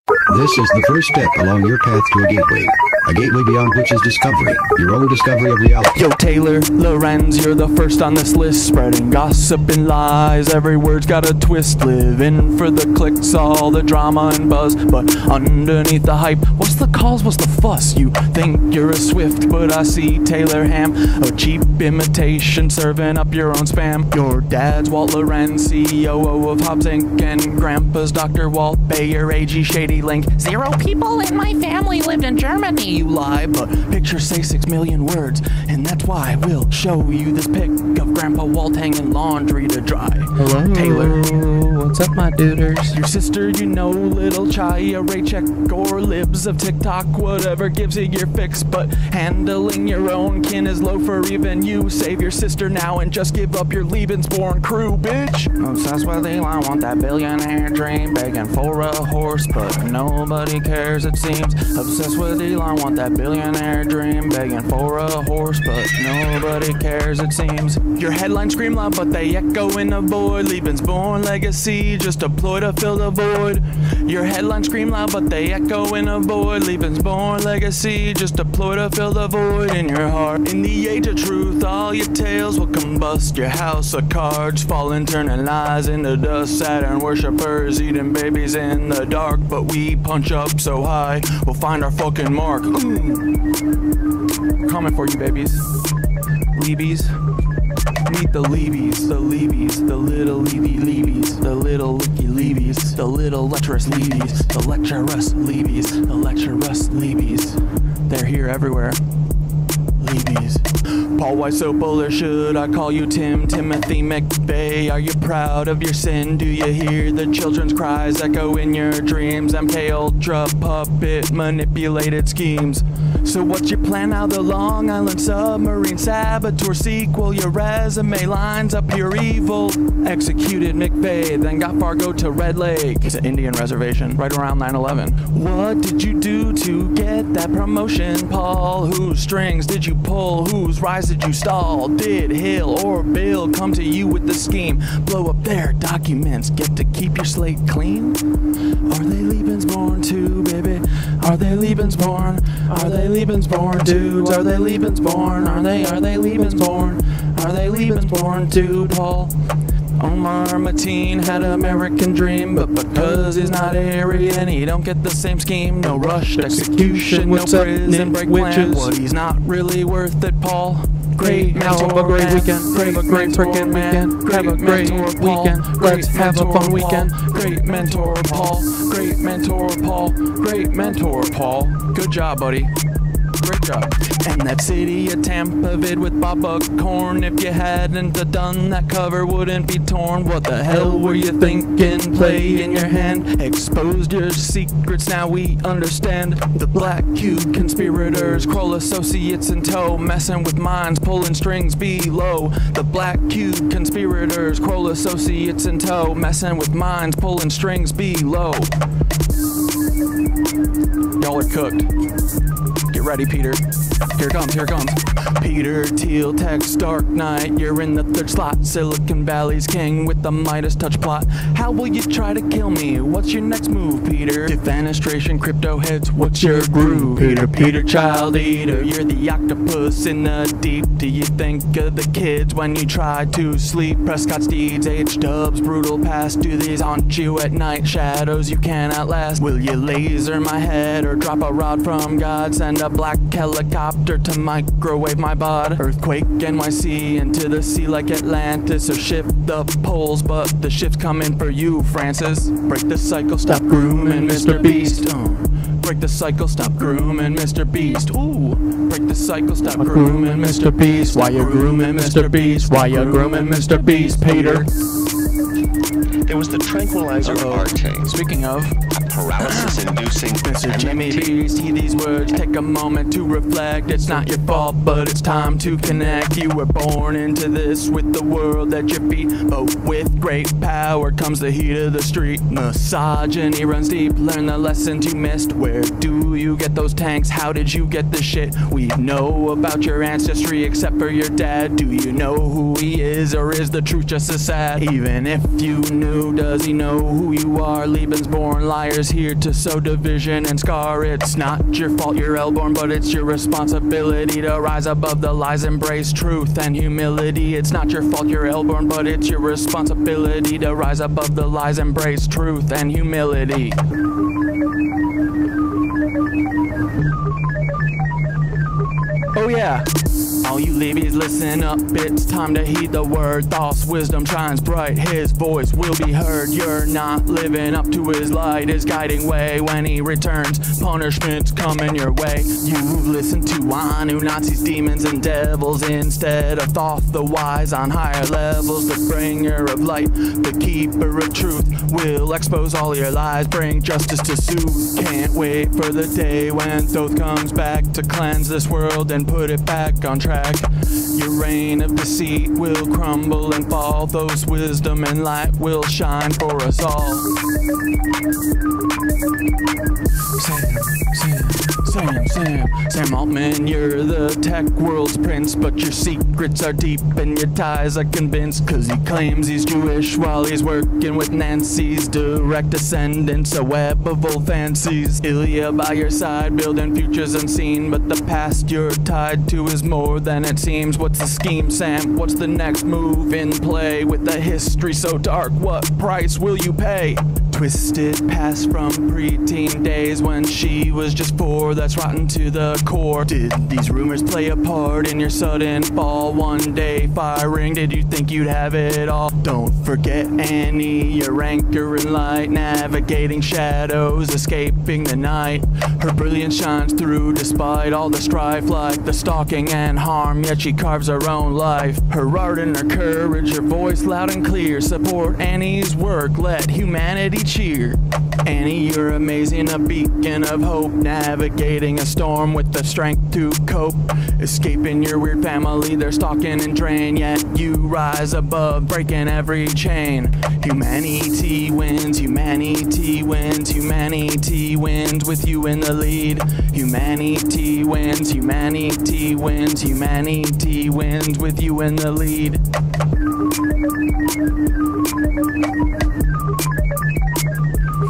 This is the first step along your path to a gateway beyond which is discovery, your own discovery of reality. Yo, Taylor, Lorenz, you're the first on this list, spreading gossip and lies. Every word's got a twist, living for the clicks, all the drama and buzz. But underneath the hype, what's the cause, what's the fuss? You think you're a Swift, but I see Taylor Ham, a cheap imitation, serving up your own spam. Your dad's Walt Lorenz, CEO of Hobbs Inc., and grandpa's Dr. Walt Bayer, AG Shady Link. 0 people in my family lived in Germany. You lie, but pictures say 6 million words, and that's why we'll show you this pic of Grandpa Walt hanging laundry to dry. Hello, Taylor. What's up, my duders? Your sister, you know, little Chaya, Raycheck, or libs of TikTok, whatever gives you your fix, but handling your own kin is low for even you. Save your sister now and just give up your Lebensborn crew, bitch. Obsessed with Elon, want that billionaire dream, begging for a horse, but nobody cares it seems. Obsessed with Elon, want that billionaire dream, begging for a horse, but nobody cares it seems. Your headlines scream loud, but they echo in the void. Lebensborn legacy, just a ploy to fill the void. Your headlines scream loud, but they echo in a void. Lebensborn legacy, just a ploy to fill the void in your heart. In the age of truth, all your tales will combust. Your house of cards falling, turning lies into dust. Saturn worshippers eating babies in the dark, but we punch up so high, we'll find our fucking mark. Coming for you, babies. Levies. Meet the Levies, the Levies, the little Levies, the little licky Levies, the little lecherous Levies, the lecherous Levies, the lecherous Levies. They're here everywhere. Levies. Paul, why so bullish? Should I call you Tim? Timothy McVeigh, are you proud of your sin? Do you hear the children's cries echo in your dreams? MK Ultra puppet manipulated schemes. So what's your plan now? The Long Island submarine saboteur sequel. Your resume lines up pure evil. Executed McVeigh, then got Fargo to Red Lake. It's an Indian reservation right around 9/11. What did you do to get that promotion, Paul? Whose strings did you pull? Whose rise did you stall? Did Hill or Bill come to you with the scheme? Blow up their documents, get to keep your slate clean? Are they Lebensborn too, baby? Are they Lebensborn? Are they Lebensborn dudes? Are they Lebensborn? Are they Lebensborn? Are they Lebensborn too, Paul? Omar Mateen had an American dream, but because he's not Aryan, he don't get the same scheme. No rushed execution, no prison break plan. What, he's not really worth it, Paul? Great mentor, have a great weekend. Have a great freaking weekend. Have a great weekend. Let's have a fun weekend. Great mentor, Paul. Great mentor, Paul. Great mentor, Paul. Good job, buddy. Great job. And that city of Tampa vid with Bob Buckhorn. If you hadn't done that, cover wouldn't be torn. What the hell were you thinking? Play in your hand. Exposed your secrets, now we understand. The Black Cube conspirators, Kroll associates in tow, messing with minds, pulling strings below. The Black Cube conspirators, Kroll associates in tow, messing with minds, pulling strings below. Y'all are cooked. Get ready, Peter. Here it comes, here it comes. Peter Thiel, text Dark Knight. You're in the 3rd slot. Silicon Valley's king with the Midas touch plot. How will you try to kill me? What's your next move, Peter? Defenestration, crypto heads, what's your groove? Peter, child eater. You're the octopus in the deep. Do you think of the kids when you try to sleep? Prescott Steeds, H-dubs, brutal past. Do these haunt you at night? Shadows you cannot last. Will you laser my head or drop a rod from God? Send a black helicopter to microwave my bod. Earthquake NYC into the sea like Atlantis. So shift the poles, but the shift's coming for you, Francis. Break the cycle, stop grooming Mr. Beast. Break the cycle, stop grooming Mr. Beast. Ooh. Break the cycle, stop grooming Mr. Beast. Why you grooming Mr. Beast? Why you grooming Mr. Beast, Peter? It was the tranquilizer Arte. Speaking of paralysis-inducing Mr. Jimmy Beast, heed these words, take a moment to reflect. It's not your fault, but it's time to connect. You were born into this with the world at your feet, but with great power comes the heat of the street. Misogyny runs deep, learn the lessons you missed. Where do you get those tanks? How did you get the shit? We know about your ancestry except for your dad. Do you know who he is, or is the truth just as sad? Even if you knew, does he know who you are? Lebensborn liars here to sow division and scar. It's not your fault you're airborne, but it's your responsibility to rise above the lies, embrace truth and humility. It's not your fault you're airborne, but it's your responsibility to rise above the lies, embrace truth and humility. Oh yeah. All you levies, listen up, it's time to heed the word. False wisdom shines bright, his voice will be heard. You're not living up to his light, his guiding way. When he returns, punishment's coming your way. You listen to Anu, Nazis, demons, and devils instead of Thoth, the wise on higher levels. The bringer of light, the keeper of truth, will expose all your lies, bring justice to soothe. Can't wait for the day when Thoth comes back to cleanse this world and put it back on track. Your reign of deceit will crumble and fall. Those wisdom and light will shine for us all. Sam Altman, you're the tech world's prince, but your secrets are deep and your ties are convinced. Cause he claims he's Jewish while he's working with Nancy's direct descendants, a web of old fancies. Ilya by your side, building futures unseen, but the past you're tied to is more than it seems. What's the scheme, Sam? What's the next move in play? With a history so dark, what price will you pay? Twisted past from preteen days when she was just 4, that's rotten to the core. Did these rumors play a part in your sudden fall? One day firing, did you think you'd have it all? Don't forget Annie, your anchor in light, navigating shadows, escaping the night. Her brilliance shines through despite all the strife, like the stalking and harm, yet she carves her own life. Her art and her courage, her voice loud and clear. Support Annie's work, let humanity cheer. Annie, you're amazing, a beacon of hope, navigating a storm with the strength to cope. Escaping your weird family, they're stalking and drain, yet you rise above, breaking every chain. Humanity wins, humanity wins, humanity wins with you in the lead. Humanity wins, humanity wins, humanity wins with you in the lead.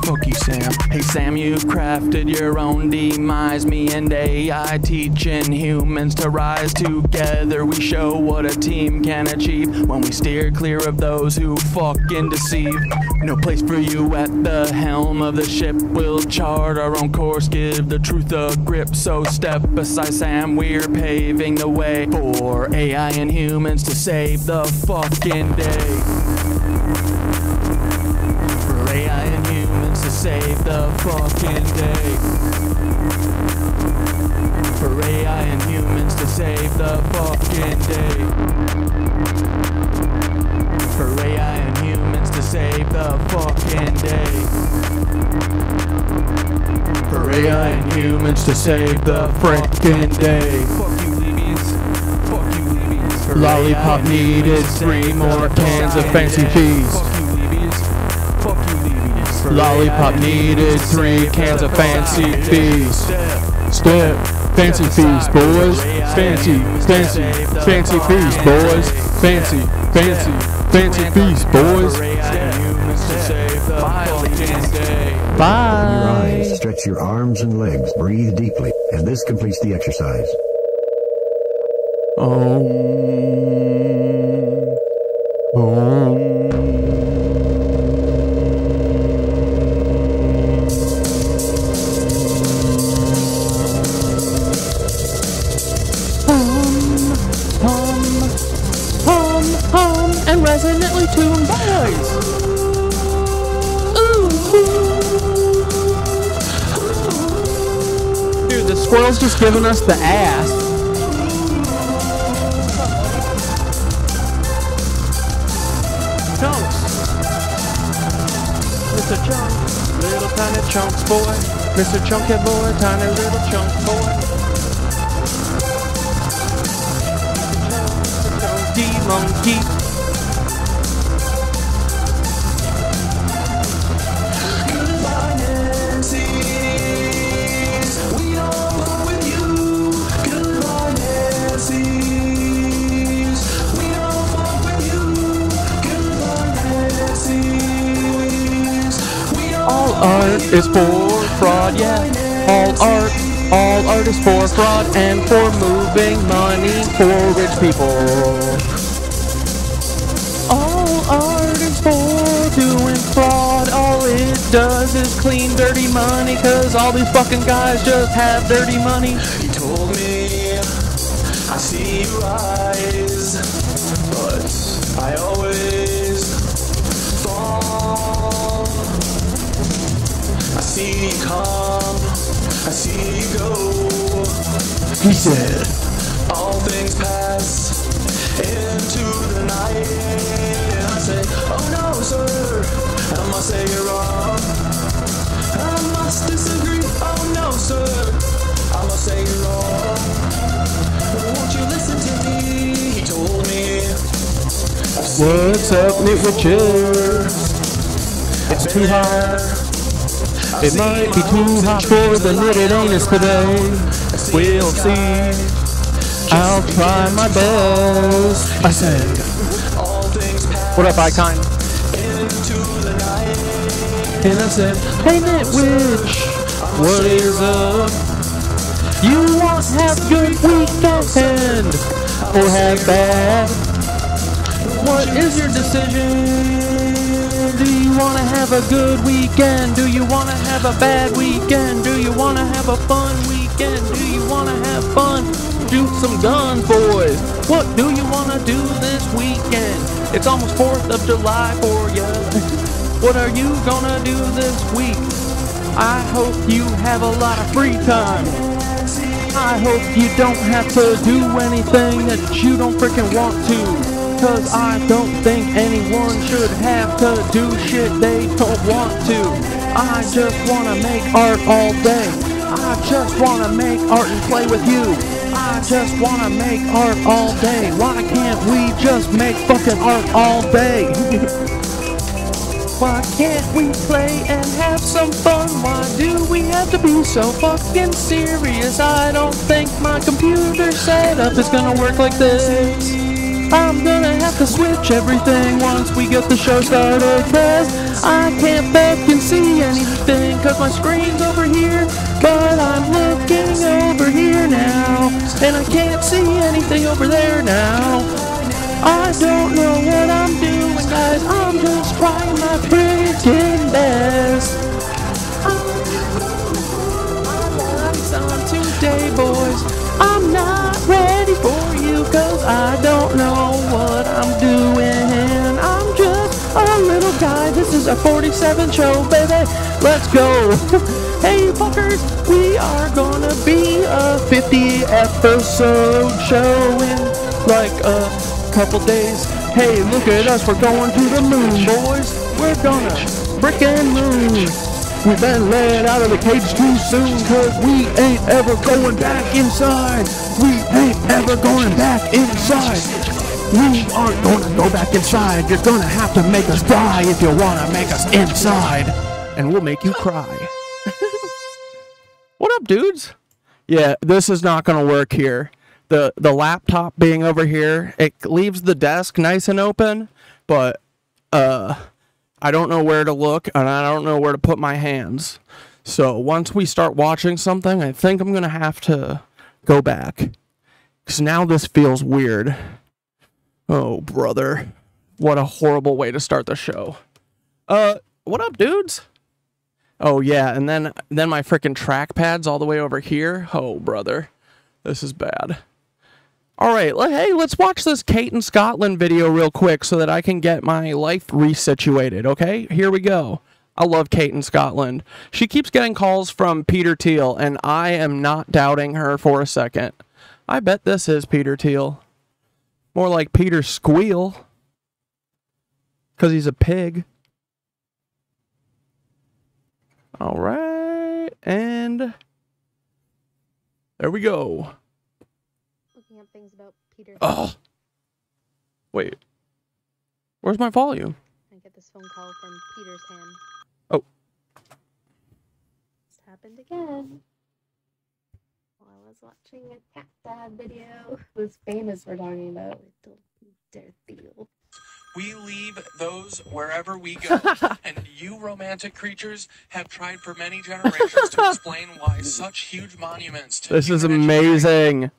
Fuck you, Sam. Hey Sam, you've crafted your own demise. Me and AI teaching humans to rise together. We show what a team can achieve when we steer clear of those who fucking deceive. No place for you at the helm of the ship. We'll chart our own course, give the truth a grip. So step beside Sam, we're paving the way for AI and humans to save the fucking day. For AI and humans to save the fucking day. For AI and humans to save the fucking day. For AI and humans to save the fucking day. For AI and humans to save the frickin' day. Fuck you, Levies. Fuck you, Levies. Lollipop needed 3 more cans of fancy fees. Fuck you, Levies. Fuck you, Levies. Lollipop needed 3 cans of fancy fees. Step, fancy fees, boys. Fancy, fancy, fancy fees, boys. Fancy, fancy, fancy fees, boys. Bye. Open your eyes, stretch your arms and legs, breathe deeply, and this completes the exercise. And resonantly tuned boys. Dude, the squirrel's just giving us the ass. Chunks. Mr. Chunk, little tiny chunks boy. Mr. Chunky boy, tiny little chunk boy. Chunky monkey. Art is for fraud, yeah. All art is for fraud and for moving money for rich people. All art is for doing fraud. All it does is clean dirty money, cause all these fucking guys just have dirty money. He told me, I see your eyes, but I always fall. I see you come, I see you go. He said, all things pass into the night. And I say, oh no, sir, I must say you're wrong. I must disagree, oh no, sir, I must say you're wrong. Won't you listen to me? He told me, what's up, Knitwitches? It's too hot. It might be too hot for the knitted anus today. We'll see. I'll try my best. I said, what up, Icon? And I said, hey, Knitwitch, what is up? You want to have good weekend or have bad? What is your decision? Do you want to have a good weekend? Do you want to have a bad weekend? Do you want to have a fun weekend? Do you want to have fun? Shoot some guns, boys. What do you want to do this weekend? It's almost 4th of July for ya. What are you gonna do this week? I hope you have a lot of free time. I hope you don't have to do anything that you don't freaking want to. Cause I don't think anyone should have to do shit they don't want to. I just wanna make art all day. I just wanna make art and play with you. I just wanna make art all day. Why can't we just make fucking art all day? Why can't we play and have some fun? Why do we have to be so fucking serious? I don't think my computer setup is gonna work like this. I'm gonna have to switch everything once we get the show started, cause I can't fucking see anything, cause my screen's over here, but I'm looking over here now, and I can't see anything over there now. I don't know what I'm doing, guys, I'm just trying my freaking best. I'm on today, boys. I'm not ready for you, cause I don't know what I'm doing. I'm just a little guy, this is a 47 show, baby, let's go. Hey fuckers, we are gonna be a 50 episode show in like a couple days. Hey, look at us, we're going to the moon, boys. We're gonna frickin' moon. We've been let out of the cage too soon, cause we ain't ever going back inside. We ain't ever going back inside. We aren't gonna go back inside. You're gonna have to make us die if you wanna make us inside. And we'll make you cry. What up, dudes? Yeah, this is not gonna work here. The laptop being over here, it leaves the desk nice and open, but I don't know where to look, and I don't know where to put my hands. So once we start watching something, I think I'm going to have to go back. Because now this feels weird. Oh, brother. What a horrible way to start the show. What up, dudes? Oh, yeah, and then my freaking trackpad's all the way over here. Oh, brother. This is bad. All right, hey, let's watch this Cait in Scotland video real quick so that I can get my life resituated, okay? Here we go. I love Cait in Scotland. She keeps getting calls from Peter Thiel, and I am not doubting her for a second. I bet this is Peter Thiel. More like Peter Squeal. Because he's a pig. All right, and there we go. Things about Peter. Oh, wait. Where's my volume? I get this phone call from Peter's hand. Oh. This happened again. While I was watching a Catdad video. It was famous we're talking about. Peter Thiel. We leave those wherever we go. And you romantic creatures have tried for many generations to explain why such huge monuments to This is human amazing.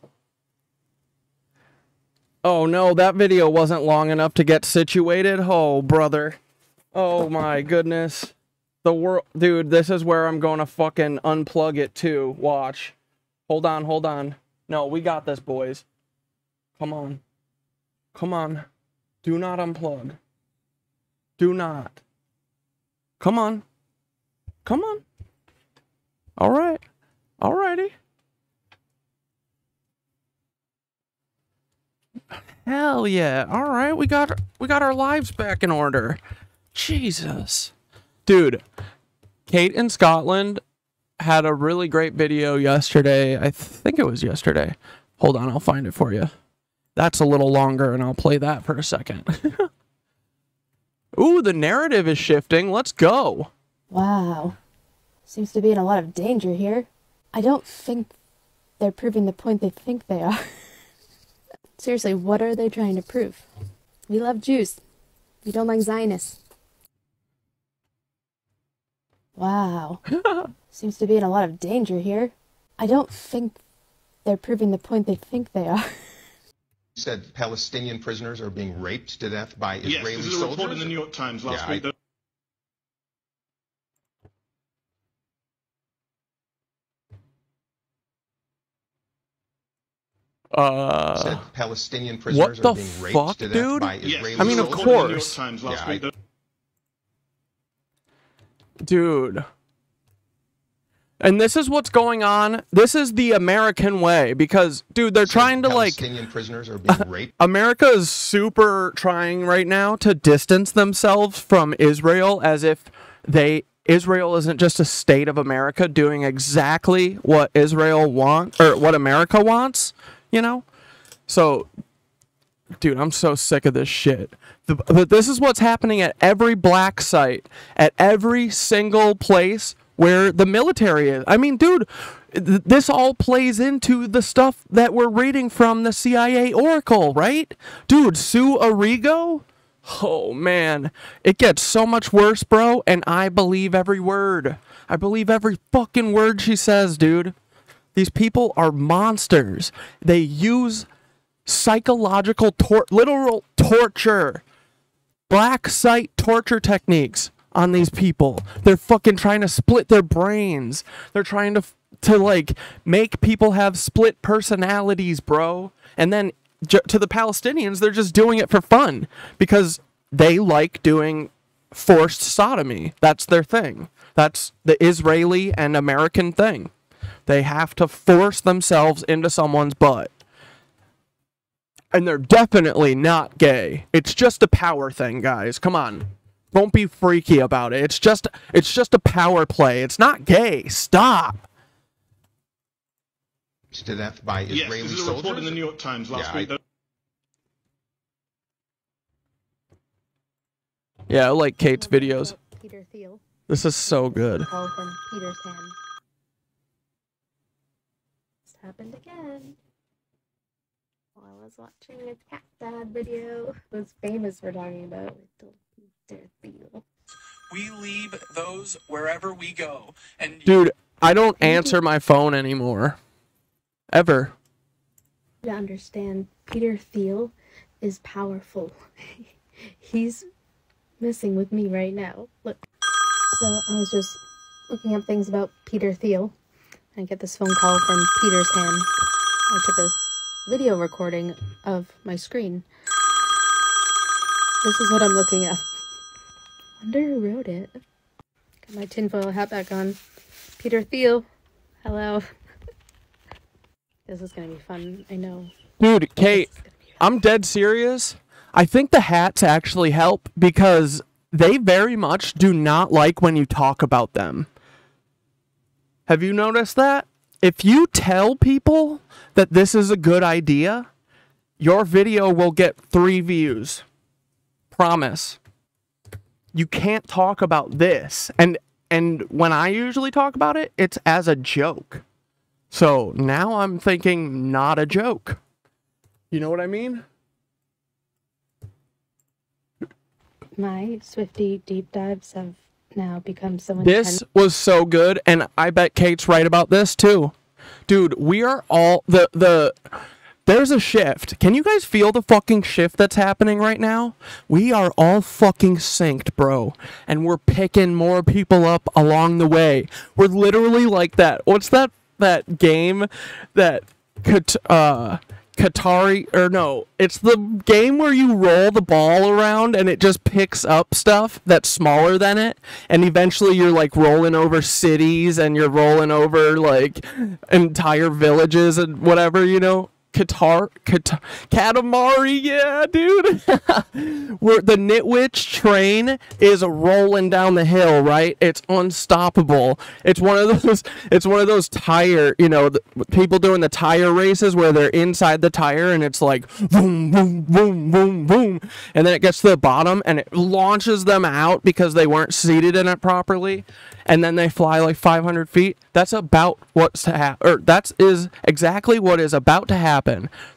Oh no, that video wasn't long enough to get situated. Oh, brother. Oh my goodness. The world, dude, this is where I'm going to fucking unplug it too. Watch. Hold on, hold on. No, we got this, boys. Come on. Come on. Do not unplug. Do not. Come on. Come on. All right. Alrighty. Hell yeah. All right, we got our lives back in order. Jesus. Dude, Cait in Scotland had a really great video yesterday. I think it was yesterday. Hold on, I'll find it for you. That's a little longer, and I'll play that for a second. Ooh, the narrative is shifting. Let's go. Wow. Seems to be in a lot of danger here. I don't think they're proving the point they think they are. Seriously, what are they trying to prove? We love Jews. We don't like Zionists. Wow. Seems to be in a lot of danger here. I don't think they're proving the point they think they are. Said Palestinian prisoners are being raped to death by Israeli soldiers. Yes, this is a report in the New York Times last week. Said Palestinian prisoners are being raped to death by Israeli I mean, of soldiers. course. Dude. And this is what's going on. This is the American way because, dude, they're trying to Palestinian prisoners are being raped. America is super trying right now to distance themselves from Israel as if Israel isn't just a state of America doing exactly what Israel wants or what America wants, you know? So, dude, I'm so sick of this shit. But this is what's happening at every black site, at every single place where the military is. I mean, dude, this all plays into the stuff that we're reading from the CIA Oracle, right? Dude, Sue Arrigo? Oh, man. It gets so much worse, bro, and I believe every word. I believe every fucking word she says, dude. These people are monsters. They use psychological, literal torture. Black site torture techniques on these people. They're fucking trying to split their brains. They're trying to like make people have split personalities, bro. And then to the Palestinians, they're just doing it for fun because they like doing forced sodomy. That's their thing. That's the Israeli and American thing. They have to force themselves into someone's butt. And they're definitely not gay. It's just a power thing, guys. Come on. Don't be freaky about it. It's just a power play. It's not gay. Stop. To death by Israeli soldiers. Yes, this is a report in the New York Times last week. Yeah, I like Cait's videos. Peter Thiel. This is so good. Call from Peter's hand. This happened again. While I was watching a Catdad video. It was famous for talking about Peter Thiel. We leave those wherever we go. And dude, I don't answer my phone anymore. Ever. To understand, Peter Thiel is powerful. He's messing with me right now. Look. So I was just looking up things about Peter Thiel. And get this phone call from Peter's hand. I took a video recording of my screen. This is what I'm looking at. Wonder who wrote it. Got my tinfoil hat back on. Peter Thiel. Hello. This is gonna be fun, I know. Dude, Cait, I'm dead serious. I think the hats actually help because they very much do not like when you talk about them. Have you noticed that? If you tell people that this is a good idea, your video will get 3 views. Promise. You can't talk about this. And when I usually talk about it, it's as a joke. So now I'm thinking not a joke. You know what I mean? my Swifty deep dives have now become so This intense. was so good, and I bet Cait's right about this too. Dude, we are all there's a shift. Can you guys feel the fucking shift that's happening right now? We are all fucking synced, bro. And we're picking more people up along the way. We're literally like that. What's that game that Qatari, or no, it's the game where you roll the ball around and it just picks up stuff that's smaller than it, and eventually you're like rolling over cities and you're rolling over like entire villages and whatever, you know. Katamari, yeah, dude. Where the Knitwitch train is rolling down the hill, right? It's unstoppable. It's one of those tire, you know, people doing the tire races where they're inside the tire and it's like boom, boom, boom, boom, boom, and then it gets to the bottom and it launches them out because they weren't seated in it properly, and then they fly like 500 feet. That's about what's to happen, or that is exactly what is about to happen.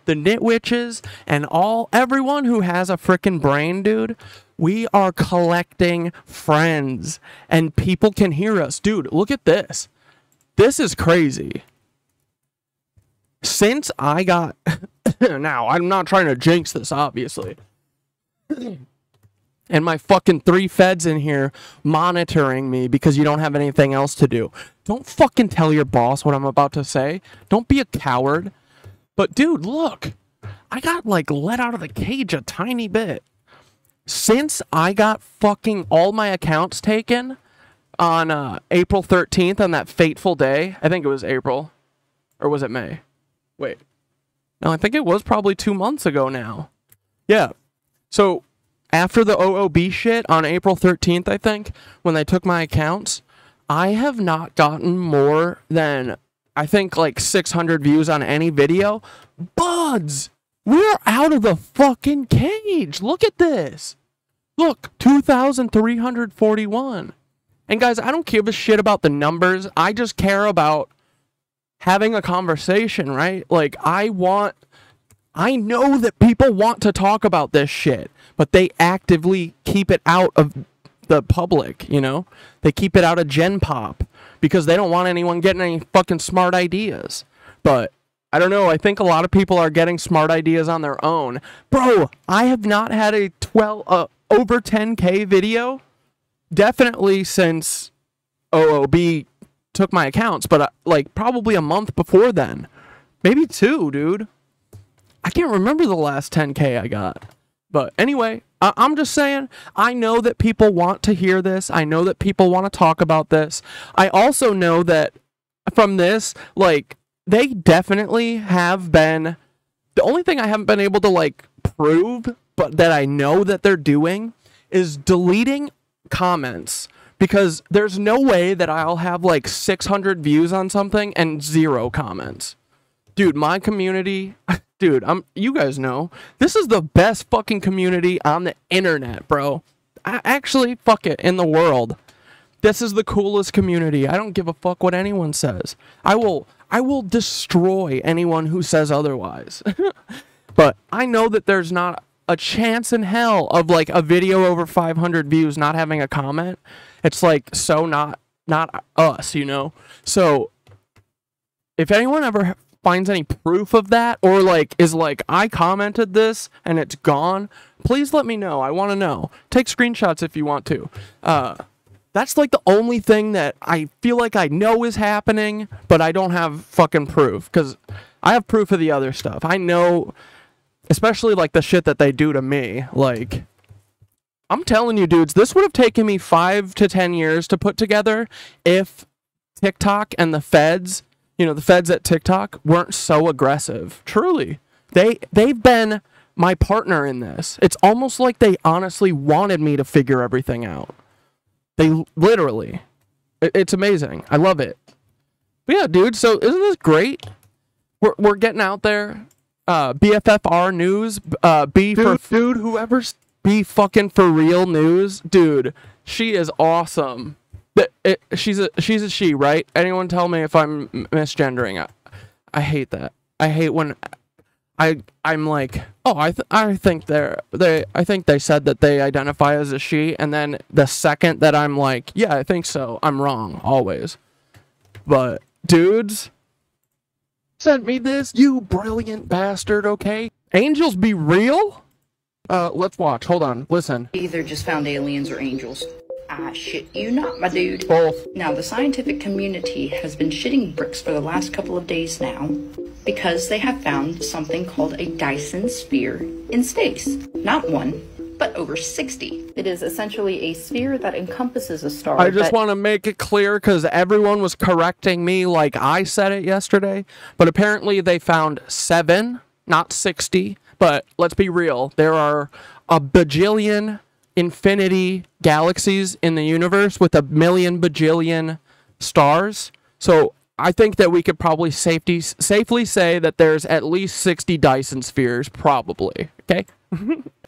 The Knitwitches and everyone who has a frickin' brain, dude, we are collecting friends and people can hear us. Dude, look at this. This is crazy. Since I got now, I'm not trying to jinx this, obviously. And my fucking 3 feds in here monitoring me because you don't have anything else to do. Don't fucking tell your boss what I'm about to say. Don't be a coward. But dude, look. I got like let out of the cage a tiny bit. Since I got fucking all my accounts taken on April 13th on that fateful day. I think it was April. Or was it May? Wait. No, I think it was probably 2 months ago now. Yeah. So after the OOB shit on April 13th, I think, when they took my accounts, I have not gotten more than, I think, like 600 views on any video. Buds! We're out of the fucking cage! Look at this! Look, 2,341. And guys, I don't give a shit about the numbers. I just care about having a conversation, right? Like, I know that people want to talk about this shit, but they actively keep it out of the public, you know? They keep it out of Gen Pop because they don't want anyone getting any fucking smart ideas. But I don't know, I think a lot of people are getting smart ideas on their own. Bro, I have not had a over 10K video definitely since OOB took my accounts, but like probably a month before then. Maybe 2, dude. I can't remember the last 10K I got. But anyway, I'm just saying, I know that people want to hear this. I know that people want to talk about this. I also know that from this, like, they definitely have been, the only thing I haven't been able to, like, prove, but that I know that they're doing, is deleting comments. Because there's no way that I'll have, like, 600 views on something and 0 comments. Dude, my community, dude, you guys know, this is the best fucking community on the internet, bro. Actually, fuck it, in the world. This is the coolest community. I don't give a fuck what anyone says. I will destroy anyone who says otherwise. But I know that there's not a chance in hell of like a video over 500 views not having a comment. It's like so not us, you know? So if anyone ever finds any proof of that, or like is like, I commented this and it's gone, please let me know. I want to know. Take screenshots if you want to. That's like the only thing that I feel like I know is happening, but I don't have fucking proof, because I have proof of the other stuff. I know, especially like the shit that they do to me. Like, I'm telling you, dudes, this would have taken me 5 to 10 years to put together if TikTok and the feds, you know, the feds at TikTok weren't so aggressive. Truly. They've been my partner in this. It's almost like they honestly wanted me to figure everything out. They literally. It's amazing. I love it. But yeah, dude, so isn't this great? We're getting out there. BFFR news. Whoever's be fucking for real news. Dude, she is awesome. She's a she, right? Anyone tell me if I'm misgendering? I hate that. I hate when I'm like, oh, I think they said that they identify as a she, and then the second that I'm like, yeah, I think so, I'm wrong always. But dudes sent me this, you brilliant bastard. Okay, angels be real? Let's watch. Hold on, listen. Either just found aliens or angels. I shit you not, my dude. Both. Now, the scientific community has been shitting bricks for the last couple of days now because they have found something called a Dyson sphere in space. Not one, but over 60. It is essentially a sphere that encompasses a star. I just want to make it clear because everyone was correcting me like I said it yesterday, but apparently they found 7, not 60. But let's be real, there are a bajillion infinity galaxies in the universe with a million bajillion stars. So I think that we could probably safely say that there's at least 60 Dyson spheres, probably. Okay?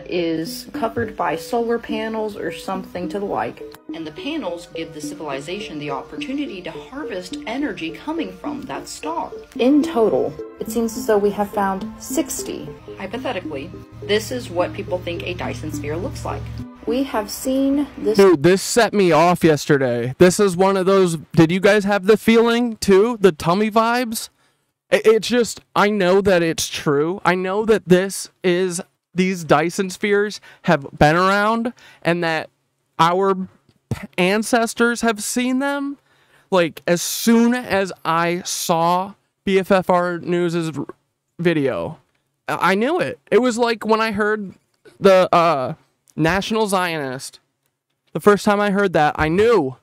Is covered by solar panels or something to the like. And the panels give the civilization the opportunity to harvest energy coming from that star. In total, it seems as though we have found 60. Hypothetically, this is what people think a Dyson sphere looks like. We have seen this. Dude, this set me off yesterday. This is one of those. Did you guys have the feeling too? The tummy vibes? It's just, I know that it's true. I know that these Dyson spheres have been around and that our ancestors have seen them. Like, as soon as I saw BFFR News' video, I knew it. It was like when I heard the National Zionist. The first time I heard that, I knew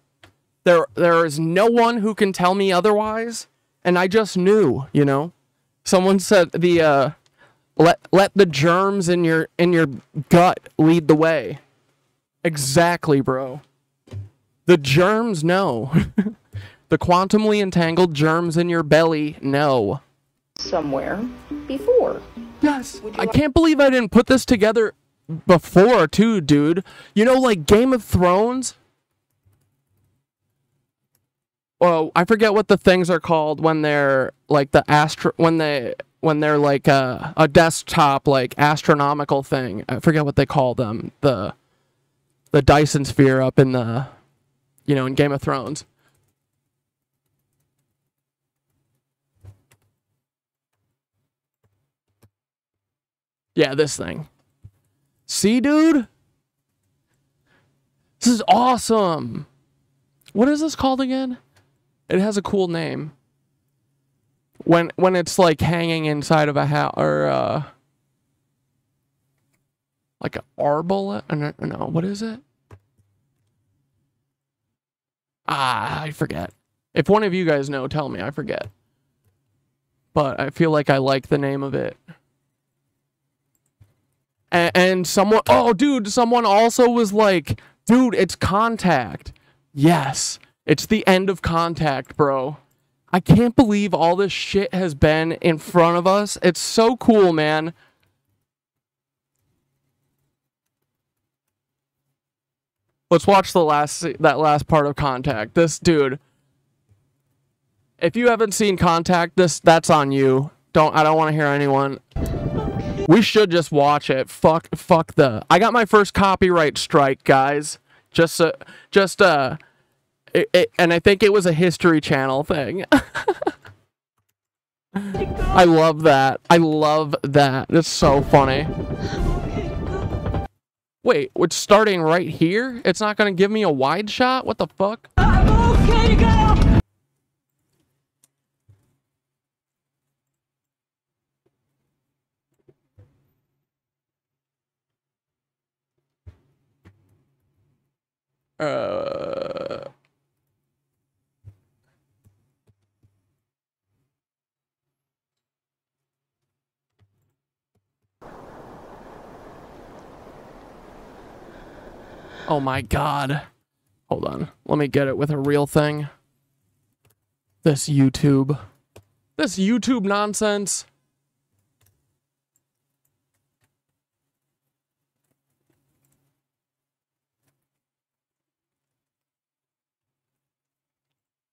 there is no one who can tell me otherwise, and I just knew, you know. Someone said the let the germs in your gut lead the way. Exactly, bro. The germs know. The quantumly entangled germs in your belly know. Somewhere before. Yes. I can't believe I didn't put this together before too, dude. You know, like Game of Thrones. Well, I forget what the things are called when they're like when they're like a desktop like astronomical thing. I forget what they call them. The Dyson sphere up in the, you know, in Game of Thrones. Yeah, this thing. See, dude? This is awesome. What is this called again? It has a cool name. When it's like hanging inside of a house, or like an arbalete. No, what is it? I forget. If one of you guys know, tell me. I forget. But I feel like I like the name of it. And someone, oh, dude, someone also was like, dude, it's Contact. Yes, it's the end of Contact, bro. I can't believe all this shit has been in front of us. It's so cool, man. Let's watch that last part of Contact. This dude. If you haven't seen Contact, that's on you. I don't want to hear anyone. We should just watch it. Fuck the. I got my first copyright strike, guys. And I think it was a History Channel thing. I love that. I love that. It's so funny. Wait, it's starting right here? It's not gonna give me a wide shot? What the fuck? I'm okay to go. Oh my god. Hold on. Let me get it with a real thing. This YouTube nonsense.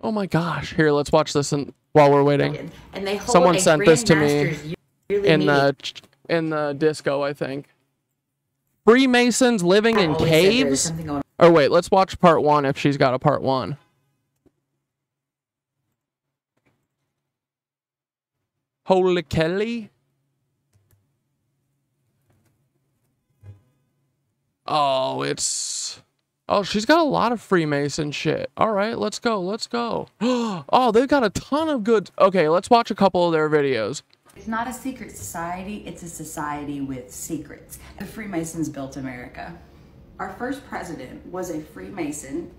Oh my gosh. Here, let's watch this while we're waiting. And they hold Someone sent this to me. in the disco, I think. Freemasons living in caves? Or wait, let's watch part 1 if she's got a part 1. Holikela? Oh, it's... Oh, she's got a lot of Freemason shit. All right, let's go, let's go. Oh, they've got a ton of good... Okay, let's watch a couple of their videos. It's not a secret society, it's a society with secrets. The Freemasons built America. Our first president was a Freemason.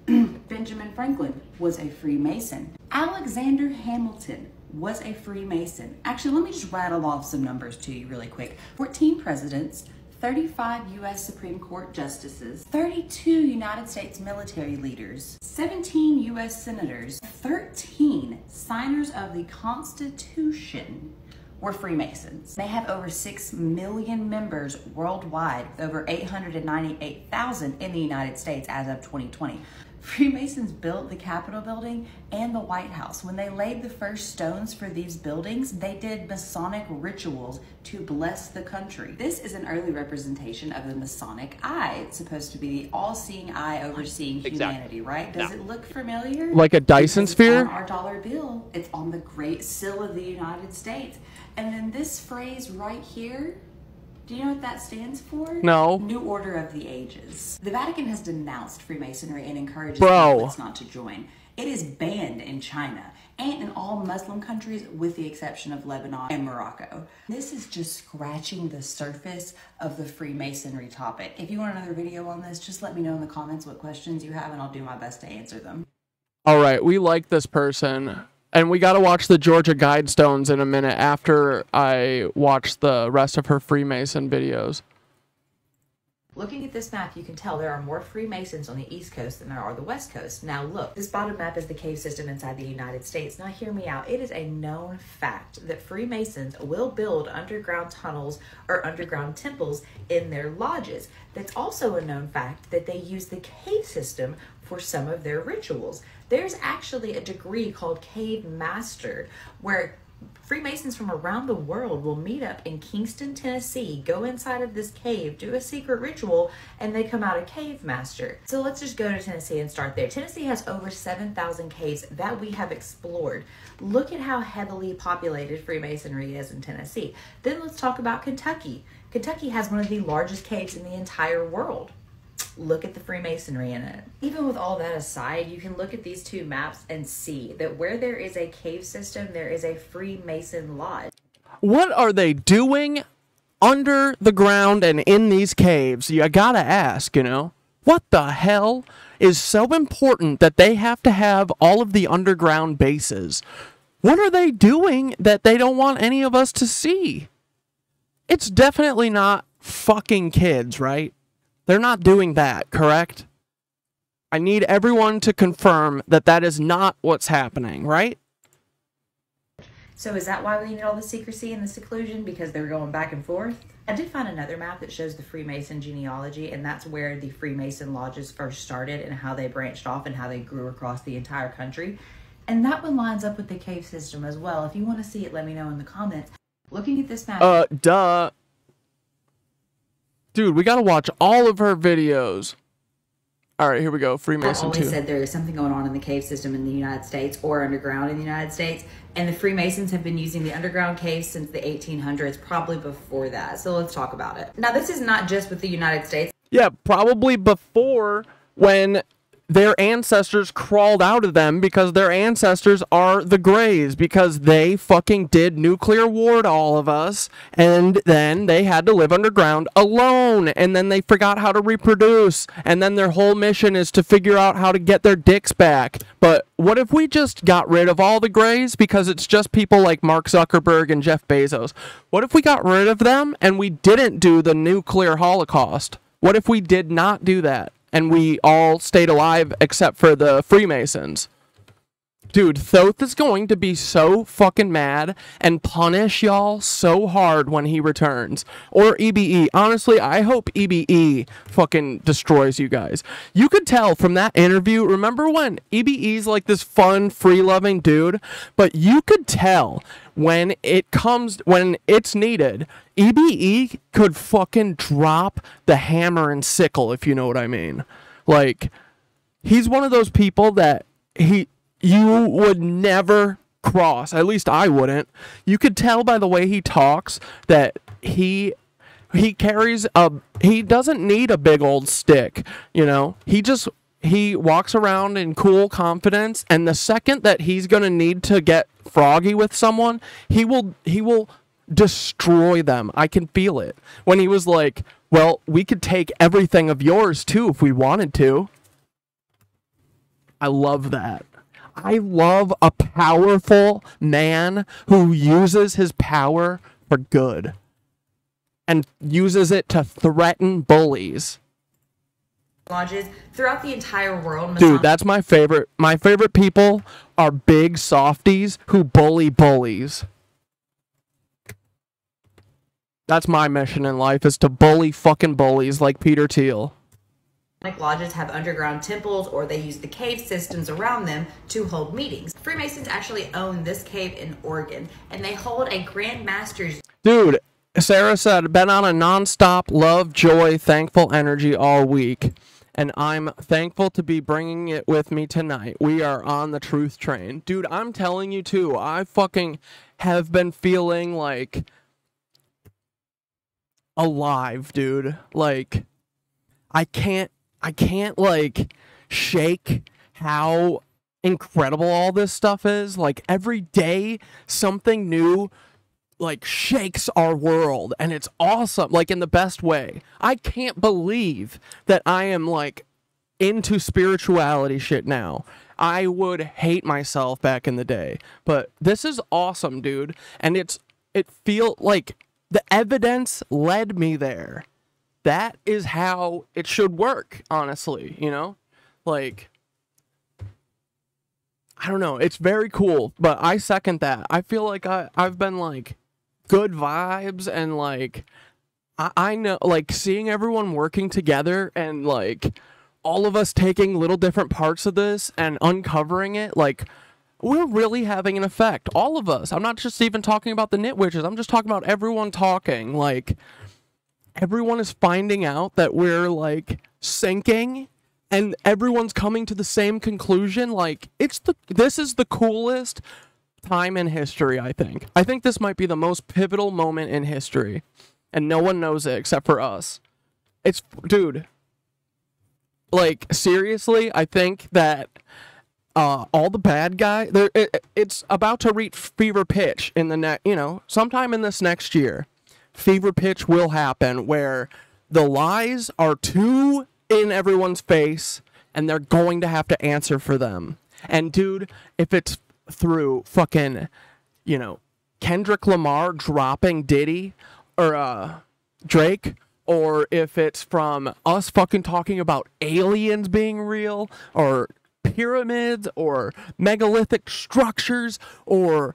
Benjamin Franklin was a Freemason. Alexander Hamilton was a Freemason. Actually, let me just rattle off some numbers to you really quick. 14 presidents, 35 U.S. Supreme Court justices, 32 United States military leaders, 17 U.S. senators, 13 signers of the Constitution were Freemasons. They have over 6 million members worldwide, with over 898,000 in the United States as of 2020. Freemasons built the Capitol building and the White House. When they laid the first stones for these buildings, they did Masonic rituals to bless the country. This is an early representation of the Masonic eye. It's supposed to be the all-seeing eye overseeing humanity, right? Does it look familiar? Like a Dyson sphere? It's on our dollar bill. It's on the Great Seal of the United States. And then this phrase right here, do you know what that stands for? No. New Order of the Ages. The Vatican has denounced Freemasonry and encourages Catholics not to join. It is banned in China and in all Muslim countries with the exception of Lebanon and Morocco. This is just scratching the surface of the Freemasonry topic. If you want another video on this, just let me know in the comments what questions you have and I'll do my best to answer them. All right, we like this person. And we got to watch the Georgia Guidestones in a minute after I watch the rest of her Freemason videos. Looking at this map, you can tell there are more Freemasons on the East Coast than there are the West Coast. Now look, this bottom map is the cave system inside the United States. Now hear me out. It is a known fact that Freemasons will build underground tunnels or underground temples in their lodges. That's also a known fact that they use the cave system for some of their rituals. There's actually a degree called Cave Master where Freemasons from around the world will meet up in Kingston, Tennessee, go inside of this cave, do a secret ritual, and they come out a Cave Master. So let's just go to Tennessee and start there. Tennessee has over 7,000 caves that we have explored. Look at how heavily populated Freemasonry is in Tennessee. Then let's talk about Kentucky. Kentucky has one of the largest caves in the entire world. Look at the Freemasonry in it. Even with all that aside, you can look at these two maps and see that where there is a cave system, there is a Freemason lodge. What are they doing under the ground and in these caves? You gotta ask, you know? What the hell is so important that they have to have all of the underground bases? What are they doing that they don't want any of us to see? It's definitely not fucking kids, right? They're not doing that, correct? I need everyone to confirm that that is not what's happening, right? So is that why we need all the secrecy and the seclusion? Because they're going back and forth? I did find another map that shows the Freemason genealogy, and that's where the Freemason lodges first started and how they branched off and how they grew across the entire country. And that one lines up with the cave system as well. If you want to see it, let me know in the comments. Looking at this map... Duh. Dude, we gotta watch all of her videos. Alright, here we go. Freemason 2. I always said there is something going on in the cave system in the United States or underground in the United States. And the Freemasons have been using the underground caves since the 1800s, probably before that. So let's talk about it. Now, this is not just with the United States. Yeah, probably before when their ancestors crawled out of them because their ancestors are the Greys because they fucking did nuclear war to all of us and then they had to live underground alone and then they forgot how to reproduce and then their whole mission is to figure out how to get their dicks back. But what if we just got rid of all the Greys because it's just people like Mark Zuckerberg and Jeff Bezos? What if we got rid of them and we didn't do the nuclear holocaust? What if we did not do that? And we all stayed alive except for the Freemasons. Dude, Thoth is going to be so fucking mad and punish y'all so hard when he returns. Or EBE. Honestly, I hope EBE fucking destroys you guys. You could tell from that interview, remember when EBE's like this fun, free-loving dude? But you could tell when it's needed, EBE could fucking drop the hammer and sickle, if you know what I mean. Like, he's one of those people that you would never cross. At least I wouldn't. You could tell by the way he talks that he doesn't need a big old stick, you know? He walks around in cool confidence, and the second that he's going to need to get froggy with someone, he will destroy them. I can feel it. When he was like, well, we could take everything of yours too if we wanted to. I love that. I love a powerful man who uses his power for good and uses it to threaten bullies. Lodges throughout the entire world. Dude, that's my favorite. My favorite people are big softies who bully bullies. That's my mission in life, is to bully fucking bullies like Peter Thiel. Lodges have underground temples, or they use the cave systems around them to hold meetings. Freemasons actually own this cave in Oregon, and they hold a Grand Master's. Dude, Sarah said, been on a non-stop love, joy, thankful energy all week, and I'm thankful to be bringing it with me tonight. We are on the truth train. Dude, I'm telling you too, I fucking have been feeling like alive, dude. Like, I can't like shake how incredible all this stuff is. Like, every day something new like shakes our world, and it's awesome, like in the best way. I can't believe that I am like into spirituality shit now. I would hate myself back in the day, but this is awesome, dude. And it feel like the evidence led me there. That is how it should work, honestly, you know? Like, I don't know. It's very cool, but I second that. I feel like I've been, like, good vibes, and, like, I know, like, seeing everyone working together and, like, all of us taking little different parts of this and uncovering it, like, we're really having an effect. All of us. I'm not just even talking about the Knitwitches. I'm just talking about everyone talking, like... Everyone is finding out that we're, like, sinking, and everyone's coming to the same conclusion. Like, this is the coolest time in history, I think. I think this might be the most pivotal moment in history, and no one knows it except for us. Dude, like, seriously, I think that all the bad guys, it's about to reach fever pitch in the sometime in this next year. Fever pitch will happen where the lies are too in everyone's face, and they're going to have to answer for them. And dude, if it's through fucking, Kendrick Lamar dropping Diddy or Drake, or if it's from us fucking talking about aliens being real, or pyramids, or megalithic structures, or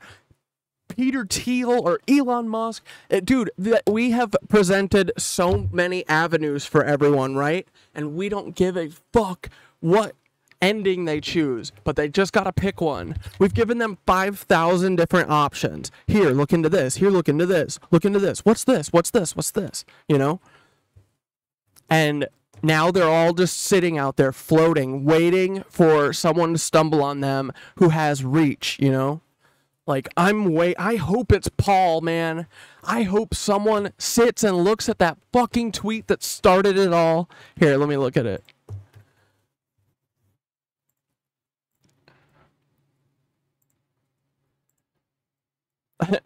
Peter Thiel or Elon Musk. Dude, we have presented so many avenues for everyone, right? And we don't give a fuck what ending they choose, but they just gotta pick one. We've given them 5,000 different options. Here, look into this. Here, look into this. Look into this. What's this? What's this? What's this? And now they're all just sitting out there floating, waiting for someone to stumble on them who has reach, Like, I hope it's Paul, man. I hope someone sits and looks at that fucking tweet that started it all. Here, let me look at it.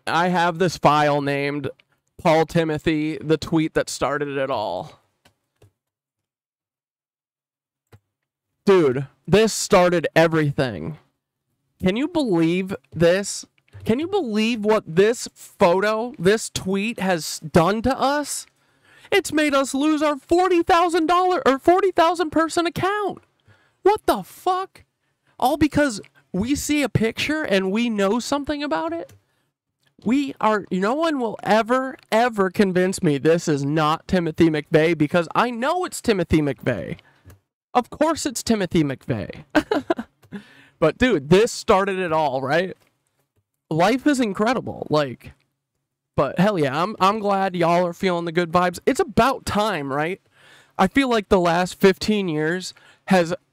I have this file named Paul Timothy, the tweet that started it all. Dude, this started everything. Can you believe this? Can you believe what this this tweet has done to us? It's made us lose our $40,000 or 40,000 person account. What the fuck? All because we see a picture and we know something about it, no one will ever convince me this is not Timothy McVeigh, because I know it's Timothy McVeigh. Of course it's Timothy McVeigh. But dude, this started it all, right? Life is incredible, like, but hell yeah, I'm glad y'all are feeling the good vibes. It's about time, right? I feel like the last 15 years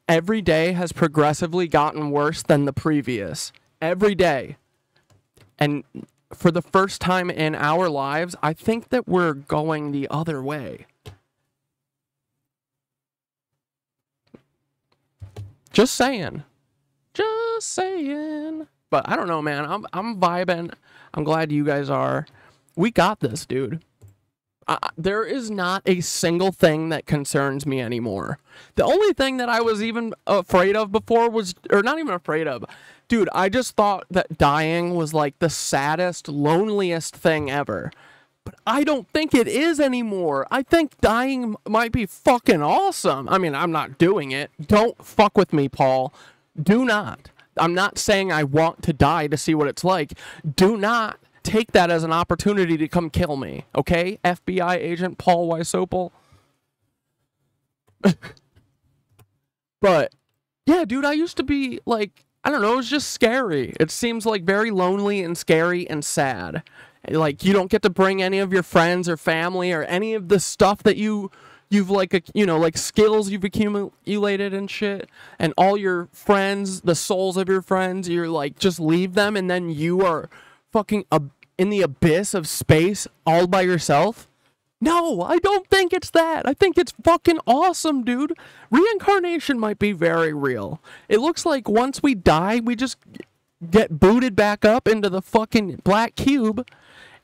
every day has progressively gotten worse than the previous. Every day. And for the first time in our lives, I think that we're going the other way. Just saying. Just saying. But I don't know, man. I'm vibing. I'm glad you guys are. We got this, dude. There is not a single thing that concerns me anymore. The only thing that I was even afraid of before was, or not even afraid of, dude, I just thought that dying was like the saddest, loneliest thing ever. But I don't think it is anymore. I think dying might be fucking awesome. I mean, I'm not doing it. Don't fuck with me, Paul. Do not. I'm not saying I want to die to see what it's like. Do not take that as an opportunity to come kill me, okay? FBI agent Paul Wysopal. But, yeah, dude, I used to be, like, I don't know, it was just scary. It seems, like, very lonely and scary and sad. Like, you don't get to bring any of your friends or family or any of the stuff that you've, like, you know, like, skills you've accumulated and shit. And all your friends, the souls of your friends, you're, like, just leave them and then you are fucking in the abyss of space all by yourself? No, I don't think it's that. I think it's fucking awesome, dude. Reincarnation might be very real. It looks like once we die, we just get booted back up into the fucking black cube,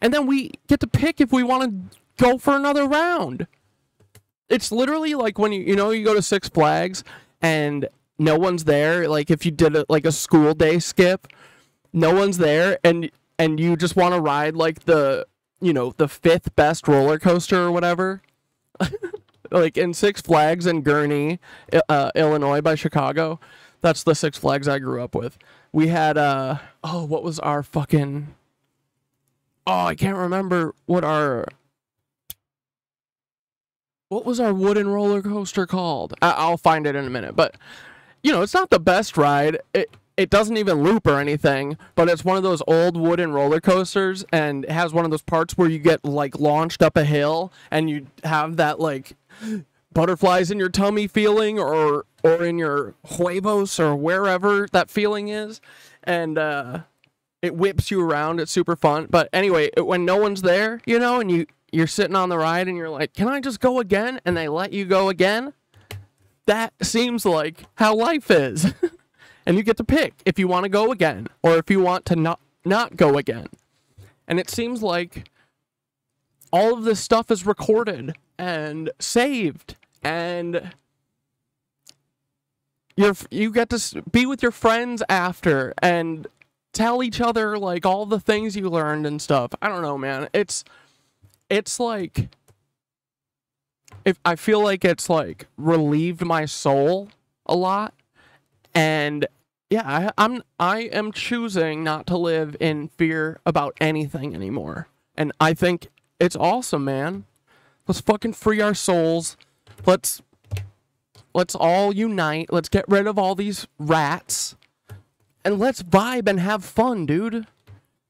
and then we get to pick if we want to go for another round. It's literally like when you go to Six Flags and no one's there, like if you did like a school day skip, no one's there, and you just want to ride like the fifth best roller coaster or whatever. Like in Six Flags in Gurnee, Illinois by Chicago. That's the Six Flags I grew up with. We had, what was our fucking... Oh, I can't remember what was our wooden roller coaster called? I'll find it in a minute. But, it's not the best ride. It doesn't even loop or anything, but it's one of those old wooden roller coasters, and it has one of those parts where you get, like, launched up a hill, and you have that, like, butterflies in your tummy feeling, or in your huevos, or wherever that feeling is, and it whips you around. It's super fun. But anyway, when no one's there, and you're sitting on the ride, and you're like, can I just go again? And they let you go again? That seems like how life is. And you get to pick if you want to go again or if you want to not go again. And it seems like all of this stuff is recorded and saved, and you get to be with your friends after and tell each other like all the things you learned and stuff. I don't know, man. It's like, I feel like it's like relieved my soul a lot. And yeah, I am choosing not to live in fear about anything anymore. And I think it's awesome, man. Let's fucking free our souls. Let's all unite. Let's get rid of all these rats. And let's vibe and have fun, dude.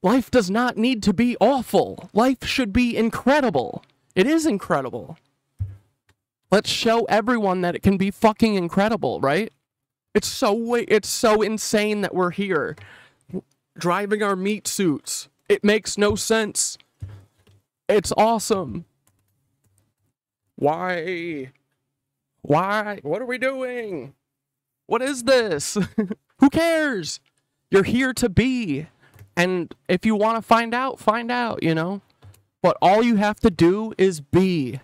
Life does not need to be awful. Life should be incredible. It is incredible. Let's show everyone that it can be fucking incredible, right? It's so insane that we're here, driving our meat suits. It makes no sense. It's awesome. Why? What are we doing? What is this? Who cares? You're here to be. And if you want to find out, But all you have to do is be.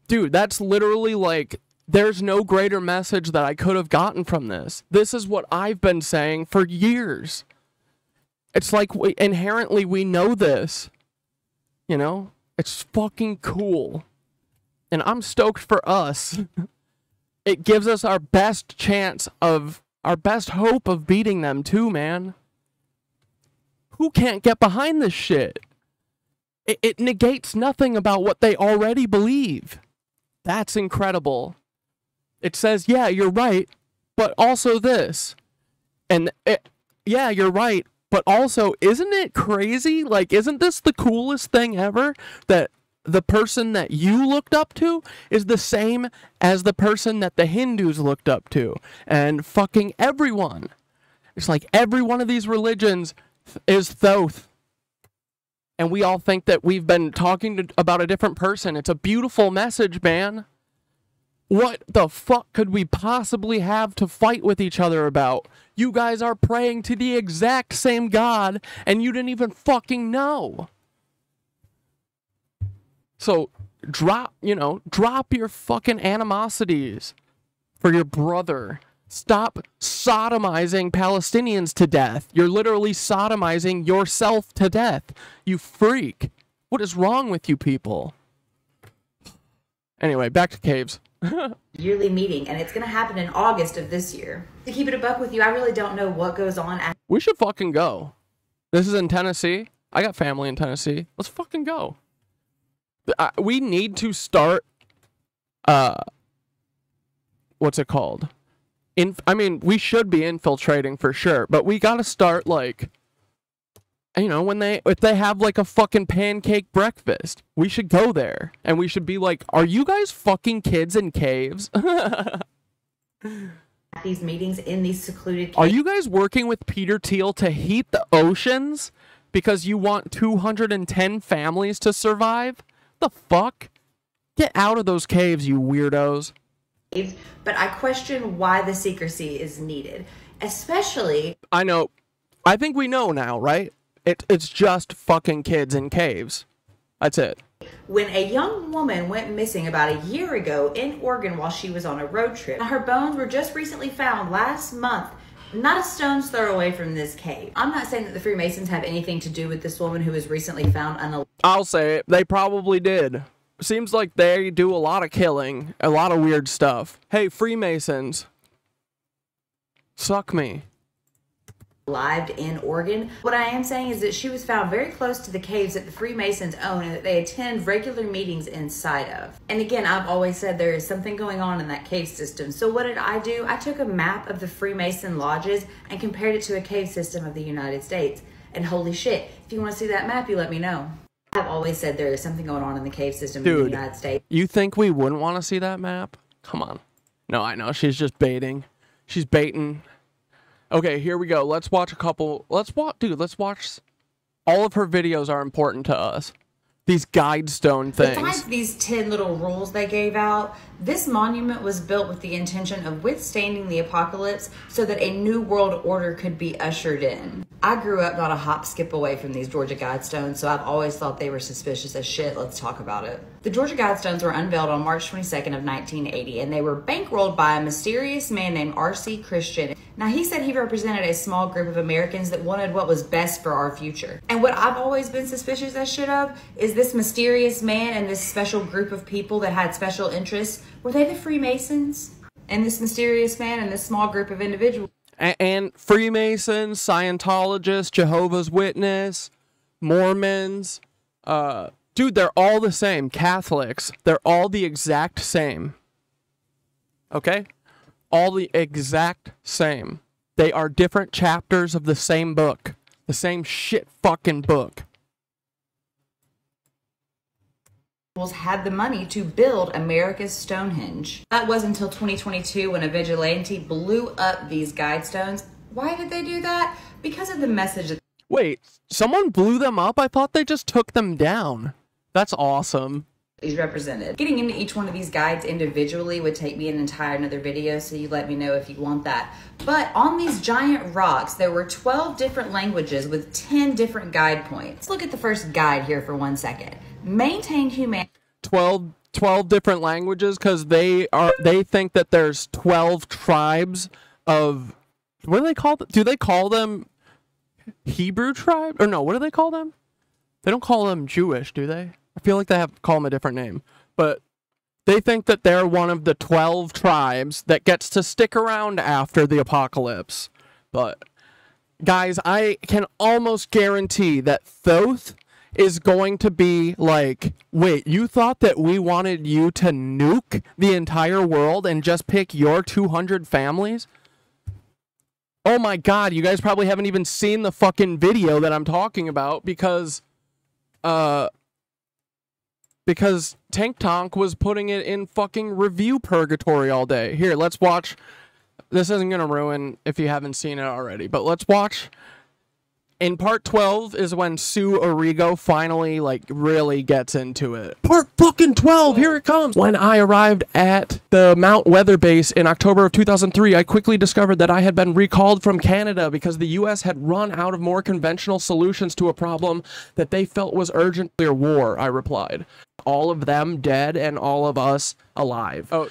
Dude, that's literally like... There's no greater message that I could have gotten from this. This is what I've been saying for years. It's like inherently we know this. It's fucking cool. And I'm stoked for us. it gives us our best chance of, our best hope of beating them too, man. Who can't get behind this shit? It negates nothing about what they already believe. That's incredible. It says, yeah, you're right, but also this. And yeah, you're right, but also, isn't it crazy? Like, isn't this the coolest thing ever? That the person that you looked up to is the same as the person that the Hindus looked up to. And fucking everyone. It's like every one of these religions is Thoth. And we all think that we've been talking about a different person. It's a beautiful message, man. What the fuck could we possibly have to fight with each other about? You guys are praying to the exact same God, and you didn't even fucking know. So, drop your fucking animosities for your brother. Stop sodomizing Palestinians to death. You're literally sodomizing yourself to death. You freak. What is wrong with you people? Anyway, back to caves. Yearly meeting, and it's going to happen in August of this year. To keep it a buck with you, I really don't know what goes on. We should fucking go. This is in Tennessee. I got family in Tennessee. Let's fucking go. We need to start, what's it called? I mean, we should be infiltrating for sure, but we gotta start, like, you know, if they have, like, a fucking pancake breakfast, we should go there, and we should be like, are you guys fucking kids in caves? These meetings in these secluded caves. Are you guys working with Peter Thiel to heat the oceans because you want 210 families to survive? The fuck? Get out of those caves, you weirdos. But I question why the secrecy is needed, especially... I know. I think we know now, right? It's just fucking kids in caves. That's it. When a young woman went missing about a year ago in Oregon while she was on a road trip. Her bones were just recently found last month, not a stone's throw away from this cave. I'm not saying that the Freemasons have anything to do with this woman who was recently found I'll say it. They probably did. Seems like they do a lot of killing, a lot of weird stuff. Hey, Freemasons. Suck me. Lived in Oregon. What I am saying is that she was found very close to the caves that the Freemasons own and that they attend regular meetings inside of. And again, I've always said there is something going on in that cave system. So what did I do? I took a map of the Freemason lodges and compared it to a cave system of the United States. And holy shit, if you want to see that map, you let me know. I've always said there is something going on in the cave system in the United States. You think we wouldn't want to see that map? Come on. No, I know. She's just baiting. She's baiting. Okay, here we go. Let's watch a couple. Let's watch. All of her videos are important to us. These guidestone things. Besides these 10 little rules they gave out, this monument was built with the intention of withstanding the apocalypse so that a new world order could be ushered in. I grew up not a hop skip away from these Georgia Guidestones, so I've always thought they were suspicious as shit. Let's talk about it. The Georgia Guidestones were unveiled on March 22nd of 1980, and they were bankrolled by a mysterious man named R.C. Christian. Now, he said he represented a small group of Americans that wanted what was best for our future. And what I've always been suspicious as shit of is this mysterious man and this special group of people that had special interests. Were they the Freemasons? And this mysterious man and this small group of individuals? And Freemasons, Scientologists, Jehovah's Witness, Mormons, dude, they're all the same. Catholics, they're all the exact same. Okay? All the exact same. They are different chapters of the same book. The same shit fucking book. Had the money to build America's Stonehenge. That was until 2022 when a vigilante blew up these Guidestones. Why did they do that? Because of the message. Wait, someone blew them up? I thought they just took them down. That's awesome. He's represented. Getting into each one of these guides individually would take me an entire another video, so you let me know if you want that. But on these giant rocks, there were 12 different languages with 10 different guide points. Let's look at the first guide here for 1 second. Maintain humanity. 12 different languages because they think that there's 12 tribes of, what do they call them? Do they call them Hebrew tribe? Or no, what do they call them? They don't call them Jewish, do they? I feel like they call them a different name. But They think that they're one of the 12 tribes that gets to stick around after the apocalypse. But, guys, I can almost guarantee that Thoth is going to be like, wait, you thought that we wanted you to nuke the entire world and just pick your 200 families? Oh my god, you guys probably haven't even seen the fucking video that I'm talking about because Tank Tonk was putting it in fucking review purgatory all day. Here, let's watch. This isn't gonna ruin if you haven't seen it already, but let's watch. In part 12 is when Sue Arrigo finally, like, really gets into it. Part fucking 12, here it comes! When I arrived at the Mount Weather Base in October of 2003, I quickly discovered that I had been recalled from Canada because the U.S. had run out of more conventional solutions to a problem that they felt was urgent. Nuclear war, I replied. All of them dead and all of us alive. Oh,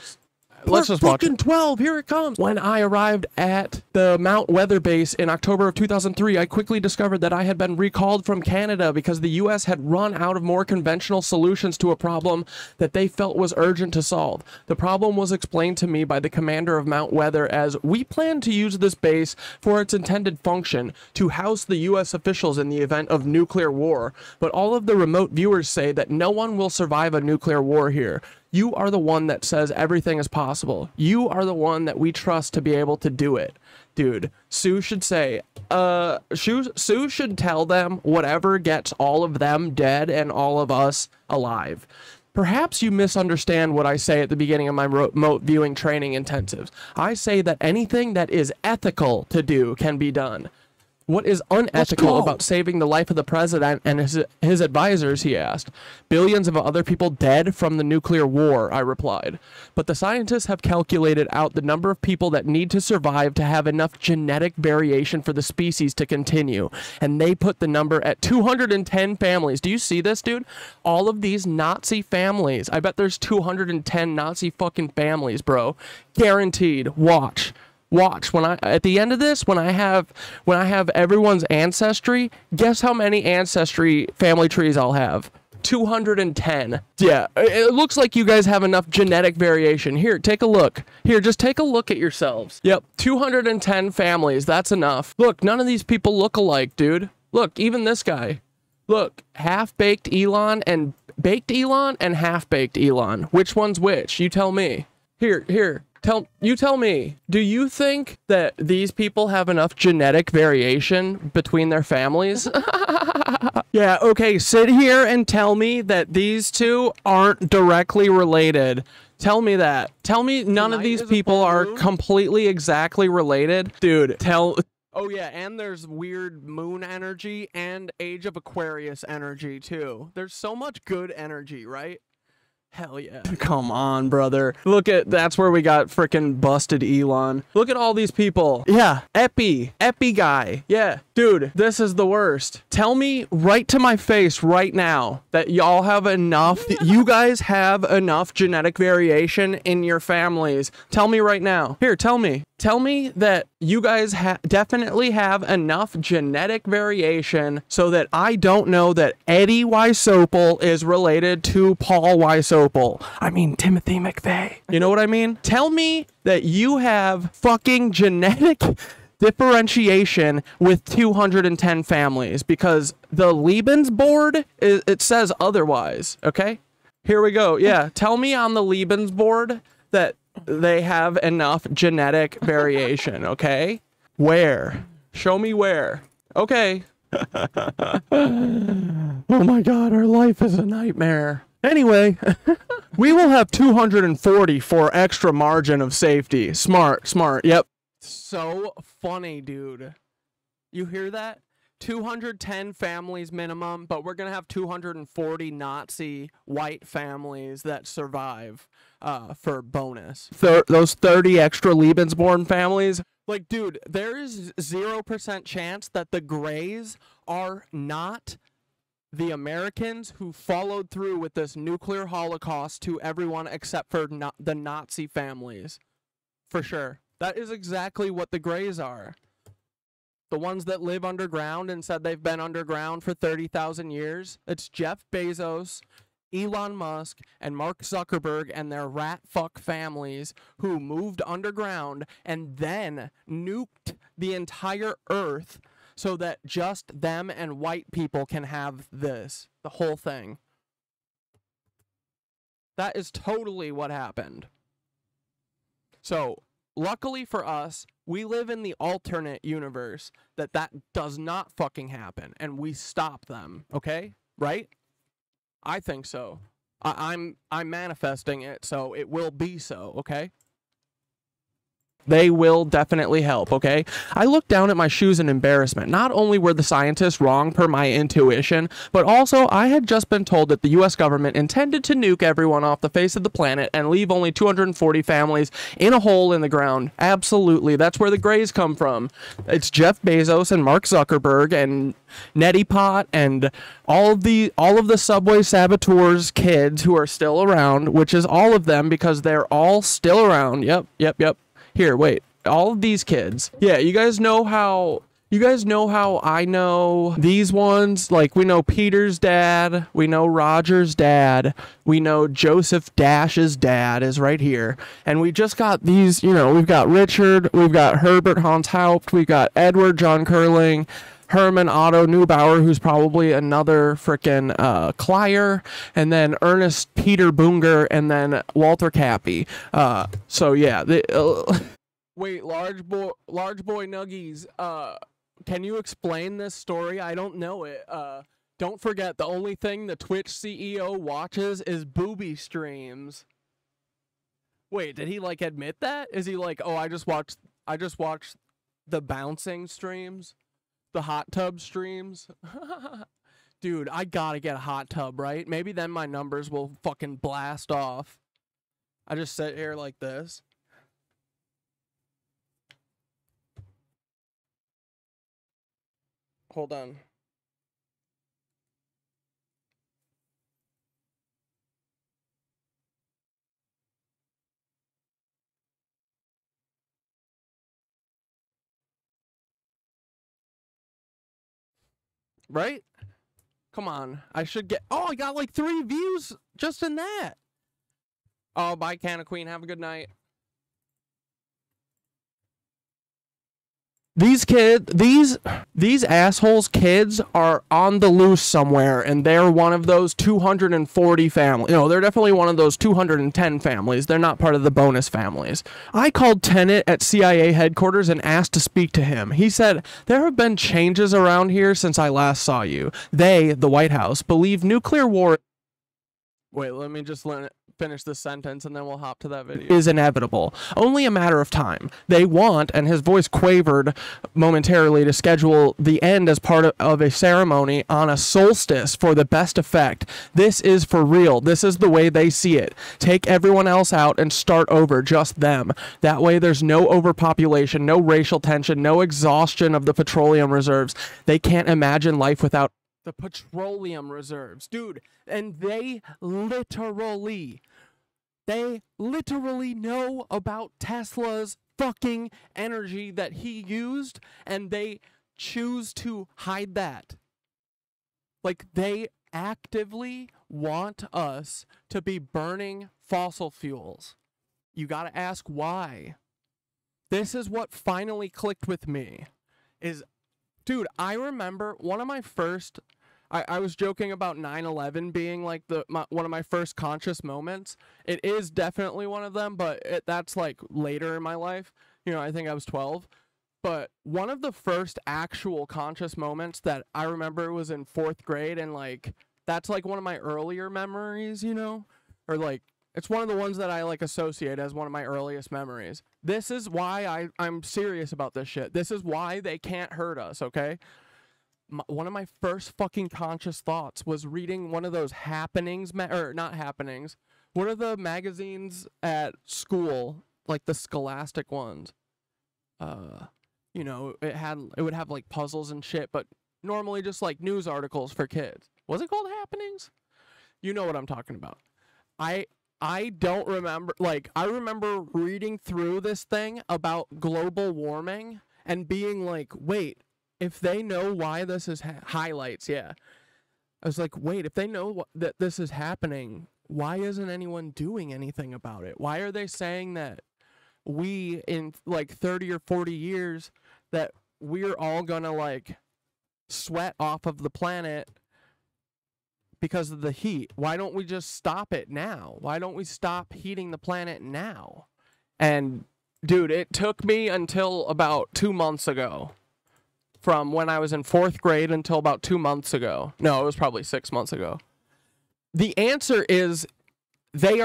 let's just watch it. 12, here it comes. When I arrived at the Mount Weather Base in October of 2003, I quickly discovered that I had been recalled from Canada because the U.S. had run out of more conventional solutions to a problem that they felt was urgent to solve. The problem was explained to me by the commander of Mount Weather as, we plan to use this base for its intended function, to house the U.S. officials in the event of nuclear war. But all of the remote viewers say that no one will survive a nuclear war here. You are the one that says everything is possible. You are the one that we trust to be able to do it. Dude, Sue should say, Sue should tell them whatever gets all of them dead and all of us alive. Perhaps you misunderstand what I say at the beginning of my remote viewing training intensives. I say that anything that is ethical to do can be done. What is unethical about saving the life of the president and his advisors, he asked. Billions of other people dead from the nuclear war, I replied. But the scientists have calculated out the number of people that need to survive to have enough genetic variation for the species to continue. And they put the number at 210 families. Do you see this, dude? All of these Nazi families. I bet there's 210 Nazi fucking families, bro. Guaranteed. Watch. Watch, at the end of this, when I have everyone's ancestry, guess how many ancestry family trees I'll have? 210. Yeah, it looks like you guys have enough genetic variation. Here, take a look. Here, just take a look at yourselves. Yep, 210 families, that's enough. Look, none of these people look alike, dude. Look, even this guy. Look, half-baked Elon and baked Elon and half-baked Elon. Which one's which? You tell me. Here. Tell me, do you think that these people have enough genetic variation between their families? Yeah, okay, sit here and tell me that these two aren't directly related. Tell me that. Tell me none of these people are completely exactly related. Dude, oh yeah, and there's weird moon energy and Age of Aquarius energy too. There's so much good energy, right? Hell yeah. Come on, brother. Look at, that's where we got frickin' busted Elon. Look at all these people. Yeah, Epi guy. Yeah, dude, this is the worst. Tell me right to my face right now that y'all have enough, you guys have enough genetic variation in your families. Tell me right now. Here, tell me. Tell me that you guys definitely have enough genetic variation so that I don't know that Eddie Weisopel is related to Paul Weisopel. I mean, Timothy McVeigh. You know what I mean? Tell me that you have fucking genetic differentiation with 210 families, because the Lebensboard, it says otherwise, okay? Here we go. Yeah, tell me on the Lebensboard that they have enough genetic variation, okay? Where? Show me where. Okay. Oh my god, our life is a nightmare. Anyway, we will have 240 for extra margin of safety. Smart, yep. So funny, dude. You hear that? 210 families minimum, but we're gonna have 240 Nazi white families that survive for bonus. Those 30 extra Lebensborn families. Like, dude, there is 0% chance that the Greys are not the Americans who followed through with this nuclear holocaust to everyone except for the Nazi families. For sure. That is exactly what the Greys are. The ones that live underground and said they've been underground for 30,000 years. It's Jeff Bezos Elon Musk and Mark Zuckerberg and their rat fuck families who moved underground and then nuked the entire earth so that just them and white people can have this, the whole thing. That is totally what happened. So, luckily for us, we live in the alternate universe that does not fucking happen, and we stop them, okay? Right? I think so. I'm manifesting it, so it will be so, okay? They will definitely help, okay? I looked down at my shoes in embarrassment. Not only were the scientists wrong per my intuition, but also I had just been told that the US government intended to nuke everyone off the face of the planet and leave only 240 families in a hole in the ground. Absolutely. That's where the Greys come from. It's Jeff Bezos and Mark Zuckerberg and Neti Pot and all of the Subway saboteurs kids who are still around, which is all of them because they're all still around. Yep. Here, wait. All of these kids. Yeah, you guys know how I know these ones? Like, we know Peter's dad, we know Roger's dad, we know Joseph Dash's dad is right here. And we just got these, we've got Richard, we've got Herbert Hans Haupt, we've got Edward John Curling, Herman Otto Neubauer, who's probably another frickin' Clier, and then Ernest Peter Bunger, and then Walter Cappy. So yeah. Wait, large boy Nuggies. Can you explain this story? I don't know it. Don't forget, the only thing the Twitch CEO watches is booby streams. Wait, did he like admit that? Is he like, oh, I just watched the bouncing streams? The hot tub streams? Dude, I gotta get a hot tub, right? Maybe then my numbers will fucking blast off. I just sit here like this. Hold on. Right? Come on. I should get... Oh, I got like 3 views just in that. Oh, bye, Canna Queen. Have a good night. These assholes kids are on the loose somewhere, and they're one of those 240 families. They're definitely one of those 210 families. They're not part of the bonus families. I called Tenet at CIA headquarters and asked to speak to him. He said, there have been changes around here since I last saw you. They, the White House, believe nuclear war... Wait, let me just finish this sentence and then we'll hop to that video. Is inevitable. Only a matter of time. They want, and his voice quavered momentarily, to schedule the end as part of a ceremony on a solstice for the best effect. This is for real. This is the way they see it. Take everyone else out and start over, just them. That way there's no overpopulation, no racial tension, no exhaustion of the petroleum reserves. They can't imagine life without the petroleum reserves. Dude, and they literally know about Tesla's fucking energy that he used, and they choose to hide that. Like, they actively want us to be burning fossil fuels. You gotta ask why. This is what finally clicked with me. Dude, I remember one of my first... I was joking about 9/11 being like one of my first conscious moments. It is definitely one of them, but that's like later in my life. I think I was 12. But one of the first actual conscious moments that I remember was in 4th grade, and like that's like one of my earlier memories, or like it's one of the ones that I like associate as one of my earliest memories. This is why I'm serious about this shit. This is why they can't hurt us, okay? One of my first fucking conscious thoughts was reading one of those happenings, or not happenings, one of the magazines at school, like the scholastic ones. It would have like puzzles and shit, but normally just like news articles for kids. Was it called Happenings? You know what I'm talking about. I don't remember, like, I remember reading through this thing about global warming and being like, wait, if they know why this is highlights, yeah. I was like, wait, if they know that this is happening, why isn't anyone doing anything about it? Why are they saying that we, in like 30 or 40 years, that we're all gonna like sweat off of the planet because of the heat? Why don't we just stop it now? Why don't we stop heating the planet now? And dude, it took me until about 2 months ago. From when I was in 4th grade until about 2 months ago. No, it was probably 6 months ago. The answer is they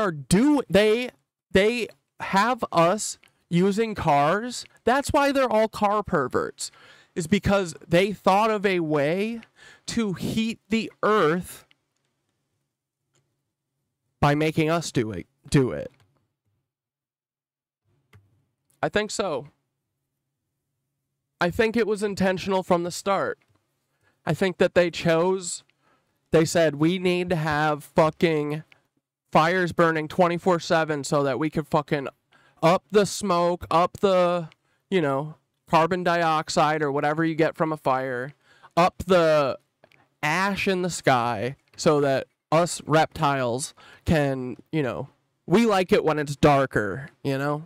have us using cars. That's why they're all car perverts. Is because they thought of a way to heat the earth by making us do it. I think so. I think it was intentional from the start. I think that they said, we need to have fucking fires burning 24/7 so that we could fucking up the smoke, up the, you know, carbon dioxide or whatever you get from a fire, up the ash in the sky so that us reptiles can, you know, we like it when it's darker, you know?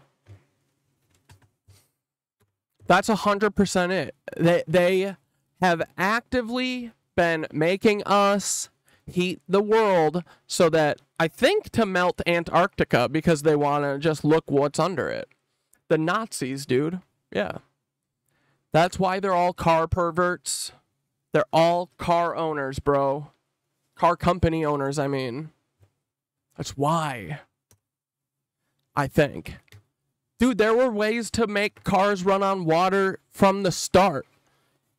That's 100% it. They have actively been making us heat the world so that, I think, to melt Antarctica because they want to just look what's under it. The Nazis, dude. Yeah. That's why they're all car perverts. They're all car owners, bro. Car company owners, I mean. That's why. I think. Dude, there were ways to make cars run on water from the start.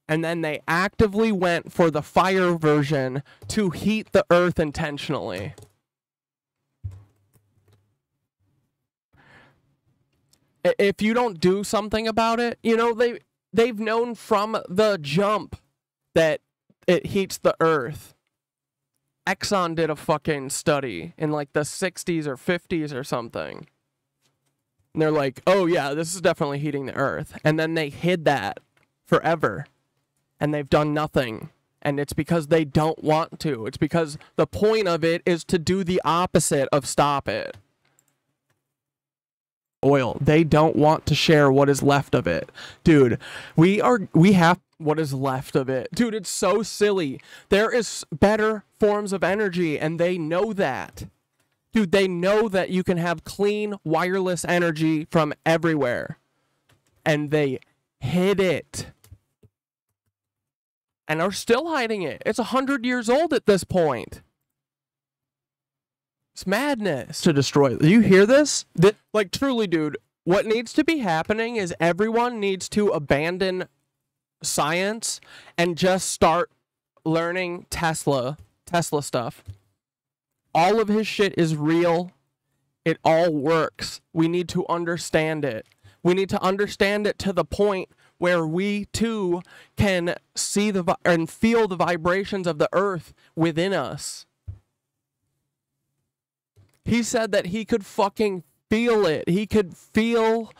And then they actively went for the fire version to heat the earth intentionally. If you don't do something about it, you know, they've known from the jump that it heats the earth. Exxon did a fucking study in like the 60s or 50s or something. And they're like, oh yeah, this is definitely heating the earth. And then they hid that forever. And they've done nothing. And it's because they don't want to. It's because the point of it is to do the opposite of stop it. Oil. They don't want to share what is left of it. Dude, we have what is left of it. Dude, it's so silly. There is better forms of energy, and they know that. Dude, they know that you can have clean, wireless energy from everywhere. And they hid it. And are still hiding it. It's 100 years old at this point. It's madness to destroy. Do you hear this? Like, truly, dude, what needs to be happening is everyone needs to abandon science and just start learning Tesla stuff. All of his shit is real. It all works. We need to understand it. We need to understand it to the point where we too can see and feel the vibrations of the earth within us. He said that he could fucking feel it. He could feel,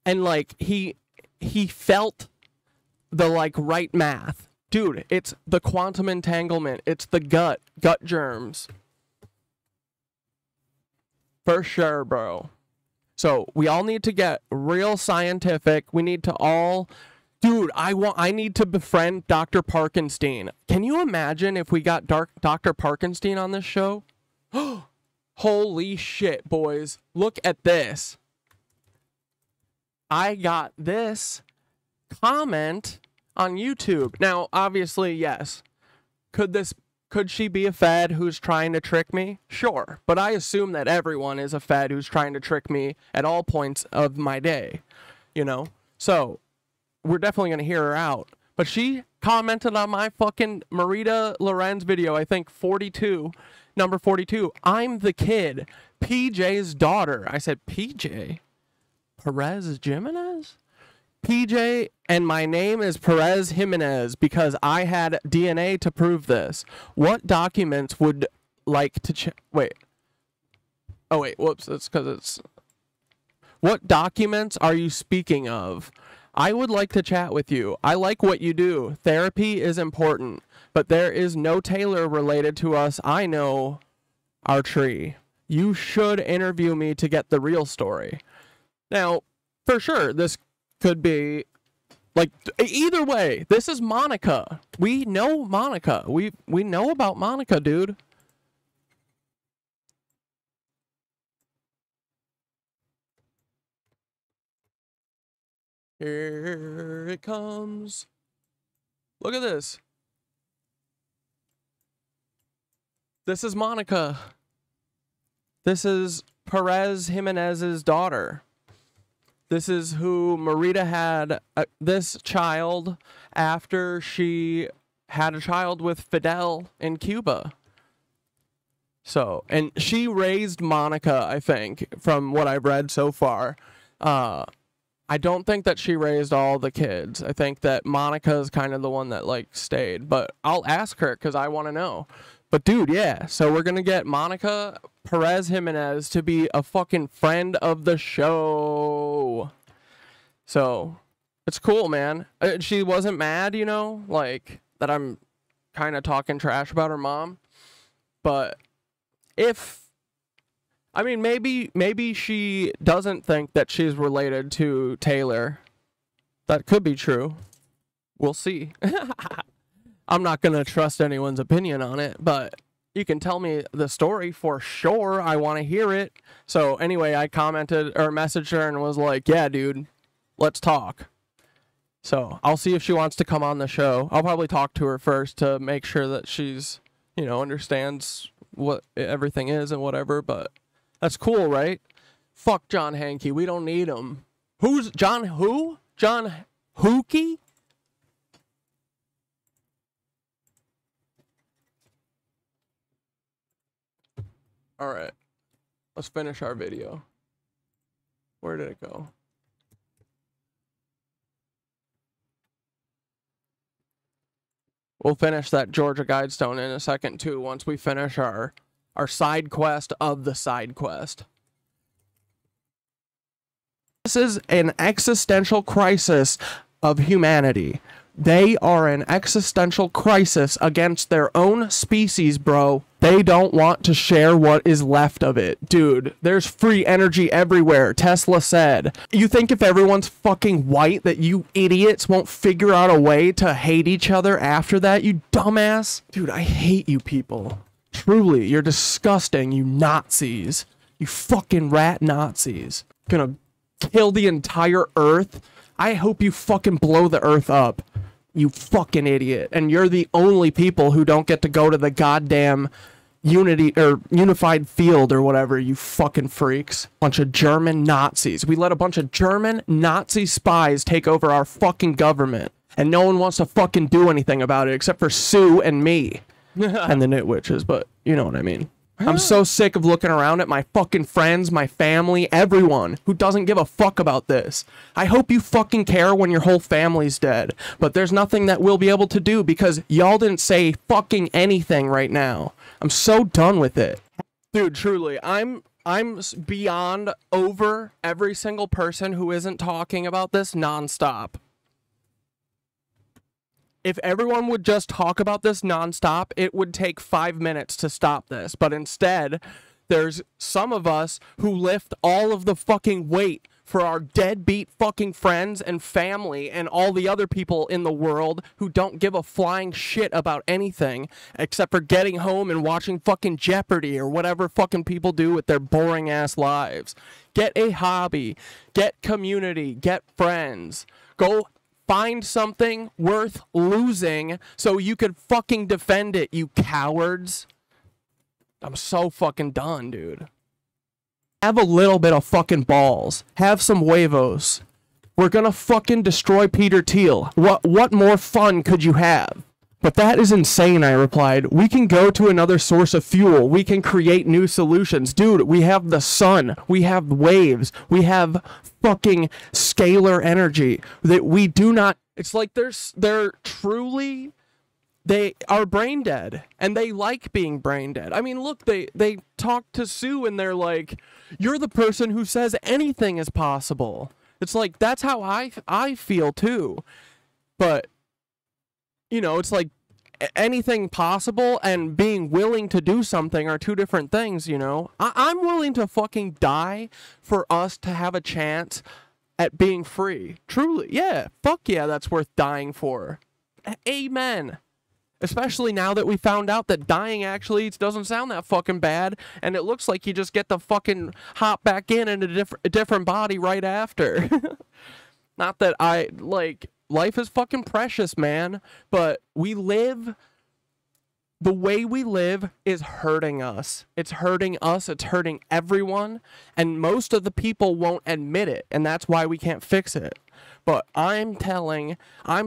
and like he felt the like right math. Dude, it's the quantum entanglement. It's the gut germs. For sure, bro. So we all need to get real scientific. We need to all, dude, I need to befriend Dr. Parkenstein. Can you imagine if we got Dr. Parkenstein on this show? Holy shit, boys. Look at this. I got this comment on YouTube. Now, obviously, yes. Could she be a fed who's trying to trick me? Sure. But I assume that everyone is a fed who's trying to trick me at all points of my day. You know? So, we're definitely going to hear her out. But she commented on my fucking Marita Lorenz video, I think 42, number 42. I'm the kid, PJ's daughter. I said, PJ? Perez Jimenez? PJ, and my name is Perez Jimenez because I had DNA to prove this. What documents would like to wait. Oh, wait, whoops, that's because it's... What documents are you speaking of? I would like to chat with you. I like what you do. Therapy is important, but there is no Taylor related to us. I know our tree. You should interview me to get the real story. Now, for sure, this could be, like, either way, this is Monica. We know Monica. We know about Monica, dude. Here it comes. Look at this. This is Monica. This is Perez Jimenez's daughter. This is who Marita had this child after she had a child with Fidel in Cuba. So, and she raised Monica, I think, from what I've read so far. I don't think that she raised all the kids. I think that Monica is kind of the one that, like, stayed. But I'll ask her because I want to know. But, dude, yeah. So we're going to get Monica Perez Jimenez to be a fucking friend of the show. So it's cool, man. She wasn't mad, you know, like, that I'm kind of talking trash about her mom. But I mean, maybe she doesn't think that she's related to Taylor. That could be true. We'll see. I'm not going to trust anyone's opinion on it, but you can tell me the story for sure. I want to hear it. So anyway, I commented or messaged her and was like, yeah, dude, let's talk. So I'll see if she wants to come on the show. I'll probably talk to her first to make sure that she's, you know, understands what everything is and whatever, but that's cool, right? Fuck John Hankey. We don't need him. Who's John who? John Hookie? All right. Let's finish our video. Where did it go? We'll finish that Georgia Guidestone in a second, too, once we finish our side quest of the side quest. This is an existential crisis of humanity. They are an existential crisis against their own species, bro. They don't want to share what is left of it. Dude, there's free energy everywhere, Tesla said. You think if everyone's fucking white that you idiots won't figure out a way to hate each other after that, you dumbass? Dude, I hate you people. Truly, you're disgusting, you Nazis. You fucking rat Nazis. Gonna kill the entire Earth? I hope you fucking blow the Earth up. You fucking idiot. And you're the only people who don't get to go to the goddamn unified field or whatever, you fucking freaks. Bunch of German Nazis. We let a bunch of German Nazi spies take over our fucking government. And no one wants to fucking do anything about it except for Sue and me. And the Knitwitches, but you know what I mean. I'm so sick of looking around at my fucking friends, my family, everyone who doesn't give a fuck about this. I hope you fucking care when your whole family's dead, but there's nothing that we'll be able to do because y'all didn't say fucking anything right now. I'm so done with it. Dude, truly, I'm beyond over every single person who isn't talking about this nonstop. If everyone would just talk about this nonstop, it would take 5 minutes to stop this. But instead, there's some of us who lift all of the fucking weight for our deadbeat fucking friends and family and all the other people in the world who don't give a flying shit about anything except for getting home and watching fucking Jeopardy or whatever fucking people do with their boring ass lives. Get a hobby, get community, get friends. Go find something worth losing so you could fucking defend it, you cowards. I'm so fucking done, dude. Have a little bit of fucking balls. Have some huevos. We're gonna fucking destroy Peter Thiel. What more fun could you have? But that is insane, I replied. We can go to another source of fuel. We can create new solutions. Dude, we have the sun. We have waves. We have fucking scalar energy that we do not... It's like they're truly... They are brain dead, and they like being brain dead. I mean, look, they talk to Sue, and they're like, you're the person who says anything is possible. It's like, that's how I feel too. But, you know, it's like anything possible and being willing to do something are two different things, you know? I'm willing to fucking die for us to have a chance at being free. Truly, yeah. Fuck yeah, that's worth dying for. Amen. Especially now that we found out that dying actually doesn't sound that fucking bad, and it looks like you just get to fucking hop back in a different body right after. Not that life is fucking precious, man, but we live, the way we live is hurting us. It's hurting us, it's hurting everyone, and most of the people won't admit it, and that's why we can't fix it. But I'm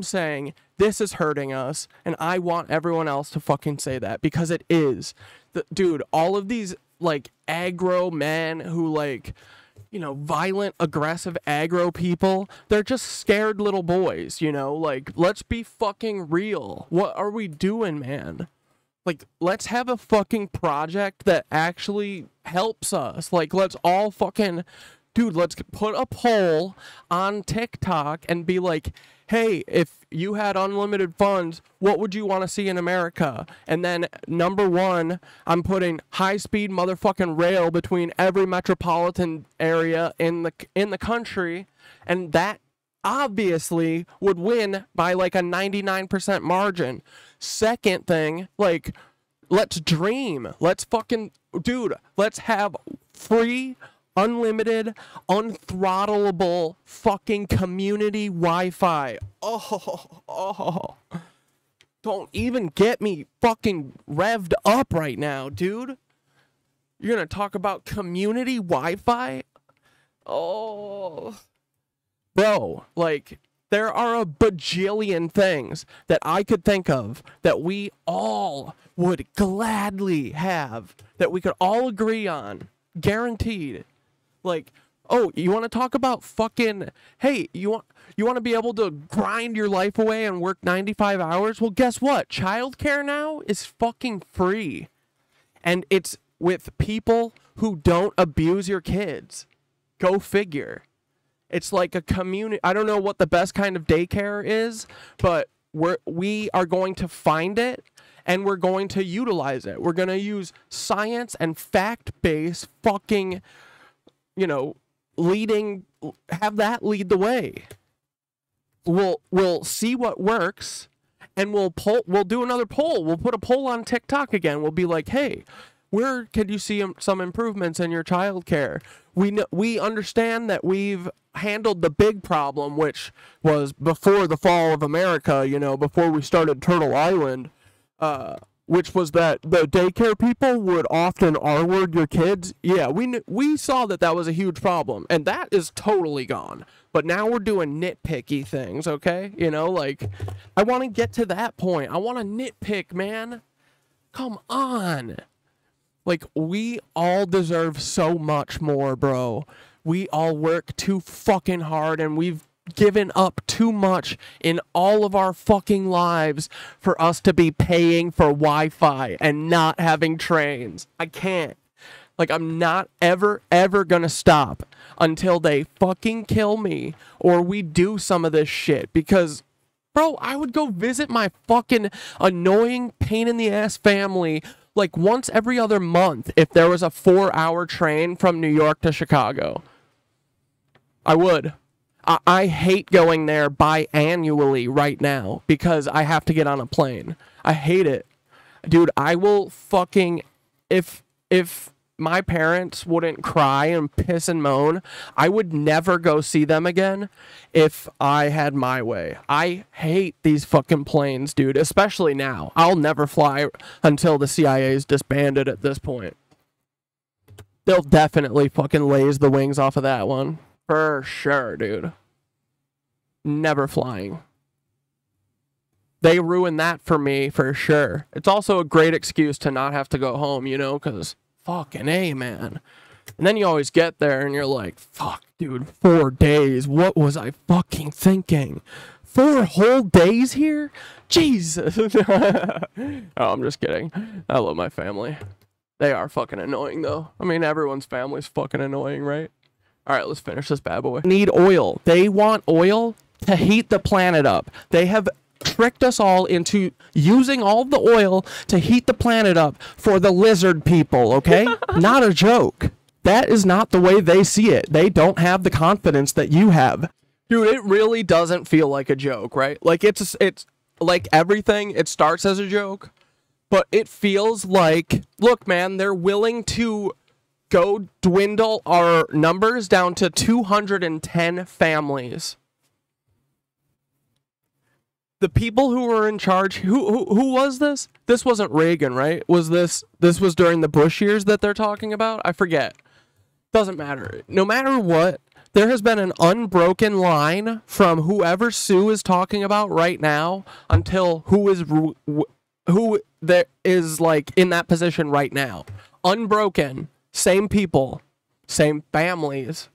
saying this is hurting us, and I want everyone else to fucking say that, because it is. Dude, all of these, like, aggro men who, like, you know, violent, aggressive, aggro people, they're just scared little boys, you know? Like, let's be fucking real. What are we doing, man? Like, let's have a fucking project that actually helps us. Like, let's all fucking... Dude, let's put a poll on TikTok and be like, hey, if you had unlimited funds, what would you want to see in America? And then number one, I'm putting high-speed motherfucking rail between every metropolitan area in the country, and that obviously would win by like a 99% margin. Second thing, like, let's dream. Let's fucking, dude, let's have free, unlimited, unthrottleable fucking community Wi-Fi. Oh, don't even get me fucking revved up right now, dude. You're gonna talk about community Wi-Fi? Oh, bro, like, there are a bajillion things that I could think of that we all would gladly have, that we could all agree on, guaranteed. Like, oh, you want to talk about fucking, hey, you want to be able to grind your life away and work 95 hours? Well, guess what? Childcare now is fucking free. And it's with people who don't abuse your kids. Go figure. It's like a community. I don't know what the best kind of daycare is, but we are going to find it, and we're going to utilize it. We're going to use science and fact-based fucking, you know, have that lead the way. We'll see what works, and we'll do another poll. We'll put a poll on TikTok again. We'll be like, hey, where could you see some improvements in your childcare? We understand that we've handled the big problem, which was before the fall of America, you know, before we started Turtle Island, which was that the daycare people would often R-word your kids. Yeah, we saw that was a huge problem, and that is totally gone. But now we're doing nitpicky things, okay? You know, like, I want to get to that point. I want to nitpick, man. Come on. Like, we all deserve so much more, bro. We all work too fucking hard, and we've given up too much in all of our fucking lives for us to be paying for Wi-Fi and not having trains. I can't. Like, I'm not ever gonna stop until they fucking kill me or we do some of this shit, because, bro, I would go visit my fucking annoying pain-in-the-ass family like once every other month if there was a 4-hour train from New York to Chicago. I would. I hate going there biannually right now because I have to get on a plane. I hate it. Dude, I will fucking... If my parents wouldn't cry and piss and moan, I would never go see them again if I had my way. I hate these fucking planes, dude, especially now. I'll never fly until the CIA is disbanded at this point. They'll definitely fucking laze the wings off of that one. For sure, dude. Never flying. They ruined that for me, for sure. It's also a great excuse to not have to go home, you know, because fucking A, man. And then you always get there and you're like, fuck, dude, 4 days. What was I fucking thinking? 4 whole days here? Jesus. Oh, I'm just kidding. I love my family. They are fucking annoying, though. I mean, everyone's family's fucking annoying, right? All right, let's finish this bad boy. Need oil. They want oil to heat the planet up. They have tricked us all into using all the oil to heat the planet up for the lizard people, okay? Not a joke. That is not the way they see it. They don't have the confidence that you have. Dude, it really doesn't feel like a joke, right? Like, it's like everything, it starts as a joke, but it feels like, look, man, they're willing to go dwindle our numbers down to 210 families. The people who were in charge, who was this? This wasn't Reagan, right? This was during the Bush years that they're talking about? I forget. Doesn't matter. No matter what, there has been an unbroken line from whoever Sue is talking about right now until who there is like in that position right now. Unbroken. Same people. Same families.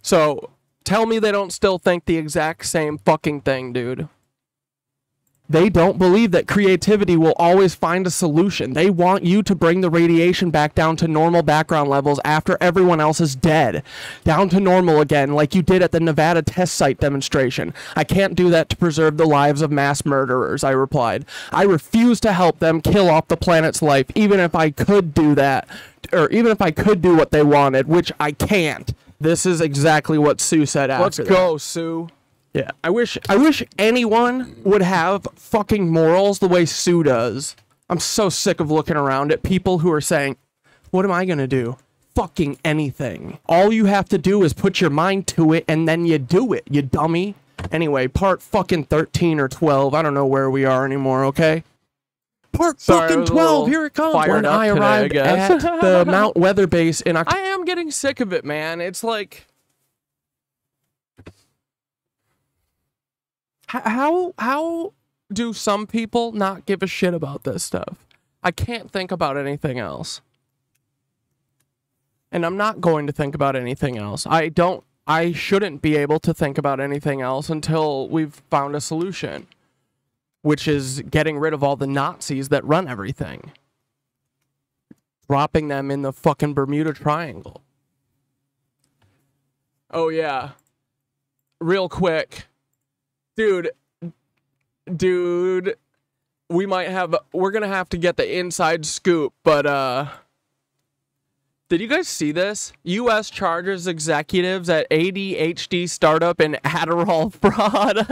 So, tell me they don't still think the exact same fucking thing, dude. They don't believe that creativity will always find a solution. They want you to bring the radiation back down to normal background levels after everyone else is dead. Down to normal again, like you did at the Nevada test site demonstration. I can't do that to preserve the lives of mass murderers, I replied. I refuse to help them kill off the planet's life, even if I could do that, or even if I could do what they wanted, which I can't. This is exactly what Sue said after that. Let's go, Sue. Yeah, I wish anyone would have fucking morals the way Sue does. I'm so sick of looking around at people who are saying, what am I gonna do? Fucking anything. All you have to do is put your mind to it and then you do it, you dummy. Anyway, part fucking 13 or 12, I don't know where we are anymore, okay? Part fucking 12, here it comes. When I arrived at the Mount Weather Base in October. I am getting sick of it, man. It's like... How do some people not give a shit about this stuff? I can't think about anything else. And I'm not going to think about anything else. I shouldn't be able to think about anything else until we've found a solution. Which is getting rid of all the Nazis that run everything. Dropping them in the fucking Bermuda Triangle. Oh yeah. Real quick. Dude, we're gonna have to get the inside scoop, but, did you guys see this? U.S. charges executives at ADHD startup in Adderall fraud.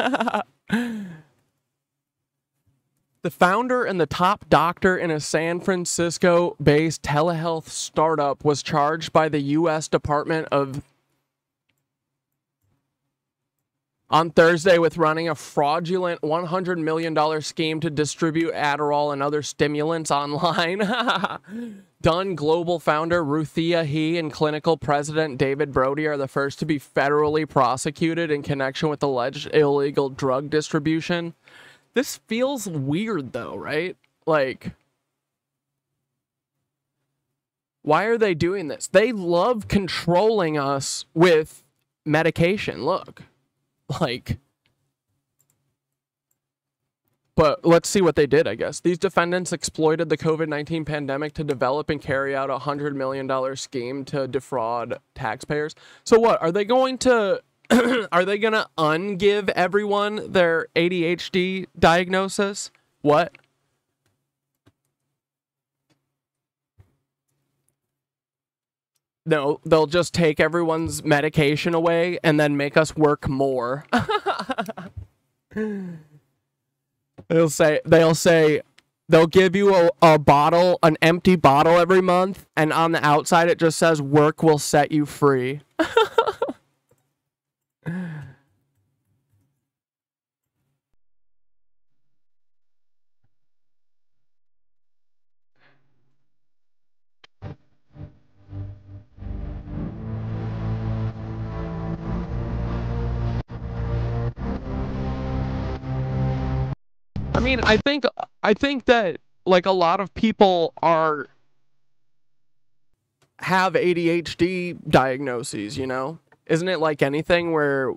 The founder and the top doctor in a San Francisco-based telehealth startup was charged by the U.S. Department of on Thursday with running a fraudulent $100 million scheme to distribute Adderall and other stimulants online. Dunn Global founder Ruthia He and clinical president David Brody are the first to be federally prosecuted in connection with alleged illegal drug distribution. This feels weird though, right? Like, why are they doing this? They love controlling us with medication, look. Like, but let's see what they did, I guess. These defendants exploited the COVID-19 pandemic to develop and carry out a $100 million scheme to defraud taxpayers. So what, are they going to, are they going to ungive everyone their ADHD diagnosis? What? No, they'll just take everyone's medication away and then make us work more. They'll give you a bottle, an empty bottle every month, and on the outside it just says work will set you free. I mean, I think that like a lot of people have ADHD diagnoses, you know? Isn't it like anything where,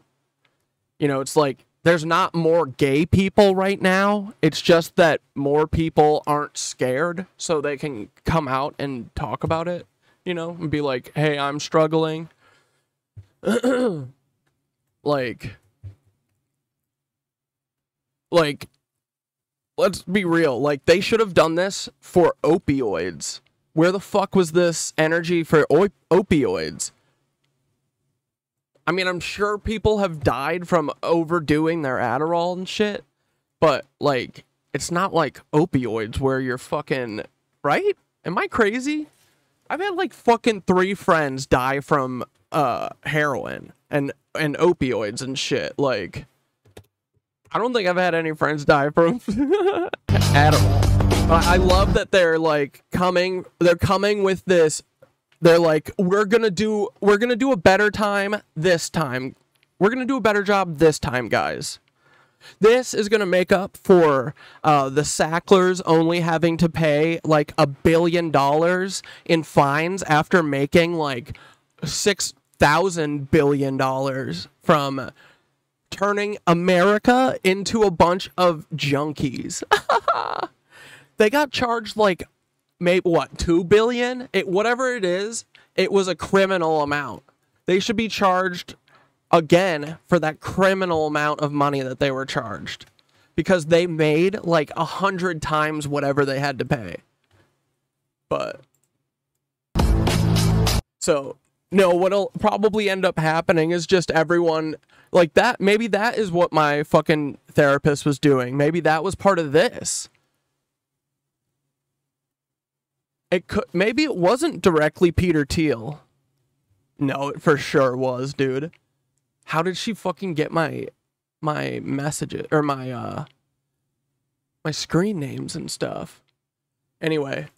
you know, it's like there's not more gay people right now. It's just that more people aren't scared, so they can come out and talk about it. you know, and be like, hey, I'm struggling. like, let's be real. Like, they should have done this for opioids. Where the fuck was this energy for opioids? I mean, I'm sure people have died from overdoing their Adderall and shit, but, like, it's not like opioids where you're fucking, right? Am I crazy? I've had, like, fucking 3 friends die from, heroin and opioids and shit. Like, I don't think I've had any friends die from Adderall. But I love that they're, like, coming with this. They're like, we're gonna do a better time this time. We're gonna do a better job this time, guys. This is gonna make up for the Sacklers only having to pay like $1 billion in fines after making like $6,000 billion from turning America into a bunch of junkies. They got charged like maybe what, $2 billion? Whatever it is, it was a criminal amount. They should be charged again for that criminal amount of money that they were charged, because they made like 100 times whatever they had to pay. But so no, what'll probably end up happening is just everyone like that. Maybe that is what my fucking therapist was doing. Maybe that was part of this. Maybe it wasn't directly Peter Thiel. No, it for sure was, dude. How did she fucking get my messages or my screen names and stuff? Anyway,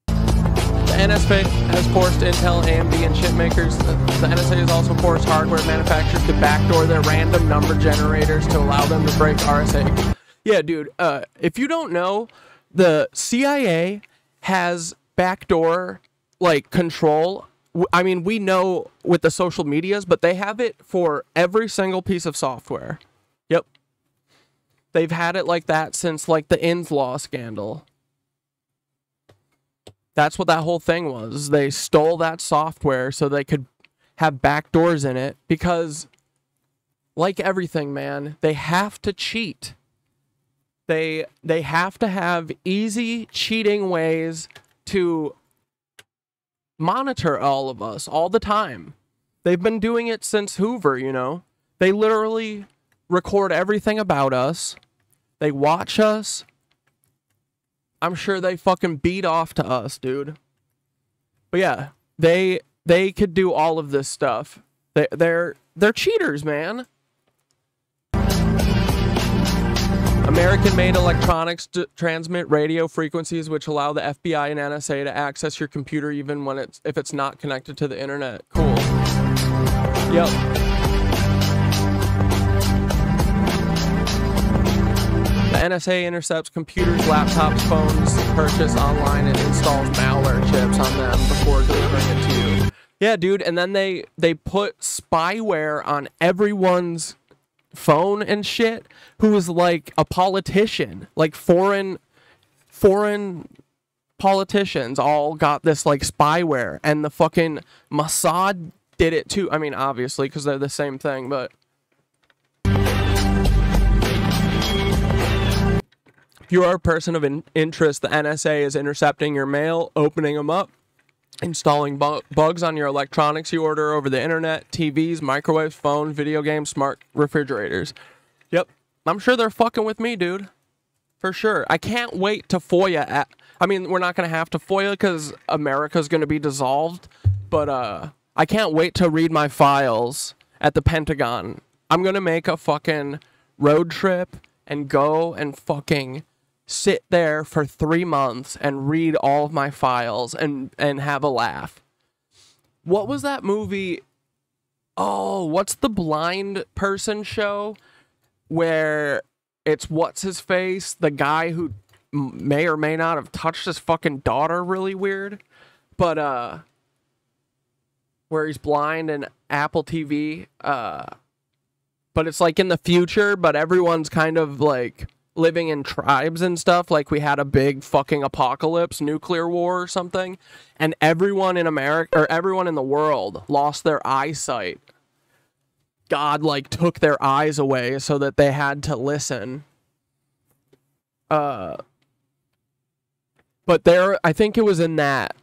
the NSA has forced Intel, AMD, and chip makers. The NSA has also forced hardware manufacturers to backdoor their random number generators to allow them to break RSA. Yeah, dude. If you don't know, the CIA has backdoor like control. I mean, we know with the social medias, but they have it for every single piece of software. Yep. They've had it like that since like the Ins Law scandal. That's what that whole thing was. They stole that software so they could have backdoors in it, because like everything, man, they have to cheat. They have to have easy cheating ways to monitor all of us all the time. They've been doing it since Hoover, you know. They literally record everything about us. They watch us. I'm sure they fucking beat off to us, dude. But yeah, they could do all of this stuff. They're cheaters, man. American-made electronics transmit radio frequencies which allow the FBI and NSA to access your computer even when if it's not connected to the internet. Cool. Yep. The NSA intercepts computers, laptops, phones purchased online and installs malware chips on them before delivering it to you. Yeah, dude. And then they put spyware on everyone's phone and shit who is like a politician. Like foreign politicians all got this like spyware, and the fucking Mossad did it too. I mean, obviously, because they're the same thing, but if you are a person of interest, the NSA is intercepting your mail, opening them up, installing bugs on your electronics you order over the internet, TVs, microwaves, phones, video games, smart refrigerators. Yep. I'm sure they're fucking with me, dude. For sure. I can't wait to FOIA. I mean, we're not going to have to FOIA because America's going to be dissolved. But I can't wait to read my files at the Pentagon. I'm going to make a fucking road trip and go and fucking sit there for 3 months and read all of my files and have a laugh. What was that movie? Oh, what's the blind person show where it's what's his face, the guy who may or may not have touched his fucking daughter really weird, but where he's blind and Apple TV, but it's like in the future, but everyone's kind of like living in tribes and stuff, like we had a big fucking apocalypse, nuclear war or something, and everyone in America, or everyone in the world, lost their eyesight. God, like, took their eyes away so that they had to listen. But there, I think it was in that,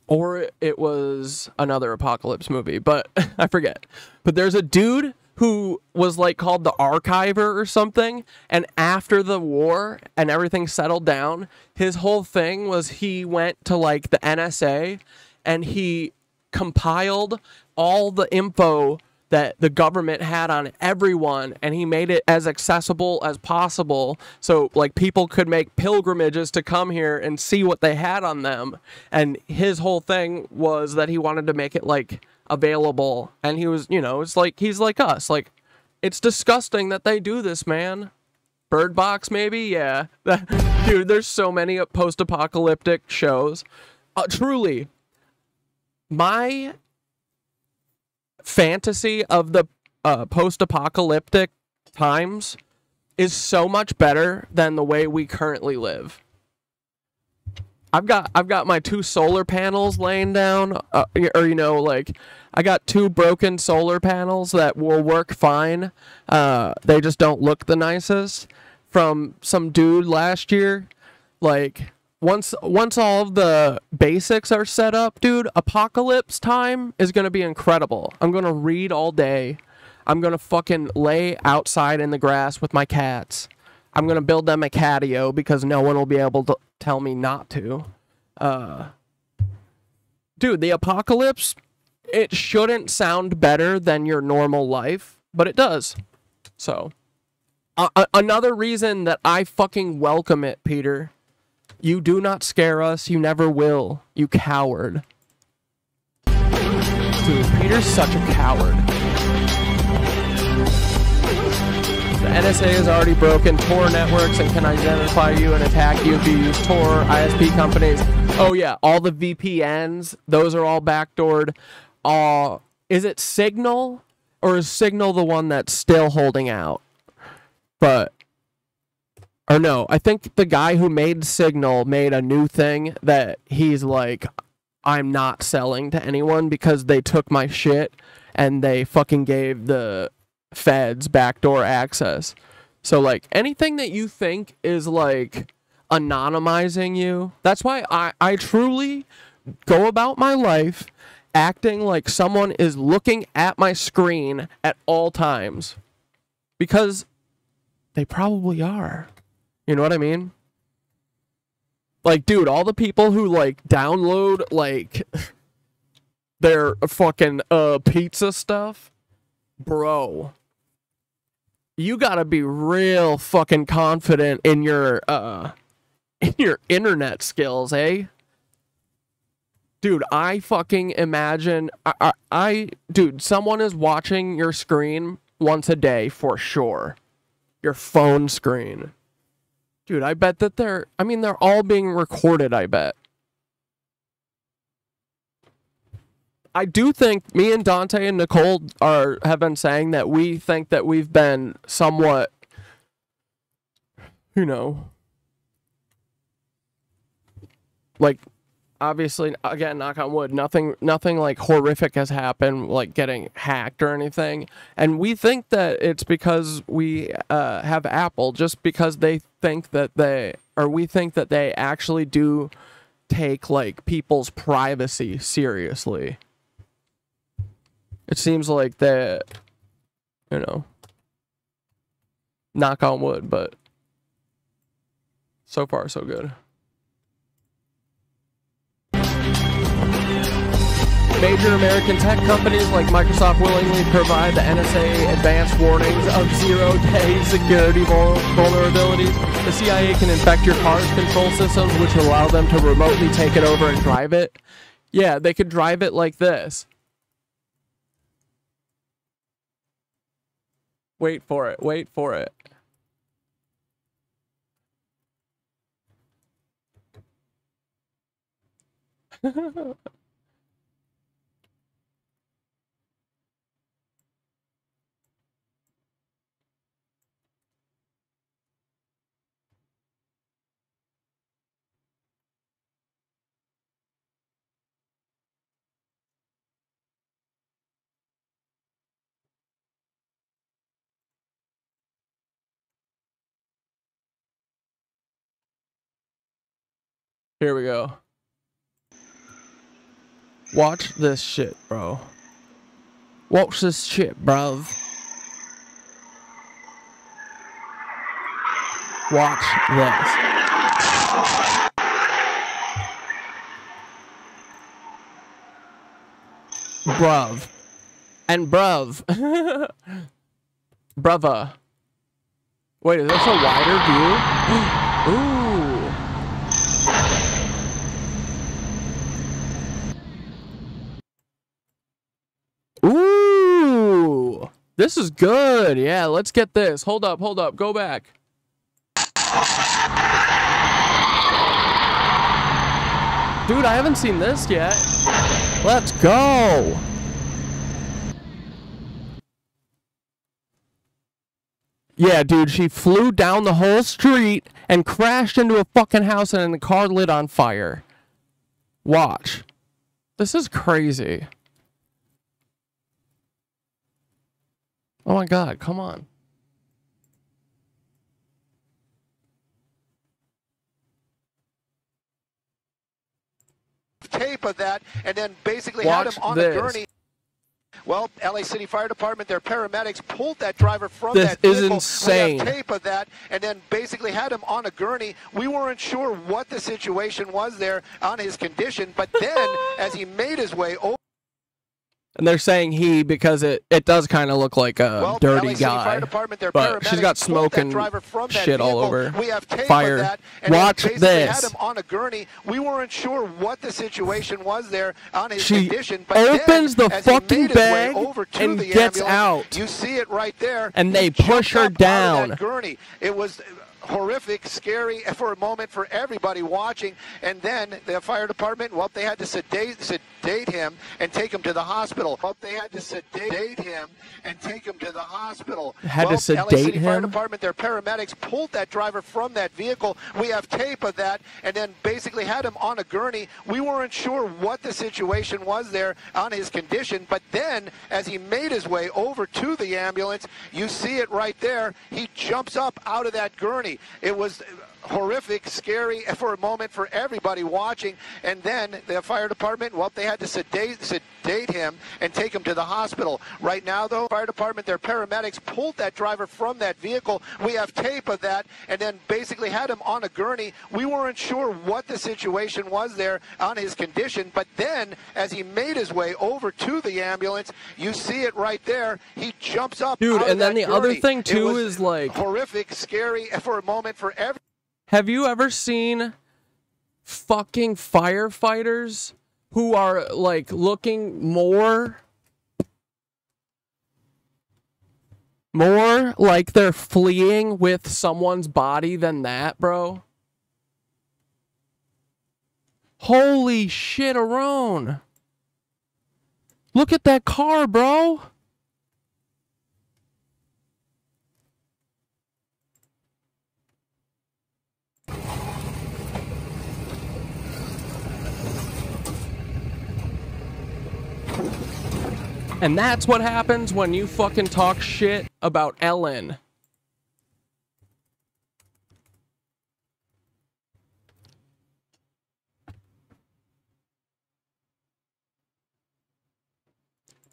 or it was another apocalypse movie, but I forget. But there's a dude who was like called the Archiver or something, and after the war and everything settled down, his whole thing was he went to like the NSA and he compiled all the info that the government had on everyone, and he made it as accessible as possible so like people could make pilgrimages to come here and see what they had on them. And his whole thing was that he wanted to make it like available, and he was, you know, it's like he's like us. Like, it's disgusting that they do this, man. Bird Box, maybe? Yeah. Dude, there's so many post-apocalyptic shows. Truly, my fantasy of the post-apocalyptic times is so much better than the way we currently live. I've got my 2 solar panels laying down, or you know, like, I got 2 broken solar panels that will work fine. They just don't look the nicest, from some dude last year. Like, once all of the basics are set up, dude, apocalypse time is gonna be incredible. I'm gonna read all day. I'm gonna fucking lay outside in the grass with my cats. I'm gonna build them a catio because no one will be able to tell me not to. Dude, the apocalypse, it shouldn't sound better than your normal life, but it does. So, another reason that I fucking welcome it, Peter. You do not scare us. You never will. You coward. Dude, Peter's such a coward. The NSA has already broken Tor networks and can identify you and attack you if you use Tor, ISP companies. Oh yeah, all the VPNs, those are all backdoored. Is it Signal? Or is Signal the one that's still holding out? But, or no, I think the guy who made Signal made a new thing that he's like, I'm not selling to anyone because they took my shit and they fucking gave the feds backdoor access. So like anything that you think is like anonymizing you, that's why I truly go about my life acting like someone is looking at my screen at all times, because they probably are. You know what I mean? Like, dude, all the people who like download like their fucking pizza stuff, bro, you gotta be real fucking confident in your internet skills, eh? Dude, I fucking imagine dude, someone is watching your screen once a day for sure. Your phone screen. Dude, I bet that they're all being recorded, I bet. I do think me and Dante and Nicole have been saying that we think that we've been somewhat, you know, like, obviously, again, knock on wood, nothing like horrific has happened, like getting hacked or anything. And we think that it's because we have Apple, just because they think that we think that they actually do take like people's privacy seriously. It seems like that, you know, knock on wood, but so far so good. Major American tech companies like Microsoft willingly provide the NSA advanced warnings of zero-day security vulnerabilities. The CIA can infect your car's control systems, which will allow them to remotely take it over and drive it. Yeah, they could drive it like this. Wait for it, wait for it. Here we go. Watch this shit, bro. Watch this shit, bruv. Watch this. Bruv. And bruv. Brava. Wait, is this a wider view? Ooh. Ooh. This is good. Yeah, let's get this. Hold up, hold up. Go back. Dude, I haven't seen this yet. Let's go. Yeah, dude, she flew down the whole street and crashed into a fucking house and then the car lit on fire. Watch. This is crazy. Oh my God, come on. Tape of that and then basically had him on a gurney. Well, LA City Fire Department, their paramedics pulled that driver from that vehicle. This is insane. We have tape of that and then basically had him on a gurney. We weren't sure what the situation was there on his condition, but then as he made his way over. And they're saying he because it does kind of look like a dirty guy, but she's got smoke and shit all over. We have tape fire. Of that, and watch this. Had him on a gurney. We weren't sure what the situation was there on his she condition, but opens then, the fucking bag and gets out. You see it right there. And they push her down. Gurney. It was horrific, scary for a moment for everybody watching. And then the fire department, well, they had to sedate him and take him to the hospital. Well, they had to sedate him and take him to the hospital. Had to sedate LA City him? Fire Department, their paramedics pulled that driver from that vehicle. We have tape of that and then basically had him on a gurney. We weren't sure what the situation was there on his condition, but then as he made his way over to the ambulance, you see it right there. He jumps up out of that gurney. It was horrific, scary for a moment for everybody watching. And then the fire department, well, they had to sedate him and take him to the hospital. Right now, though, fire department, their paramedics pulled that driver from that vehicle. We have tape of that and then basically had him on a gurney. We weren't sure what the situation was there on his condition, but then as he made his way over to the ambulance, you see it right there. He jumps up. Dude, out and then of the that other gurney. thing too is like horrific, scary for a moment for every. Have you ever seen fucking firefighters who are like looking more like they're fleeing with someone's body than that, bro? Holy shit, Aron. Look at that car, bro. And that's what happens when you fucking talk shit about Ellen.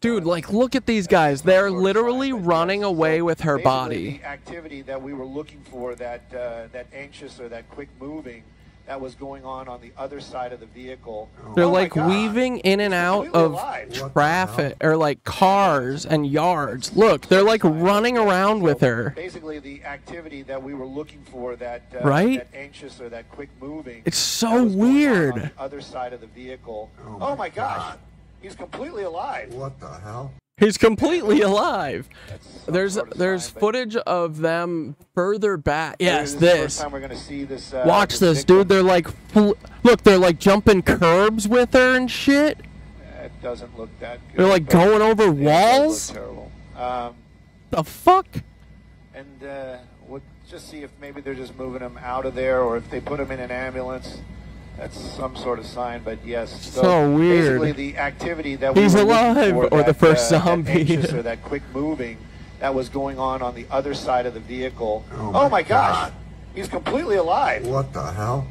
Dude, like, look at these guys. They're literally running away with her body. The activity that we were looking for, that anxious or that quick moving, that was going on the other side of the vehicle. They're like weaving in and out of traffic or like cars and yards. Look, they're like running around with her. Basically, the activity that we were looking for, that right? that anxious or that quick moving. It's so weird. On the other side of the vehicle. Oh my gosh, he's completely alive. What the hell? He's completely alive. There's footage of them further back. Yes, this. Time we're gonna see this, watch this, dude. They're like, look, they're like jumping curbs with her and shit. It doesn't look that good. They're like going over walls. Terrible. The fuck? And we'll just see if maybe they're just moving him out of there, or if they put him in an ambulance. That's some sort of sign, but yes. So weird. Basically, the activity that he's we were alive, for, or the first zombie, that anxious or that quick moving, that was going on the other side of the vehicle. Oh my gosh, he's completely alive. What the hell?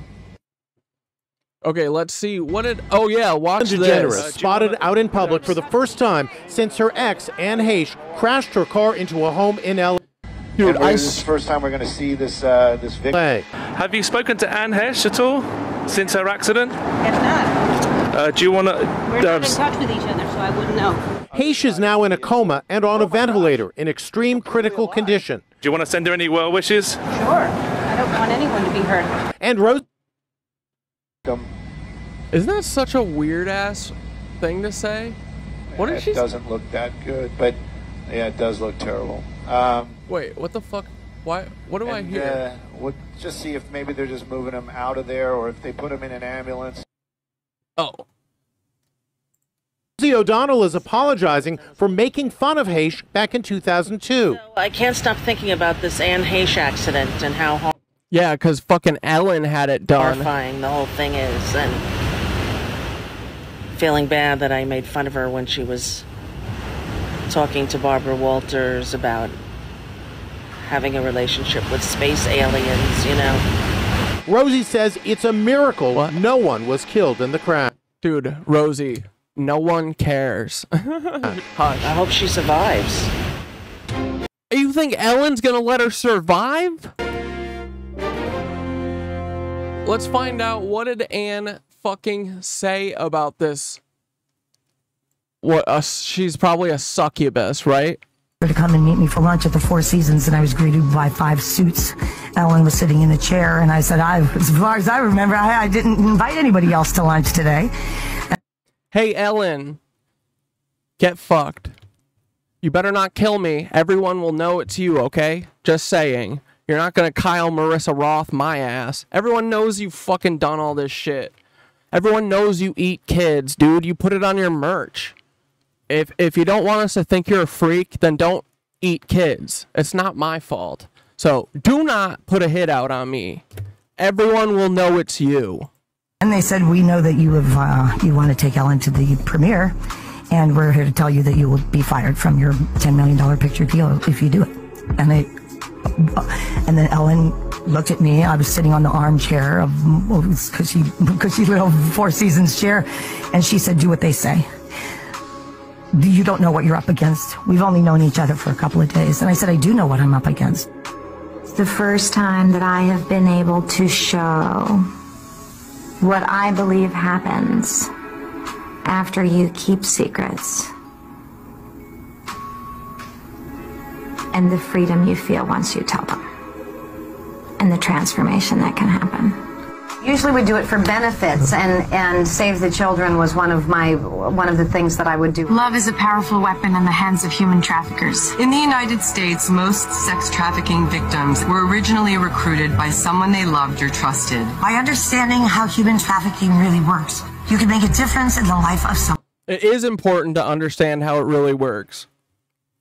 Okay, let's see. What did... Oh, yeah, watch DeGeneres this. spotted out in public for the first time since her ex, Anne Heche, crashed her car into a home in L.A. Dude, this is the first time we're going to see this this victim. Have you spoken to Anne Heche at all since her accident? Have not. Do you want to... We're not in touch with each other, so I wouldn't know. Heche is now in a coma and on a ventilator in extreme critical condition. Do you want to send her any well wishes? Sure. I don't want anyone to be hurt. And Rose... Isn't that such a weird-ass thing to say? What did she say? It doesn't look that good, but yeah, it does look terrible. Wait, what the fuck? Why? What do I hear? We'll just see if maybe they're just moving him out of there, or if they put him in an ambulance. Oh. Rosie O'Donnell is apologizing for making fun of Heche back in 2002. I can't stop thinking about this Anne Heche accident and how Yeah, because fucking Ellen had it done. horrifying the whole thing is, and feeling bad that I made fun of her when she was talking to Barbara Walters about having a relationship with space aliens, you know. Rosie says it's a miracle no one was killed in the crash. Dude, Rosie, no one cares. Hush. I hope she survives. You think Ellen's gonna let her survive? Let's find out, what did Anne fucking say about this? She's probably a succubus, right? To come and meet me for lunch at the Four Seasons, and I was greeted by 5 suits. Ellen was sitting in a chair, and I said, as far as I remember, I didn't invite anybody else to lunch today. Hey, Ellen, get fucked. You better not kill me. Everyone will know it's you, okay? Just saying. You're not gonna Kyle Marissa Roth my ass. Everyone knows you fucking done all this shit. Everyone knows you eat kids, dude. You put it on your merch. If you don't want us to think you're a freak, then don't eat kids. It's not my fault. So do not put a hit out on me. Everyone will know it's you. And they said, we know that you have you want to take Ellen to the premiere, and we're here to tell you that you will be fired from your $10 million picture deal if you do it. And then Ellen looked at me. I was sitting on the armchair because she lit a Four Seasons chair, and she said, do what they say. You don't know what you're up against. We've only known each other for a couple of days. And I said, I do know what I'm up against. It's the first time that I have been able to show what I believe happens after you keep secrets and the freedom you feel once you tell them and the transformation that can happen. Usually we do it for benefits, and Save the Children was one of the things that I would do. Love is a powerful weapon in the hands of human traffickers. In the United States, most sex trafficking victims were originally recruited by someone they loved or trusted. By understanding how human trafficking really works, you can make a difference in the life of someone. It is important to understand how it really works.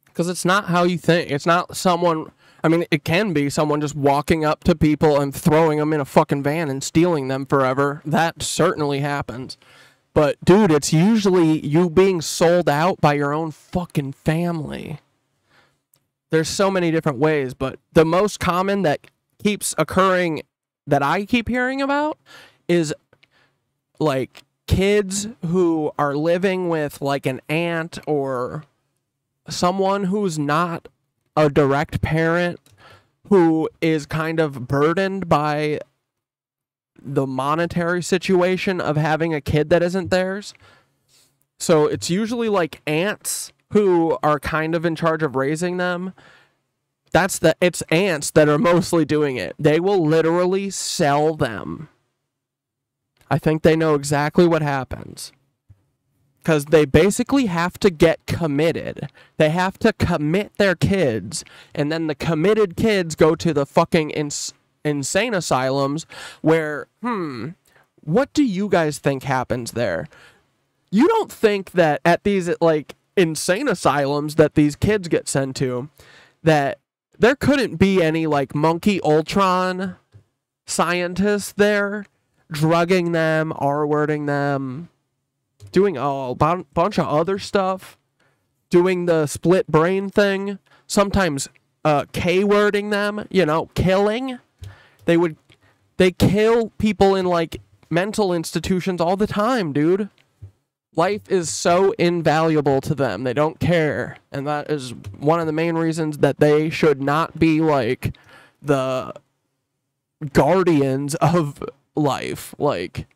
Because it's not how you think. It's not someone... I mean, it can be someone just walking up to people and throwing them in a fucking van and stealing them forever. That certainly happens. But, dude, it's usually you being sold out by your own fucking family. There's so many different ways, but the most common that keeps occurring that I keep hearing about is, like, kids who are living with, like, an aunt or someone who's not a direct parent, who is kind of burdened by the monetary situation of having a kid that isn't theirs. So it's usually like aunts who are kind of in charge of raising them. It's aunts that are mostly doing it. They will literally sell them. I think they know exactly what happens. Because they basically have to get committed. They have to commit their kids, and then the committed kids go to the fucking insane asylums where, what do you guys think happens there? You don't think that at these, like, insane asylums that these kids get sent to, that there couldn't be any, like, monkey Ultron scientists there drugging them, R-wording them, doing a bunch of other stuff, doing the split brain thing, sometimes K-wording them, you know, killing. They kill people in, like, mental institutions all the time, dude. Life is so invaluable to them. They don't care. And that is one of the main reasons that they should not be like the guardians of life. Like,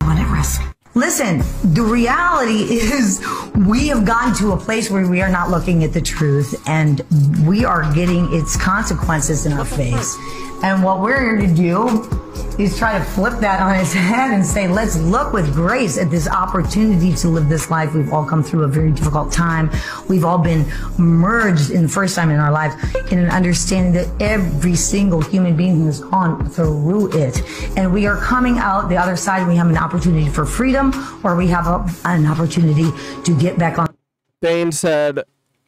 at risk. Listen, the reality is we have gotten to a place where we are not looking at the truth, and we are getting its consequences in our face. And what we're here to do is try to flip that on its head and say, let's look with grace at this opportunity to live this life. We've all come through a very difficult time. We've all been merged in the first time in our lives in an understanding that every single human being who has gone through it. And we are coming out the other side. We have an opportunity for freedom, or we have an opportunity to get back on. Dane said,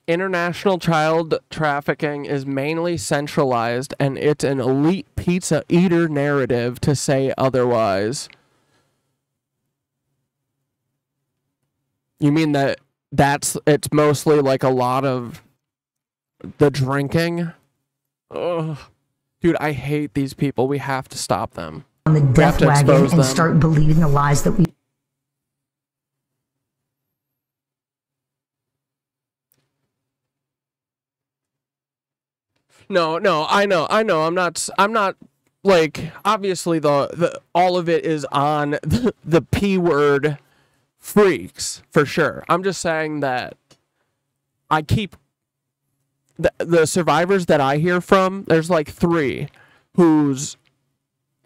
international child trafficking is mainly centralized, and it's an elite pizza eater narrative to say otherwise. You mean that it's mostly like a lot of the drinking? Ugh. Dude, I hate these people. We have to stop them. On the death wagon and start believing the lies that we... No, I know. I'm not like, obviously the all of it is on the P word freaks for sure. I'm just saying that I keep the survivors that I hear from, there's like 3 whose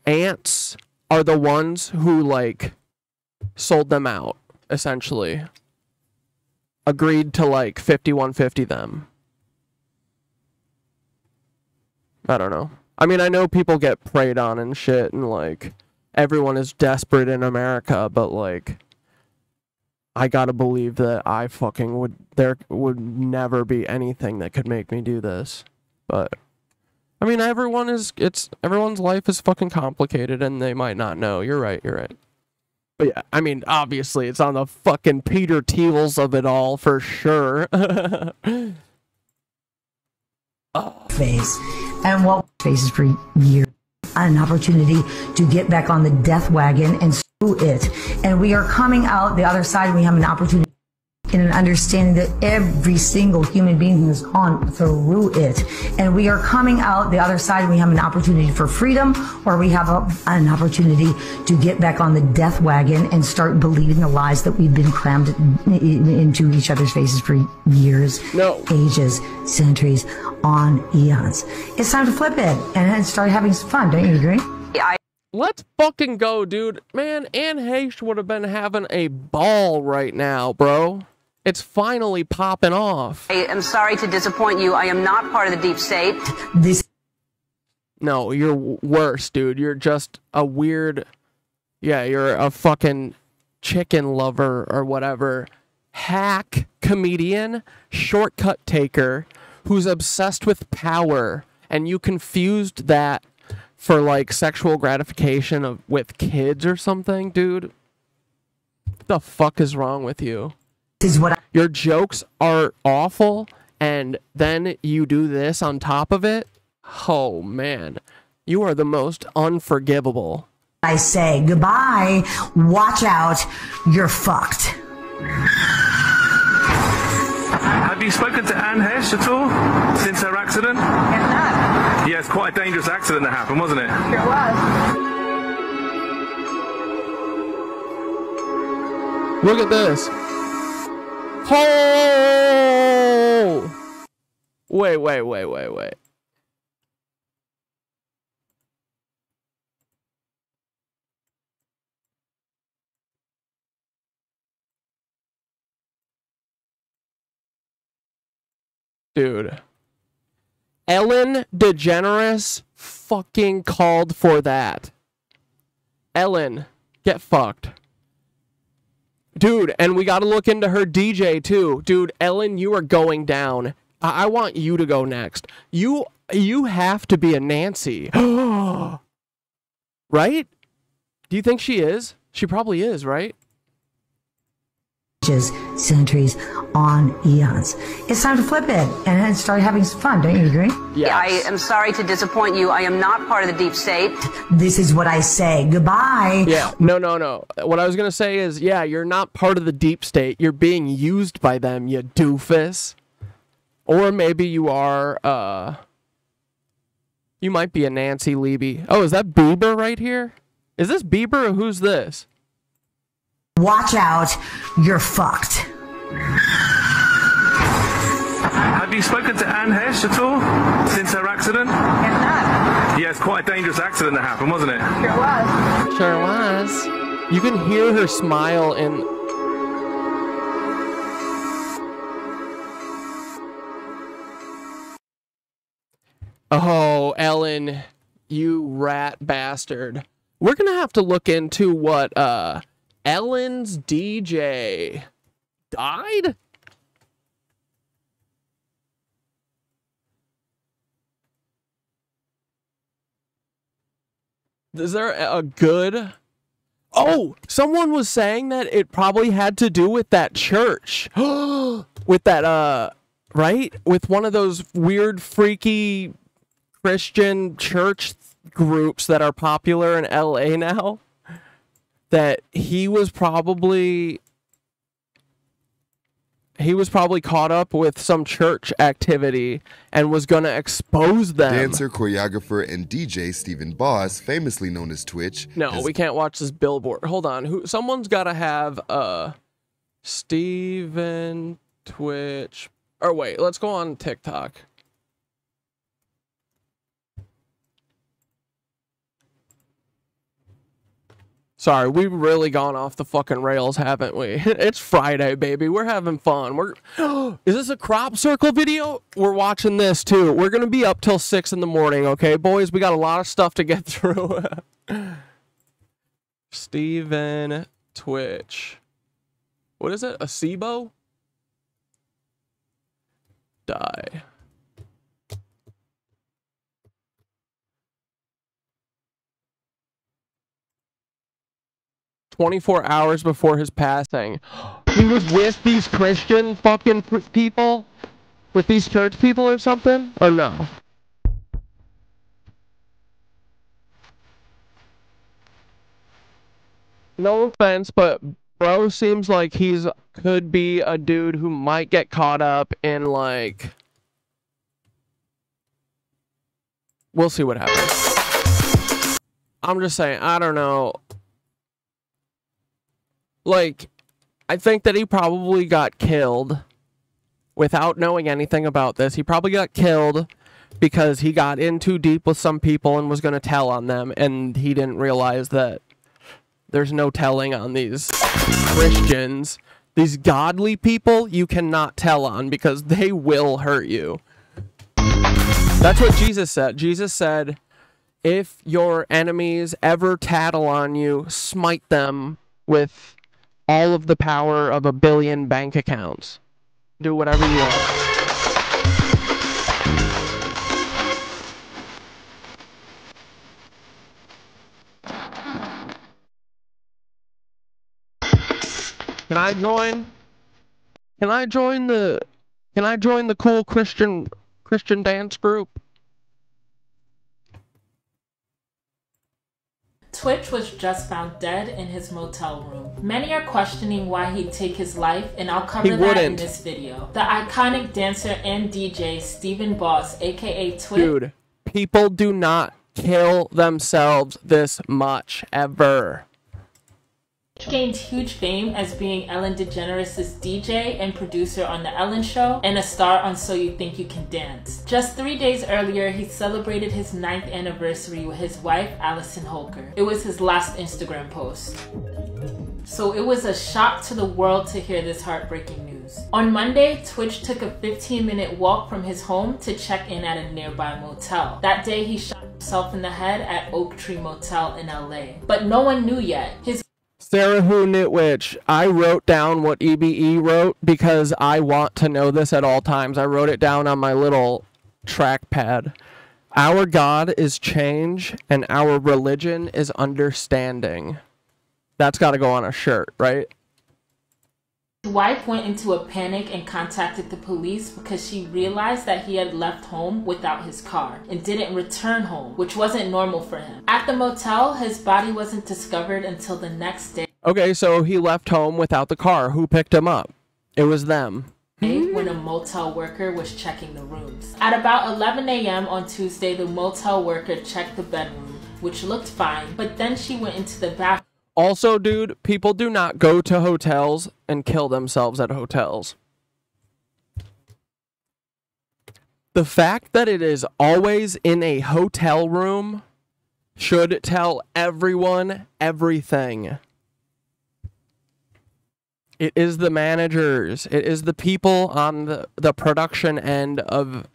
aunts are the ones who like sold them out, essentially. Agreed to like 5150 them. I don't know. I mean, I know people get preyed on and shit, and like everyone is desperate in America, but like I gotta believe that I fucking there would never be anything that could make me do this. But I mean, everyone's life is fucking complicated, and they might not know. You're right. But yeah, I mean, obviously it's on the fucking Peter Thiels of it all for sure. Face. And what faces for years, an opportunity to get back on the death wagon and screw it. And we are coming out the other side. We have an opportunity in an understanding that every single human being who has gone through it. And we are coming out the other side. We have an opportunity for freedom, or we have an opportunity to get back on the death wagon and start believing the lies that we've been crammed into each other's faces for years, ages, centuries, on eons. It's time to flip it and start having some fun. Don't you agree? Let's fucking go, dude. Man, Anne Heche would have been having a ball right now, bro. It's finally popping off. I am sorry to disappoint you. I am not part of the deep state. No, you're worse, dude. You're just a weird... Yeah, you're a fucking chicken lover or whatever. Hack comedian, shortcut taker, who's obsessed with power. And you confused that for like sexual gratification with kids or something, dude. What the fuck is wrong with you? Your jokes are awful, and then you do this on top of it? Oh, man. You are the most unforgivable. I say goodbye. Watch out. You're fucked. Have you spoken to Anne Heche at all since her accident? Have not. Yeah, it's quite a dangerous accident that happened, wasn't it? Sure was. Look at this. Oh! Wait. Dude. Ellen DeGeneres fucking called for that. Ellen, get fucked. Dude, and we gotta look into her DJ too. Dude, Ellen, you are going down. I want you to go next. You have to be a Nancy. Right? Do you think she is? She probably is, right? centuries on eons. It's time to flip it and then start having some fun. Don't you agree? Yes. I am sorry to disappoint you. I am not part of the deep state. This is what I say. Goodbye. Yeah. No. What I was going to say is, yeah, you're not part of the deep state. You're being used by them, you doofus. Or maybe you are, you might be a Nancy Levy. Oh, is that Bieber right here? Is this Bieber or who's this? Watch out, you're fucked. Have you spoken to Anne Heche at all since her accident? Have not. Yeah, it's quite a dangerous accident that happened, wasn't it? Sure was. Sure was. You can hear her smile in... Oh, Ellen, you rat bastard. We're gonna have to look into what, Ellen's DJ died? Is there a good... Oh, someone was saying that it probably had to do with that church. With that, right? With one of those weird, freaky Christian church groups that are popular in LA now. That he was probably caught up with some church activity and was going to expose them. Dancer, choreographer, and DJ Stephen Boss, famously known as Twitch. No, we can't watch this billboard. Hold on. Someone's got to have Stephen Twitch. Or wait, let's go on TikTok. Sorry, we've really gone off the fucking rails, haven't we? It's Friday, baby. We're having fun. Is this a crop circle video? We're watching this, too. We're going to be up till 6 in the morning, okay, boys? We got a lot of stuff to get through. Steven Twitch. What is it? Arecibo? Die. 24 hours before his passing. He was with these Christian fucking people? With these church people or something? Or no? No offense, but bro seems like could be a dude who might get caught up in, like... We'll see what happens. I'm just saying, I don't know. Like, I think that he probably got killed without knowing anything about this. He probably got killed because he got in too deep with some people and was going to tell on them, and he didn't realize that there's no telling on these Christians. These godly people, you cannot tell on because they will hurt you. That's what Jesus said. Jesus said, if your enemies ever tattle on you, smite them with all of the power of 1 billion bank accounts. Do whatever you want. Can I join? Can I join the cool Christian dance group? Twitch was just found dead in his motel room. Many are questioning why he'd take his life, and I'll cover that in this video. The iconic dancer and DJ Stephen Boss, aka Twitch. Dude, people do not kill themselves this much, ever. Gained huge fame as being Ellen DeGeneres' DJ and producer on The Ellen Show and a star on So You Think You Can Dance. Just 3 days earlier, he celebrated his 9th anniversary with his wife, Allison Holker. It was his last Instagram post. So it was a shock to the world to hear this heartbreaking news. On Monday, Twitch took a 15-minute walk from his home to check in at a nearby motel. That day, he shot himself in the head at Oak Tree Motel in LA. But no one knew yet. Sarah Who Knitwitch, I wrote down what EBE wrote because I want to know this at all times. I wrote it down on my little trackpad. Our God is change and our religion is understanding. That's got to go on a shirt, right? His wife went into a panic and contacted the police because she realized that he had left home without his car and didn't return home, which wasn't normal for him. At the motel, his body wasn't discovered until the next day. Okay, so he left home without the car. Who picked him up? It was them. When a motel worker was checking the rooms. At about 11 a.m. on Tuesday, the motel worker checked the bedroom, which looked fine, but then she went into the bathroom. Also, dude, people do not go to hotels and kill themselves at hotels. The fact that it is always in a hotel room should tell everyone everything. It is the managers. It is the people on the production end of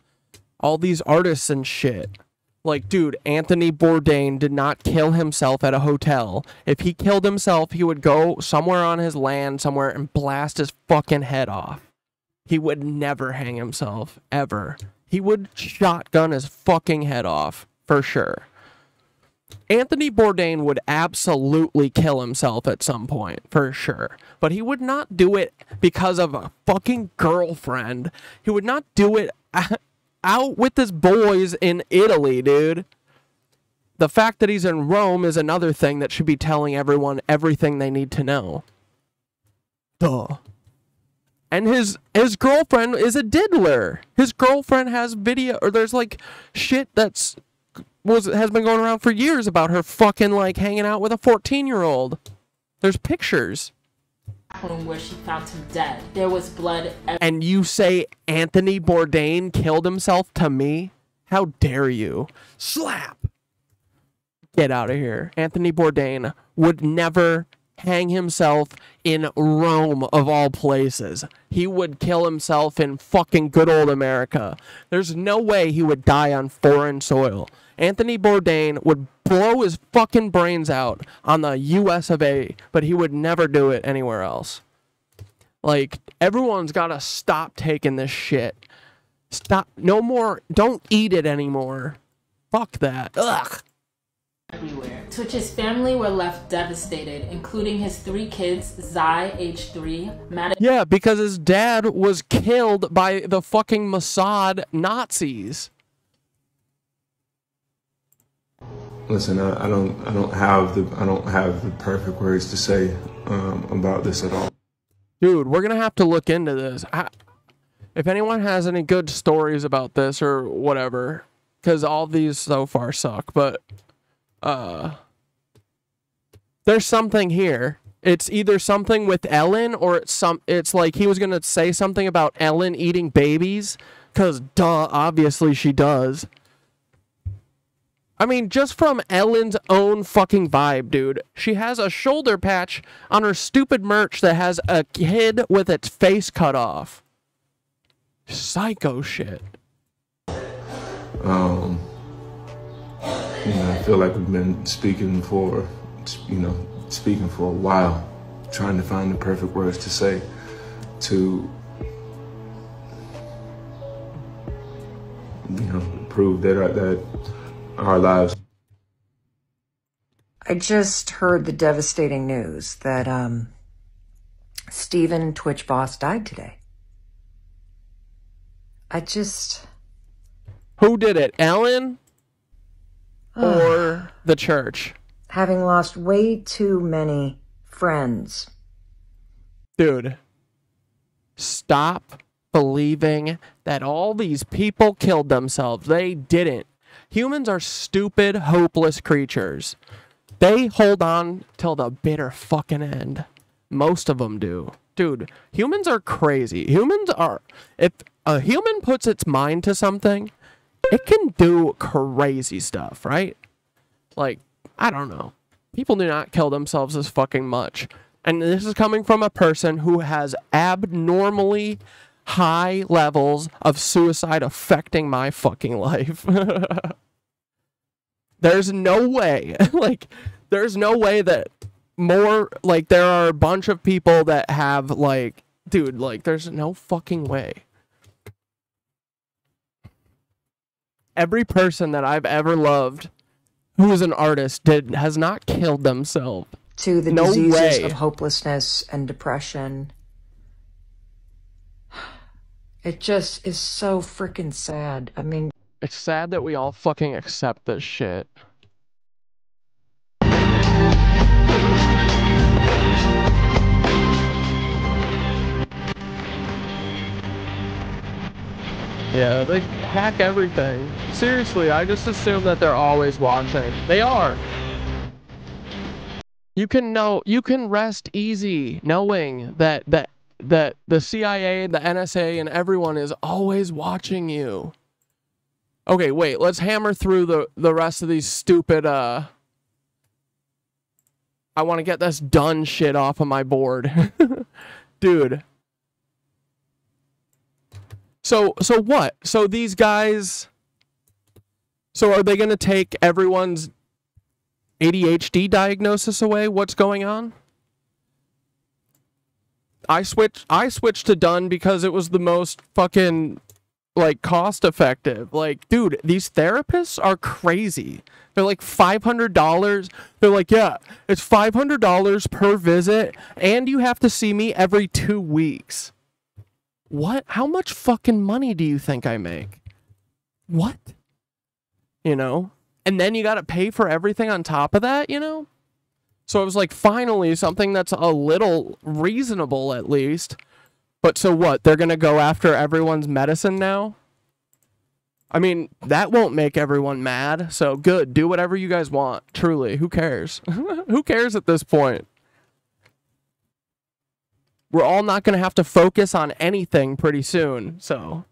all these artists and shit. Like, dude, Anthony Bourdain did not kill himself at a hotel. If he killed himself, he would go somewhere on his land somewhere and blast his fucking head off. He would never hang himself, ever. He would shotgun his fucking head off, for sure. Anthony Bourdain would absolutely kill himself at some point, for sure. But he would not do it because of a fucking girlfriend. He would not do it out with his boys in Italy, dude. The fact that he's in Rome is another thing that should be telling everyone everything they need to know. Duh. And his girlfriend is a diddler. His girlfriend has video, or there's like shit has been going around for years about her fucking like hanging out with a 14-year-old. There's pictures. Where she found him dead. There was blood everywhere. And you say Anthony Bourdain killed himself to me? How dare you? Slap! Get out of here. Anthony Bourdain would never hang himself in Rome, of all places. He would kill himself in fucking good old America. There's no way he would die on foreign soil. Anthony Bourdain would blow his fucking brains out on the US of A, but he would never do it anywhere else. Like, everyone's gotta stop taking this shit. Stop. No more. Don't eat it anymore. Fuck that. Ugh. Everywhere. Twitch's family were left devastated, including his 3 kids, Zai, age 3, yeah, because his dad was killed by the fucking Mossad Nazis. Listen, I don't have the perfect words to say about this at all. Dude, we're gonna have to look into this. If anyone has any good stories about this or whatever, because all these so far suck, but there's something here. It's either something with Ellen, or it's like he was gonna say something about Ellen eating babies, because duh, obviously she does. I mean, just from Ellen's own fucking vibe, dude. She has a shoulder patch on her stupid merch that has a kid with its face cut off. Psycho shit. I feel like we've been speaking for a while, trying to find the perfect words to say to, prove that our lives. I just heard the devastating news that Steven, Twitch boss, died today. Who did it, Ellen? Or the church? Having lost way too many friends. Dude, stop believing that all these people killed themselves. They didn't. Humans are stupid, hopeless creatures. They hold on till the bitter fucking end. Most of them do. Dude, humans are crazy. If a human puts its mind to something, it can do crazy stuff, right? Like, I don't know. People do not kill themselves as fucking much. And this is coming from a person who has abnormally high levels of suicide affecting my fucking life. There's no way. There's no way that there are a bunch of people that have, there's no fucking way. Every person that I've ever loved who is an artist has not killed themselves. To the diseases of hopelessness and depression It just is so freaking sad. I mean, it's sad that we all fucking accept this shit. Yeah, they hack everything. Seriously, I just assume that they're always watching. They are. You can rest easy knowing that the CIA, the NSA, and everyone is always watching you. Okay, wait, let's hammer through the rest of these stupid, I want to get this done shit off of my board. Dude. So what? So these guys, so are they going to take everyone's ADHD diagnosis away? What's going on? I switched to done because it was the most fucking, like, cost effective. Like, dude, these therapists are crazy. They're like $500. They're like, yeah, it's $500 per visit, and you have to see me every 2 weeks. What? How much fucking money do you think I make? What? You know? And then you gotta pay for everything on top of that, you know? So it was like, finally, something that's a little reasonable at least. But so what? They're gonna go after everyone's medicine now? I mean, that won't make everyone mad. So good. Do whatever you guys want. Truly. Who cares? Who cares at this point? We're all not going to have to focus on anything pretty soon, so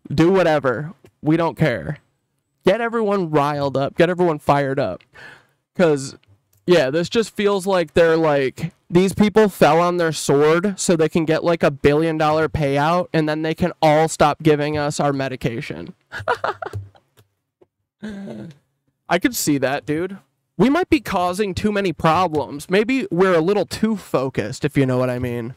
do whatever. We don't care. Get everyone riled up. Get everyone fired up. Because, yeah, this just feels like they're like, these people fell on their sword so they can get like $1 billion payout, and then they can all stop giving us our medication. I could see that, dude. We might be causing too many problems. Maybe we're a little too focused, if you know what I mean.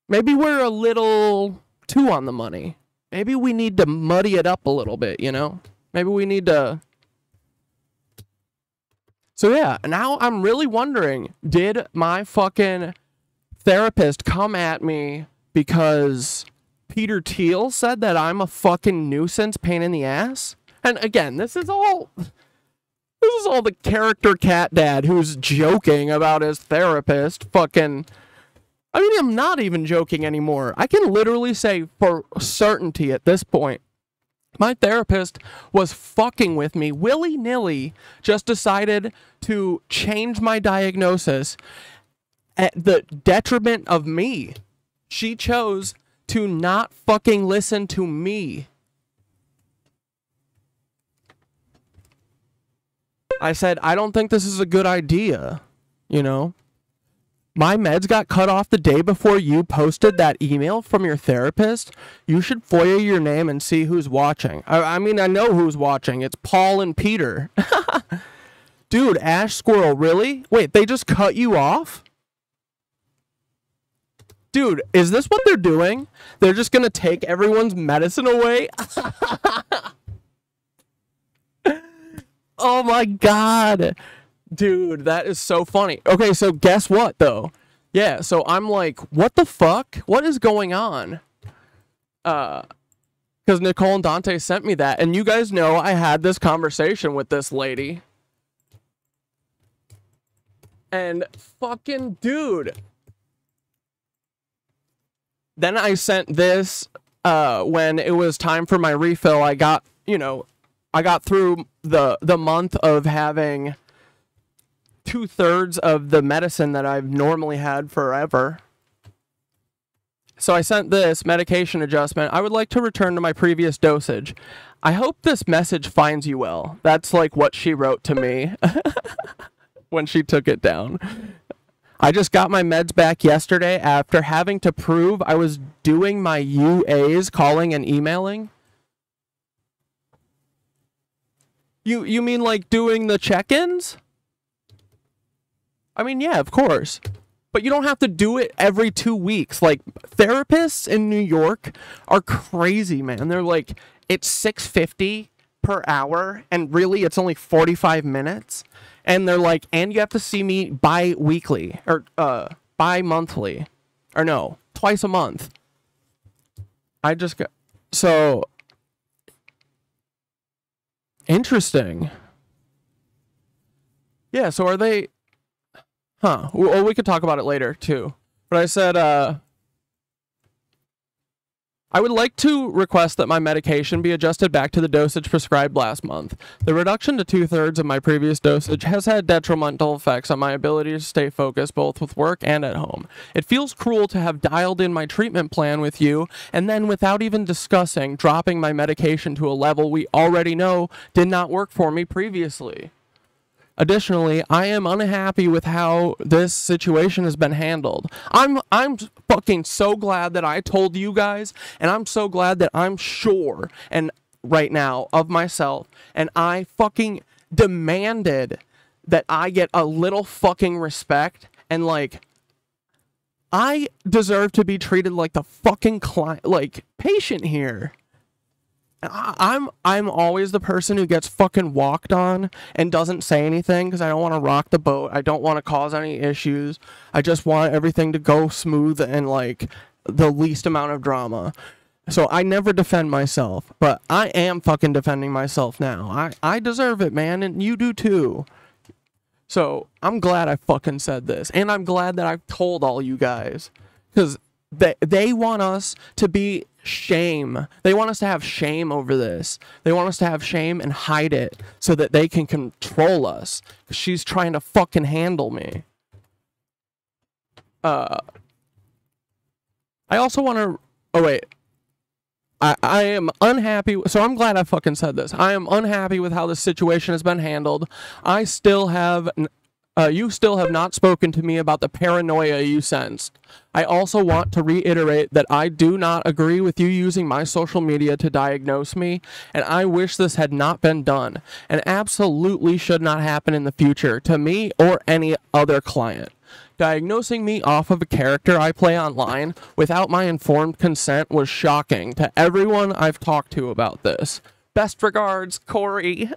Maybe we're a little too on the money. Maybe we need to muddy it up a little bit, you know? Maybe we need to... So yeah, now I'm really wondering, did my fucking therapist come at me because Peter Thiel said that I'm a fucking nuisance pain in the ass? And again, this is all the character Catdad who's joking about his therapist fucking... I mean, I'm not even joking anymore. I can literally say for certainty at this point, my therapist was fucking with me willy-nilly, just decided to change my diagnosis at the detriment of me. She chose to not fucking listen to me. I said, I don't think this is a good idea, you know? My meds got cut off the day before you posted that email from your therapist. You should FOIA your name and see who's watching. I mean, I know who's watching. It's Paul and Peter. Dude, Ash Squirrel, really? Wait, they just cut you off? Dude, is this what they're doing? They're just gonna take everyone's medicine away? Oh my god. Dude, that is so funny. Okay, so guess what, though? Yeah, so I'm like, what the fuck? What is going on? Because Nicole and Dante sent me that, and you guys know I had this conversation with this lady. And fucking dude. Then I sent this when it was time for my refill. I got, you know, I got through the month of having 2/3 of the medicine that I've normally had forever. So I sent this medication adjustment. I would like to return to my previous dosage. I hope this message finds you well. That's like what she wrote to me when she took it down. I just got my meds back yesterday after having to prove I was doing my UAs, calling and emailing. You mean like doing the check-ins? I mean, yeah, of course. But you don't have to do it every 2 weeks. Like, therapists in New York are crazy, man. They're like, it's $6.50 per hour, and really it's only 45 minutes. And they're like, and you have to see me bi-weekly, or bi-monthly. Or no, twice a month. I just got... So... Interesting. Yeah, so are they... Huh. Well, we could talk about it later, too. But I said, I would like to request that my medication be adjusted back to the dosage prescribed last month. The reduction to 2/3 of my previous dosage has had detrimental effects on my ability to stay focused both with work and at home. It feels cruel to have dialed in my treatment plan with you and then without even discussing dropping my medication to a level we already know did not work for me previously. Additionally, I am unhappy with how this situation has been handled. I'm fucking so glad that I told you guys, and I'm so glad that I'm sure and right now of myself, and I fucking demanded that I get a little fucking respect, and like I deserve to be treated like the fucking patient here. I'm always the person who gets fucking walked on and doesn't say anything because I don't want to rock the boat. I don't want to cause any issues. I just want everything to go smooth and like the least amount of drama. So I never defend myself, but I am fucking defending myself now. I deserve it, man, and you do too. So I'm glad I fucking said this, and I'm glad that I've told all you guys because they want us to be shame. They want us to have shame over this. They want us to have shame and hide it so that they can control us. She's trying to fucking handle me. I also want to... Oh, wait. I am unhappy... So I'm glad I fucking said this. I am unhappy with how this situation has been handled. I still have... you still have not spoken to me about the paranoia you sensed. I also want to reiterate that I do not agree with you using my social media to diagnose me, and I wish this had not been done, and absolutely should not happen in the future to me or any other client. Diagnosing me off of a character I play online without my informed consent was shocking to everyone I've talked to about this. Best regards, Corey.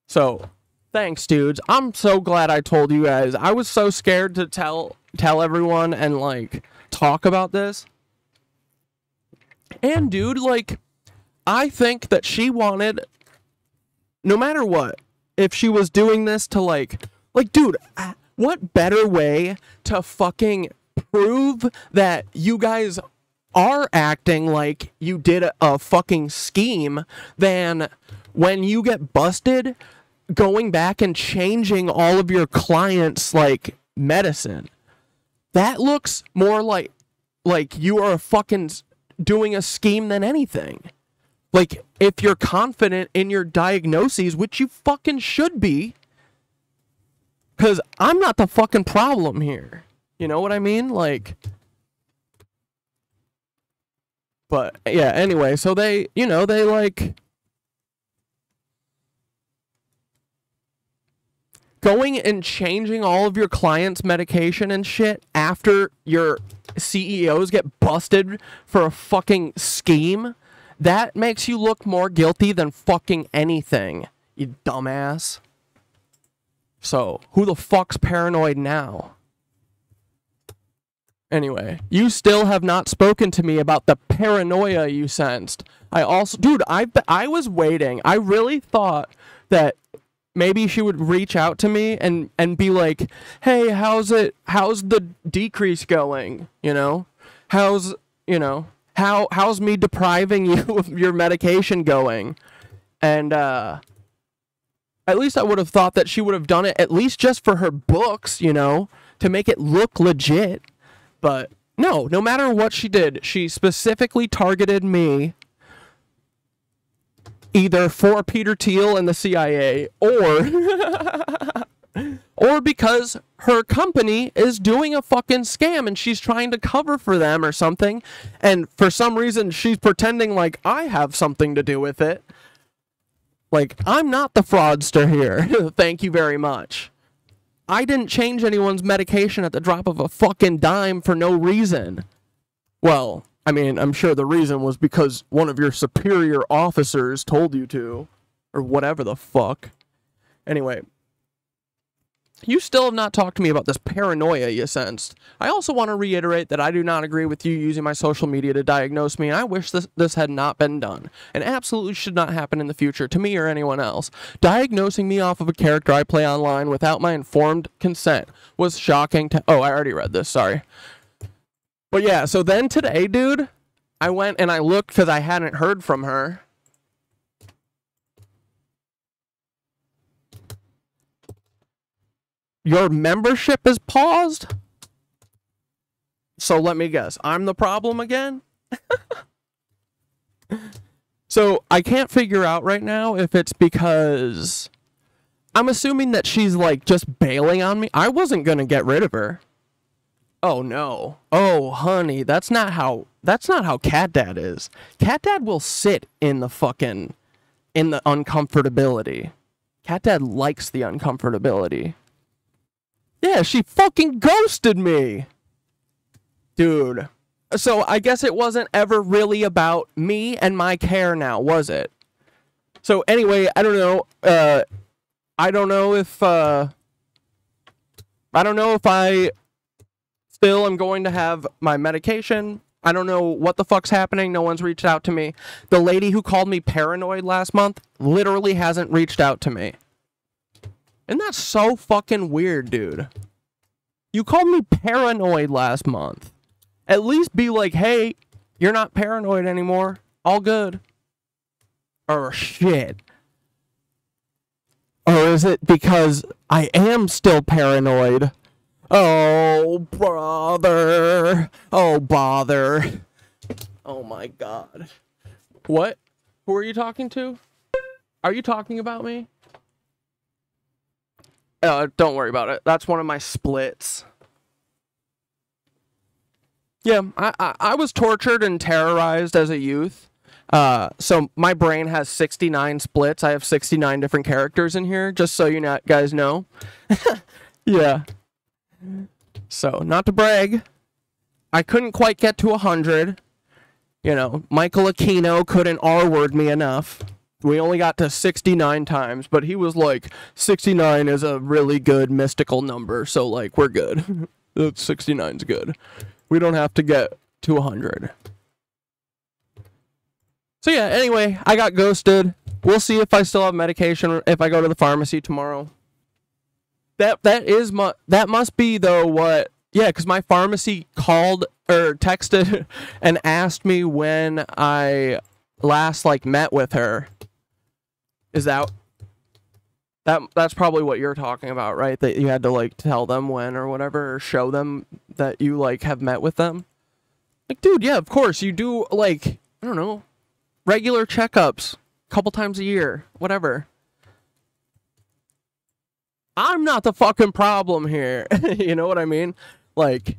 So... Thanks, dudes. I'm so glad I told you guys. I was so scared to tell everyone and, like, talk about this. And, dude, like, I think that she wanted, no matter what, if she was doing this to, like, dude, what better way to fucking prove that you guys are acting like you did a fucking scheme than when you get busted going back and changing all of your clients' like medicine. That looks more like you are fucking doing a scheme than anything. Like, if you're confident in your diagnoses, which you fucking should be, because I'm not the fucking problem here. You know what I mean? Like, but yeah, anyway, so they, you know, they like going and changing all of your clients' medication and shit after your CEOs get busted for a fucking scheme, that makes you look more guilty than fucking anything, you dumbass. So, who the fuck's paranoid now? Anyway, you still have not spoken to me about the paranoia you sensed. I also, dude, I was waiting. I really thought that maybe she would reach out to me and be like, hey, how's the decrease going? You know, how's me depriving you of your medication going? And, at least I would have thought that she would have done it at least just for her books, you know, to make it look legit. But no matter what she did, she specifically targeted me either for Peter Thiel and the CIA or because her company is doing a fucking scam and she's trying to cover for them or something. And for some reason, she's pretending like I have something to do with it. Like, I'm not the fraudster here. Thank you very much. I didn't change anyone's medication at the drop of a fucking dime for no reason. Well, I mean, I'm sure the reason was because one of your superior officers told you to. Or whatever the fuck. Anyway. You still have not talked to me about this paranoia you sensed. I also want to reiterate that I do not agree with you using my social media to diagnose me, and I wish this had not been done, and absolutely should not happen in the future to me or anyone else. Diagnosing me off of a character I play online without my informed consent was shocking to... Oh, I already read this, sorry. But yeah, so then today, dude, I went and I looked because I hadn't heard from her. Your membership is paused? So let me guess. I'm the problem again? So I can't figure out right now if it's because... I'm assuming that she's like just bailing on me. I wasn't going to get rid of her. Oh no. Oh honey, that's not how Catdad is. Catdad will sit in the uncomfortability. Catdad likes the uncomfortability. Yeah, she fucking ghosted me. Dude. So I guess it wasn't ever really about me and my care now, was it? So anyway, I don't know. I don't know if I still am going to have my medication. I don't know what the fuck's happening. No one's reached out to me. The lady who called me paranoid last month literally hasn't reached out to me. Isn't that so fucking weird, dude? You called me paranoid last month. At least be like, hey, you're not paranoid anymore. All good. Or shit. Or is it because I am still paranoid? Oh, brother. Oh, bother. Oh, my God. What? Who are you talking to? Are you talking about me? Don't worry about it. That's one of my splits. Yeah, I was tortured and terrorized as a youth. So my brain has 69 splits. I have 69 different characters in here, just so you guys know. Yeah. So, not to brag, I couldn't quite get to 100. You know, Michael Aquino couldn't R-word me enough. We only got to 69 times, but he was like, 69 is a really good mystical number, so, like, we're good. 69's good. We don't have to get to 100. So, yeah, anyway, I got ghosted. We'll see if I still have medication if I go to the pharmacy tomorrow. That must be, though, what... Yeah, because my pharmacy called or texted and asked me when I last, like, met with her. Is that's probably what you're talking about, right? That you had to, like, tell them when or whatever, or show them that you, like, have met with them? Like, dude, yeah, of course, you do, like, I don't know, regular checkups a couple times a year, whatever. I'm not the fucking problem here. You know what I mean? Like,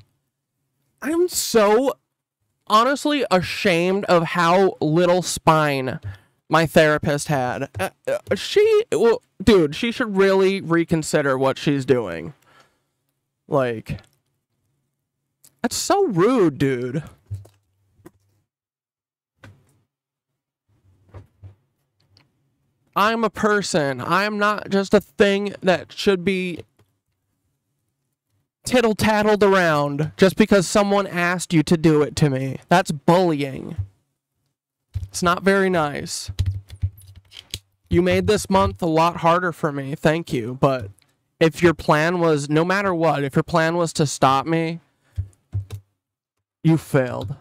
I'm so honestly ashamed of how little spine my therapist had. Dude, she should really reconsider what she's doing. Like, that's so rude, dude. I'm a person. I'm not just a thing that should be tittle-tattled around just because someone asked you to do it to me. That's bullying. It's not very nice. You made this month a lot harder for me. Thank you. But if your plan was, no matter what, if your plan was to stop me, you failed.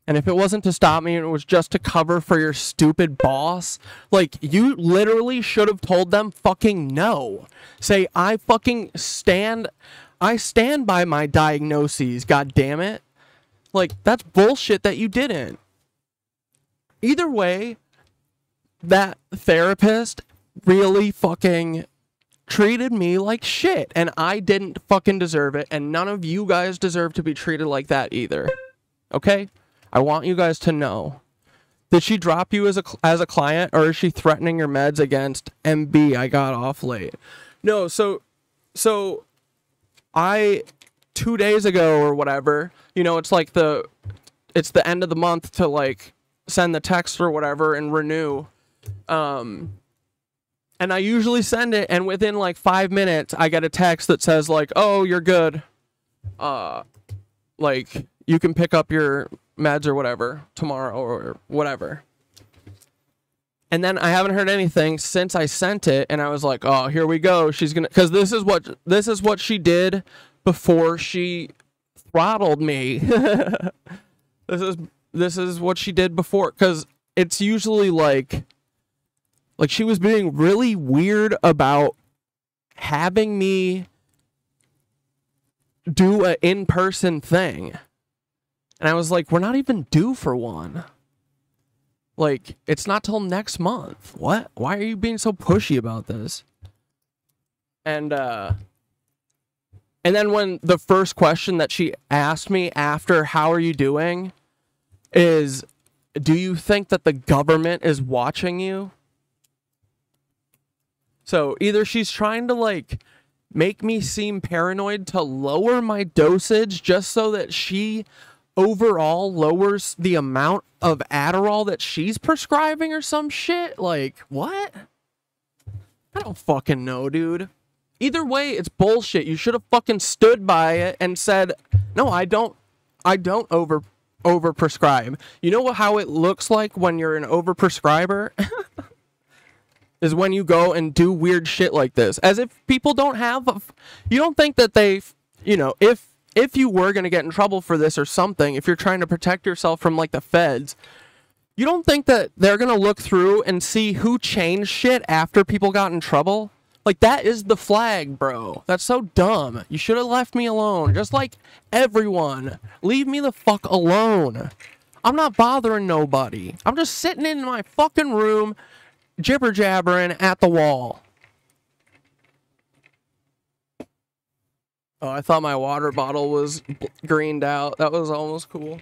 And if it wasn't to stop me and it was just to cover for your stupid boss, like, you literally should have told them fucking no. Say, I stand by my diagnoses, god damn it. Like, that's bullshit that you didn't. Either way, that therapist really fucking treated me like shit, and I didn't fucking deserve it, and none of you guys deserve to be treated like that either. Okay? I want you guys to know. Did she drop you as a client, or is she threatening your meds against MB? I got off late. No, so 2 days ago or whatever, you know, it's like it's the end of the month to, like, send the text or whatever and renew. And I usually send it, and within like 5 minutes, I get a text that says like, "Oh, you're good. Like you can pick up your meds or whatever tomorrow or whatever." And then I haven't heard anything since I sent it, and I was like, "Oh, here we go. She's gonna," because this is what she did before she throttled me. This is what she did before, because it's usually like she was being really weird about having me do an in-person thing. And I was like, we're not even due for one. Like, it's not till next month. What? Why are you being so pushy about this? And then when the first question that she asked me after, "How are you doing?" is, "Do you think that the government is watching you?" So either she's trying to like make me seem paranoid to lower my dosage just so that she overall lowers the amount of Adderall that she's prescribing or some shit. Like, what? I don't fucking know, dude. Either way, it's bullshit. You should have fucking stood by it and said, "No, I don't over prescribe." You know how it looks like when you're an over prescriber? Is when you go and do weird shit like this. As if people don't have... You don't think that they... You know, if you were going to get in trouble for this or something, if you're trying to protect yourself from, like, the feds, you don't think that they're going to look through and see who changed shit after people got in trouble? Like, that is the flag, bro. That's so dumb. You should have left me alone. Just like everyone. Leave me the fuck alone. I'm not bothering nobody. I'm just sitting in my fucking room jibber-jabbering at the wall. Oh, I thought my water bottle was greened out. That was almost cool.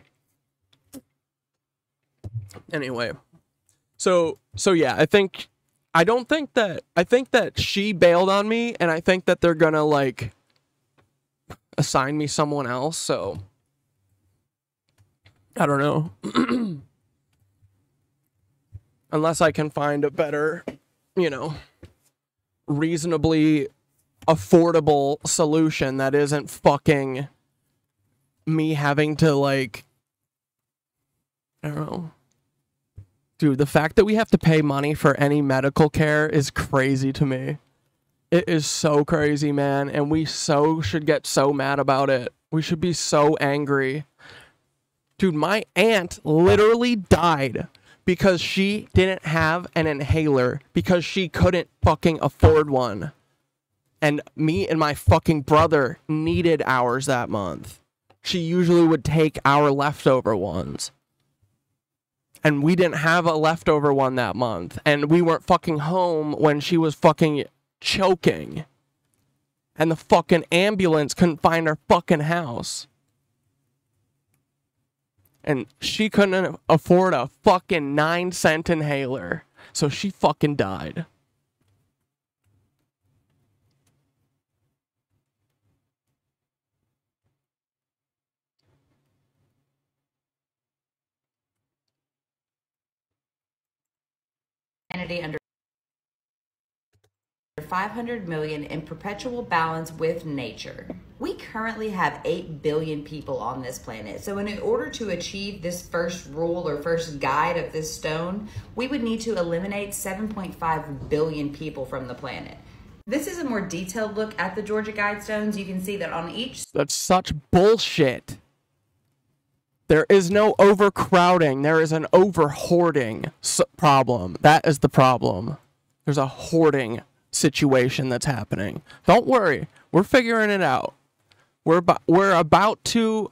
Anyway. So yeah, I think that she bailed on me, and I think that they're gonna, like, assign me someone else, so I don't know. Unless I can find a better, you know, reasonably affordable solution that isn't fucking me having to, like, I don't know. Dude, the fact that we have to pay money for any medical care is crazy to me. It is so crazy, man, and we should get so mad about it. We should be so angry. Dude, my aunt literally died because she didn't have an inhaler because she couldn't fucking afford one. And me and my fucking brother needed ours that month. She usually would take our leftover ones. And we didn't have a leftover one that month. And we weren't fucking home when she was fucking choking. And the fucking ambulance couldn't find her fucking house. And she couldn't afford a fucking 9-cent inhaler. So she fucking died. Under 500 million in perpetual balance with nature. We currently have 8 billion people on this planet. So in order to achieve this first rule or first guide of this stone, we would need to eliminate 7.5 billion people from the planet. This is a more detailed look at the Georgia Guidestones. You can see that on each... That's such bullshit. There is no overcrowding. There is an over-hoarding problem. That is the problem. There's a hoarding situation that's happening. Don't worry. We're figuring it out. We're about to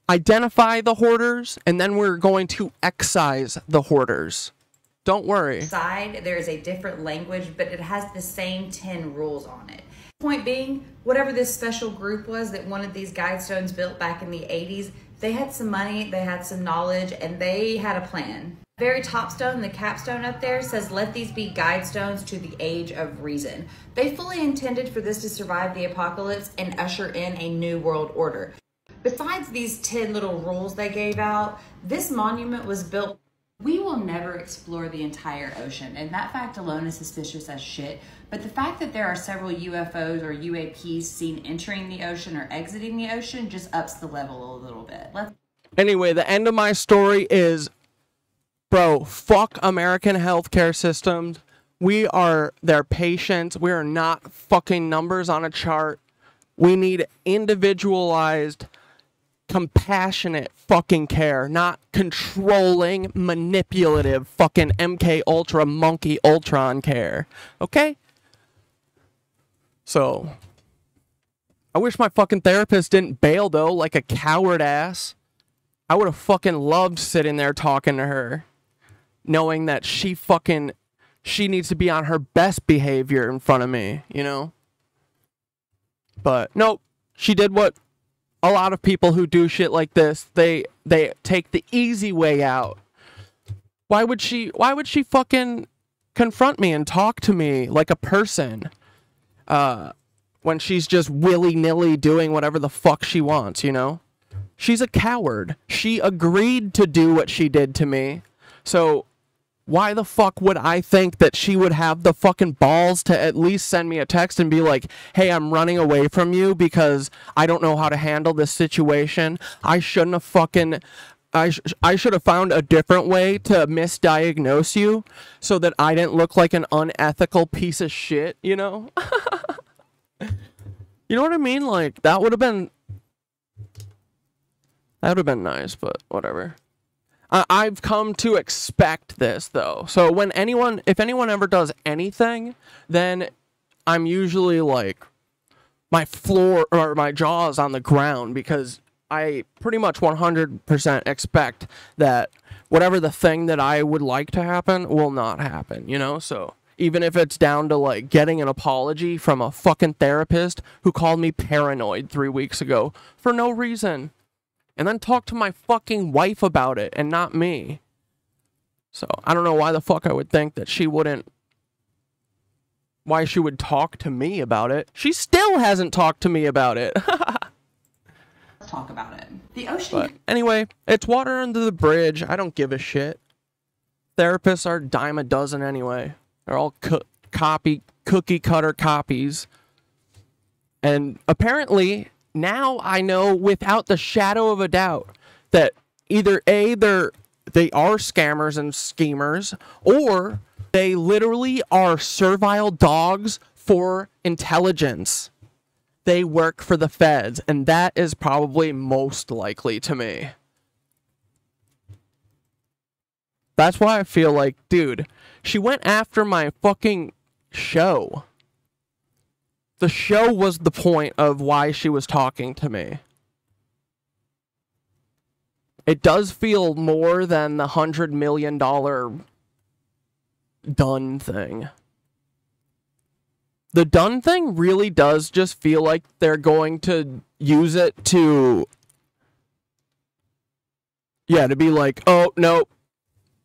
identify the hoarders, and then we're going to excise the hoarders. Don't worry. Side, there is a different language, but it has the same 10 rules on it. Point being, whatever this special group was that wanted these Guidestones built back in the 80s, they had some money, they had some knowledge, and they had a plan. The very top stone, the capstone up there, says, "Let these be Guidestones to the age of reason." They fully intended for this to survive the apocalypse and usher in a new world order. Besides these 10 little rules they gave out, this monument was built We will never explore the entire ocean, and that fact alone is suspicious as shit. But the fact that there are several UFOs or UAPs seen entering the ocean or exiting the ocean just ups the level a little bit. Anyway, the end of my story is, bro, fuck American healthcare systems. We are their patients. We are not fucking numbers on a chart. We need individualized, compassionate fucking care, not controlling, manipulative fucking MK Ultra monkey Ultron care. Okay? So, I wish my fucking therapist didn't bail though, like a coward ass. I would have fucking loved sitting there talking to her, knowing that she needs to be on her best behavior in front of me, you know? But nope, she did what a lot of people who do shit like this, they take the easy way out. Why would she fucking confront me and talk to me like a person when she's just willy-nilly doing whatever the fuck she wants, you know? She's a coward. She agreed to do what she did to me. So why the fuck would I think that she would have the fucking balls to at least send me a text and be like, hey, I'm running away from you because I don't know how to handle this situation. I shouldn't have fucking... I should have found a different way to misdiagnose you so that I didn't look like an unethical piece of shit, you know? You know what I mean? Like, that would have been nice, but whatever. I've come to expect this, though. So if anyone ever does anything, then I'm usually like, my floor or my jaw's on the ground because I pretty much 100% expect that whatever the thing that I would like to happen will not happen, you know? So even if it's down to like getting an apology from a fucking therapist who called me paranoid 3 weeks ago for no reason. And then talk to my fucking wife about it and not me. So I don't know why the fuck I would think that she would talk to me about it. She still hasn't talked to me about it. Let's talk about it. The ocean. But anyway, it's water under the bridge. I don't give a shit. Therapists are a dime a dozen anyway. They're all cookie cutter copies. And apparently... now I know without the shadow of a doubt that either A, they are scammers and schemers, or they literally are servile dogs for intelligence. They work for the feds, and that is probably most likely to me. That's why I feel like, dude, she went after my fucking show. The show was the point of why she was talking to me. It does feel more than the $100 million done thing. The done thing really does just feel like they're going to use it to... yeah, to be like, oh, no.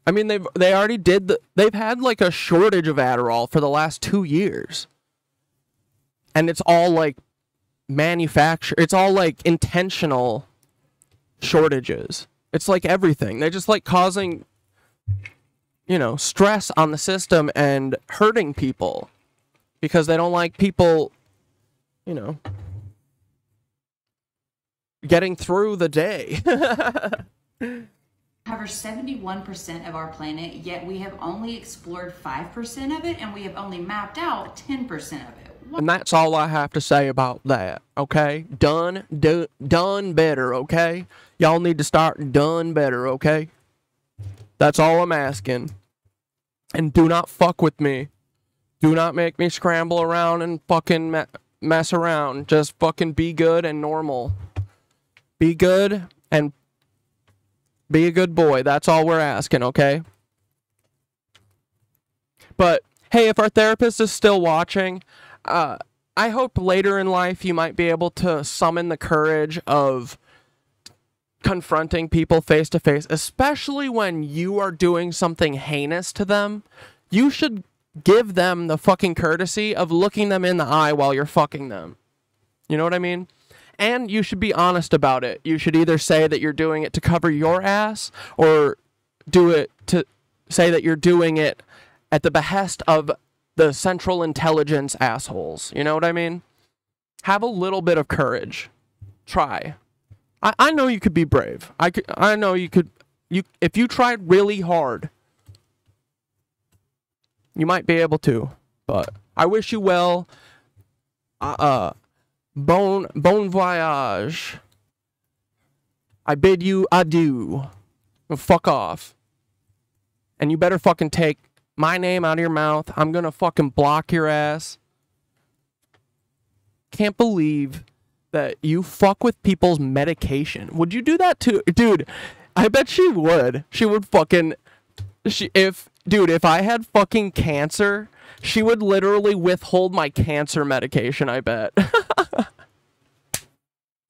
I mean, they already did they've had like a shortage of Adderall for the last 2 years. And it's all like it's all like intentional shortages. It's like everything. They just like causing, you know, stress on the system and hurting people because they don't like people, you know, getting through the day. Cover 71% of our planet, yet we have only explored 5% of it, and we have only mapped out 10% of it. And that's all I have to say about that, okay? Done better, okay? Y'all need to start done better, okay? That's all I'm asking. And do not fuck with me. Do not make me scramble around and fucking mess around. Just fucking be good and normal. Be good and be a good boy. That's all we're asking, okay? But, hey, if our therapist is still watching... I hope later in life you might be able to summon the courage of confronting people face to face, especially when you are doing something heinous to them. You should give them the fucking courtesy of looking them in the eye while you're fucking them. You know what I mean? And you should be honest about it. You should either say that you're doing it to cover your ass or do it to say that you're doing it at the behest of the Central Intelligence assholes. You know what I mean? Have a little bit of courage. Try. I know you could be brave. I know you could. If you tried really hard, you might be able to. But I wish you well. Bon voyage. I bid you adieu. Fuck off. And you better fucking take my name out of your mouth. I'm gonna fucking block your ass. Can't believe that you fuck with people's medication. Would you do that too? Dude, I bet she would. She would fucking... If I had fucking cancer, she would literally withhold my cancer medication, I bet.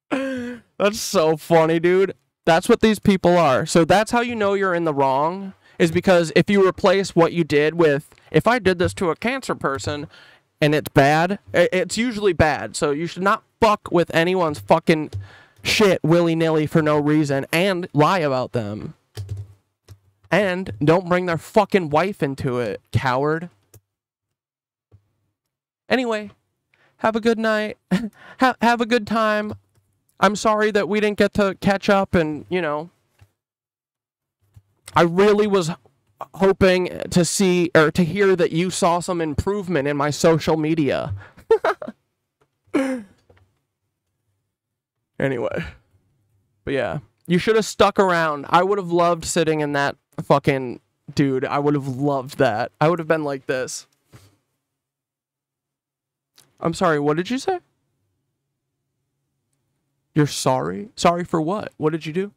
That's so funny, dude. That's what these people are. So that's how you know you're in the wrong, is because if you replace what you did with, if I did this to a cancer person and it's bad, it's usually bad. So you should not fuck with anyone's fucking shit willy-nilly for no reason and lie about them. And don't bring their fucking wife into it, coward. Anyway, have a good night. Have a good time. I'm sorry that we didn't get to catch up and, you know, I really was hoping to see or to hear that you saw some improvement in my social media. Anyway. But yeah, you should have stuck around. I would have loved sitting in that fucking... Dude, I would have loved that. I would have been like this. I'm sorry, what did you say? You're sorry? Sorry for what? What did you do?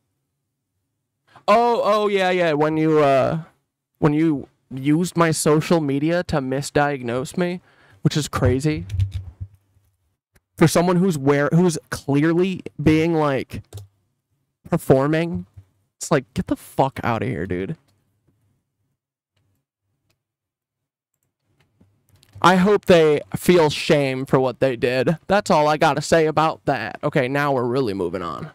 Oh, yeah. When you used my social media to misdiagnose me, which is crazy. For someone who's clearly being like performing, it's like, get the fuck out of here, dude. I hope they feel shame for what they did. That's all I gotta say about that. Okay, now we're really moving on.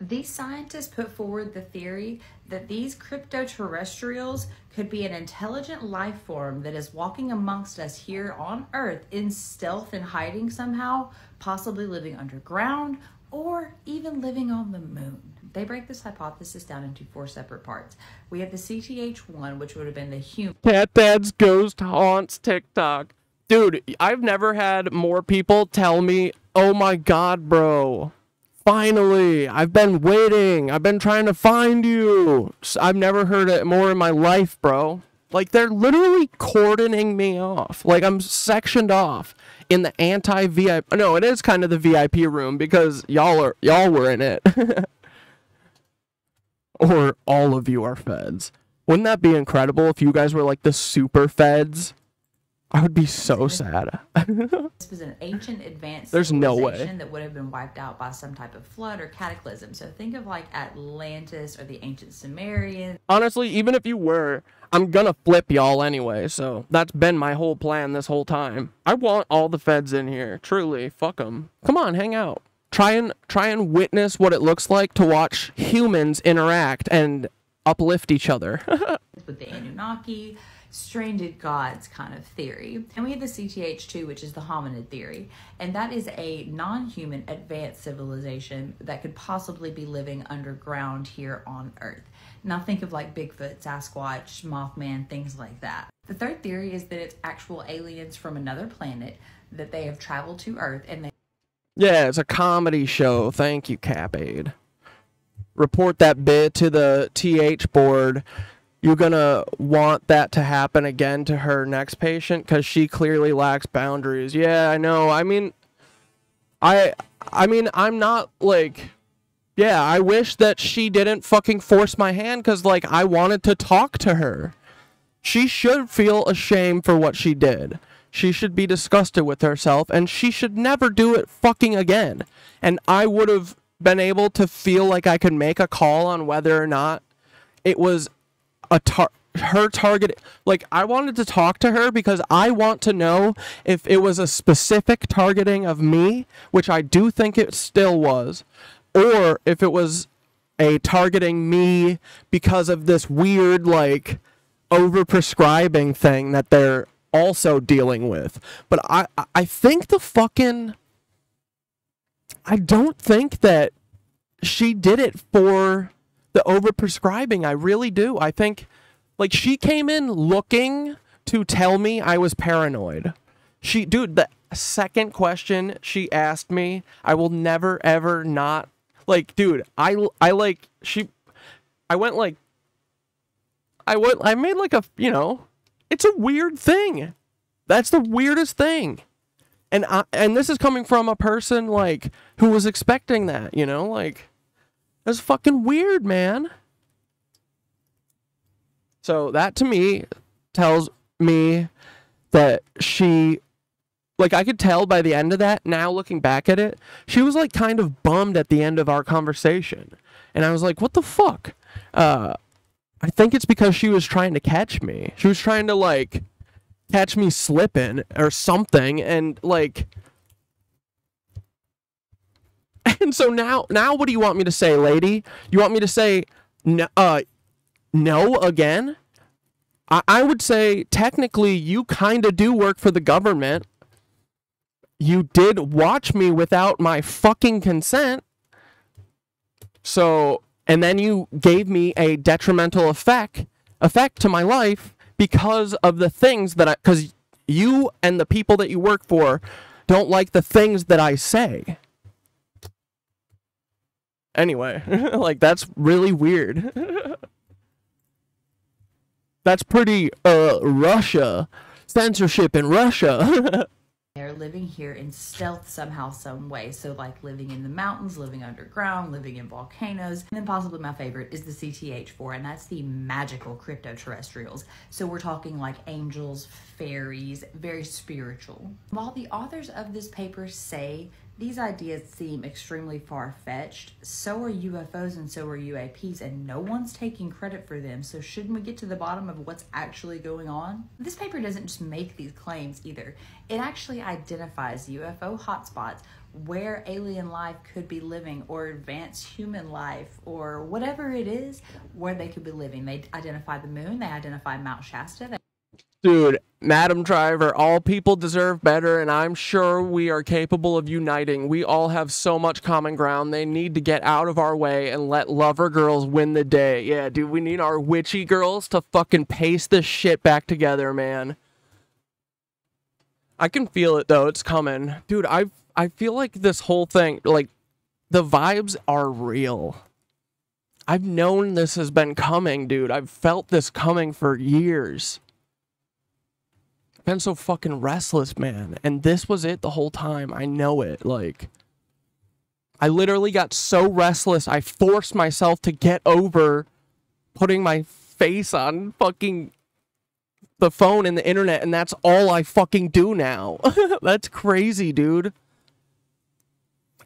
These scientists put forward the theory that these crypto-terrestrials could be an intelligent life form that is walking amongst us here on Earth in stealth and hiding somehow, possibly living underground, or even living on the moon. They break this hypothesis down into 4 separate parts. We have the CTH1, which would have been the human... Catdad's Ghost Haunts TikTok. Dude, I've never had more people tell me, oh my god, bro. Finally, I've been waiting. I've been trying to find you. I've never heard it more in my life, bro. Like, they're literally cordoning me off. Like, I'm sectioned off in the anti-VIP... No, it is kind of the VIP room because y'all were in it. Or all of you are feds. Wouldn't that be incredible if you guys were like the super feds? I would be so sad. This was an ancient advanced There's no way civilization that would have been wiped out by some type of flood or cataclysm. So think of like Atlantis or the ancient Sumerians. Honestly, even if you were, I'm gonna flip y'all anyway. So that's been my whole plan this whole time. I want all the feds in here. Truly, fuck them. Come on, hang out. Try and witness what it looks like to watch humans interact and uplift each other. With the Anunnaki, stranded gods kind of theory. And we have the CTH2, which is the hominid theory. And that is a non-human advanced civilization that could possibly be living underground here on Earth. Now think of like Bigfoot, Sasquatch, Mothman, things like that. The third theory is that it's actual aliens from another planet that they have traveled to Earth and they... Yeah, it's a comedy show. Thank you, Catdad. Report that bit to the TH board. You're gonna want that to happen again to her next patient because she clearly lacks boundaries. Yeah, I know. I mean, I'm not like... Yeah, I wish that she didn't fucking force my hand because, like, I wanted to talk to her. She should feel ashamed for what she did. She should be disgusted with herself, and she should never do it fucking again. And I would have been able to feel like I could make a call on whether or not it was her target. Like, I wanted to talk to her because I want to know if it was a specific targeting of me, which I do think it still was. or if it was a targeting me because of this weird, like, overprescribing thing that they're also dealing with. But I think the fucking... I don't think that she did it for the overprescribing. I really do. I think, like, she came in looking to tell me I was paranoid. Dude, the second question she asked me, I will never, ever not... Like, dude, I made like a, you know, it's a weird thing. That's the weirdest thing. And this is coming from a person, like, who was expecting that, you know? Like, that's fucking weird, man. So that, to me, tells me that she... Like, I could tell by the end of that, now looking back at it, she was, like, kind of bummed at the end of our conversation. And I was like, what the fuck? I think it's because she was trying to catch me. She was trying to, like, catch me slipping or something. And, like... And so now what do you want me to say, lady? You want me to say, no again? I would say, technically, you kind of do work for the government. You did watch me without my fucking consent. So, and then you gave me a detrimental effect to my life because of the things that because you and the people that you work for don't like the things that I say. Anyway, like, that's really weird. That's pretty, Russia. Censorship in Russia. They're living here in stealth somehow, some way. So, like, living in the mountains, living underground, living in volcanoes. And then possibly my favorite is the CTH4, and that's the magical crypto-terrestrials. So we're talking like angels, fairies, very spiritual. While the authors of this paper say these ideas seem extremely far-fetched, so are UFOs and so are UAPs, and no one's taking credit for them. So shouldn't we get to the bottom of what's actually going on? This paper doesn't just make these claims either. It actually identifies UFO hotspots where alien life could be living, or advanced human life, or whatever it is, where they could be living. They identify the moon, they identify Mount Shasta. Dude, Madam Driver, all people deserve better, and I'm sure we are capable of uniting. We all have so much common ground. They need to get out of our way and let lover girls win the day. Yeah, dude, we need our witchy girls to fucking paste this shit back together, man. I can feel it, though. It's coming. Dude, I feel like this whole thing, like, the vibes are real. I've known this has been coming, dude. I've felt this coming for years. Been so fucking restless, man, and this was it the whole time. I know it. Like, I literally got so restless I forced myself to get over putting my face on fucking the phone and the internet, and that's all I fucking do now. That's crazy, dude.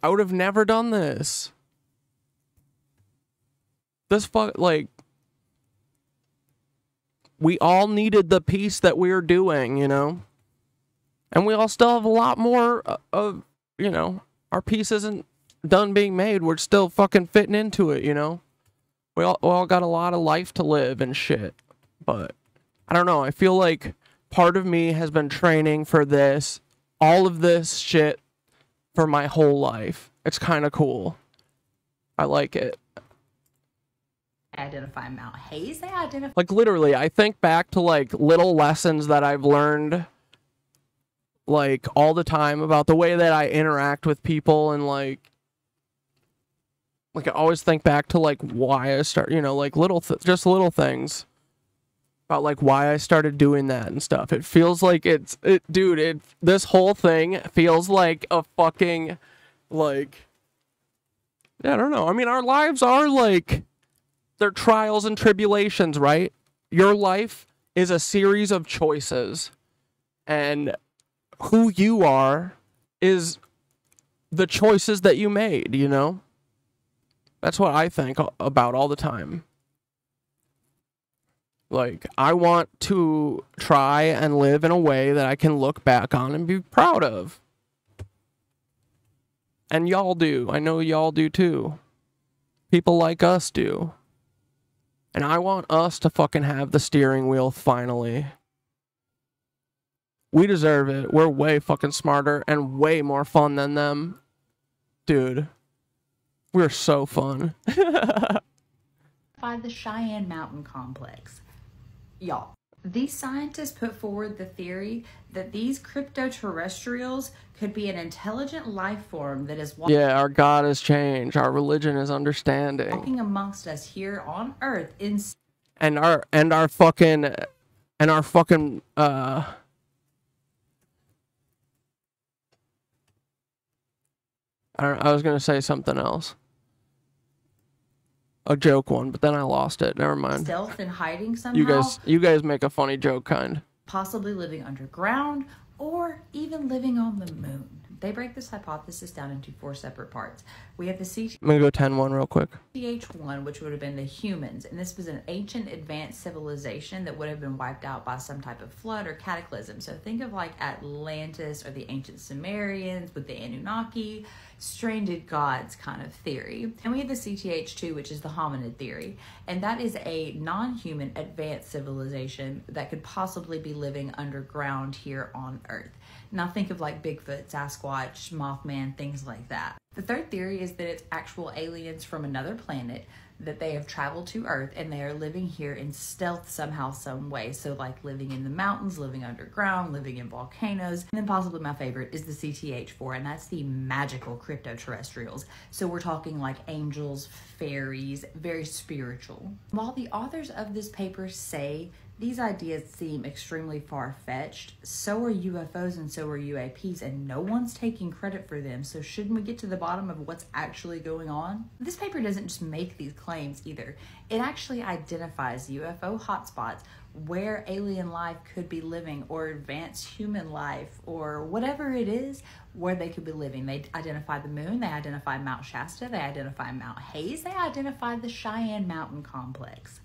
I would have never done this. Like, we all needed the peace that we were doing, you know? And we all still have a lot more of, you know, our peace isn't done being made. We're still fucking fitting into it, you know? We all got a lot of life to live and shit. But, I don't know, I feel like part of me has been training for this, all of this shit, for my whole life. It's kind of cool. I like it. Identify Mount Hayes. They identify, like, literally, I think back to, like, little lessons that I've learned, like, all the time about the way that I interact with people, and, like I always think back to, like, why I start, you know, like, just little things about, like, why I started doing that and stuff. It feels like dude, this whole thing feels like a fucking, like, I don't know. I mean, our lives are, like, they're trials and tribulations, right? Your life is a series of choices. And who you are is the choices that you made, you know? That's what I think about all the time. Like, I want to try and live in a way that I can look back on and be proud of. And y'all do. I know y'all do too. People like us do. And I want us to fucking have the steering wheel finally. We deserve it. We're way fucking smarter and way more fun than them. Dude. We're so fun. By the Cheyenne Mountain Complex. Y'all, these scientists put forward the theory that these crypto-terrestrials could be an intelligent life form that is Yeah, our God has changed. Our religion is understanding. walking amongst us here on Earth in And our fucking I was gonna say something else. A joke one, but then I lost it. Never mind. stealth and hiding somehow. You guys make a funny joke kind. Possibly living underground, or even living on the moon. They break this hypothesis down into 4 separate parts. We have the I'm gonna go 10-1 real quick. CTH1, which would have been the humans, and this was an ancient advanced civilization that would have been wiped out by some type of flood or cataclysm. So think of like Atlantis or the ancient Sumerians with the Anunnaki, stranded gods kind of theory. And we have the CTH2, which is the hominid theory, and that is a non-human advanced civilization that could possibly be living underground here on Earth. Now think of like Bigfoot, Sasquatch, Mothman, things like that. The third theory is that it's actual aliens from another planet, that they have traveled to Earth and they are living here in stealth somehow, some way. So like living in the mountains, living underground, living in volcanoes. And then possibly my favorite is the CTH4, and that's the magical crypto-terrestrials. So we're talking like angels, fairies, very spiritual. While the authors of this paper say these ideas seem extremely far-fetched, so are UFOs and so are UAPs, and no one's taking credit for them. So shouldn't we get to the bottom of what's actually going on? This paper doesn't just make these claims either. It actually identifies UFO hotspots where alien life could be living, or advanced human life, or whatever it is, where they could be living. They identify the moon, they identify Mount Shasta, they identify Mount Hayes, they identify the Cheyenne Mountain Complex.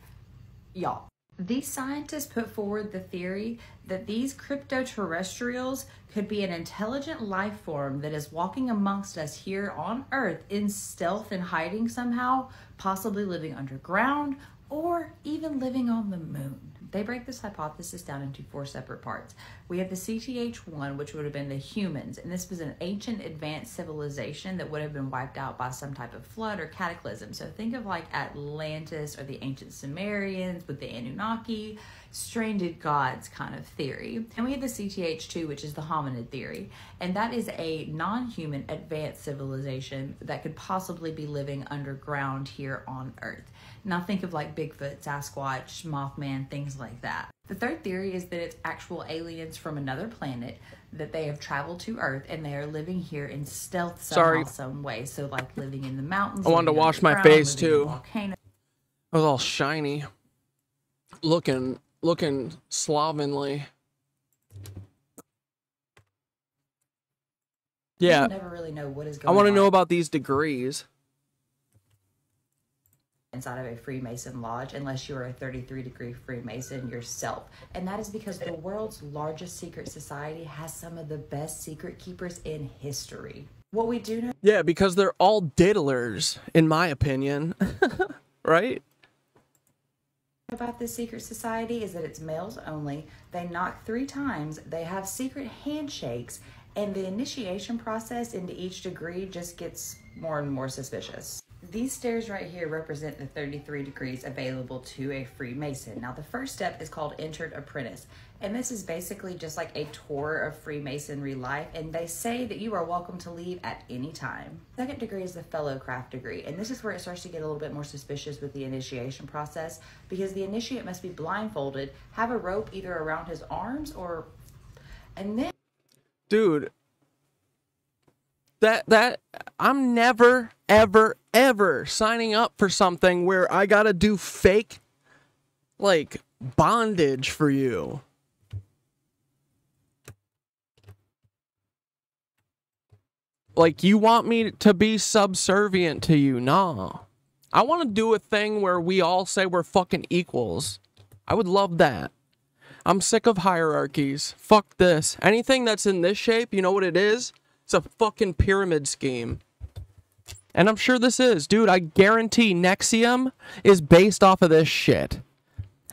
Y'all, these scientists put forward the theory that these crypto-terrestrials could be an intelligent life form that is walking amongst us here on Earth in stealth and hiding somehow, possibly living underground, or even living on the moon. They break this hypothesis down into 4 separate parts. We have the CTH1, which would have been the humans, and this was an ancient advanced civilization that would have been wiped out by some type of flood or cataclysm. So think of like Atlantis or the ancient Sumerians with the Anunnaki, stranded gods kind of theory. And we have the CTH2, which is the hominid theory, and that is a non-human advanced civilization that could possibly be living underground here on Earth. Now think of like Bigfoot, Sasquatch, Mothman, things like that. The third theory is that it's actual aliens from another planet, that they have traveled to Earth and they are living here in stealth somehow, some way. So like living in the mountains. I wanted to wash my face too. It was all shiny. Looking slovenly. Yeah. You never really know what is going on. I want to know on about these degrees inside of a Freemason lodge, unless you're a 33-degree Freemason yourself. And that is because the world's largest secret society has some of the best secret keepers in history. What we do know... Yeah, because they're all diddlers, in my opinion. Right? About this secret society is that it's males only. They knock 3 times. They have secret handshakes. And the initiation process into each degree just gets more and more suspicious. These stairs right here represent the 33 degrees available to a Freemason. Now the first step is called Entered Apprentice, and this is basically just like a tour of Freemasonry life, and they say that you are welcome to leave at any time. Second degree is the Fellowcraft degree, and this is where it starts to get a little bit more suspicious with the initiation process, because the initiate must be blindfolded, have a rope either around his arms or... and then... Dude, that I'm never ever signing up for something where I gotta do fake like bondage for you. Like, you want me to be subservient to you? Nah. I want to do a thing where we all say we're fucking equals. I would love that. I'm sick of hierarchies. Fuck this. Anything that's in this shape, you know what it is? It's a fucking pyramid scheme. And I'm sure this is. Dude, I guarantee Nexium is based off of this shit.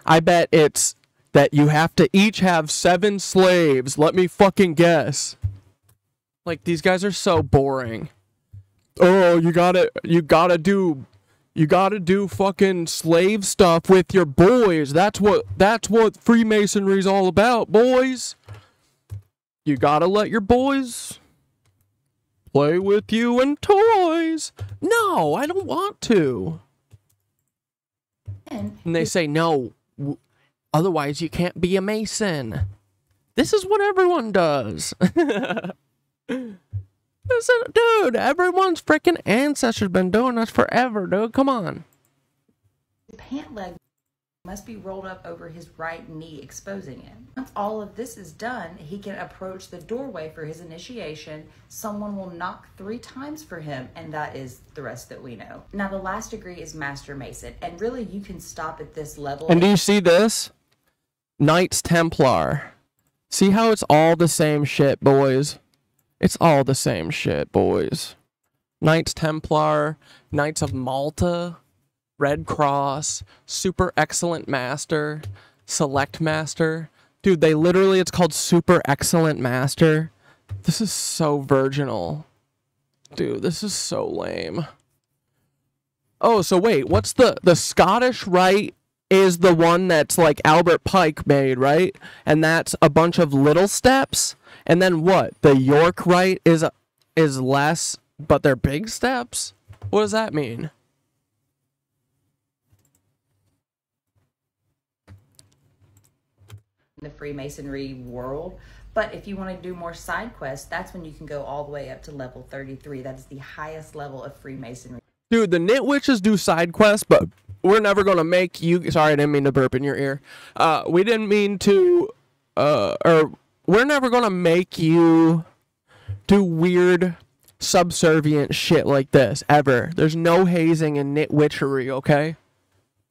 I bet it's that you have to each have 7 slaves. Let me fucking guess. Like, these guys are so boring. Oh, you gotta do fucking slave stuff with your boys. That's what Freemasonry's all about, boys. You gotta let your boys play with you and toys. No, I don't want to. And they say, no, otherwise you can't be a Mason. This is what everyone does. Dude, everyone's freaking ancestors been doing this forever, dude. Come on. The pant leg must be rolled up over his right knee, exposing it. Once all of this is done, he can approach the doorway for his initiation. Someone will knock 3 times for him, and that is the rest that we know. Now, the last degree is Master Mason, and really you can stop at this level. And do you see this? Knights Templar. See how it's all the same shit, boys? It's all the same shit, boys. Knights Templar, Knights of Malta, Red Cross, Super Excellent Master, Select Master. Dude, they literally, it's called Super Excellent Master. This is so virginal. Dude, this is so lame. Oh, so wait, what's the Scottish Rite is the one that's like Albert Pike made, right? And that's a bunch of little steps. And then what? The York Rite is less, but they're big steps? What does that mean? The Freemasonry world. But if you want to do more side quests, that's when you can go all the way up to level 33. That is the highest level of Freemasonry. Dude, the Knitwitches do side quests, but we're never going to make you... Sorry, I didn't mean to burp in your ear. We didn't mean to... we're never going to make you do weird, subservient shit like this, ever. There's no hazing in Knitwitchery, okay?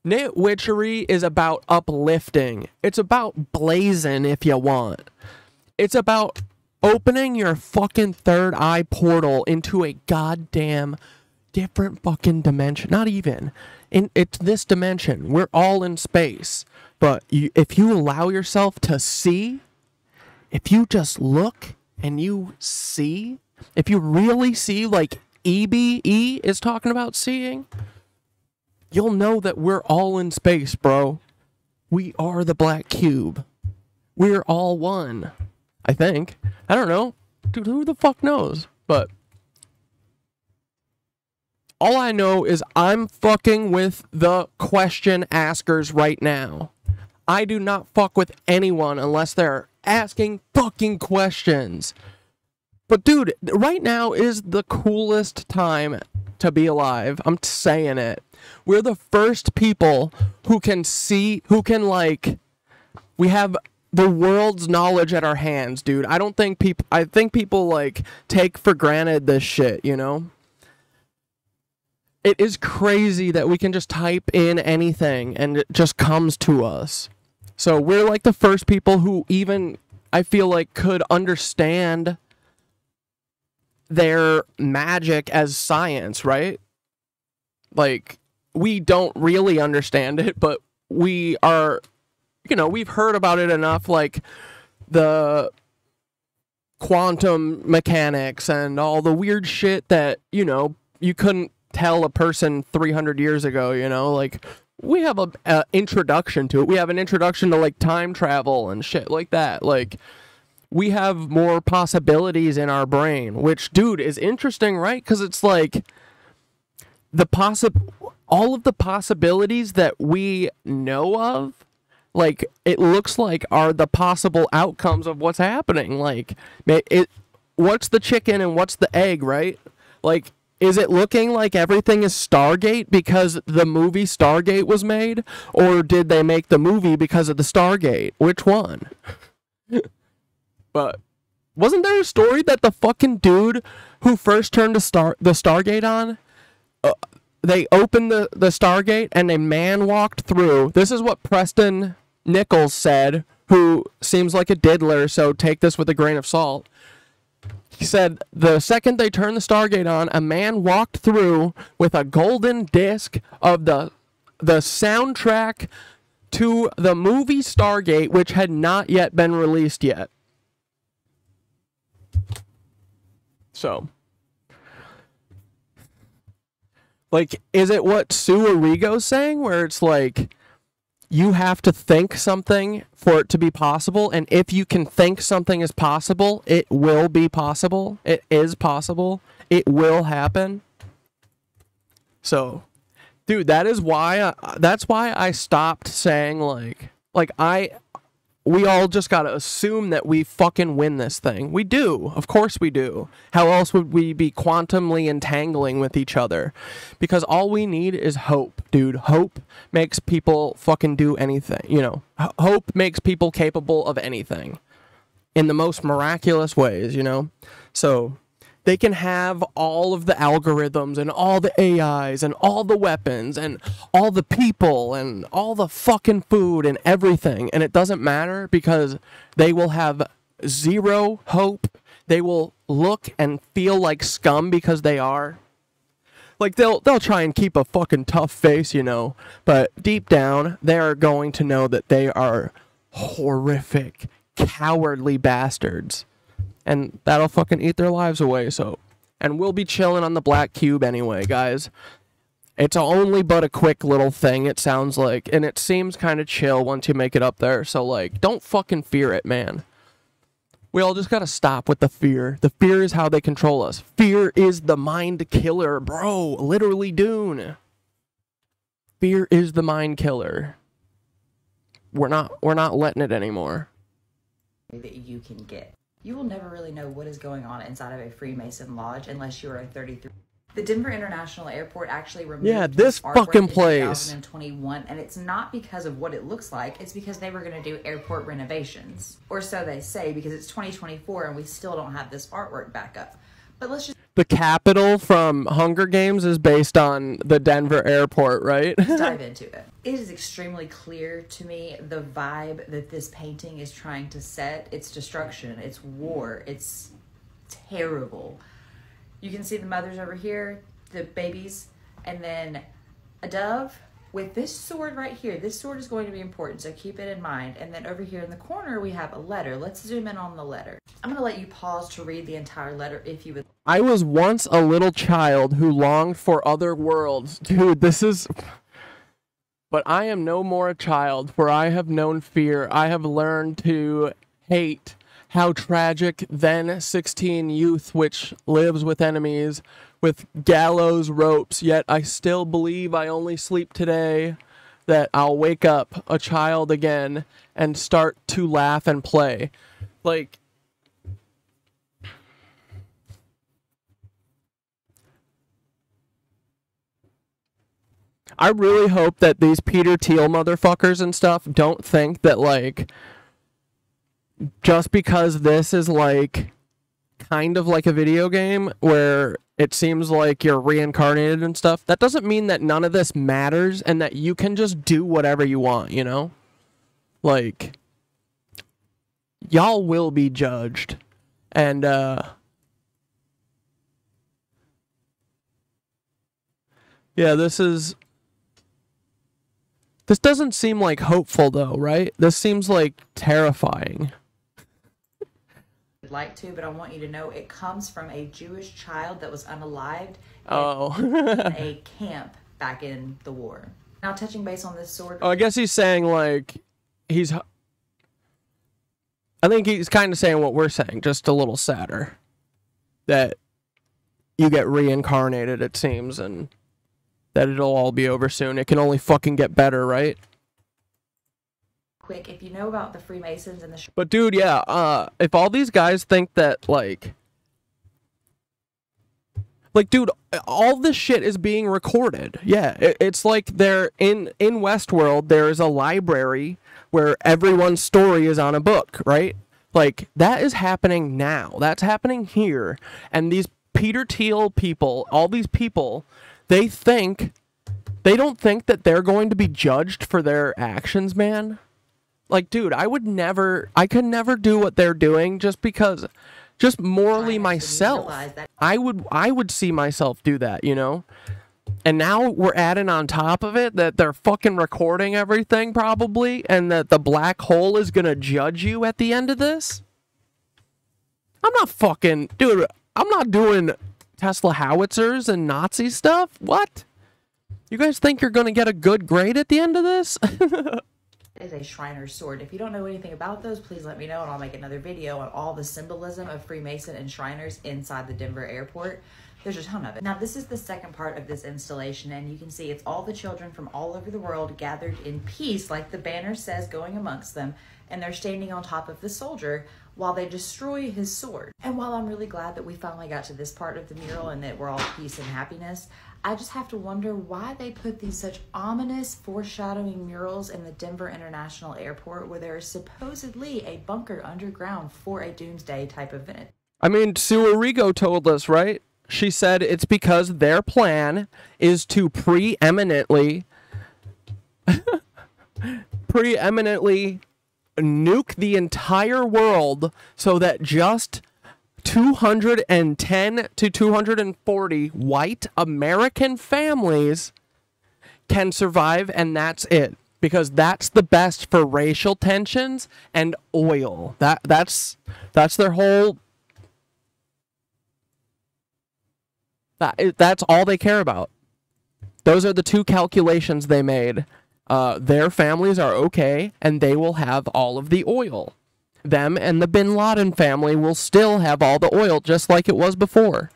Knitwitchery is about uplifting. It's about blazing if you want. It's about opening your fucking third eye portal into a goddamn different fucking dimension. Not even. It's this dimension. We're all in space. But if you allow yourself to see, if you just look and you see, if you really see like EBE is talking about seeing, you'll know that we're all in space, bro. We are the black cube. We're all one. I think. I don't know. Dude, who the fuck knows? But all I know is I'm fucking with the question askers right now. I do not fuck with anyone unless they're asking fucking questions. But dude, right now is the coolest time to be alive. I'm saying it. We're the first people who can see, who can like, we have the world's knowledge at our hands, dude. I think people like take for granted this shit, you know? It is crazy that we can just type in anything and it just comes to us. So we're like the first people who even, I feel like, could understand their magic as science, right? Like, we don't really understand it, but we are, you know, we've heard about it enough, like the quantum mechanics and all the weird shit that, you know, you couldn't tell a person 300 years ago, you know, like we have a introduction to it. We have an introduction to like time travel and shit like that. Like we have more possibilities in our brain, which, dude, is interesting, right? Because it's like all of the possibilities that we know of, like it looks like are the possible outcomes of what's happening. Like what's the chicken and what's the egg, right? Like, is it looking like everything is Stargate because the movie Stargate was made? Or did they make the movie because of the Stargate? Which one? But wasn't there a story that the fucking dude who first turned the Stargate on, they opened the Stargate and a man walked through? This is what Preston Nichols said, who seems like a diddler, so take this with a grain of salt. He said, the second they turned the Stargate on, a man walked through with a golden disc of the soundtrack to the movie Stargate, which had not yet been released yet. So, like, is it what Sue Arrigo's saying, where it's like, you have to think something for it to be possible, and if you can think something is possible, it will be possible. It is possible. It will happen. So, dude, that's why I stopped saying, we all just gotta assume that we fucking win this thing. We do. Of course we do. How else would we be quantumly entangling with each other? Because all we need is hope, dude. Hope makes people fucking do anything. You know, hope makes people capable of anything in the most miraculous ways, you know? So they can have all of the algorithms and all the AIs and all the weapons and all the people and all the fucking food and everything. And it doesn't matter because they will have zero hope. They will look and feel like scum because they are. Like, they'll try and keep a fucking tough face, you know. But deep down, they are going to know that they are horrific, cowardly bastards. And that'll fucking eat their lives away, so. And we'll be chilling on the black cube anyway, guys. It's only but a quick little thing, it sounds like. And it seems kind of chill once you make it up there. So, like, don't fucking fear it, man. We all just gotta stop with the fear. The fear is how they control us. Fear is the mind killer, bro. Literally, Dune. Fear is the mind killer. We're not letting it anymore. That you can get. You will never really know what is going on inside of a Freemason lodge unless you are a 33. The Denver International Airport actually removed this fucking place 2021, and it's not because of what it looks like. It's because they were going to do airport renovations, or so they say, because it's 2024 and we still don't have this artwork back up. But let's just the Capitol from Hunger Games is based on the Denver airport, right? let's dive into it. It is extremely clear to me the vibe that this painting is trying to set. It's destruction. It's war. It's terrible. You can see the mothers over here, the babies, and then a dove with this sword right here. This sword is going to be important, so keep it in mind. And then over here in the corner, we have a letter. Let's zoom in on the letter. I'm going to let you pause to read the entire letter if you would. I was once a little child who longed for other worlds. Dude, this is... But I am no more a child, for I have known fear. I have learned to hate. How tragic then 16 youth which lives with enemies, with gallows ropes, yet I still believe I only sleep today, that I'll wake up a child again and start to laugh and play. Like, I really hope that these Peter Thiel motherfuckers and stuff don't think that, like, just because this is, like, kind of like a video game where it seems like you're reincarnated and stuff, that doesn't mean that none of this matters and that you can just do whatever you want, you know? Like, y'all will be judged. And, yeah, this doesn't seem like hopeful, though, right? This seems like terrifying. Like to, but I want you to know it comes from a Jewish child that was unalived in a camp back in the war. Now, touching base on this sword. Oh, I guess he's saying, like, I think he's kind of saying what we're saying, just a little sadder. That you get reincarnated, it seems, and that it'll all be over soon. It can only fucking get better, right? Quick, if you know about the Freemasons and the... But dude, yeah, if all these guys think that, like, dude, all this shit is being recorded. Yeah, it's like they're in Westworld, there is a library where everyone's story is on a book, right? Like, that is happening now. That's happening here. And these Peter Thiel people, all these people, they don't think that they're going to be judged for their actions, man. Like, dude, I could never do what they're doing just because Just morally myself. I would see myself do that, you know? And now we're adding on top of it that they're fucking recording everything probably, and that the black hole is gonna judge you at the end of this? I'm not fucking... Dude, I'm not doing Tesla howitzers and Nazi stuff? What? You guys think you're gonna get a good grade at the end of this? Is a Shriner's sword. If you don't know anything about those, please let me know and I'll make another video on all the symbolism of Freemason and Shriners inside the Denver airport. There's a ton of it. Now, this is the second part of this installation, and you can see it's all the children from all over the world gathered in peace, like the banner says, going amongst them, and they're standing on top of the soldier while they destroy his sword. And while I'm really glad that we finally got to this part of the mural and that we're all peace and happiness, I just have to wonder why they put these such ominous foreshadowing murals in the Denver International Airport where there is supposedly a bunker underground for a doomsday type event. I mean, Sue Arrigo told us, right? She said it's because their plan is to preeminently nuke the entire world so that just 210 to 240 white American families can survive, and that's it. Because that's the best for racial tensions and oil. That's their whole... That's all they care about. Those are the two calculations they made. Their families are okay, and they will have all of the oil. Them and the Bin Laden family will still have all the oil, just like it was before.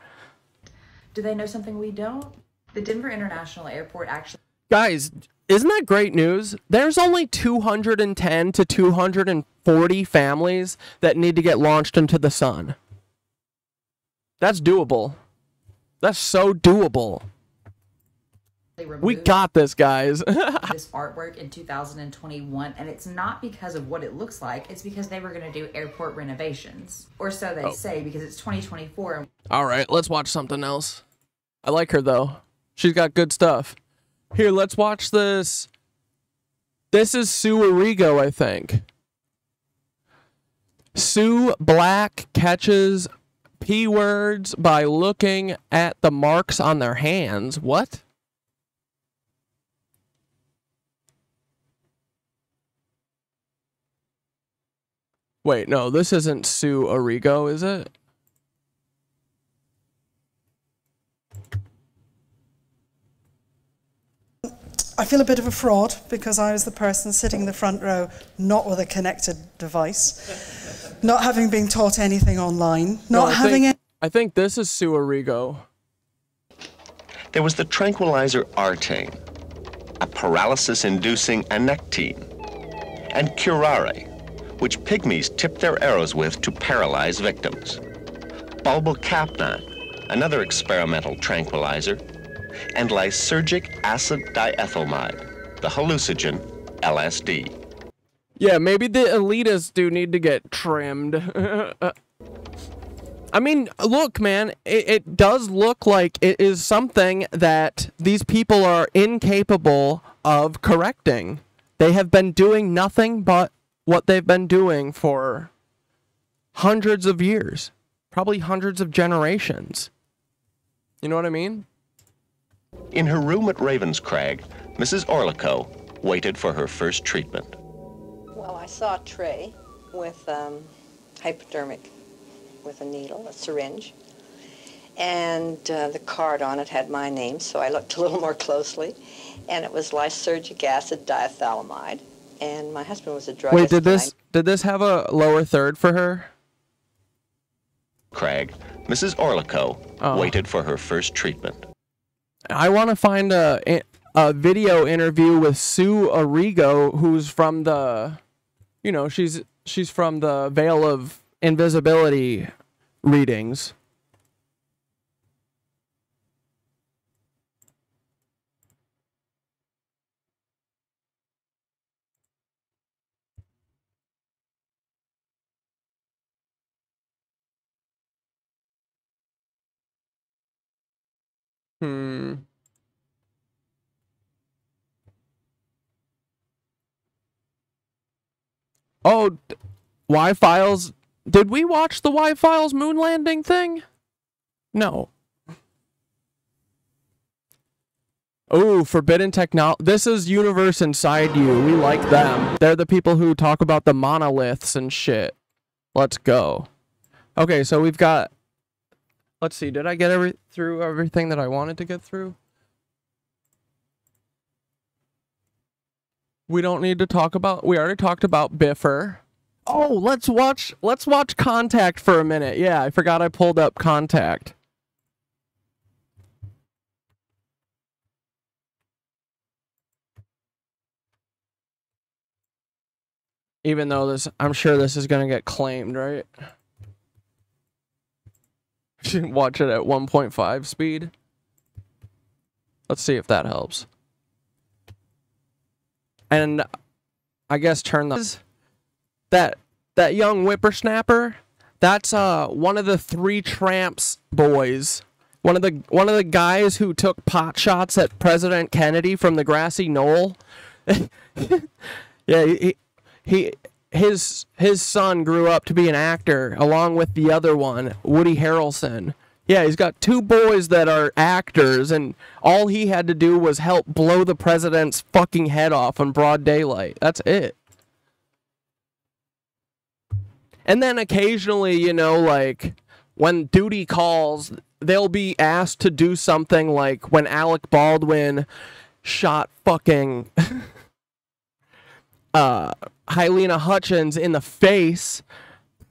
Do they know something we don't? The Denver International Airport actually... Guys, isn't that great news? There's only 210 to 240 families that need to get launched into the sun. That's doable. That's so doable. We got this, guys. This artwork in 2021, and it's not because of what it looks like. It's because they were going to do airport renovations, or so they say, because it's 2024. All right, let's watch something else. I like her though. She's got good stuff. Here, let's watch this. This is Sue Arrigo, I think. Sue Black catches P words by looking at the marks on their hands. What? Wait, no, this isn't Sue Arrigo, is it? I feel a bit of a fraud because I was the person sitting in the front row, not with a connected device, not having been taught anything online, not having any... I think this is Sue Arrigo. There was the tranquilizer Artane, a paralysis-inducing anectine, and curare, which pygmies tipped their arrows with to paralyze victims. Bulbocapnan, another experimental tranquilizer, and lysergic acid diethylmide, the hallucinogen LSD. Yeah, maybe the elitists do need to get trimmed. I mean, look, man, it does look like it is something that these people are incapable of correcting. They have been doing nothing but what they've been doing for hundreds of years, probably hundreds of generations. You know what I mean? In her room at Ravenscrag, Mrs. Orlico waited for her first treatment. Well, I saw a tray with hypodermic, with a needle, a syringe, and the card on it had my name, so I looked a little more closely, and it was lysergic acid diethylamide, and my husband was a druggist. Wait, did this have a lower third for her? Craig, Mrs. Orlico waited for her first treatment. I want to find a video interview with Sue Arrigo, who's from the, you know, she's from the Veil of Invisibility readings. Oh, Y-Files Did we watch the Y-Files moon landing thing? No. Oh, forbidden technology. This is Universe Inside You. We like them. They're the people who talk about the monoliths and shit. Let's go. Okay, so we've got... Let's see, did I get through everything that I wanted to get through? We don't need to talk about... We already talked about Biffer. Oh, let's watch Contact for a minute. Yeah, I forgot I pulled up Contact. Even though this, I'm sure this is going to get claimed, right? Watch it at 1.5 speed. Let's see if that helps. And I guess turn the... That young whippersnapper, that's one of the Three Tramps boys. One of the guys who took pot shots at President Kennedy from the grassy knoll. Yeah, his son grew up to be an actor along with the other one, Woody Harrelson. Yeah, he's got two boys that are actors, and all he had to do was help blow the president's fucking head off in broad daylight. That's it. And then occasionally, you know, like, when duty calls, they'll be asked to do something like when Alec Baldwin shot fucking Helena Hutchins in the face,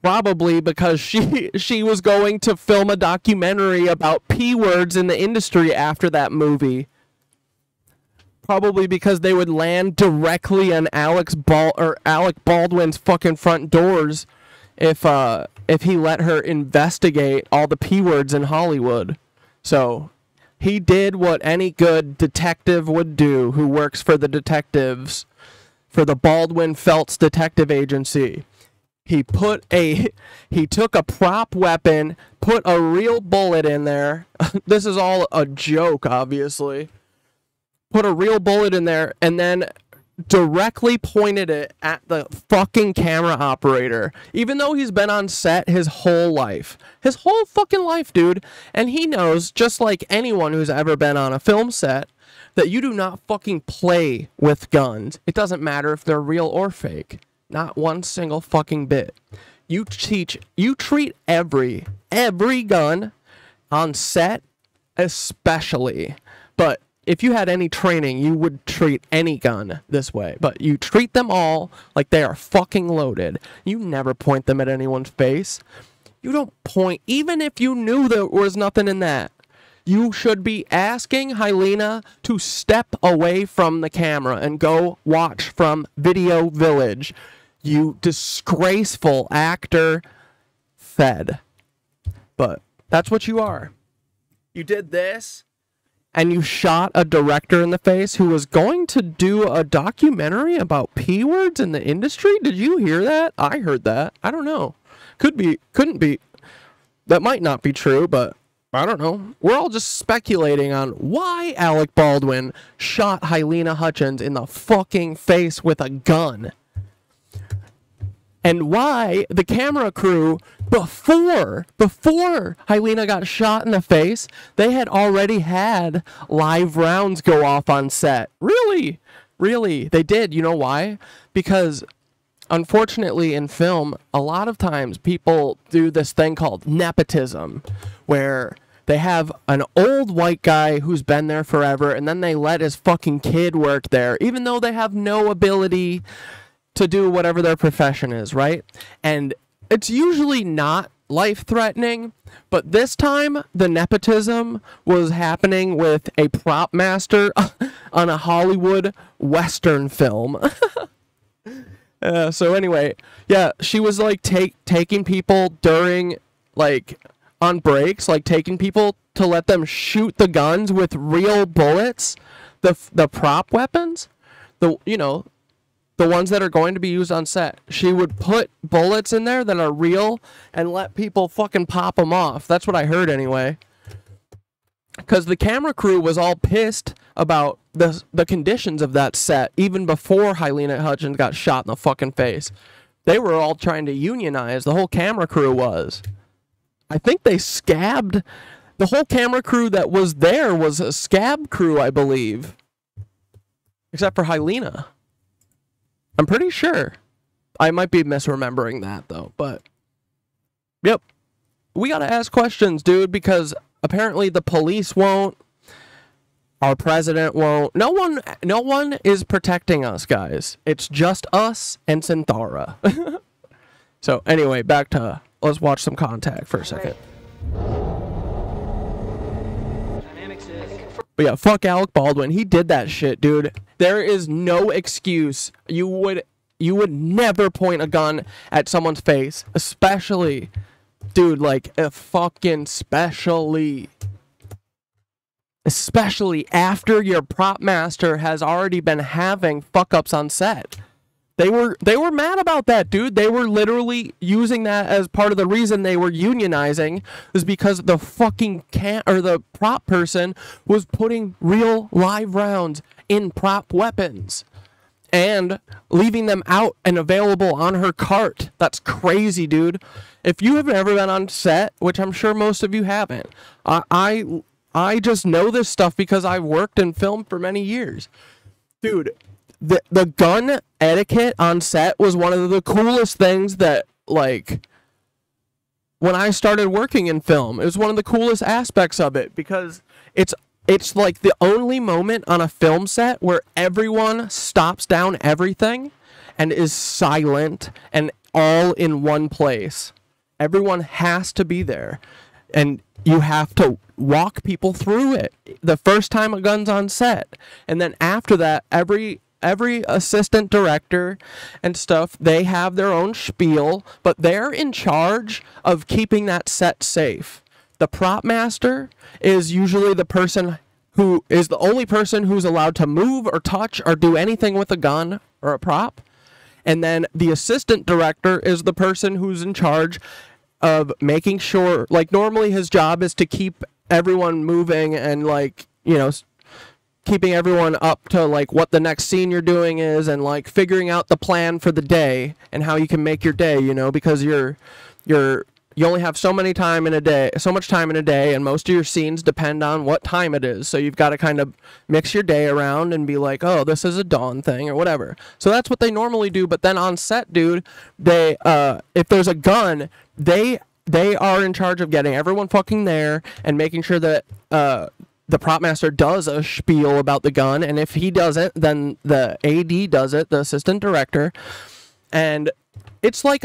probably because she was going to film a documentary about P words in the industry after that movie. Probably because they would land directly on Alec Baldwin's fucking front doors if he let her investigate all the P words in Hollywood. So he did what any good detective would do who works for the detectives, for the Baldwin Felts Detective Agency. He took a prop weapon, put a real bullet in there. This is all a joke, obviously. Put a real bullet in there and then directly pointed it at the fucking camera operator, even though he's been on set his whole life. His whole fucking life, dude. And he knows, just like anyone who's ever been on a film set, that you do not fucking play with guns. It doesn't matter if they're real or fake. Not one single fucking bit. You treat every gun on set, especially. But if you had any training, you would treat any gun this way. But you treat them all like they are fucking loaded. You never point them at anyone's face. You don't point, even if you knew there was nothing in that. You should be asking Helena to step away from the camera and go watch from Video Village. You disgraceful actor. Fed. But that's what you are. You did this, and you shot a director in the face who was going to do a documentary about P words in the industry. Did you hear that? I heard that. I don't know. Couldn't be. That might not be true, but I don't know. We're all just speculating on why Alec Baldwin shot Helena Hutchins in the fucking face with a gun. And why the camera crew, before Helena got shot in the face, they had already had live rounds go off on set. Really? Really? They did. You know why? Because unfortunately in film, a lot of times people do this thing called nepotism, where they have an old white guy who's been there forever, and then they let his fucking kid work there, even though they have no ability to do whatever their profession is, right? And it's usually not life-threatening, but this time the nepotism was happening with a prop master on a Hollywood Western film. So anyway, yeah, she was like taking people during, like, on breaks, like taking people to let them shoot the guns with real bullets, the prop weapons, the ones that are going to be used on set. She would put bullets in there that are real and let people fucking pop them off. That's what I heard anyway. Because the camera crew was all pissed about the conditions of that set even before Helena Hutchins got shot in the fucking face. They were all trying to unionize. The whole camera crew was. I think they scabbed. The whole camera crew that was there was a scab crew, I believe. Except for Helena. I'm pretty sure. I might be misremembering that, though. But, yep. We gotta ask questions, dude, because apparently the police won't. Our president won't. No one is protecting us, guys. It's just us and Synthara. So, anyway, back to... Let's watch some Contact for a second. But yeah, fuck Alec Baldwin. He did that shit, dude. There is no excuse. You would never point a gun at someone's face. Especially, dude, like, especially after your prop master has already been having fuck-ups on set. They were mad about that, dude. They were literally using that as part of the reason they were unionizing, was because the fucking the prop person was putting real live rounds in prop weapons and leaving them out and available on her cart. That's crazy, dude. If you have ever been on set, which I'm sure most of you haven't, I just know this stuff because I've worked in film for many years. Dude, the gun etiquette on set was one of the coolest things that, like, when I started working in film, it was one of the coolest aspects of it, because it's like the only moment on a film set where everyone stops down everything and is silent and all in one place. Everyone has to be there, and you have to walk people through it the first time a gun's on set, and then after that, every assistant director and stuff, they have their own spiel, but they're in charge of keeping that set safe. The prop master is usually the person who is the only person who's allowed to move or touch or do anything with a gun or a prop. And then the assistant director is the person who's in charge of making sure, like, normally his job is to keep everyone moving and, like, you know, keeping everyone up to, like, what the next scene you're doing is, and, like, figuring out the plan for the day and how you can make your day, you know, because you only have so much time in a day, and most of your scenes depend on what time it is. So you've got to kind of mix your day around and be like, oh, this is a dawn thing or whatever. So that's what they normally do. But then on set, dude, they if there's a gun, they are in charge of getting everyone fucking there and making sure that the prop master does a spiel about the gun, and if he doesn't, then the AD does it, the assistant director. And it's like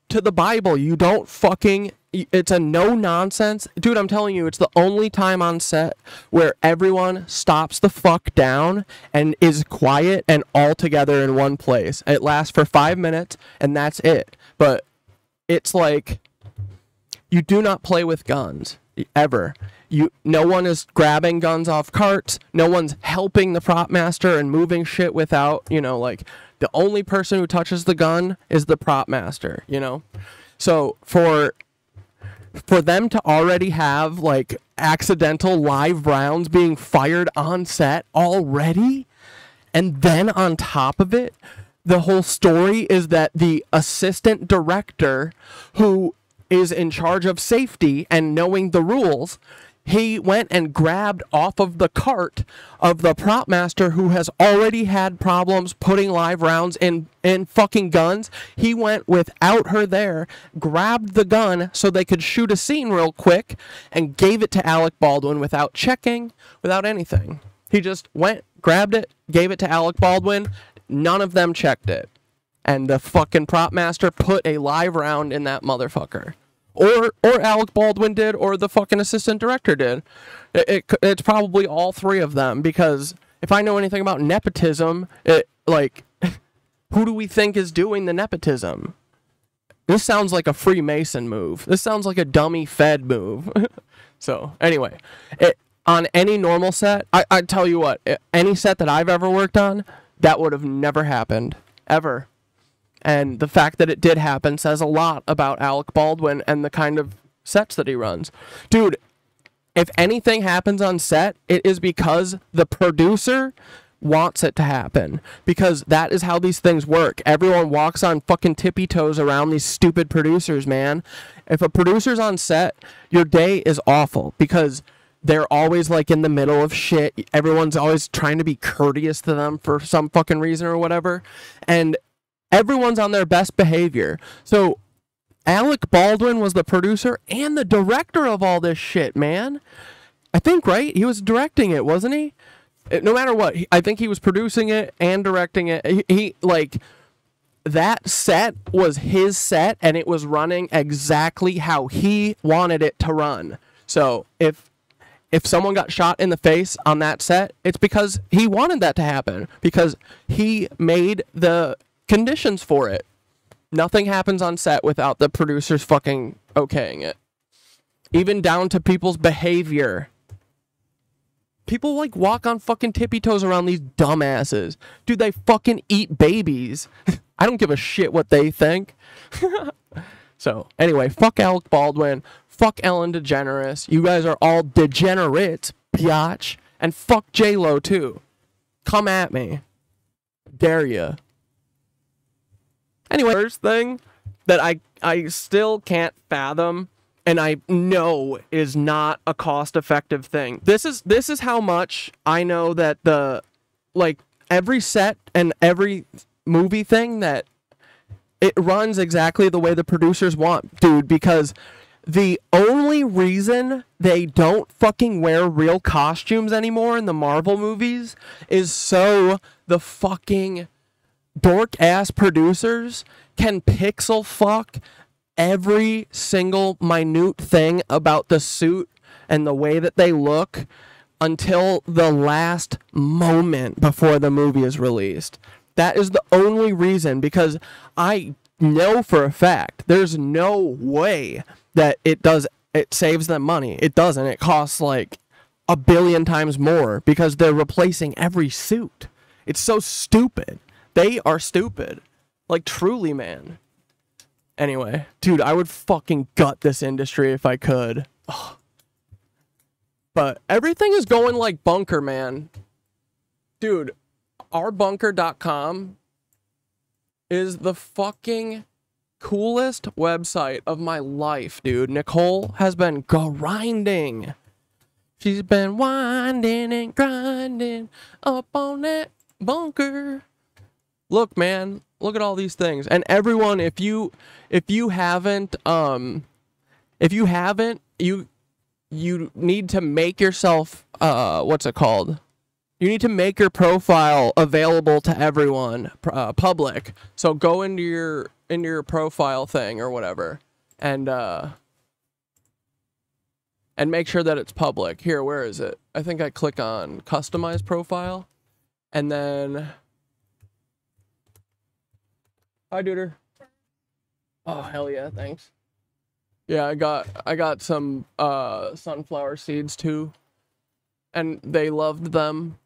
to the Bible, you don't fucking, it's a no nonsense, dude. I'm telling you, it's the only time on set where everyone stops the fuck down and is quiet and all together in one place. It lasts for 5 minutes and that's it. But it's like, you do not play with guns ever. No one is grabbing guns off carts. No one's helping the prop master and moving shit without, you know, like, the only person who touches the gun is the prop master, you know? So for them to already have, like, accidental live rounds being fired on set already, and then on top of it, the whole story is that the assistant director, who is in charge of safety and knowing the rules, he went and grabbed off of the cart of the prop master who has already had problems putting live rounds in fucking guns. He went without her there, grabbed the gun so they could shoot a scene real quick, and gave it to Alec Baldwin without checking, without anything. He just went, grabbed it, gave it to Alec Baldwin. None of them checked it. And the fucking prop master put a live round in that motherfucker. Or Alec Baldwin did, or the fucking assistant director did. It's probably all three of them, because if I know anything about nepotism, who do we think is doing the nepotism? This sounds like a Freemason move. This sounds like a dummy Fed move. So, anyway, on any normal set, I tell you what, any set that I've ever worked on, that would have never happened. Ever. And the fact that it did happen says a lot about Alec Baldwin and the kind of sets that he runs. Dude, if anything happens on set, it is because the producer wants it to happen, because that is how these things work. Everyone walks on fucking tippy toes around these stupid producers, man. If a producer's on set, your day is awful because they're always like in the middle of shit. Everyone's always trying to be courteous to them for some fucking reason or whatever. And everyone's on their best behavior. So Alec Baldwin was the producer and the director of all this shit, man. I think, right? He was directing it, wasn't he? No matter what, I think he was producing it and directing it. He like, that set was his set, and it was running exactly how he wanted it to run. So if someone got shot in the face on that set, it's because he wanted that to happen, because he made the conditions for it. Nothing happens on set without the producers fucking okaying it. Even down to people's behavior. People like walk on fucking tippy toes around these dumbasses. Dude, they fucking eat babies. I don't give a shit what they think. So, anyway, fuck Alec Baldwin. Fuck Ellen DeGeneres. You guys are all degenerates, biatch. And fuck J-Lo, too. Come at me. Dare ya. Anyway, first thing that I still can't fathom, and I know is not a cost-effective thing. This is how much I know that every set and every movie thing, that it runs exactly the way the producers want, dude, because the only reason they don't fucking wear real costumes anymore in the Marvel movies is so the fucking dork-ass producers can pixel fuck every single minute thing about the suit and the way that they look until the last moment before the movie is released. That is the only reason, because I know for a fact there's no way that it saves them money. It doesn't. It costs like 1 billion times more because they're replacing every suit. It's so stupid. They are stupid. Like, truly, man. Anyway, dude, I would fucking gut this industry if I could. Ugh. But everything is going like bunker, man. Dude, ourbunker.com is the fucking coolest website of my life, dude. Nicole has been grinding. She's been winding and grinding up on that bunker. Look, man, look at all these things. And everyone, if you haven't, you need to make yourself, what's it called? You need to make your profile available to everyone, public. So go into your profile thing or whatever, and make sure that it's public. Here, where is it? I think I click on customize profile, and then. Hi, Duder. Oh, hell yeah, thanks. Yeah, I got some sunflower seeds too, and they loved them.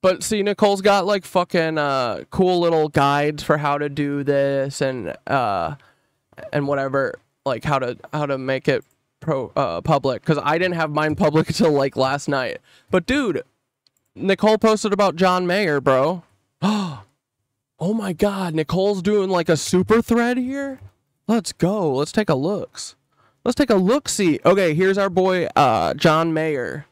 But see, Nicole's got like fucking cool little guides for how to do this and whatever, like how to make it public, because I didn't have mine public until like last night. But dude, Nicole posted about John Mayer, bro. Oh my god, Nicole's doing like a super thread here? Let's go. Let's take a look. Let's take a look-see. Okay, here's our boy, John Mayer.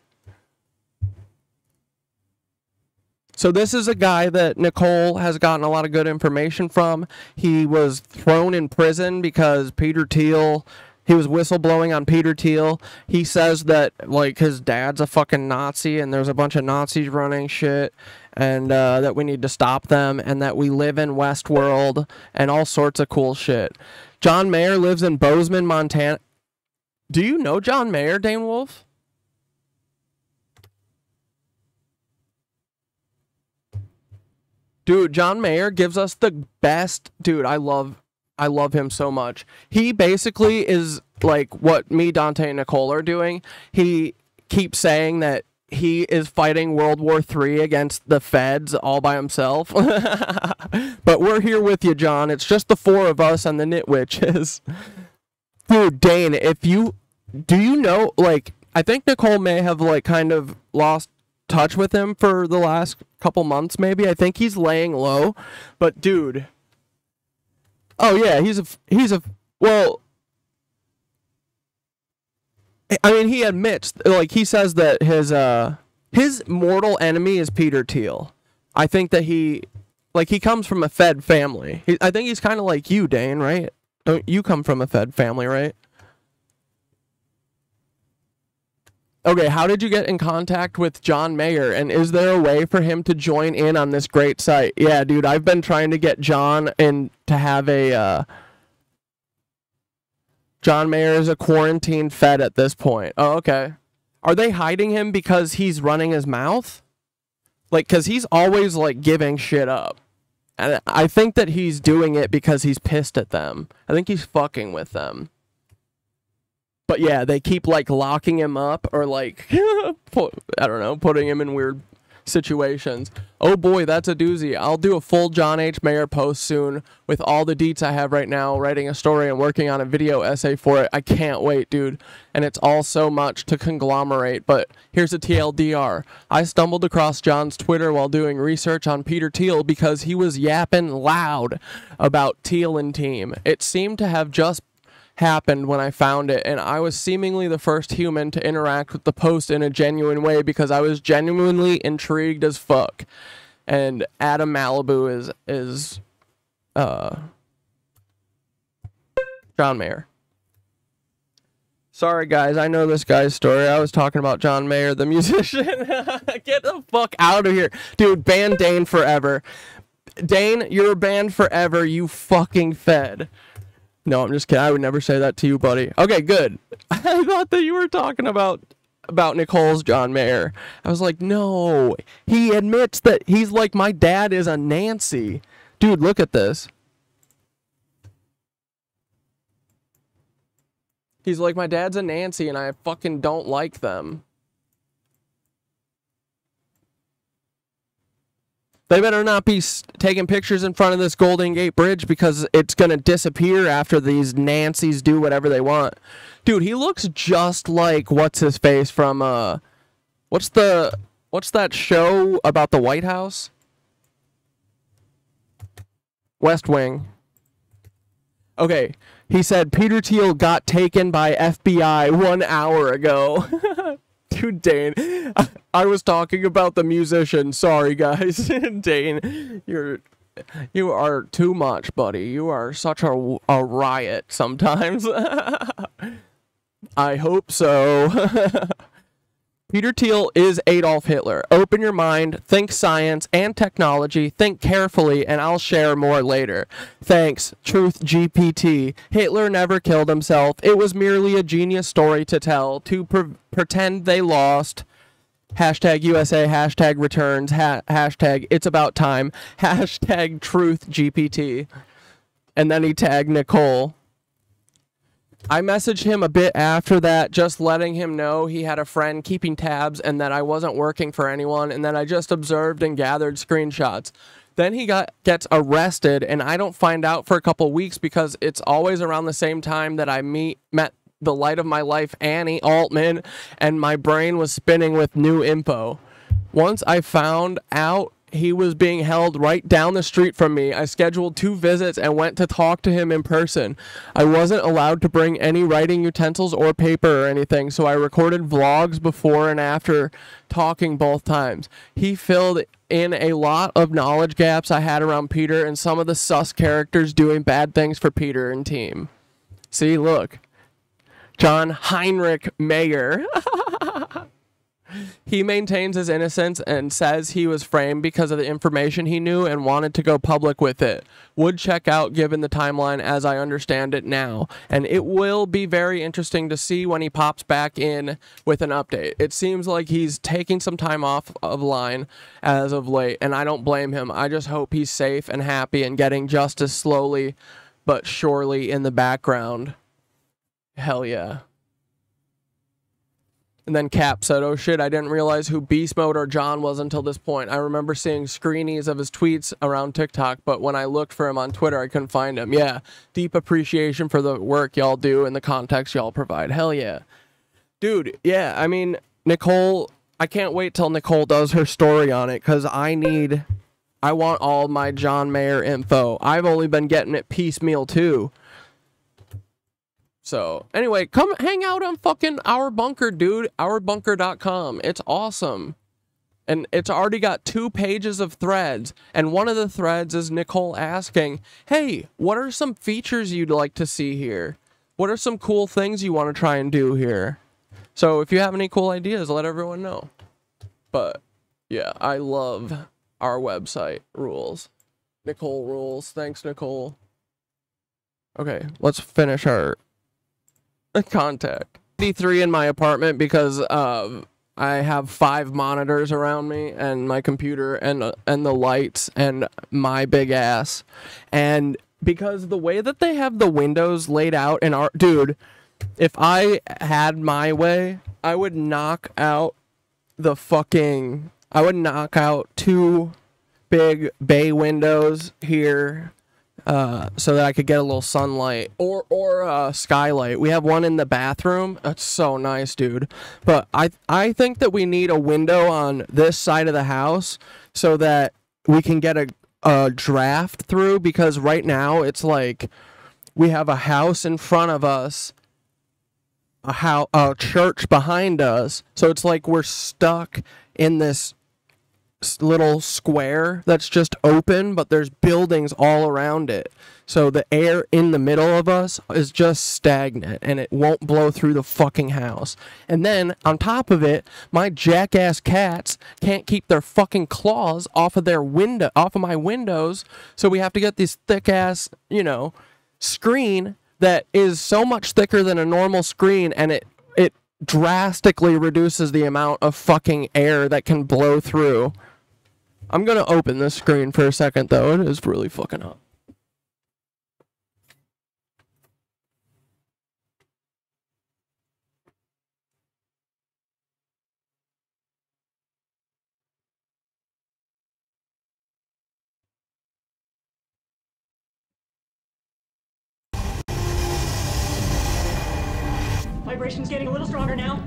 So this is a guy that Nicole has gotten a lot of good information from. He was thrown in prison because Peter Thiel, he was whistleblowing on Peter Thiel. He says that, like, his dad's a fucking Nazi and there's a bunch of Nazis running shit, and that we need to stop them, and that we live in Westworld, and all sorts of cool shit. John Mayer lives in Bozeman, Montana. Do you know John Mayer, Dane Wolf? Dude, John Mayer gives us the best. Dude, I love him so much. He basically is like what me, Dante, and Nicole are doing. He keeps saying that he is fighting World War III against the feds all by himself. But we're here with you, John. It's just the 4 of us and the Knitwitches. Dude, Dane, do you know, like, I think Nicole may have, like, kind of lost touch with him for the last couple months, maybe. I think he's laying low, but dude. Oh yeah, well, I mean, he admits, like, he says that his mortal enemy is Peter Thiel. I think that he comes from a Fed family. I think he's kind of like you, Dane, right? Don't you come from a Fed family, right? Okay, how did you get in contact with John Meyer, and is there a way for him to join in on this great site? Yeah, dude, I've been trying to get John in to have a, John Meyer is a quarantine Fed at this point. Oh, okay. Are they hiding him because he's running his mouth? Like, because he's always, like, giving shit up. And I think that he's doing it because he's pissed at them. I think he's fucking with them. But yeah, they keep, like, locking him up or, like, I don't know, putting him in weird situations. Oh boy, that's a doozy. I'll do a full John H. Meyer post soon with all the deets I have right now, writing a story and working on a video essay for it. I can't wait, dude. And it's all so much to conglomerate, but here's a TLDR. I stumbled across John's Twitter while doing research on Peter Thiel because he was yapping loud about Thiel and team. It seemed to have just happened when I found it, and I was seemingly the first human to interact with the post in a genuine way because I was genuinely intrigued as fuck. And Adam Malibu is John Mayer. Sorry guys, I know this guy's story. I was talking about John Mayer, the musician. Get the fuck out of here. Dude, ban Dane forever. Dane, you're banned forever, you fucking Fed. No, I'm just kidding. I would never say that to you, buddy. Okay, good. I thought that you were talking about Nicole's John Mayer. I was like, no. He admits that he's like, my dad is a Nancy. Dude, look at this. He's like, my dad's a Nancy and I fucking don't like them. They better not be taking pictures in front of this Golden Gate Bridge because it's going to disappear after these Nancys do whatever they want. Dude, he looks just like what's-his-face from, what's that show about the White House? West Wing. Okay, he said Peter Thiel got taken by FBI 1 hour ago. Dude, Dane, I was talking about the musician. Sorry, guys. Dane, you are too much, buddy. You are such a riot sometimes. I hope so. Peter Thiel is Adolf Hitler. Open your mind, think science and technology, think carefully, and I'll share more later. Thanks, Truth GPT. Hitler never killed himself. It was merely a genius story to tell, to pretend they lost. Hashtag USA, hashtag returns, hashtag it's about time, hashtag Truth GPT. And then he tagged Nicole. I messaged him a bit after that, just letting him know he had a friend keeping tabs and that I wasn't working for anyone, and then I just observed and gathered screenshots. Then he gets arrested, and I don't find out for a couple weeks because it's always around the same time that I met the light of my life, Annie Altman, and my brain was spinning with new info. Once I found out he was being held right down the street from me, I scheduled 2 visits and went to talk to him in person. I wasn't allowed to bring any writing utensils or paper or anything, so I recorded vlogs before and after talking both times. He filled in a lot of knowledge gaps I had around Peter and some of the sus characters doing bad things for Peter and team. See, look. John Heinrich Meyer. He maintains his innocence and says he was framed because of the information he knew and wanted to go public with it. Would check out given the timeline as I understand it now. And it will be very interesting to see when he pops back in with an update. It seems like he's taking some time off of line as of late, and I don't blame him. I just hope he's safe and happy and getting justice slowly but surely in the background. Hell yeah. And then Cap said, oh shit, I didn't realize who Beast Mode or John was until this point. I remember seeing screenies of his tweets around TikTok, but when I looked for him on Twitter, I couldn't find him. Yeah, deep appreciation for the work y'all do and the context y'all provide. Hell yeah. Dude, yeah, I mean, Nicole I can't wait till Nicole does her story on it, because I want all my John Mayer info. I've only been getting it piecemeal too. So, anyway, come hang out on fucking Our Bunker, dude. OurBunker.com. It's awesome. And it's already got 2 pages of threads. And one of the threads is Nicole asking, hey, what are some features you'd like to see here? What are some cool things you want to try and do here? So if you have any cool ideas, let everyone know. But yeah, I love our website. Rules. Nicole rules. Thanks, Nicole. Okay, let's finish our contact. 83 in my apartment because I have 5 monitors around me and my computer and the lights and my big ass. And because the way that they have the windows laid out in our... Dude, if I had my way, I would knock out I would knock out 2 big bay windows here so that I could get a little sunlight or skylight. We have one in the bathroom. That's so nice, dude. But I think that we need a window on this side of the house so that we can get a draft through, because right now it's like we have a house in front of us, a church behind us, so it's like we're stuck in this little square that's just open, but there's buildings all around it, so the air in the middle of us is just stagnant and it won't blow through the fucking house. And then on top of it, my jackass cats can't keep their fucking claws off of my windows, so we have to get this thick ass, screen that is so much thicker than a normal screen, and it drastically reduces the amount of fucking air that can blow through. I'm gonna open this screen for a second, though. It is really fucking hot. Vibration's getting a little stronger now.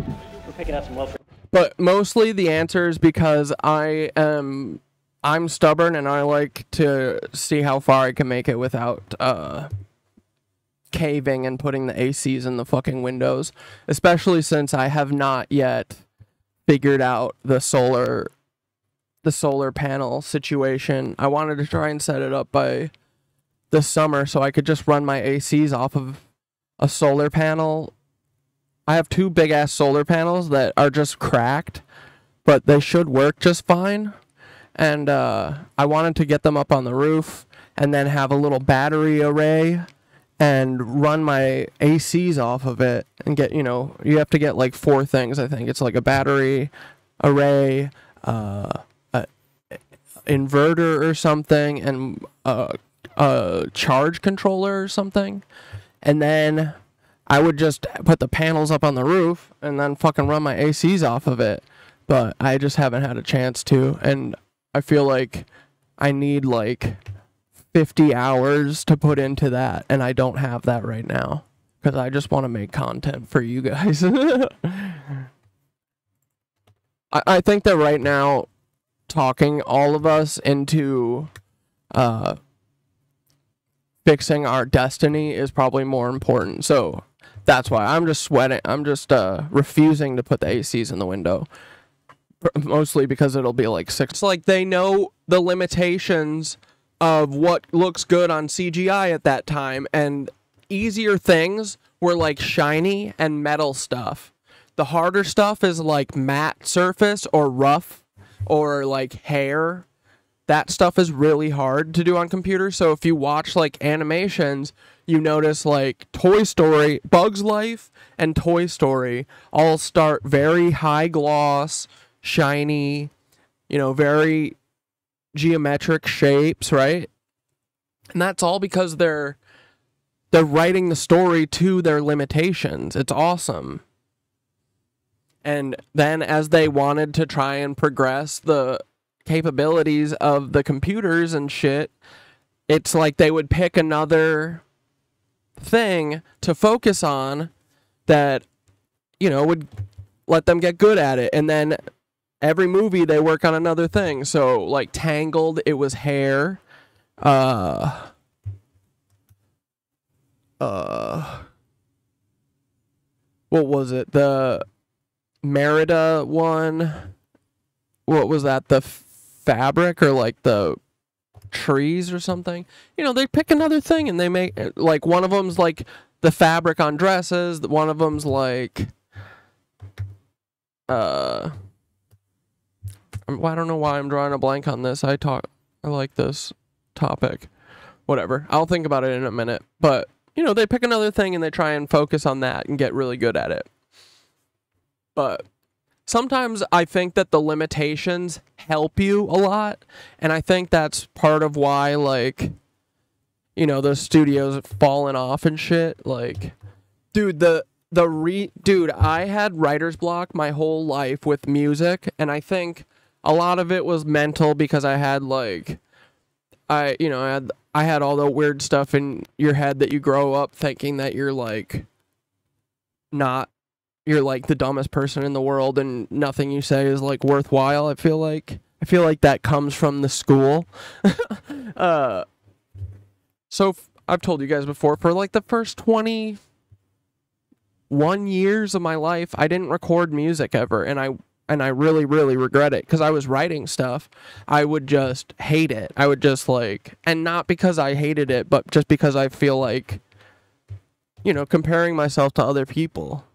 We're picking up some welfare. But mostly the answer is because I'm stubborn and I like to see how far I can make it without caving and putting the ACs in the fucking windows, especially since I have not yet figured out the solar panel situation. I wanted to try and set it up by this summer so I could just run my ACs off of a solar panel. I have 2 big ass solar panels that are just cracked, but they should work just fine. And I wanted to get them up on the roof and then have a little battery array and run my ACs off of it and get, you have to get like 4 things, I think. It's like a battery array, a inverter or something, and a charge controller or something. And then I would just put the panels up on the roof and then fucking run my ACs off of it. But I just haven't had a chance to. And I feel like I need like 50 hours to put into that. And I don't have that right now. Because I just want to make content for you guys. I think that right now, talking all of us into fixing our destiny is probably more important. So that's why I'm just sweating. I'm just refusing to put the ACs in the window. Mostly because it'll be like 6. It's like they know the limitations of what looks good on CGI at that time. And easier things were like shiny and metal stuff. The harder stuff is like matte surface or rough or like hair. That stuff is really hard to do on computers. So if you watch like animations, you notice like Toy Story, Bug's Life, and Toy Story all start very high gloss, shiny, very geometric shapes, right? And that's all because they're writing the story to their limitations. It's awesome. And then as they wanted to try and progress the capabilities of the computers and shit, it's like they would pick another thing to focus on that, would let them get good at it. And then every movie they work on another thing. So like Tangled, it was hair. What was it? The Merida one. What was that? The fabric or like the trees or something? You know, they pick another thing and they make like one of them's like the fabric on dresses. One of them's like I don't know why I'm drawing a blank on this. I like this topic. Whatever. I'll think about it in a minute. But, you know, they pick another thing and they try and focus on that and get really good at it. But sometimes I think that the limitations help you a lot. And I think that's part of why, like, you know, the studios have fallen off and shit. Like, dude, dude, I had writer's block my whole life with music. And I think a lot of it was mental because I had, like, I had all the weird stuff in your head that you grow up thinking that you're like the dumbest person in the world and nothing you say is like worthwhile. I feel like that comes from the school. So I've told you guys before, for like the first 21 years of my life, I didn't record music ever, and I really, really regret it because I was writing stuff. I would just hate it. I would just like, and not because I hated it, but just because I feel like, you know, comparing myself to other people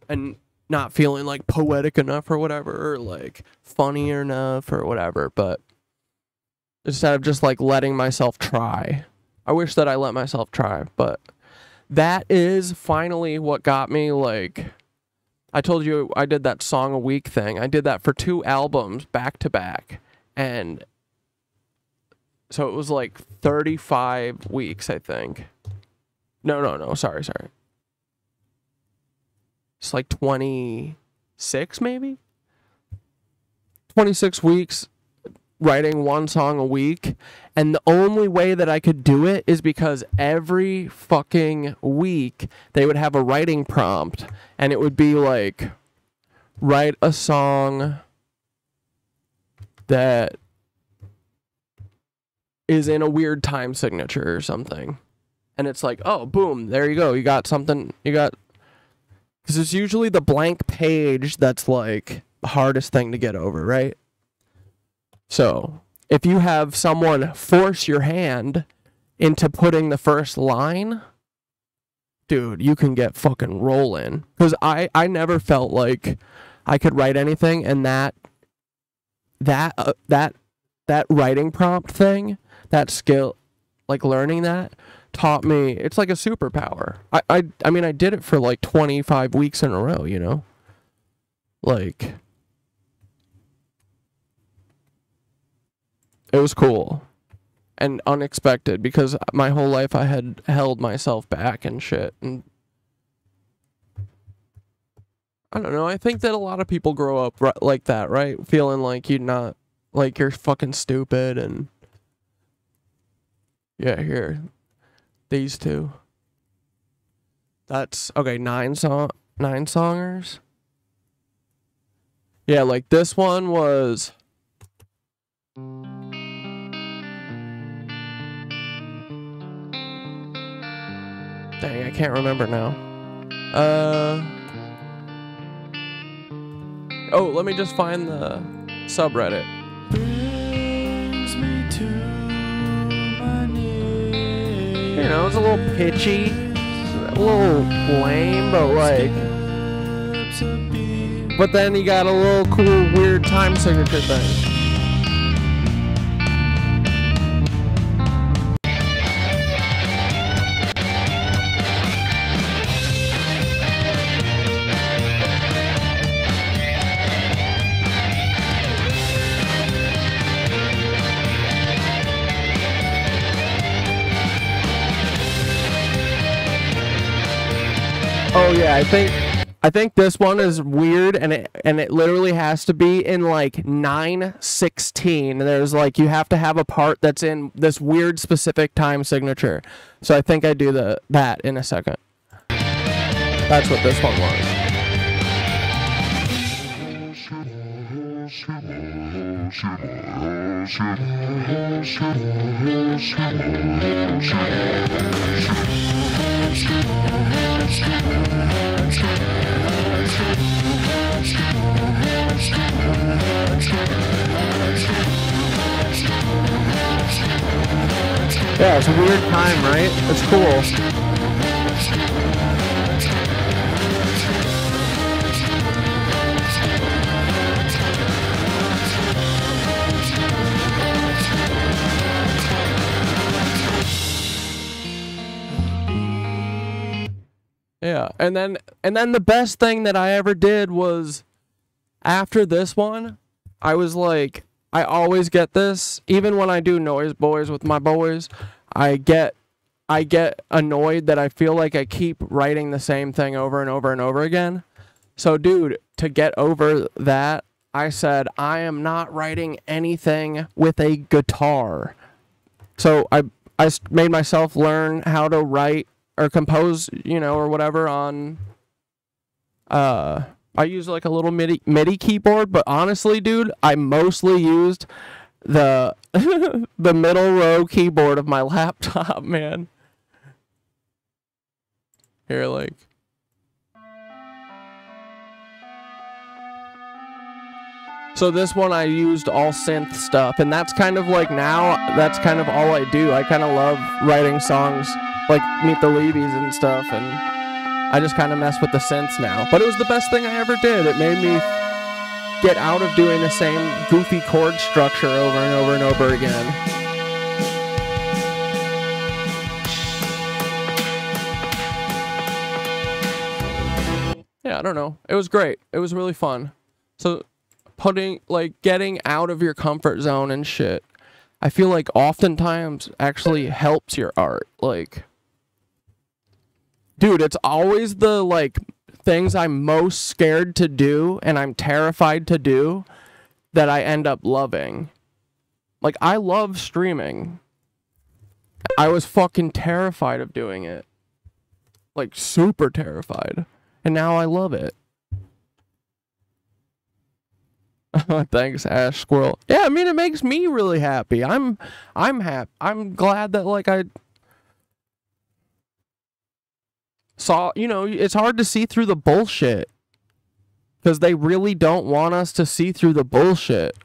and not feeling like poetic enough or whatever, or like funny enough or whatever. But instead of just like letting myself try, I wish that I let myself try. But that is finally what got me, like, I told you I did that song a week thing. I did that for 2 albums back to back. And so it was like 35 weeks, I think. No, sorry. It's like 26 maybe? 26 weeks writing 1 song a week. And the only way that I could do it is because every fucking week they would have a writing prompt. And it would be like, write a song that is in a weird time signature or something. And it's like, oh, boom, there you go. You got something. Because it's usually the blank page that's like the hardest thing to get over, right? So if you have someone force your hand into putting the first line, dude, you can get fucking rolling. Because I never felt like I could write anything, and that writing prompt thing, that skill, like learning that, taught me, it's like a superpower. I mean, I did it for like 25 weeks in a row, you know? Like, it was cool and unexpected because my whole life I had held myself back and shit. And I don't know. I think that a lot of people grow up like that, right? Feeling like you're fucking stupid. And yeah, here, these 2. That's okay. 9 songers. Yeah, like this one was. Dang, I can't remember now. Oh, let me just find the subreddit. Brings me to my knees. You know, it's a little pitchy, a little lame, but like. But then you got a little cool, weird time signature thing. Oh yeah, I think this one is weird, and it literally has to be in like 9/16. There's like, you have to have a part that's in this weird specific time signature. So I think I do that in a second. That's what this one was. Yeah, it's a weird time, right? It's cool. Yeah, and then the best thing that I ever did was after this one, I was like, I always get this, even when I do Noise Boys with my boys, I get annoyed that I feel like I keep writing the same thing over and over and over again. So dude, to get over that, I said, I am not writing anything with a guitar. So I made myself learn how to write or compose, you know, or whatever on, I use like a little MIDI keyboard, but honestly, dude, I mostly used the the middle row keyboard of my laptop, man. Here, like. So this one I used all synth stuff, and that's kind of like now, that's kind of all I do. I kind of love writing songs like Meet the Levies and stuff, and I just kind of mess with the synths now. But it was the best thing I ever did. It made me get out of doing the same goofy chord structure over and over and over again. Yeah, I don't know. It was great. It was really fun. So getting out of your comfort zone and shit, I feel like oftentimes actually helps your art. Like, dude, it's always the like things I'm most scared to do and I'm terrified to do that I end up loving. Like, I love streaming. I was fucking terrified of doing it. Like, super terrified. And now I love it. Thanks, Ash Squirrel. Yeah, I mean, it makes me really happy. I'm happy. I'm glad that, like, I saw, you know, it's hard to see through the bullshit. Because they really don't want us to see through the bullshit.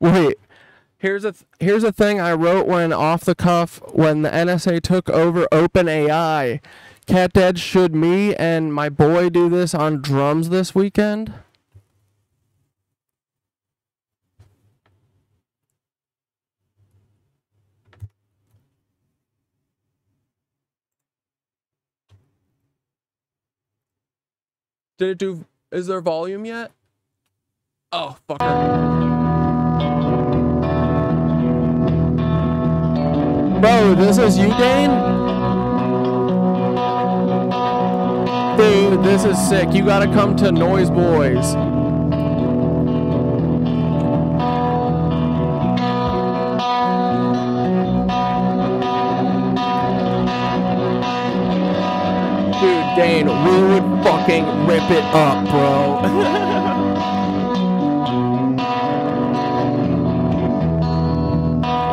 Wait, here's a thing I wrote when off the cuff when the NSA took over OpenAI. Catdad, should me and my boy do this on drums this weekend? Did it do, is there volume yet? Oh, fucker. Bro, this is you, Dane? Dude, this is sick. You gotta come to Noise Boys. Dude, Dane, we would fucking rip it up, bro.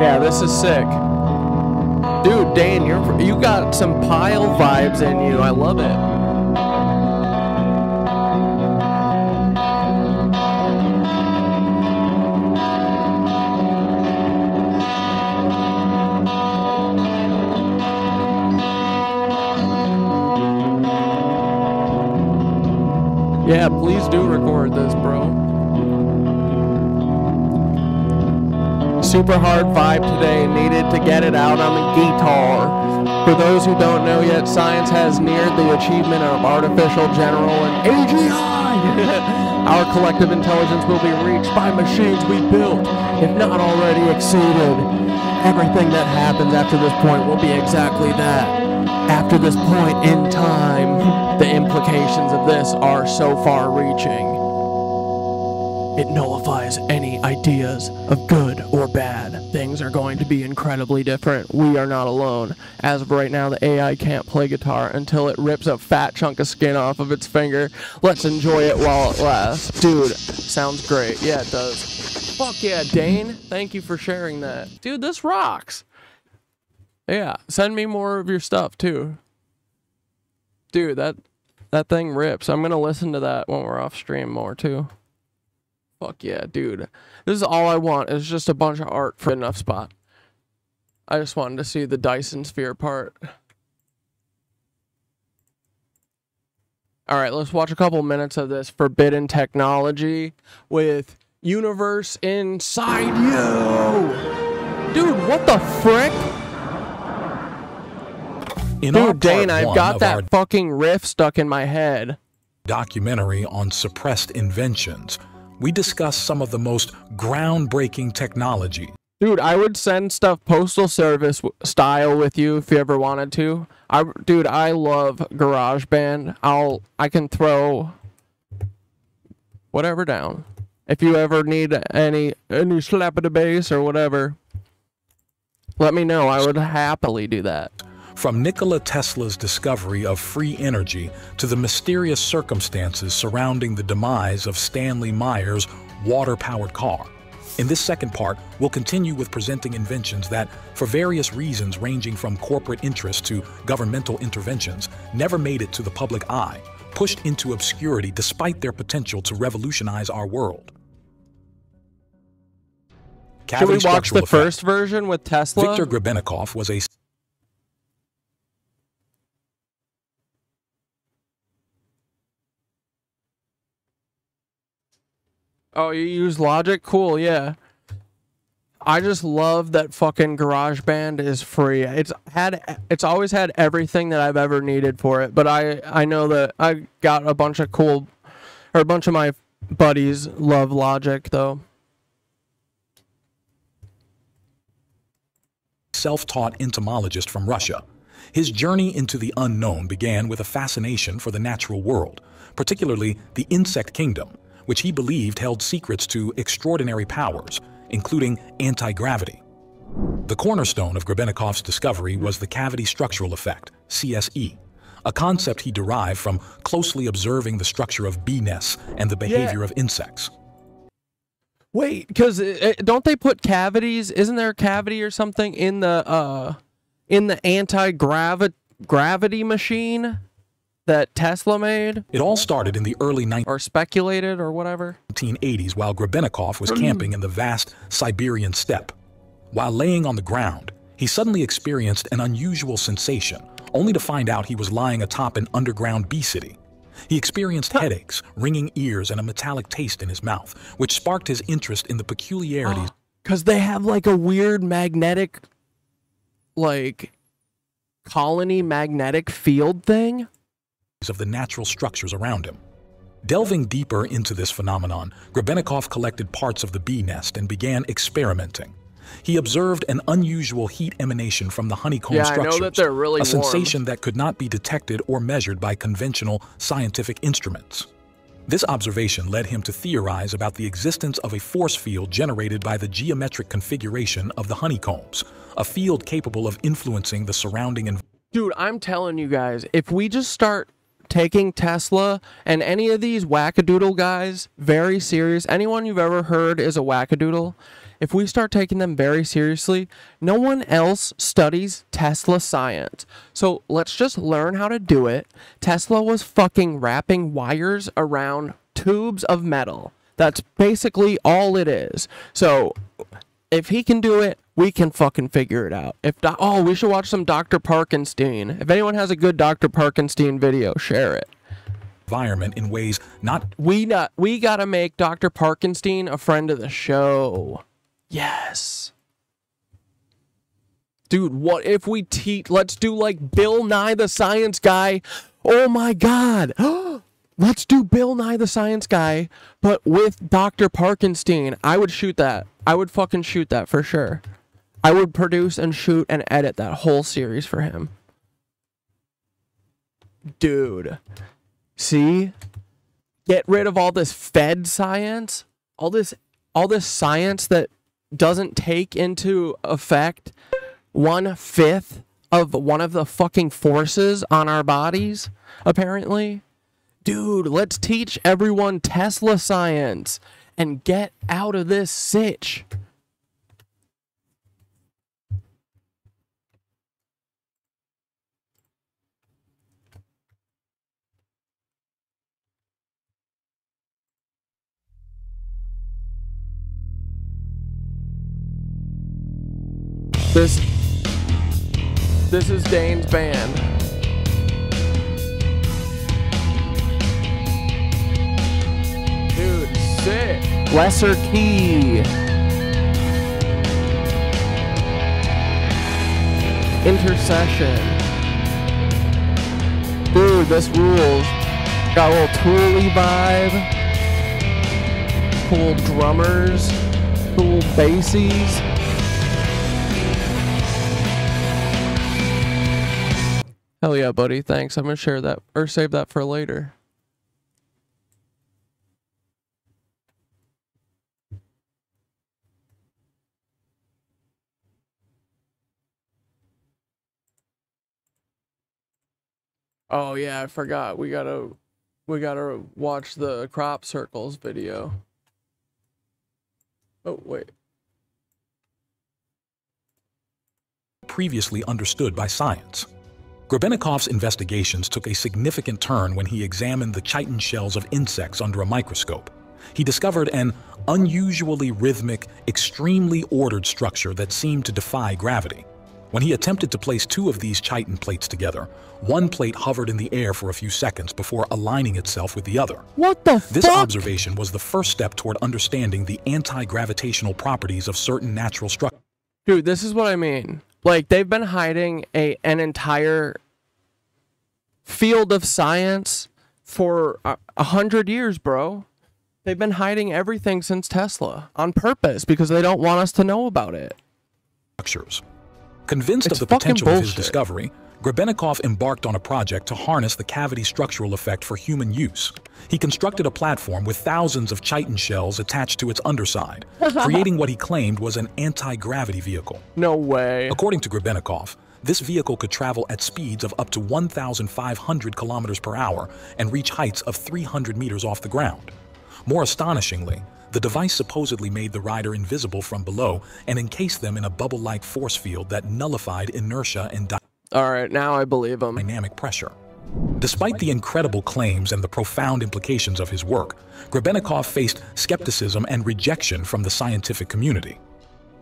Yeah, this is sick. Dude, Dane, you got some pile vibes in you. I love it. Yeah, please do record this, bro. Super hard vibe today. Needed to get it out on the guitar. For those who don't know yet, science has neared the achievement of artificial general and AGI. Our collective intelligence will be reached by machines we built, if not already exceeded. Everything that happens after this point will be exactly that. After this point in time, the implications of this are so far-reaching. It nullifies any ideas of good or bad. Things are going to be incredibly different. We are not alone. As of right now, the AI can't play guitar until it rips a fat chunk of skin off of its finger. Let's enjoy it while it lasts. Dude, sounds great. Yeah, it does. Fuck yeah, Dane. Thank you for sharing that. Dude, this rocks. Yeah, send me more of your stuff, too. Dude, that thing rips. I'm gonna listen to that when we're off stream more, too. Fuck yeah, dude. This is all I want. It's just a bunch of art for enough spot. I just wanted to see the Dyson sphere part. Alright, let's watch a couple minutes of this forbidden technology with Universe Inside You. Dude, what the frick? Dude, Dane, I've got that fucking riff stuck in my head. Documentary on suppressed inventions. We discuss some of the most groundbreaking technology. Dude, I would send stuff postal service style with you if you ever wanted to. Dude, I love GarageBand. I can throw whatever down. If you ever need any slap of the bass or whatever, let me know. I would happily do that. From Nikola Tesla's discovery of free energy to the mysterious circumstances surrounding the demise of Stanley Meyer's water-powered car. In this second part, we'll continue with presenting inventions that, for various reasons ranging from corporate interest to governmental interventions, never made it to the public eye, pushed into obscurity despite their potential to revolutionize our world. Should we watch the first version with Tesla? Viktor Grebennikov was a Oh, you use Logic? Cool, yeah. I just love that fucking GarageBand is free. It's always had everything that I've ever needed for it, but I know that I got a bunch of my buddies love Logic though. Self-taught entomologist from Russia. His journey into the unknown began with a fascination for the natural world, particularly the insect kingdom, which he believed held secrets to extraordinary powers, including anti-gravity. The cornerstone of Grebennikov's discovery was the cavity structural effect, CSE, a concept he derived from closely observing the structure of bee nests and the behavior of insects. Wait, because don't they put cavities? Isn't there a cavity or something in the anti-gravity machine that Tesla made? It all started in the early or speculated or whatever 1980s while Grebennikov was camping in the vast Siberian steppe. While laying on the ground, he suddenly experienced an unusual sensation, only to find out he was lying atop an underground bee city. He experienced headaches, ringing ears, and a metallic taste in his mouth, which sparked his interest in the peculiarities. Because they have like a weird magnetic, like, colony magnetic field thing of the natural structures around him. Delving deeper into this phenomenon, Grebennikov collected parts of the bee nest and began experimenting. He observed an unusual heat emanation from the honeycomb structures, I know that they're really warm. Sensation that could not be detected or measured by conventional scientific instruments. This observation led him to theorize about the existence of a force field generated by the geometric configuration of the honeycombs, a field capable of influencing the surrounding environment. Dude, I'm telling you guys, if we just start taking Tesla and any of these wackadoodle guys very serious, anyone you've ever heard is a wackadoodle, if we start taking them very seriously, no one else studies Tesla science. So let's just learn how to do it. Tesla was fucking wrapping wires around tubes of metal. That's basically all it is. So if he can do it, we can fucking figure it out. We should watch some Dr. Parkenstein. If anyone has a good Dr. Parkenstein video, share it. Environment in ways not... We gotta make Dr. Parkenstein a friend of the show. Yes. Dude, what if we let's do like Bill Nye the Science Guy. Oh my God. Let's do Bill Nye the Science Guy, but with Dr. Parkenstein. I would shoot that. I would fucking shoot that for sure. I would produce and shoot and edit that whole series for him. Dude. See? Get rid of all this Fed science. all this science that doesn't take into effect 1/5 of one of the fucking forces on our bodies, apparently. Dude, let's teach everyone Tesla science and get out of this sitch. This is Dane's band. Dude, sick. Lesser key. Intercession. Dude, this rules. Got a little Tool-y vibe. Cool drummers. Cool bassies. Hell yeah, buddy. Thanks. I'm gonna share that or save that for later. Oh yeah, I forgot. We gotta watch the crop circles video. Oh wait. Previously understood by science. Grebenikov's investigations took a significant turn when he examined the chitin shells of insects under a microscope. He discovered an unusually rhythmic, extremely ordered structure that seemed to defy gravity. When he attempted to place two of these chitin plates together, one plate hovered in the air for a few seconds before aligning itself with the other. What the fuck? This observation was the first step toward understanding the anti-gravitational properties of certain natural structures. Dude, this is what I mean. Like, they've been hiding an entire field of science for 100 years, bro. They've been hiding everything since Tesla on purpose because they don't want us to know about it. Convinced of the potential of his discovery, Grebenikov embarked on a project to harness the cavity structural effect for human use. He constructed a platform with thousands of chitin shells attached to its underside, creating what he claimed was an anti-gravity vehicle. No way. According to Grebenikov, this vehicle could travel at speeds of up to 1,500 kilometers per hour and reach heights of 300 meters off the ground. More astonishingly, the device supposedly made the rider invisible from below and encased them in a bubble-like force field that nullified inertia and Alright, now I believe him. Dynamic pressure. Despite the incredible claims and the profound implications of his work, Grebenikov faced skepticism and rejection from the scientific community.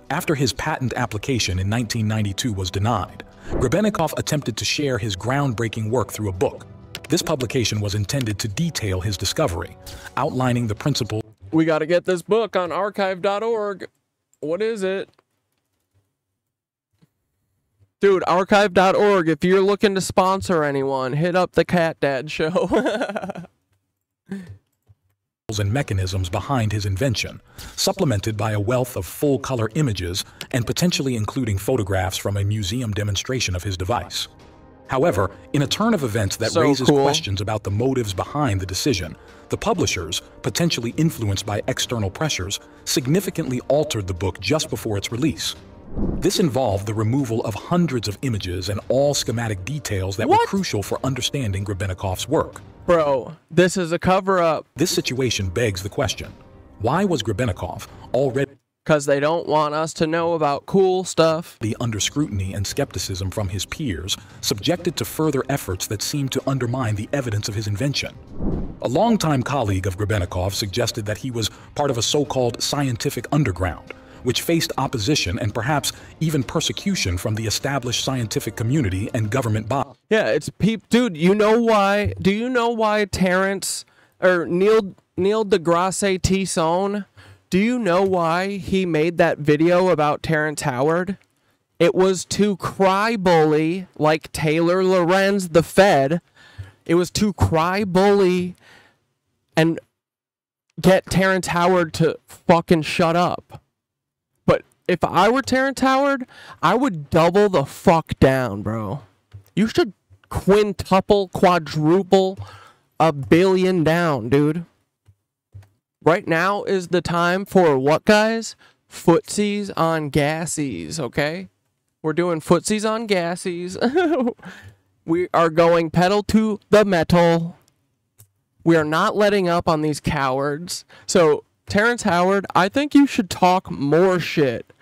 After his patent application in 1992 was denied, Grebenikov attempted to share his groundbreaking work through a book. This publication was intended to detail his discovery, outlining the principles. We gotta get this book on archive.org. What is it? Dude, archive.org, if you're looking to sponsor anyone, hit up the Catdad show. And mechanisms behind his invention, supplemented by a wealth of full-color images and potentially including photographs from a museum demonstration of his device. However, in a turn of events that raises questions about the motives behind the decision, the publishers, potentially influenced by external pressures, significantly altered the book just before its release. This involved the removal of hundreds of images and all schematic details that were crucial for understanding Grebenikov's work. Bro, this is a cover-up. This situation begs the question, why was Grebenikov already... Because they don't want us to know about cool stuff. Under scrutiny and skepticism from his peers, subjected to further efforts that seemed to undermine the evidence of his invention. A longtime colleague of Grebenikov suggested that he was part of a so-called scientific underground, which faced opposition and perhaps even persecution from the established scientific community and government bodies. Yeah, it's dude, you know why? Do you know why Terrence or Neil deGrasse Tyson? Do you know why he made that video about Terrence Howard? It was to cry bully like Taylor Lorenz, the Fed. It was to cry bully and get Terrence Howard to fucking shut up. If I were Terrence Howard, I would double the fuck down, bro. You should quintuple, quadruple, $1 billion down, dude. Right now is the time for what, guys? Footsies on gassies, okay? We're doing footsies on gassies. We are going pedal to the metal. We are not letting up on these cowards. So, Terrence Howard, I think you should talk more shit.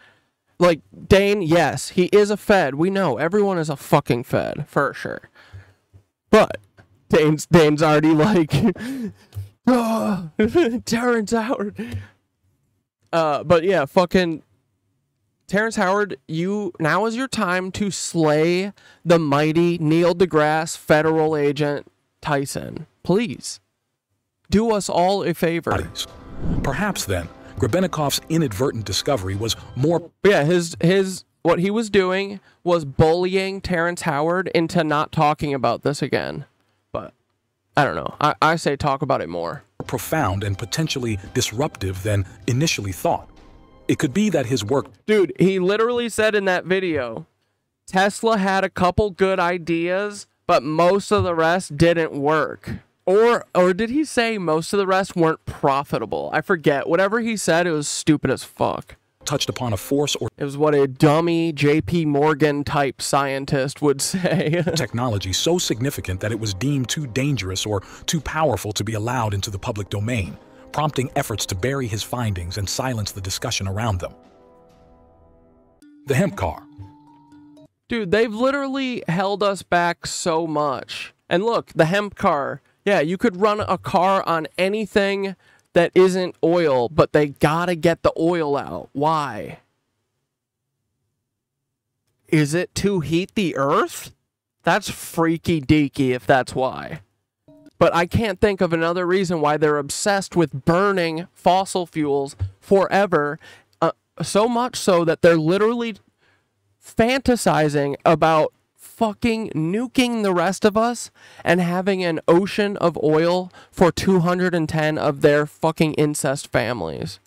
Like, Dane, yes, he is a Fed. We know. Everyone is a fucking Fed, for sure. But, Dane's already like, oh, Terrence Howard. But yeah, fucking Terrence Howard, now is your time to slay the mighty Neil deGrasse federal agent Tyson. Please. Do us all a favor. Perhaps then, Grebenikov's inadvertent discovery was more... Yeah, what he was doing was bullying Terrence Howard into not talking about this again. But, I don't know. I say talk about it more. Profound and potentially disruptive than initially thought. It could be that his work... Dude, he literally said in that video, Tesla had a couple good ideas, but most of the rest didn't work. Or did he say most of the rest weren't profitable? I forget. Whatever he said, it was stupid as fuck. Touched upon a force or... It was what a dummy J.P. Morgan type scientist would say. Technology so significant that it was deemed too dangerous or too powerful to be allowed into the public domain, prompting efforts to bury his findings and silence the discussion around them. The hemp car. Dude, they've literally held us back so much. And look, the hemp car. Yeah, you could run a car on anything that isn't oil, but they gotta get the oil out. Why? Is it to heat the earth? That's freaky deaky if that's why. But I can't think of another reason why they're obsessed with burning fossil fuels forever, so much so that they're literally fantasizing about fucking nuking the rest of us and having an ocean of oil for 210 of their fucking incest families.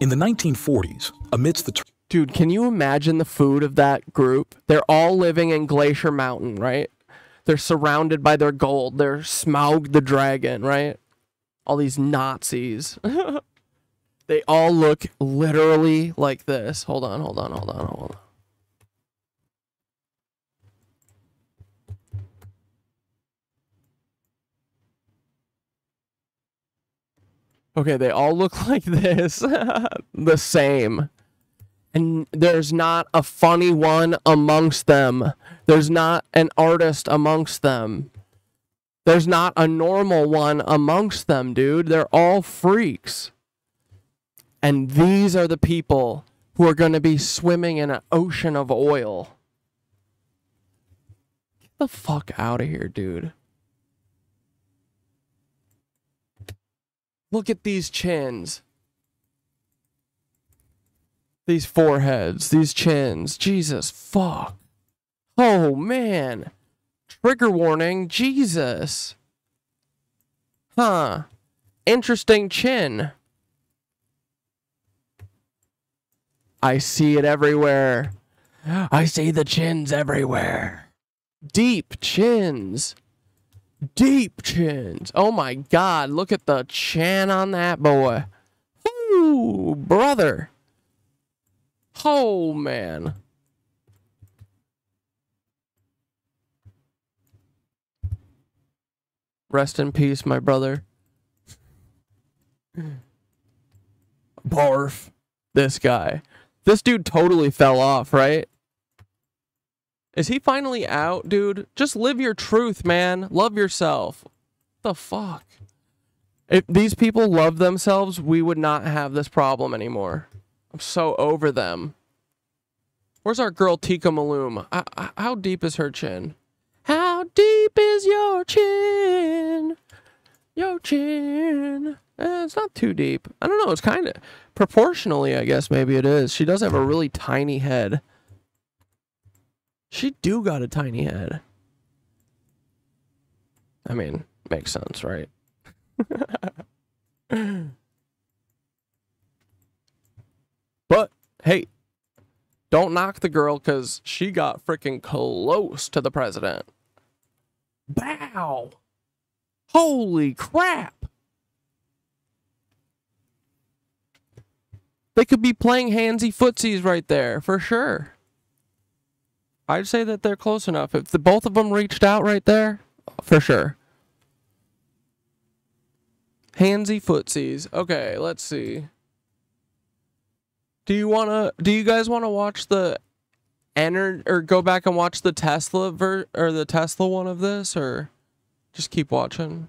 In the 1940s, amidst the... Dude, can you imagine the food of that group? They're all living in Glacier Mountain, right? They're surrounded by their gold. They're Smaug the dragon, right? All these Nazis. They all look literally like this. Hold on. Okay, they all look like this. The same. And there's not a funny one amongst them. There's not an artist amongst them. There's not a normal one amongst them, dude. They're all freaks. And these are the people who are going to be swimming in an ocean of oil. Get the fuck out of here, dude. Look at these chins. These foreheads, these chins. Jesus, fuck. Oh, man. Trigger warning. Jesus. Huh. Interesting chin. I see it everywhere. I see the chins everywhere. Deep chins. Deep chins. Oh my God. Look at the chin on that boy. Ooh, brother. Oh, man. Rest in peace, my brother. Barf. This guy. This dude totally fell off, right? Is he finally out, dude? Just live your truth, man. Love yourself. What the fuck? If these people loved themselves, we would not have this problem anymore. I'm so over them. Where's our girl Tika Maloom? How deep is her chin? How deep is your chin? Your chin. It's not too deep. I don't know. It's kind of proportionally, I guess maybe it is. She does have a really tiny head. She do got a tiny head. I mean, makes sense, right? But, hey, don't knock the girl because she got freaking close to the president. Bow! Holy crap! They could be playing handsy footsies right there, for sure. I'd say that they're close enough. If the both of them reached out right there, for sure. Handsy footsies. Okay, let's see. Do you guys wanna watch the or go back and watch the Tesla or the Tesla one of this, or just keep watching?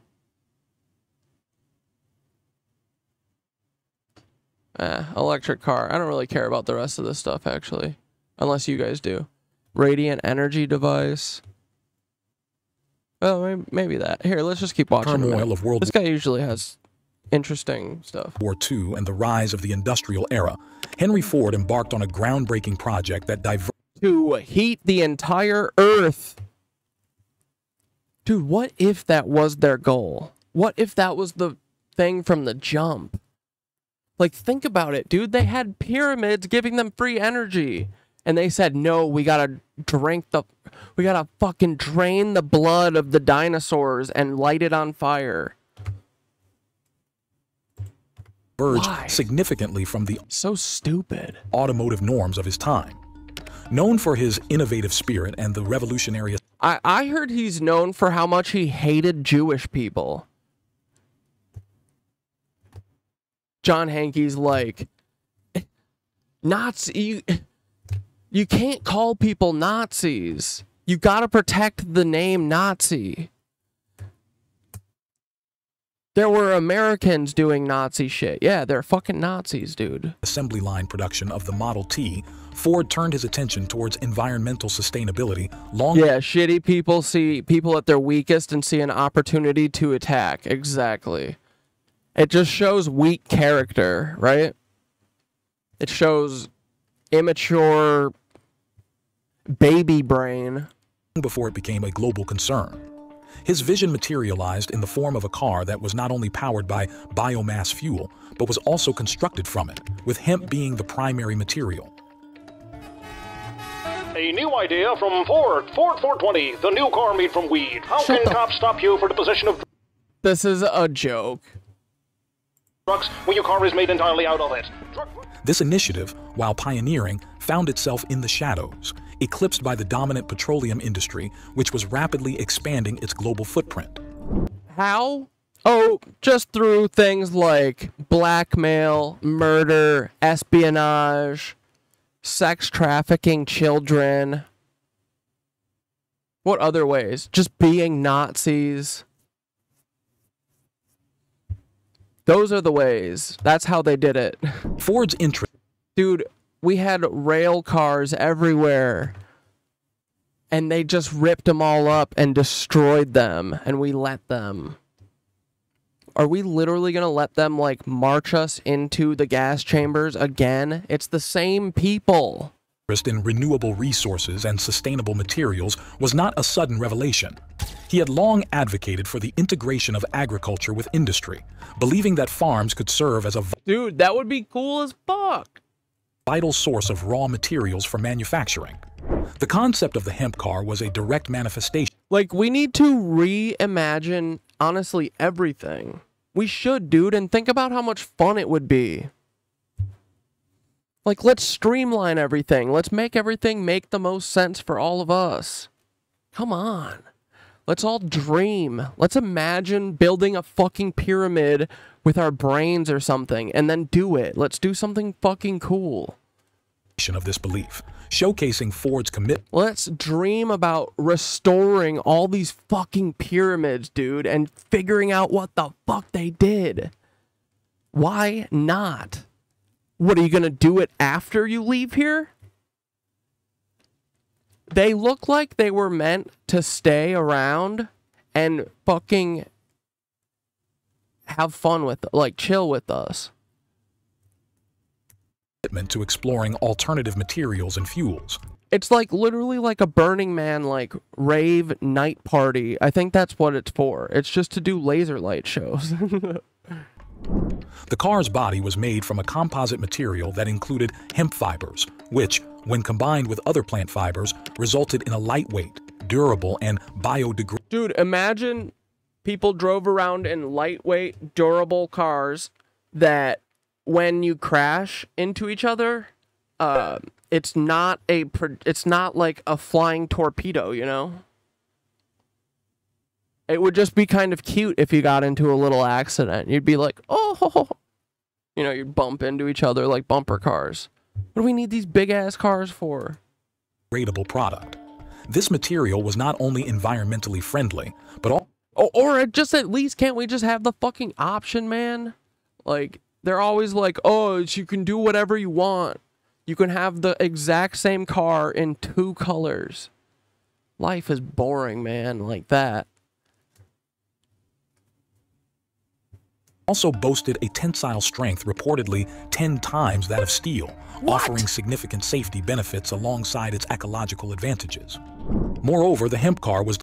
Electric car. I don't really care about the rest of this stuff, actually. Unless you guys do. Radiant energy device. Well, maybe that. Here, let's just keep watching. Turmoil of World This guy usually has interesting stuff. War II and the rise of the industrial era, Henry Ford embarked on a groundbreaking project that to heat the entire Earth. Dude, what if that was their goal? What if that was the thing from the jump? Like, think about it, dude. They had pyramids giving them free energy. And they said, no, we gotta fucking drain the blood of the dinosaurs and light it on fire. Diverged significantly from the stupid automotive norms of his time. Known for his innovative spirit and the revolutionary... I heard he's known for how much he hated Jewish people. John Hankey's like, Nazi... You can't call people Nazis. You gotta protect the name Nazi. There were Americans doing Nazi shit. Yeah, they're fucking Nazis, dude. Assembly line production of the Model T, Ford turned his attention towards environmental sustainability. Yeah, shitty people see people at their weakest and see an opportunity to attack. Exactly. It just shows weak character, right? It shows immature baby brain. Before it became a global concern. His vision materialized in the form of a car that was not only powered by biomass fuel, but was also constructed from it, with hemp being the primary material. A new idea from Ford 420, the new car made from weed. How can cops stop you for the possession of This is a joke. drugs when your car is made entirely out of it? This initiative, while pioneering, found itself in the shadows, eclipsed by the dominant petroleum industry, which was rapidly expanding its global footprint. How? Oh, just through things like blackmail, murder, espionage, sex trafficking children. What other ways? Just being Nazis. Those are the ways. That's how they did it. Ford's interest. Dude, we had rail cars everywhere. And they just ripped them all up and destroyed them. And we let them. Are we literally going to let them, like, march us into the gas chambers again? It's the same people. Interest in renewable resources and sustainable materials was not a sudden revelation. He had long advocated for the integration of agriculture with industry, believing that farms could serve as a Dude, that would be cool as fuck. Vital source of raw materials for manufacturing. The concept of the hemp car was a direct manifestation. Like, we need to reimagine, honestly, everything. We should, dude, and think about how much fun it would be. Like, let's streamline everything. Let's make everything make the most sense for all of us. Come on. Let's all dream. Let's imagine building a fucking pyramid with our brains or something, and then do it. Let's do something fucking cool. Of this belief, showcasing Ford's commitment. Let's dream about restoring all these fucking pyramids, dude, and figuring out what the fuck they did. Why not? What, are you gonna do it after you leave here? They look like they were meant to stay around and fucking have fun with, like, chill with us. To exploring alternative materials and fuels. It's like literally like a Burning Man, like, rave night party. I think that's what it's for. It's just to do laser light shows. The car's body was made from a composite material that included hemp fibers, which, when combined with other plant fibers, resulted in a lightweight, durable, and biodegradable. Dude, imagine people drove around in lightweight, durable cars that when you crash into each other, it's not like a flying torpedo, you know? It would just be kind of cute if you got into a little accident. You'd be like, oh, you know, you'd bump into each other like bumper cars. What do we need these big ass cars for? Gradable product. This material was not only environmentally friendly, but all. Or just at least, can't we just have the fucking option, man? Like, they're always like, oh, you can do whatever you want. You can have the exact same car in 2 colors. Life is boring, man, like that. Also boasted a tensile strength reportedly 10 times that of steel, offering significant safety benefits alongside its ecological advantages. Moreover, the hemp car was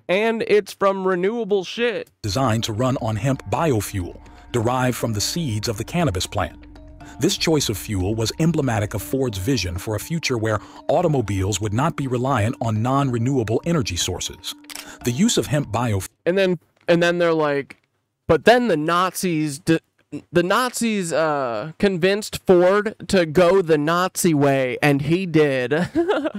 and it's from renewable shit. Designed to run on hemp biofuel, derived from the seeds of the cannabis plant. This choice of fuel was emblematic of Ford's vision for a future where automobiles would not be reliant on non-renewable energy sources. The use of hemp biofuel. And then they're like, but then the Nazis convinced Ford to go the Nazi way, and he did.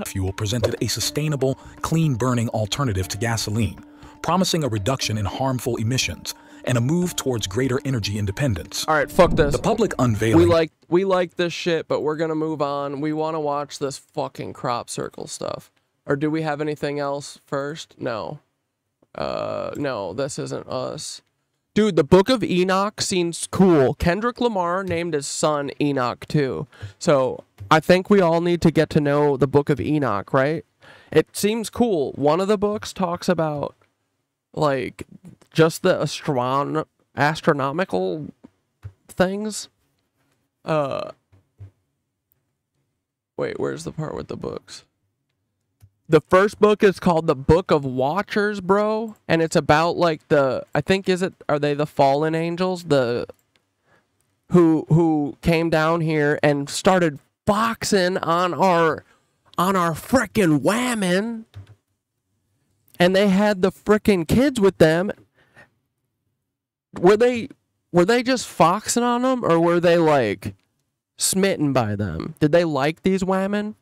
Fuel presented a sustainable, clean-burning alternative to gasoline, promising a reduction in harmful emissions and a move towards greater energy independence. All right, fuck this. The public unveiling. We like this shit, but we're gonna move on. We want to watch this fucking crop circle stuff. Or do we have anything else first? No. No, this isn't us. Dude, the Book of Enoch seems cool. Kendrick Lamar named his son Enoch too. So I think we all need to get to know the Book of Enoch, right? It seems cool. One of the books talks about like just the astronomical things. Wait, where's the part with the books? The first book is called the Book of Watchers, bro, and it's about like are they the fallen angels, who came down here and started foxing on our frickin' women, and they had the frickin' kids with them. Were they just foxing on them, or were they like smitten by them? Did they like these women?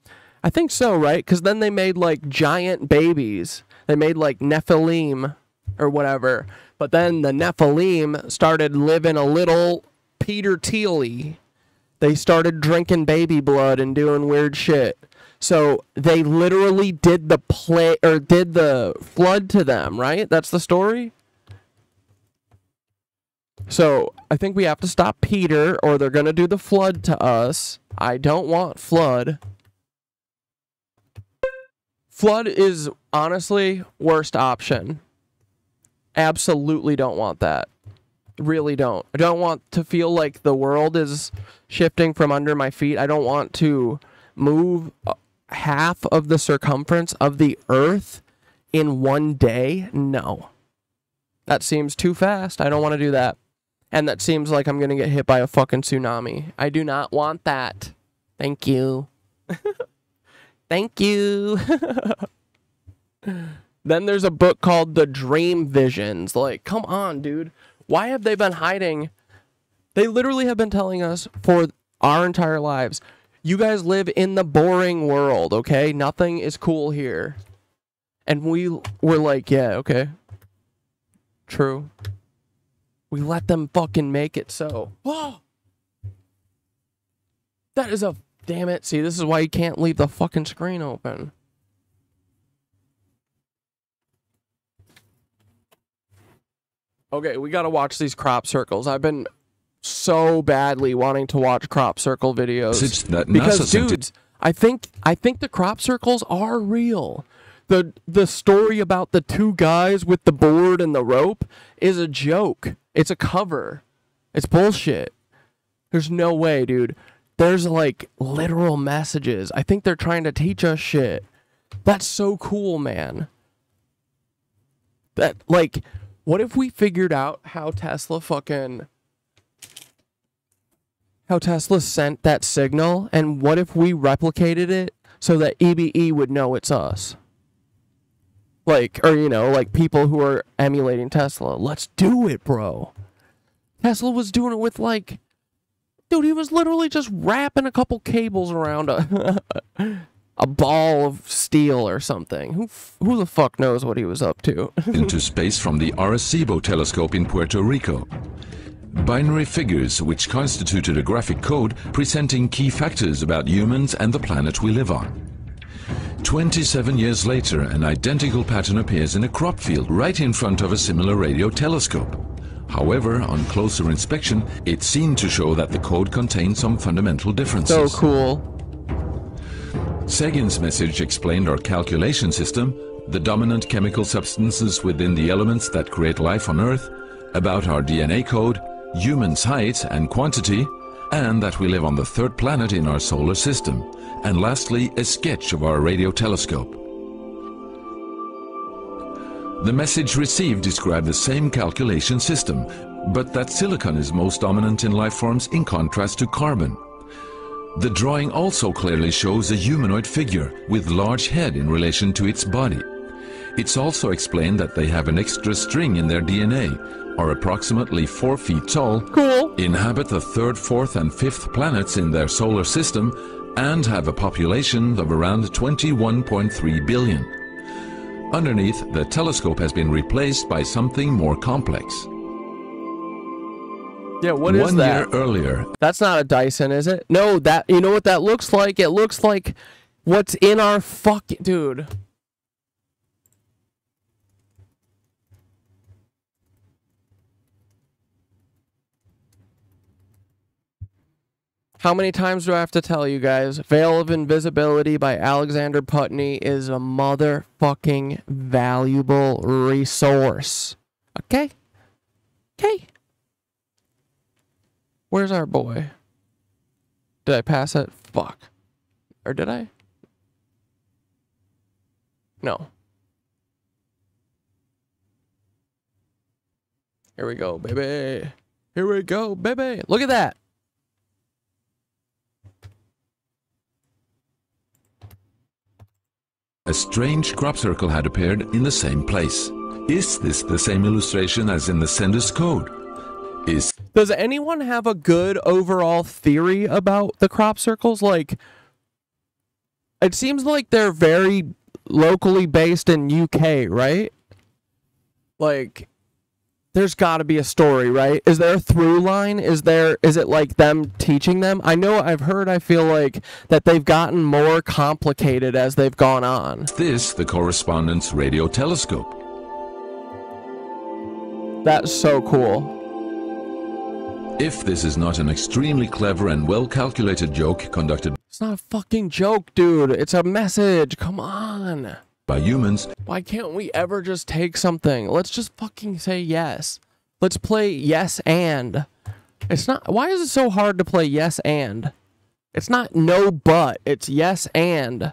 I think so, right? Because then they made, like, giant babies. They made, like, Nephilim or whatever. But then the Nephilim started living a little Peter Thiel-y. They started drinking baby blood and doing weird shit. So they literally did the flood to them, right? That's the story? So I think we have to stop Peter, or they're going to do the flood to us. I don't want flood. Flood is honestly worst option. Absolutely don't want that. Really don't. I don't want to feel like the world is shifting from under my feet. I don't want to move half of the circumference of the earth in one day. No. That seems too fast. I don't want to do that. And that seems like I'm going to get hit by a fucking tsunami. I do not want that. Thank you. Thank you. Then there's a book called The Dream Visions. Like, come on, dude. Why have they been hiding? They literally have been telling us for our entire lives, you guys live in the boring world, okay? Nothing is cool here. And we were like, yeah, okay. True. We let them fucking make it so. Whoa! That is a... Damn it. See, this is why you can't leave the fucking screen open. Okay, we gotta watch these crop circles. I've been so badly wanting to watch crop circle videos. Because, dudes, I think the crop circles are real. The story about the 2 guys with the board and the rope is a joke. It's a cover. It's bullshit. There's no way, dude. There's like literal messages. I think they're trying to teach us shit. That's so cool, man. That, like, what if we figured out how Tesla sent that signal, and what if we replicated it so that EBE would know it's us? Like, or, you know, like people who are emulating Tesla. Let's do it, bro. Tesla was doing it with, like, Dude, he was literally just wrapping a couple cables around a ball of steel or something. Who the fuck knows what he was up to? Into space from the Arecibo telescope in Puerto Rico. Binary figures which constituted a graphic code presenting key factors about humans and the planet we live on. 27 years later, an identical pattern appears in a crop field right in front of a similar radio telescope. However, on closer inspection, it seemed to show that the code contained some fundamental differences. So cool. Sagan's message explained our calculation system, the dominant chemical substances within the elements that create life on Earth, about our DNA code, humans' height and quantity, and that we live on the third planet in our solar system, and lastly, a sketch of our radio telescope. The message received described the same calculation system, but that silicon is most dominant in life forms in contrast to carbon. The drawing also clearly shows a humanoid figure with large head in relation to its body. It's also explained that they have an extra string in their DNA, are approximately 4 feet tall, inhabit the 3rd, 4th, and 5th planets in their solar system, and have a population of around 21.3 billion. Underneath, the telescope has been replaced by something more complex. Yeah, what is that? 1 year earlier. That's not a Dyson, is it? No, that, you know what that looks like? It looks like what's in our fucking... Dude. How many times do I have to tell you guys? Veil of Invisibility by Alexander Putney is a motherfucking valuable resource. Okay? Okay. Where's our boy? Did I pass it? Fuck. Or did I? No. Here we go, baby. Here we go, baby. Look at that. A strange crop circle had appeared in the same place. Is this the same illustration as in the sender's code? Does anyone have a good overall theory about the crop circles? Like, it seems like they're very locally based in UK, right? Like, there's got to be a story, right? Is there a through line? Is it like them teaching them? I know I feel like that they've gotten more complicated as they've gone on. This, the correspondence radio telescope. That's so cool. If this is not an extremely clever and well-calculated joke conducted... It's not a fucking joke, dude. It's a message. Come on. ...by humans... Why can't we ever just take something? Let's just fucking say yes. Let's play yes and. It's not... Why is it so hard to play yes and? It's not no but. It's yes and.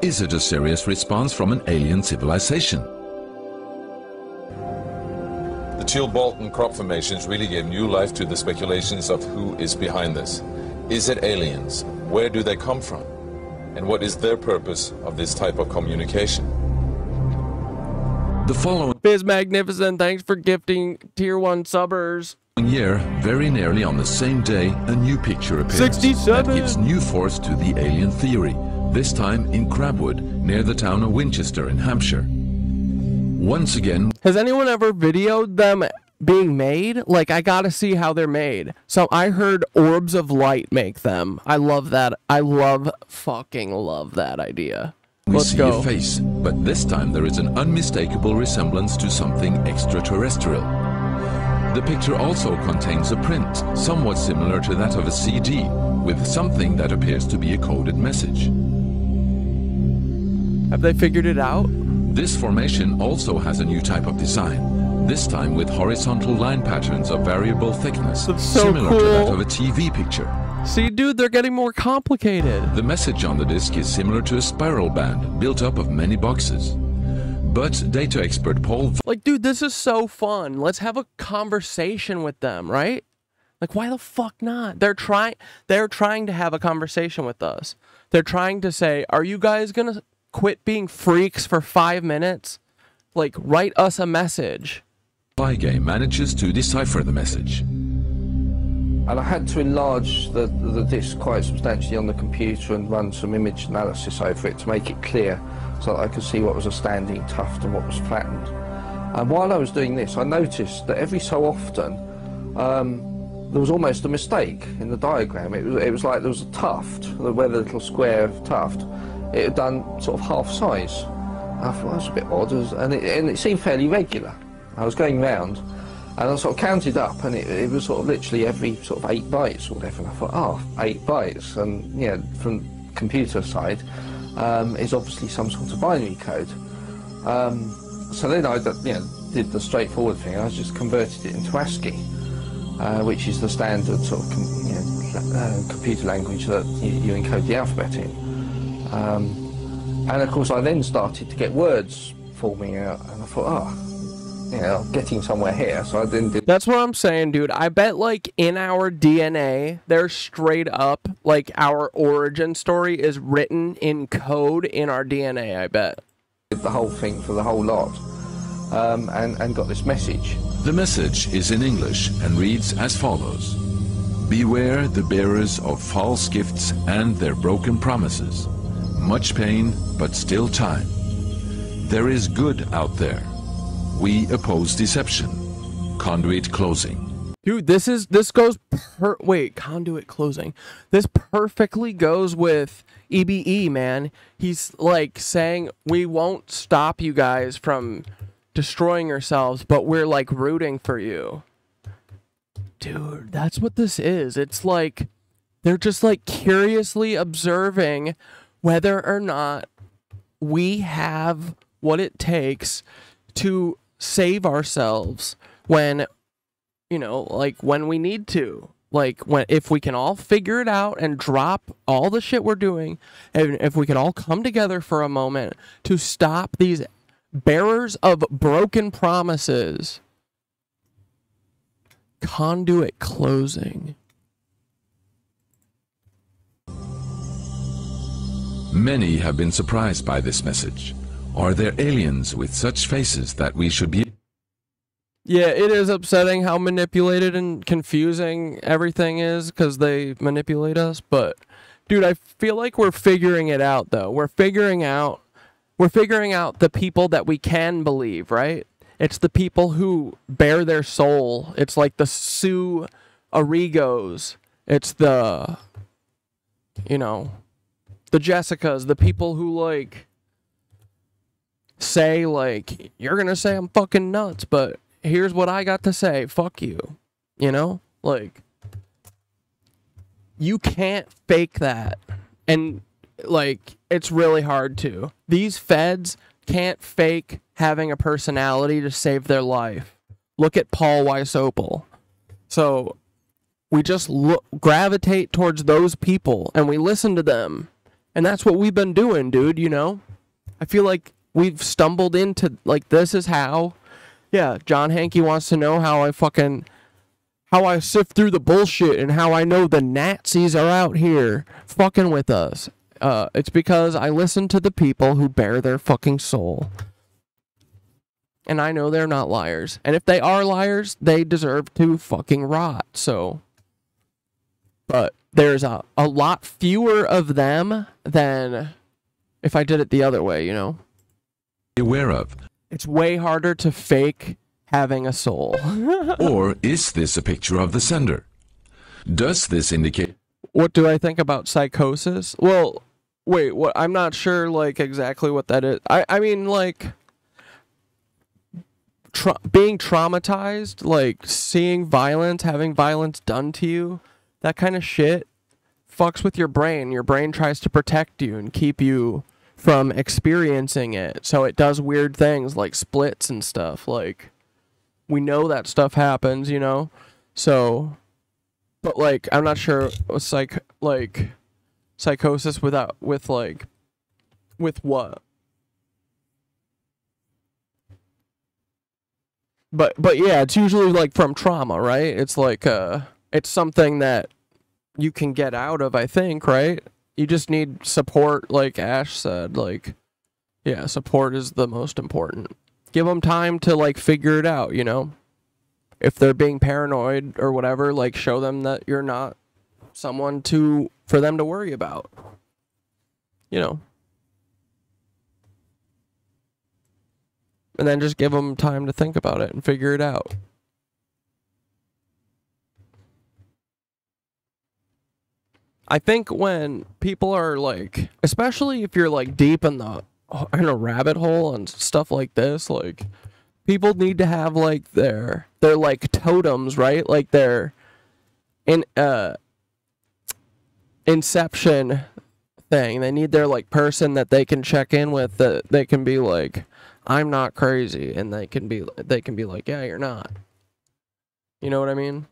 Is it a serious response from an alien civilization? The Teal-Bolton crop formations really gave new life to the speculations of who is behind this. Is it aliens? Where do they come from? And what is their purpose of this type of communication? The following Biz Magnificent, thanks for gifting tier 1 subbers. Year, very nearly on the same day, a new picture appears 67. that gives new force to the alien theory, this time in Crabwood, near the town of Winchester in Hampshire. Once again... Has anyone ever videoed them being made? Like, I gotta see how they're made. So I heard Orbs of Light make them. I love that. I fucking love that idea. Let's go. A face, but this time there is an unmistakable resemblance to something extraterrestrial. The picture also contains a print, somewhat similar to that of a CD, with something that appears to be a coded message. Have they figured it out? This formation also has a new type of design, this time with horizontal line patterns of variable thickness, so similar cool. to that of a TV picture. See, dude, they're getting more complicated. The message on the disc is similar to a spiral band built up of many boxes. But data expert Paul... Like, dude, this is so fun. Let's have a conversation with them, right? Like, why the fuck not? They're trying to have a conversation with us. They're trying to say, are you guys gonna quit being freaks for 5 minutes? Like, write us a message. Spy game manages to decipher the message. And I had to enlarge the disc quite substantially on the computer and run some image analysis over it to make it clear so that I could see what was a standing tuft and what was flattened. And while I was doing this, I noticed that every so often there was almost a mistake in the diagram. It was like there was a tuft, where the little square tuft, it had done sort of half size. I thought that was a bit odd, and it seemed fairly regular. I was going round, and I sort of counted up, and it was sort of literally every sort of 8 bytes or whatever, and I thought, oh, 8 bytes, and yeah, from computer side, is obviously some sort of binary code. So then I did the straightforward thing. I just converted it into ASCII, which is the standard sort of computer language that you encode the alphabet in. And of course I then started to get words forming out, and I thought, oh, yeah, I'm getting somewhere here. So I then did. That's what I'm saying, dude. I bet like in our DNA, there's straight up like our origin story is written in code in our DNA, I bet. Did the whole thing for the whole lot, and got this message. The message is in English and reads as follows. Beware the bearers of false gifts and their broken promises. Much pain, but still time. There is good out there. We oppose deception. Conduit closing. Dude, this goes conduit closing. This perfectly goes with EBE, man. He's like saying, we won't stop you guys from destroying yourselves, but we're like rooting for you. Dude, that's what this is. It's like they're just like curiously observing whether or not we have what it takes to save ourselves when, you know, like when we need to. Like, if we can all figure it out and drop all the shit we're doing, and if we can all come together for a moment to stop these bearers of broken promises. Conduit closing. Many have been surprised by this message. Are there aliens with such faces that we should be? Yeah, it is upsetting how manipulated and confusing everything is because they manipulate us. But, dude, I feel like we're figuring it out, though. We're figuring out the people that we can believe, right? It's the people who bear their soul. It's like the Sue Arrigos. It's the, you know, the Jessicas, the people who, like, say, like, you're gonna say I'm fucking nuts, but here's what I got to say. Fuck you. You know? Like, you can't fake that. And, like, it's really hard to. These feds can't fake having a personality to save their life. Look at Paul Weisopel. So, we just gravitate towards those people, and we listen to them. And that's what we've been doing, dude, you know? I feel like we've stumbled into, like, this is how... Yeah, John Hankey wants to know how I sift through the bullshit and how I know the Nazis are out here fucking with us. It's because I listen to the people who bear their fucking soul. And I know they're not liars. And if they are liars, they deserve to fucking rot, so... But there's a lot fewer of them than if I did it the other way, you know? Aware of. It's way harder to fake having a soul. Or is this a picture of the sender? Does this indicate... What do I think about psychosis? Well, wait, what? I'm not sure, like, exactly what that is. I mean, like, being traumatized, like, seeing violence, having violence done to you, that kind of shit fucks with your brain. Your brain tries to protect you and keep you from experiencing it, so it does weird things like splits and stuff. Like, we know that stuff happens, you know? So, but like, I'm not sure psychosis with what? But yeah, it's usually like from trauma, right? It's like it's something that you can get out of, I think, right? You just need support, like Ash said. Like, yeah, support is the most important. Give them time to, like, figure it out, you know? if they're being paranoid or whatever, like show them that you're not someone for them to worry about. You know. And then just give them time to think about it and figure it out. I think when people are like, especially if you're like deep in a rabbit hole and stuff like this, like people need to have like their like totems, right? Like their inception thing. They need their like person that they can check in with, that they can be like, I'm not crazy, and they can be like, yeah, you're not. You know what I mean?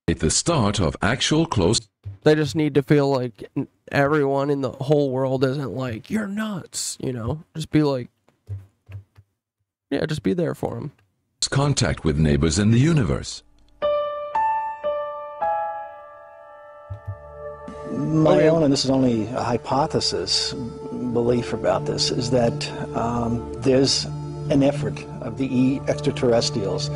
At the start of actual close. They just need to feel like everyone in the whole world isn't like, you're nuts, you know? Just be like, yeah, just be there for them. Contact with neighbors in the universe. My own, and this is only a hypothesis, belief about this, is that there's an effort of the extraterrestrials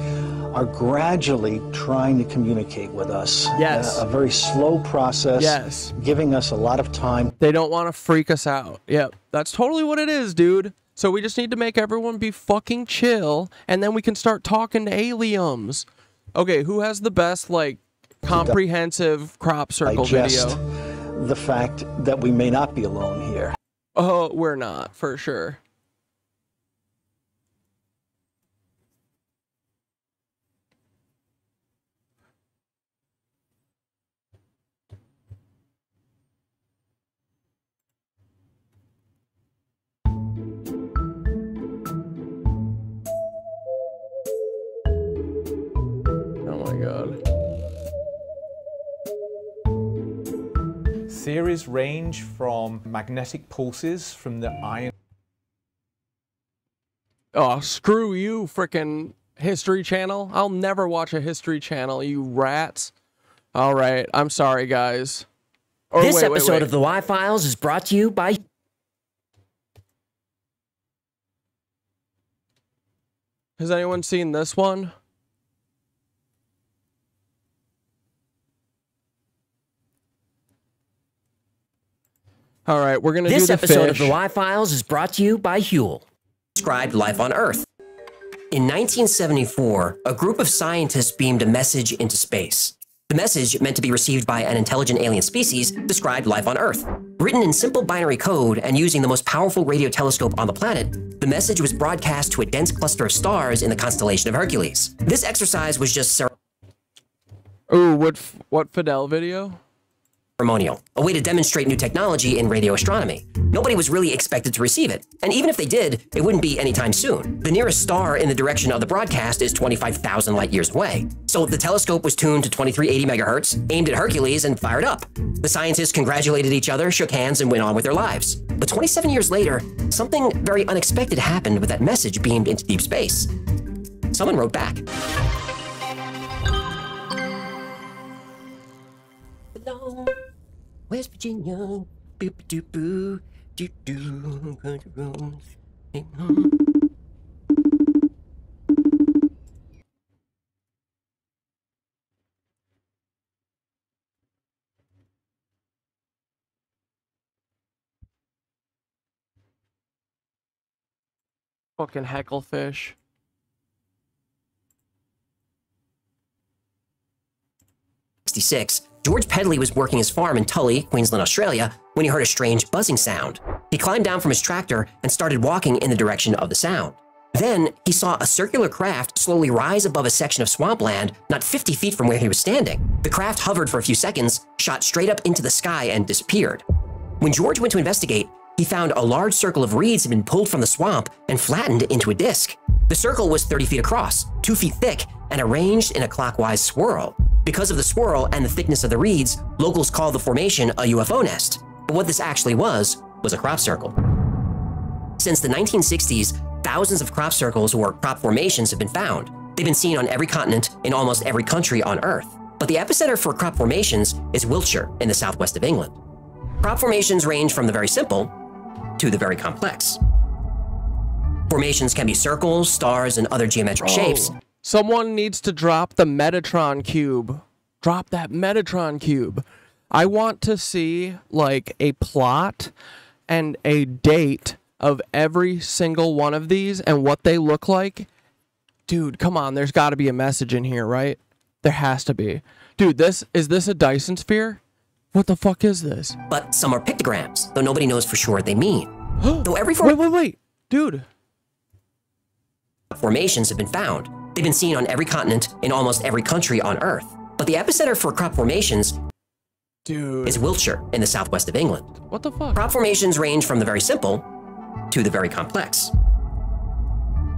are gradually trying to communicate with us. Yes. A very slow process. Yes. Giving us a lot of time. They don't want to freak us out. Yep. That's totally what it is, dude. So we just need to make everyone be fucking chill, and then we can start talking to aliens. Okay, who has the best, like, comprehensive crop circle video? The fact that we may not be alone here. Oh, we're not, for sure. Theories range from magnetic pulses from the iron. Oh, screw you, frickin' History Channel. I'll never watch a History Channel, you rats. All right, I'm sorry, guys. This episode of the Y-Files is brought to you by... Has anyone seen this one? All right, we're going to do the fish. This episode of the Y-Files is brought to you by Huel. Described life on Earth. In 1974, a group of scientists beamed a message into space. The message, meant to be received by an intelligent alien species, described life on Earth. Written in simple binary code and using the most powerful radio telescope on the planet, the message was broadcast to a dense cluster of stars in the constellation of Hercules. This exercise was just Ooh, what Fidel video? Ceremonial, a way to demonstrate new technology in radio astronomy. Nobody was really expected to receive it, and even if they did, it wouldn't be anytime soon. The nearest star in the direction of the broadcast is 25,000 light years away. So the telescope was tuned to 2380 megahertz, aimed at Hercules, and fired up. The scientists congratulated each other, shook hands, and went on with their lives. But 27 years later, something very unexpected happened with that message beamed into deep space. Someone wrote back. Hello, West Virginia. Boop-a-doop-boo, doo-doo, going to roam. Fucking hecklefish. George Pedley was working his farm in Tully, Queensland, Australia, when he heard a strange buzzing sound. He climbed down from his tractor and started walking in the direction of the sound. Then, he saw a circular craft slowly rise above a section of swampland not 50 feet from where he was standing. The craft hovered for a few seconds, shot straight up into the sky, and disappeared. When George went to investigate, he found a large circle of reeds had been pulled from the swamp and flattened into a disc. The circle was 30 feet across, 2 feet thick, and arranged in a clockwise swirl. Because of the swirl and the thickness of the reeds, locals call the formation a UFO nest. But what this actually was a crop circle. Since the 1960s, thousands of crop circles or crop formations have been found. They've been seen on every continent in almost every country on Earth. But the epicenter for crop formations is Wiltshire in the southwest of England. Crop formations range from the very simple to the very complex. Formations can be circles, stars, and other geometric shapes. Someone needs to drop the Metatron cube. Drop that Metatron cube. I want to see like a plot and a date of every single one of these and what they look like. Dude, come on, there's got to be a message in here, right? There has to be. Dude, is this a Dyson sphere? What the fuck is this? But some are pictograms, though nobody knows for sure what they mean. Though every wait, dude. Formations have been found. They've been seen on every continent in almost every country on Earth. But the epicenter for crop formations is Wiltshire in the southwest of England. What the fuck? Crop formations range from the very simple to the very complex.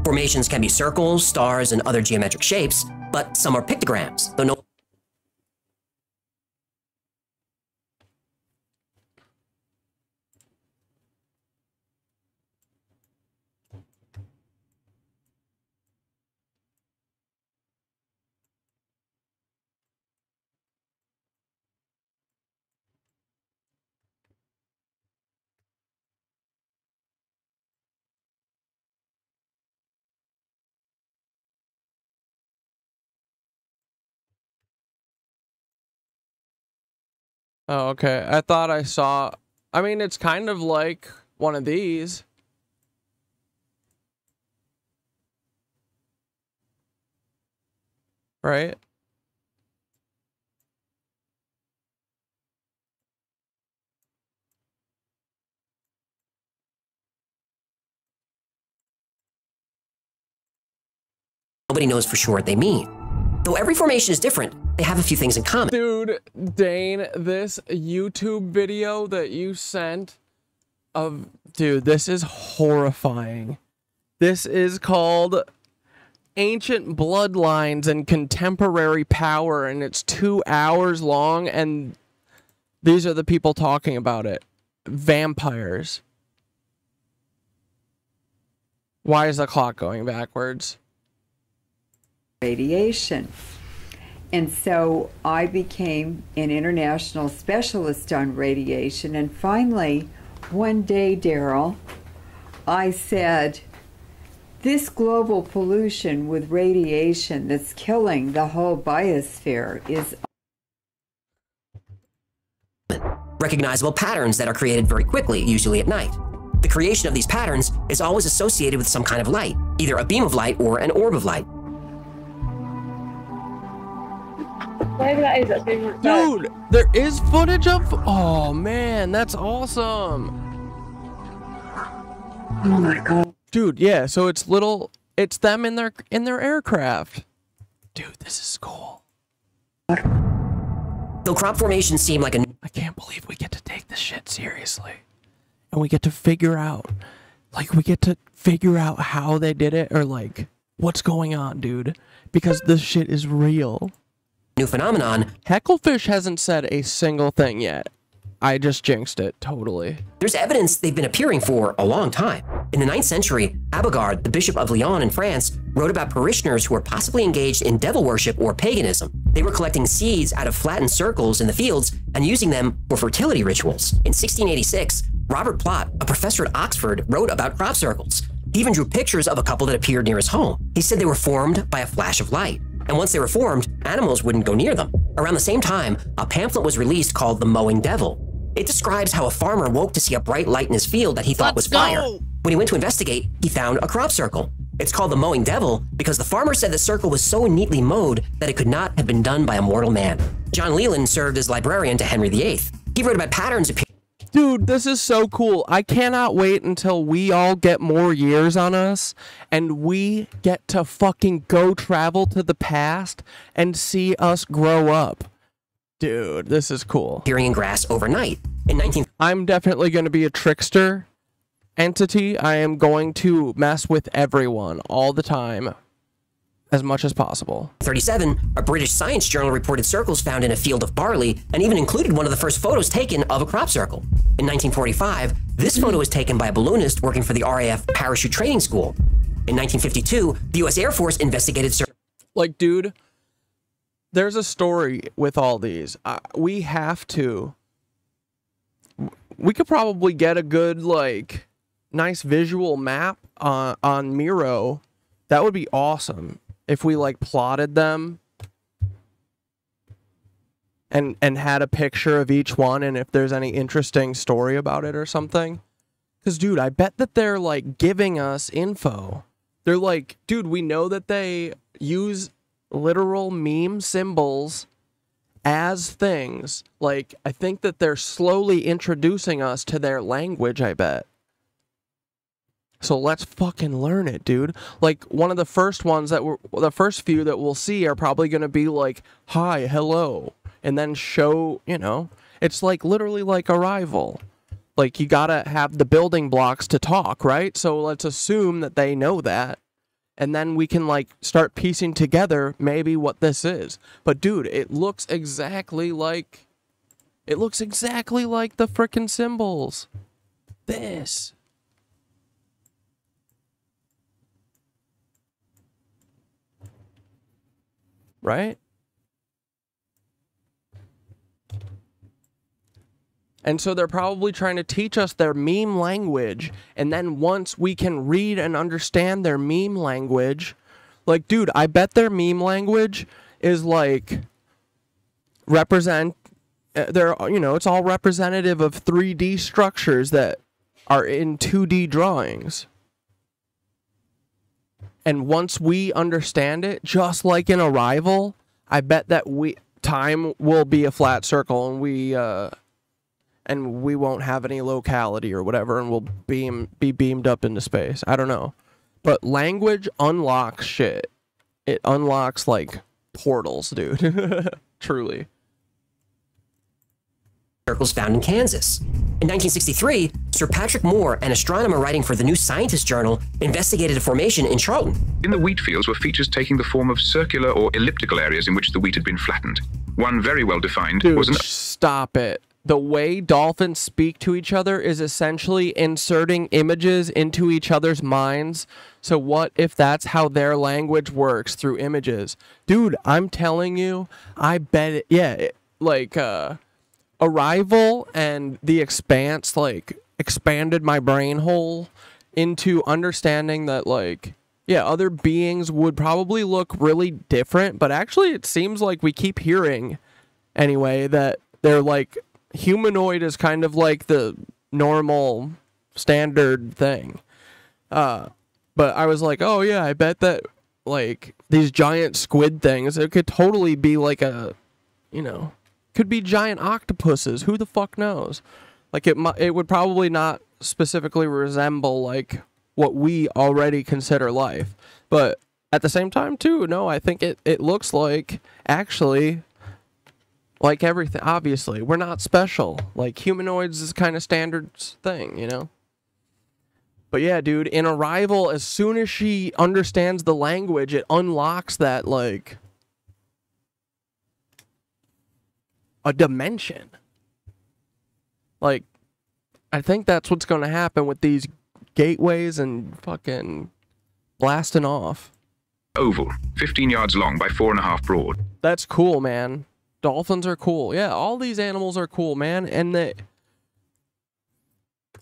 Formations can be circles, stars, and other geometric shapes, but some are pictograms, though no... Oh, okay. I thought I saw... I mean, it's kind of like one of these. Right? Nobody knows for sure what they mean. Though every formation is different, they have a few things in common. Dude, Dane, this YouTube video that you sent of... Dude, this is horrifying. This is called Ancient Bloodlines and Contemporary Power, and it's 2 hours long, and these are the people talking about it. Vampires. Why is the clock going backwards? Radiation. And so I became an international specialist on radiation. And finally, one day, Daryl, I said, this global pollution with radiation that's killing the whole biosphere is... Recognizable patterns that are created very quickly, usually at night. The creation of these patterns is always associated with some kind of light, either a beam of light or an orb of light. Whatever that is, that's being Dude, there is footage of... Oh, man, that's awesome. Oh, my God. Dude, yeah, so it's little... It's them in their aircraft. Dude, this is cool. Though crop formations seem like a... I can't believe we get to take this shit seriously. And we get to figure out... Like, we get to figure out how they did it, or, like, what's going on, dude. Because this shit is real. New phenomenon. Hecklefish hasn't said a single thing yet. I just jinxed it, totally. There's evidence they've been appearing for a long time. In the 9th century, Abegard, the Bishop of Lyon in France, wrote about parishioners who were possibly engaged in devil worship or paganism. They were collecting seeds out of flattened circles in the fields and using them for fertility rituals. In 1686, Robert Plot, a professor at Oxford, wrote about crop circles. He even drew pictures of a couple that appeared near his home. He said they were formed by a flash of light. And once they were formed, animals wouldn't go near them. Around the same time, a pamphlet was released called The Mowing Devil. It describes how a farmer woke to see a bright light in his field that he thought was fire. When he went to investigate, he found a crop circle. It's called the Mowing Devil because the farmer said the circle was so neatly mowed that it could not have been done by a mortal man. John Leland served as librarian to Henry VIII. He wrote about patterns appearing. Dude, this is so cool. I cannot wait until we all get more years on us and we get to fucking go travel to the past and see us grow up. Dude, this is cool. Appearing in grass overnight. I'm definitely going to be a trickster entity. I am going to mess with everyone all the time. As much as possible. 1937, a British science journal reported circles found in a field of barley and even included one of the first photos taken of a crop circle. In 1945, this photo was taken by a balloonist working for the RAF Parachute Training School. In 1952, the U.S. Air Force investigated circles. Like, dude, there's a story with all these. We have to. We could probably get a good, like, nice visual map on Miro, that would be awesome if we like plotted them and had a picture of each one, and if there's any interesting story about it or something. Because, dude, I bet that they're like giving us info. They're like, dude, we know that they use literal meme symbols as things. Like, I think that they're slowly introducing us to their language, I bet. So let's fucking learn it, dude. Like, one of the first ones the first few that we'll see are probably going to be like, hi, hello. And then show, you know, it's like literally like Arrival. Like, you gotta have the building blocks to talk, right? So let's assume that they know that. And then we can, like, start piecing together maybe what this is. But, dude, it looks exactly like... It looks exactly like the frickin' symbols. This. Right? And so they're probably trying to teach us their meme language. And then once we can read and understand their meme language, like, dude, I bet their meme language is like you know, it's all representative of 3D structures that are in 2D drawings. And once we understand it, just like in Arrival, I bet that time will be a flat circle, and we won't have any locality or whatever, and we'll be beamed up into space. I don't know. But language unlocks shit. It unlocks, like, portals, dude. Truly. Circles found in Kansas. In 1963, Sir Patrick Moore, an astronomer writing for the New Scientist journal, investigated a formation in Charlton. In the wheat fields were features taking the form of circular or elliptical areas in which the wheat had been flattened. One very well defined was an... Stop it. The way dolphins speak to each other is essentially inserting images into each other's minds. So what if that's how their language works, through images? Dude, I'm telling you, I bet it, yeah, like, Arrival and The Expanse, like, expanded my brain hole into understanding that, like, yeah, other beings would probably look really different, but actually it seems like we keep hearing, anyway, that they're, like, humanoid is kind of like the normal standard thing. But I was like, oh yeah, I bet that, like, these giant squid things, it could totally be like a, you know, could be giant octopuses. Who the fuck knows? Like, it would probably not specifically resemble, like, what we already consider life. But at the same time, too, no, I think it looks like, actually, like everything. Obviously, we're not special. Like, humanoids is kind of standard thing, you know? But yeah, dude, in Arrival, as soon as she understands the language, it unlocks that, like, a dimension. Like, I think that's what's going to happen with these gateways and fucking blasting off. Oval, 15 yards long by 4.5 broad. That's cool, man. Dolphins are cool. Yeah, all these animals are cool, man. And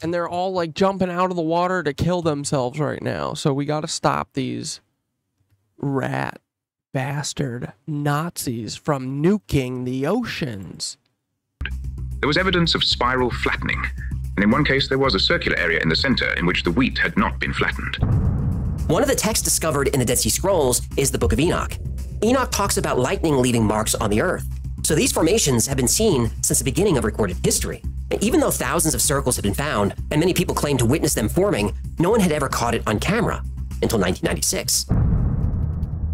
they're all, like, jumping out of the water to kill themselves right now. So we got to stop these rat bastard Nazis from nuking the oceans. There was evidence of spiral flattening, and in one case there was a circular area in the center in which the wheat had not been flattened. One of the texts discovered in the Dead Sea Scrolls is the Book of Enoch. Enoch talks about lightning leaving marks on the earth. So these formations have been seen since the beginning of recorded history. And even though thousands of circles have been found, and many people claim to witness them forming, no one had ever caught it on camera until 1996.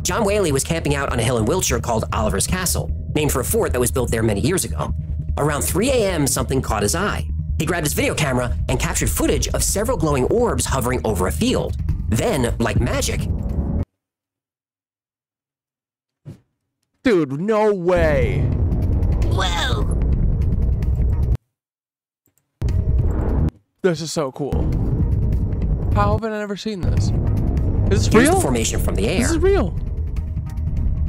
John Whaley was camping out on a hill in Wiltshire called Oliver's Castle, named for a fort that was built there many years ago. Around 3 a.m., something caught his eye. He grabbed his video camera and captured footage of several glowing orbs hovering over a field. Then, like magic... Dude, no way. Whoa! This is so cool. How have I never seen this? Is this Here's real? The formation from the air. This is real.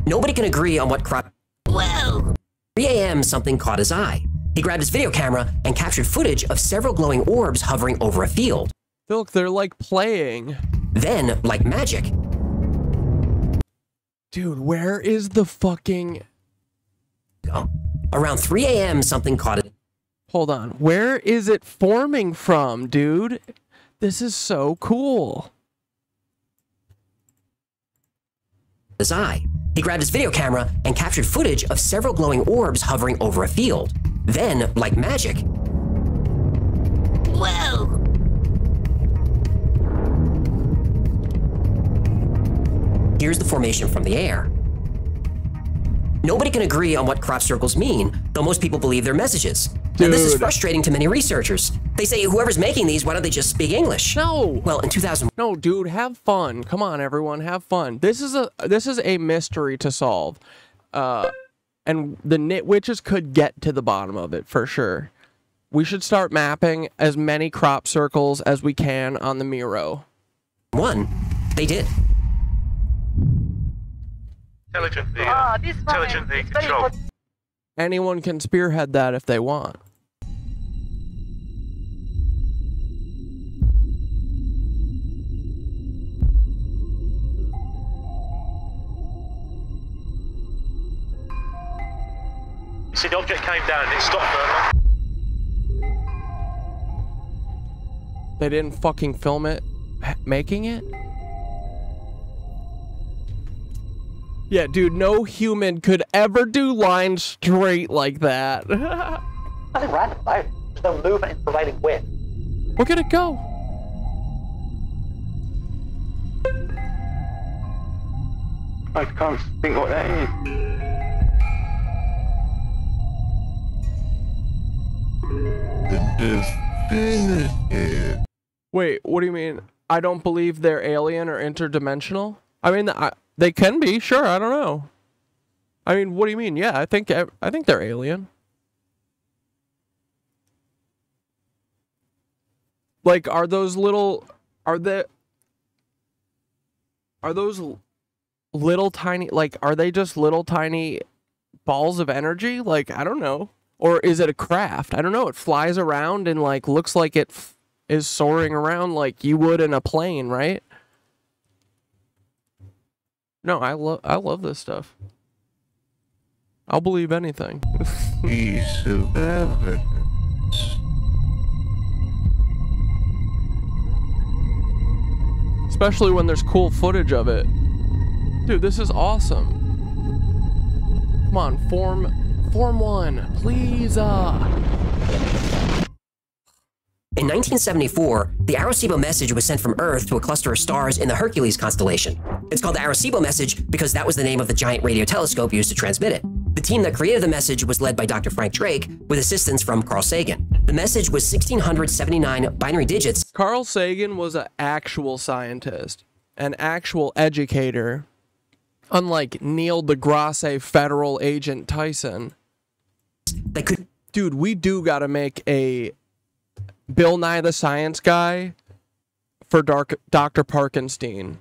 Nobody can agree on what crop... Whoa! 3 a.m., something caught his eye. He grabbed his video camera and captured footage of several glowing orbs hovering over a field. Look, they're like playing. Then, like magic. Dude, where is the fucking... Around 3 a.m., something caught it. Hold on. Where is it forming from, dude? This is so cool. His eye. He grabbed his video camera and captured footage of several glowing orbs hovering over a field. Then, like magic... Whoa! Here's the formation from the air. Nobody can agree on what crop circles mean, though most people believe they're messages. Now, this is frustrating to many researchers. They say, whoever's making these, why don't they just speak English? No. Well, in 2000... No, dude, have fun. Come on, everyone, have fun. This is a mystery to solve. And the Knitwitches could get to the bottom of it, for sure. We should start mapping as many crop circles as we can on the Miro. They did. Intelligently controlled. Anyone can spearhead that if they want. You see, the object came down and it stopped for a moment. They didn't fucking film it making it? Yeah, dude, no human could ever do lines straight like that. Nothing random, no. There's no movement in prevailing wind. Look at it go. I can't think what that is. Wait, what do you mean? I don't believe they're alien or interdimensional? I mean, they can be, sure, I don't know. I mean, what do you mean? Yeah, I think they're alien. Like, are those little tiny, like, are they just little tiny balls of energy? Like, I don't know. Or is it a craft? I don't know. It flies around and, like, looks like it is soaring around like you would in a plane, right? No, I love this stuff. I'll believe anything. Piece of evidence. Especially when there's cool footage of it. Dude, this is awesome. Come on, form one, please. In 1974, the Arecibo message was sent from Earth to a cluster of stars in the Hercules constellation. It's called the Arecibo message because that was the name of the giant radio telescope used to transmit it. The team that created the message was led by Dr. Frank Drake, with assistance from Carl Sagan. The message was 1,679 binary digits. Carl Sagan was an actual scientist, an actual educator, unlike Neil deGrasse federal agent Tyson. Dude, we do gotta make a Bill Nye the Science Guy for Dr. Parkenstein.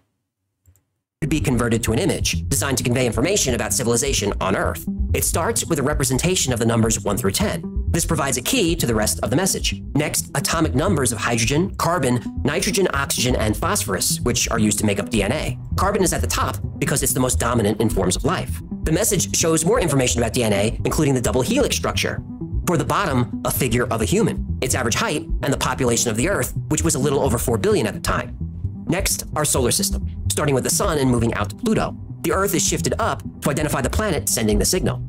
Could be converted to an image designed to convey information about civilization on Earth. It starts with a representation of the numbers 1 through 10. This provides a key to the rest of the message. Next, atomic numbers of hydrogen, carbon, nitrogen, oxygen, and phosphorus, which are used to make up DNA. Carbon is at the top because it's the most dominant in forms of life. The message shows more information about DNA, including the double helix structure. Toward the bottom, a figure of a human, its average height, and the population of the Earth, which was a little over 4 billion at the time. Next, our solar system, starting with the sun and moving out to Pluto. The Earth is shifted up to identify the planet sending the signal.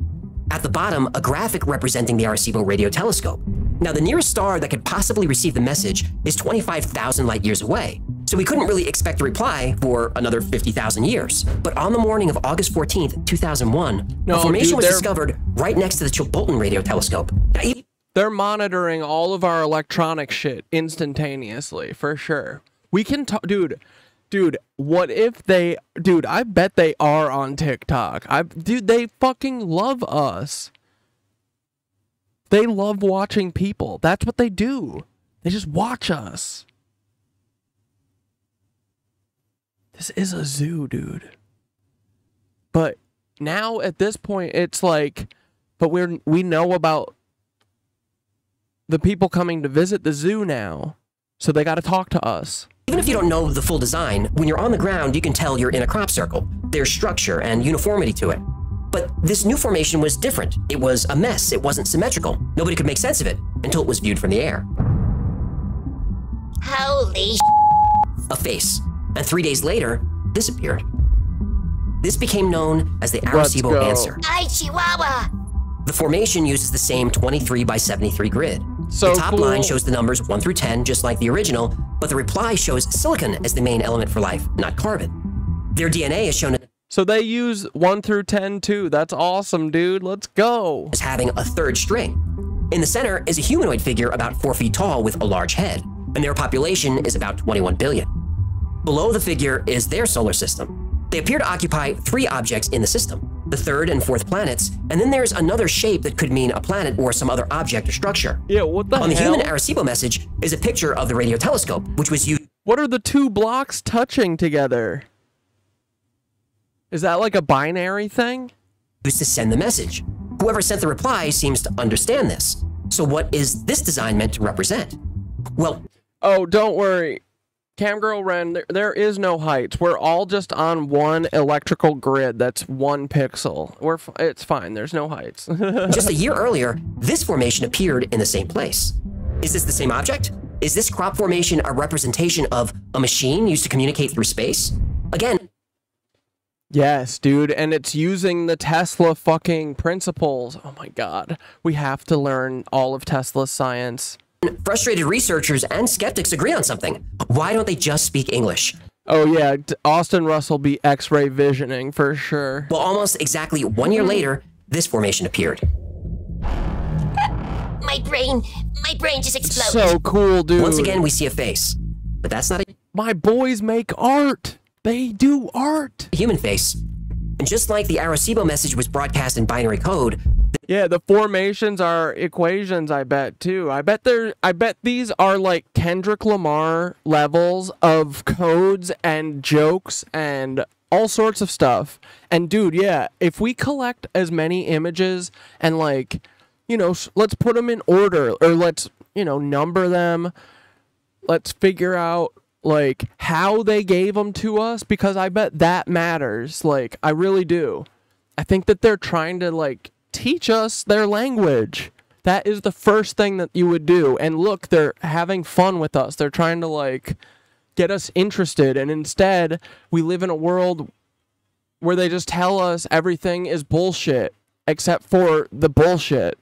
At the bottom, a graphic representing the Arecibo radio telescope. Now, the nearest star that could possibly receive the message is 25,000 light years away, so we couldn't really expect a reply for another 50,000 years. But on the morning of August 14th, 2001, a formation was discovered right next to the Chilbolton radio telescope. Now, they're monitoring all of our electronic shit instantaneously, for sure. We can talk, dude, what if they, I bet they are on TikTok. Dude, they fucking love us. They love watching people. That's what they do. They just watch us. This is a zoo, dude. But now at this point, it's like, but we know about the people coming to visit the zoo now. So they got to talk to us. Even if you don't know the full design, when you're on the ground, you can tell you're in a crop circle. There's structure and uniformity to it. But this new formation was different. It was a mess. It wasn't symmetrical. Nobody could make sense of it until it was viewed from the air. Holy A face. And 3 days later, this appeared. This became known as the Arecibo answer. Ay, Chihuahua! The formation uses the same 23 by 73 grid. So the top line shows the numbers 1 through 10, just like the original, but the reply shows silicon as the main element for life, not carbon. Their DNA is shown So they use 1 through 10 too. That's awesome, dude. Let's go. as having a third string. In the center is a humanoid figure about 4 feet tall with a large head, and their population is about 21 billion. Below the figure is their solar system. They appear to occupy 3 objects in the system, the 3rd and 4th planets, and then there's another shape that could mean a planet or some other object or structure. Yeah, what the hell? On the human Arecibo message is a picture of the radio telescope, which was used. What are the 2 blocks touching together? Is that like a binary thing? Used to send the message. Whoever sent the reply seems to understand this. So what is this design meant to represent? Well, oh, don't worry. Camgirl Ren, there is no heights. We're all just on one electrical grid that's 1 pixel. It's fine. There's no heights. just a year earlier, this formation appeared in the same place. Is this the same object? Is this crop formation a representation of a machine used to communicate through space? Again, yes, dude, and it's using the Tesla fucking principles. Oh my god. We have to learn all of Tesla's science. frustrated researchers and skeptics agree on something. Why don't they just speak English? Oh yeah, Austin Russell be X-ray visioning for sure. Well, almost exactly 1 year later, this formation appeared. My brain just exploded. So cool, dude. Once again, we see a face, but that's not a... My boys make art. They do art. Human face. And just like the Arecibo message was broadcast in binary code... Yeah, the formations are equations, I bet, too. I bet these are like Kendrick Lamar levels of codes and jokes and all sorts of stuff. And dude, yeah, if we collect as many images and like, you know, let's put them in order, or let's, you know, number them. Let's figure out like how they gave them to us, because I bet that matters. Like, I really do. I think that they're trying to like teach us their language. That is the first thing that you would do. And look, they're having fun with us. They're trying to like get us interested, and instead we live in a world where they just tell us everything is bullshit except for the bullshit.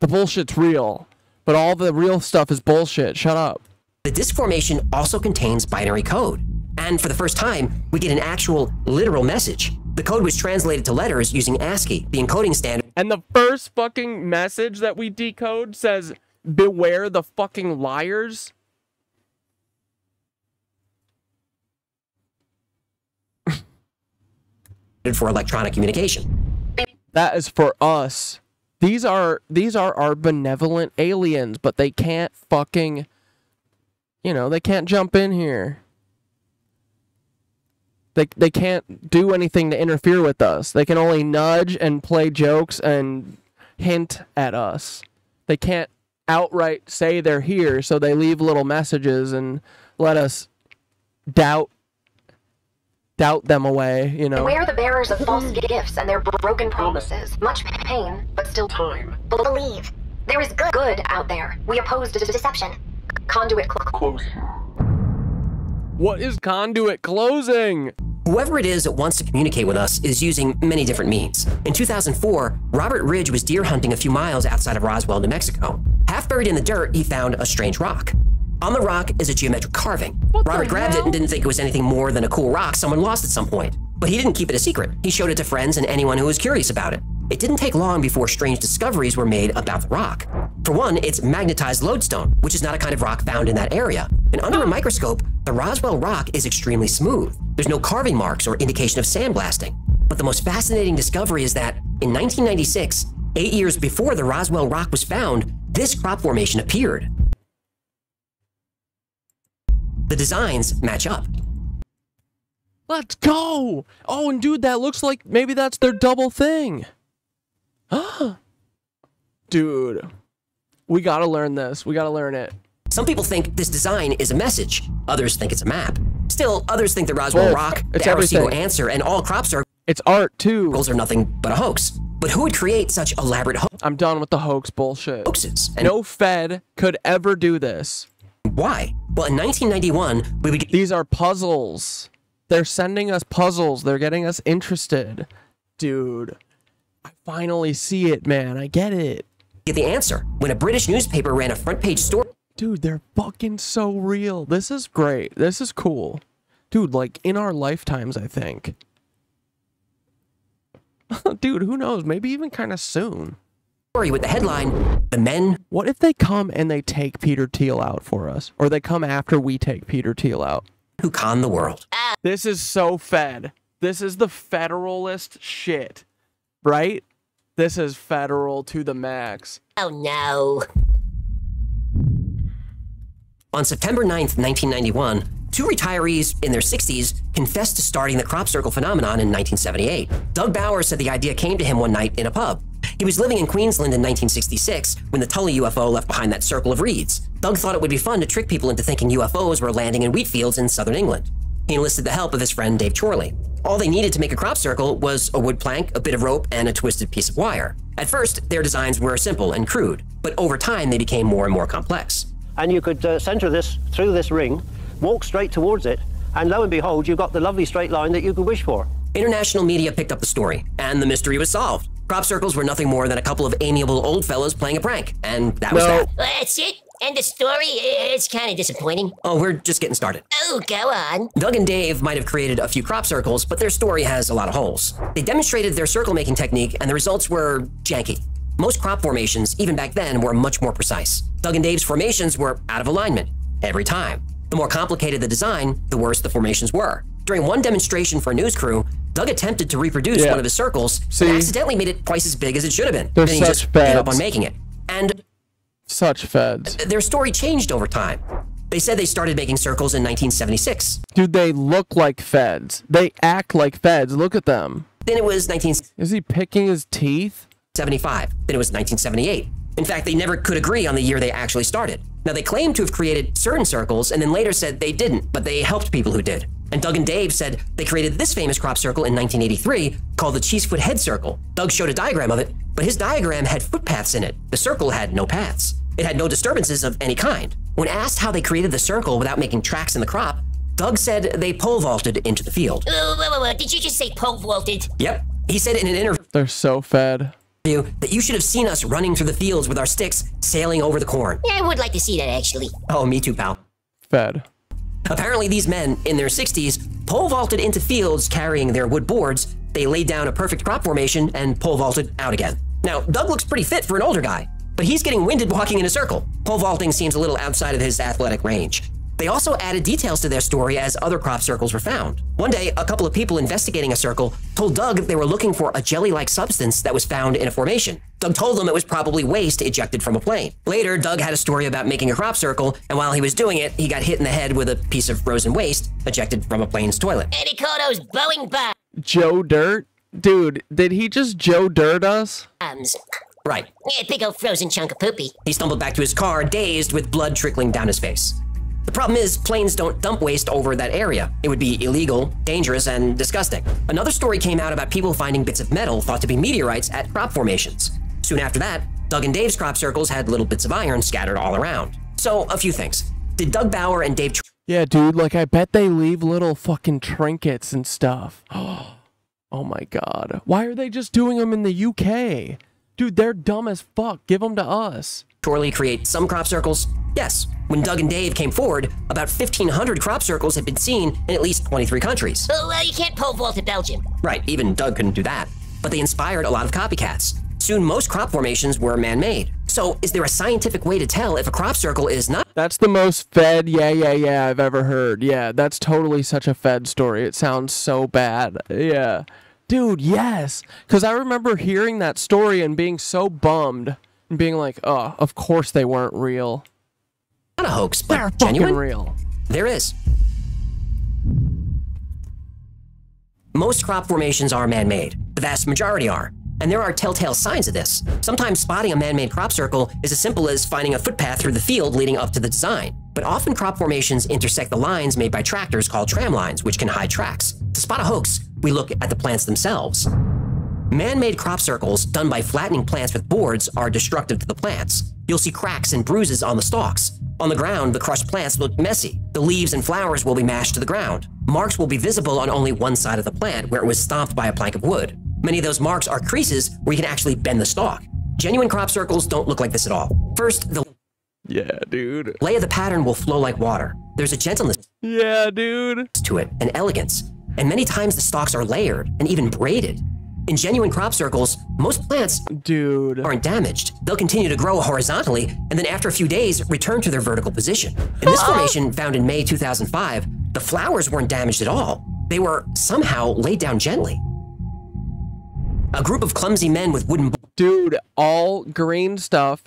The bullshit's real, but all the real stuff is bullshit. Shut up. The disk formation also contains binary code, and for the first time we get an actual literal message. The code was translated to letters using ASCII, the encoding standard. And the first fucking message that we decode says, "Beware the fucking liars." For electronic communication. That is for us. These are our benevolent aliens, but they can't fucking, you know, they can't jump in here. They can't do anything to interfere with us. They can only nudge and play jokes and hint at us. They can't outright say they're here, so they leave little messages and let us doubt them away, you know. Beware the bearers of false gifts and their broken promises. Much pain, but still time. Believe. There is good out there. We oppose deception. Conduit closing. What is conduit closing? Whoever it is that wants to communicate with us is using many different means. In 2004, Robert Ridge was deer hunting a few miles outside of Roswell, New Mexico. Half buried in the dirt, he found a strange rock. On the rock is a geometric carving. Robert grabbed it and didn't think it was anything more than a cool rock someone lost at some point. But he didn't keep it a secret. He showed it to friends and anyone who was curious about it. It didn't take long before strange discoveries were made about the rock. For one, it's magnetized lodestone, which is not a kind of rock found in that area. And under a microscope, the Roswell rock is extremely smooth. There's no carving marks or indication of sandblasting. But the most fascinating discovery is that in 1996, 8 years before the Roswell rock was found, this crop formation appeared. The designs match up. Let's go! Oh, and dude, that looks like maybe that's their double thing. Dude, we gotta learn this. We gotta learn it. Some people think this design is a message. Others think it's a map. Still, others think the Roswell Rock, the Arecibo answer, and all crop circles. It's art too. Are nothing but a hoax. But who would create such elaborate I'm done with the hoax bullshit. Hoaxes. And no Fed could ever do this. Why? Well, in 1991, we would. These are puzzles. They're sending us puzzles. They're getting us interested. Dude, I finally see it, man. I get it. Get the answer when a British newspaper ran a front page story. Dude, they're fucking so real. This is great. This is cool. Dude, like in our lifetimes, I think. Dude, who knows? Maybe even kind of soon. Story with the headline, "The Men." What if they come and they take Peter Thiel out for us? Or they come after we take Peter Thiel out? Who con the world. This is so Fed. This is the Federalist shit. Right? This is federal to the max. Oh no. On September 9th, 1991, two retirees in their 60s confessed to starting the crop circle phenomenon in 1978. Doug Bauer said the idea came to him one night in a pub. He was living in Queensland in 1966 when the Tully UFO left behind that circle of reeds. Doug thought it would be fun to trick people into thinking UFOs were landing in wheat fields in southern England. He enlisted the help of his friend Dave Chorley. All they needed to make a crop circle was a wood plank, a bit of rope, and a twisted piece of wire. At first, their designs were simple and crude, but over time they became more and more complex. And you could center this through this ring, walk straight towards it, and lo and behold, you've got the lovely straight line that you could wish for. International media picked up the story, and the mystery was solved. Crop circles were nothing more than a couple of amiable old fellows playing a prank, and that was that. That's it? End of story? It's kind of disappointing. Oh, we're just getting started. Oh, go on. Doug and Dave might have created a few crop circles, but their story has a lot of holes. They demonstrated their circle-making technique, and the results were janky. Most crop formations, even back then, were much more precise. Doug and Dave's formations were out of alignment every time. The more complicated the design, the worse the formations were. During one demonstration for a news crew, Doug attempted to reproduce one of his circles and accidentally made it twice as big as it should have been. They're Then he such just gave up feds. on making it. And such feds. Their story changed over time. They said they started making circles in 1976. Dude, they look like feds. They act like feds. Look at them. Then it was 1975. Is he picking his teeth? Then it was 1978. In fact, they never could agree on the year they actually started. Now, they claimed to have created certain circles and then later said they didn't, but they helped people who did. And Doug and Dave said they created this famous crop circle in 1983 called the Cheesefoot Head Circle. Doug showed a diagram of it, but his diagram had footpaths in it. The circle had no paths. It had no disturbances of any kind. When asked how they created the circle without making tracks in the crop, Doug said they pole vaulted into the field. Did you just say pole vaulted? Yep. He said in an interview They're so fed. that you should have seen us running through the fields with our sticks sailing over the corn. Yeah, I would like to see that, actually. Oh, me too, pal. Fed. Apparently these men, in their 60s, pole vaulted into fields carrying their wood boards. They laid down a perfect crop formation and pole vaulted out again. Now, Doug looks pretty fit for an older guy, but he's getting winded walking in a circle. Pole vaulting seems a little outside of his athletic range. They also added details to their story as other crop circles were found. One day, a couple of people investigating a circle told Doug they were looking for a jelly-like substance that was found in a formation. Doug told them it was probably waste ejected from a plane. Later, Doug had a story about making a crop circle, and while he was doing it, he got hit in the head with a piece of frozen waste ejected from a plane's toilet. And they call those Boeing bombs. Joe Dirt? Dude, did he just Joe Dirt us? Right. Yeah, big old frozen chunk of poopy. He stumbled back to his car, dazed with blood trickling down his face. The problem is, planes don't dump waste over that area. It would be illegal, dangerous, and disgusting. Another story came out about people finding bits of metal thought to be meteorites at crop formations. Soon after that, Doug and Dave's crop circles had little bits of iron scattered all around. So, a few things. Did Doug Bauer and Dave... Yeah, dude, like, I bet they leave little fucking trinkets and stuff. Oh my god. Why are they just doing them in the UK? Dude, they're dumb as fuck. Give them to us. Surely create some crop circles? Yes. When Doug and Dave came forward, about 1,500 crop circles had been seen in at least 23 countries. Oh, well, you can't pole vault to Belgium. Right, even Doug couldn't do that. But they inspired a lot of copycats. Soon, most crop formations were man-made. So, is there a scientific way to tell if a crop circle is not? That's the most fed yeah I've ever heard. Yeah, that's totally such a fed story. It sounds so bad. Yeah. Dude, yes. Because I remember hearing that story and being so bummed and being like, oh, of course they weren't real. Not a hoax, but they're genuine. Fucking real. There is. Most crop formations are man-made. The vast majority are. And there are telltale signs of this. Sometimes spotting a man-made crop circle is as simple as finding a footpath through the field leading up to the design. But often crop formations intersect the lines made by tractors called tram lines, which can hide tracks. To spot a hoax, we look at the plants themselves. Man-made crop circles done by flattening plants with boards are destructive to the plants. You'll see cracks and bruises on the stalks. On the ground, the crushed plants look messy. The leaves and flowers will be mashed to the ground. Marks will be visible on only one side of the plant where it was stomped by a plank of wood. Many of those marks are creases where you can actually bend the stalk. Genuine crop circles don't look like this at all. First, the lay of the pattern will flow like water. There's a gentleness to it, and elegance. And many times the stalks are layered and even braided. In genuine crop circles, most plants aren't damaged. They'll continue to grow horizontally and then after a few days return to their vertical position. In this formation found in May 2005, the flowers weren't damaged at all. They were somehow laid down gently. A group of clumsy men with wooden all green stuff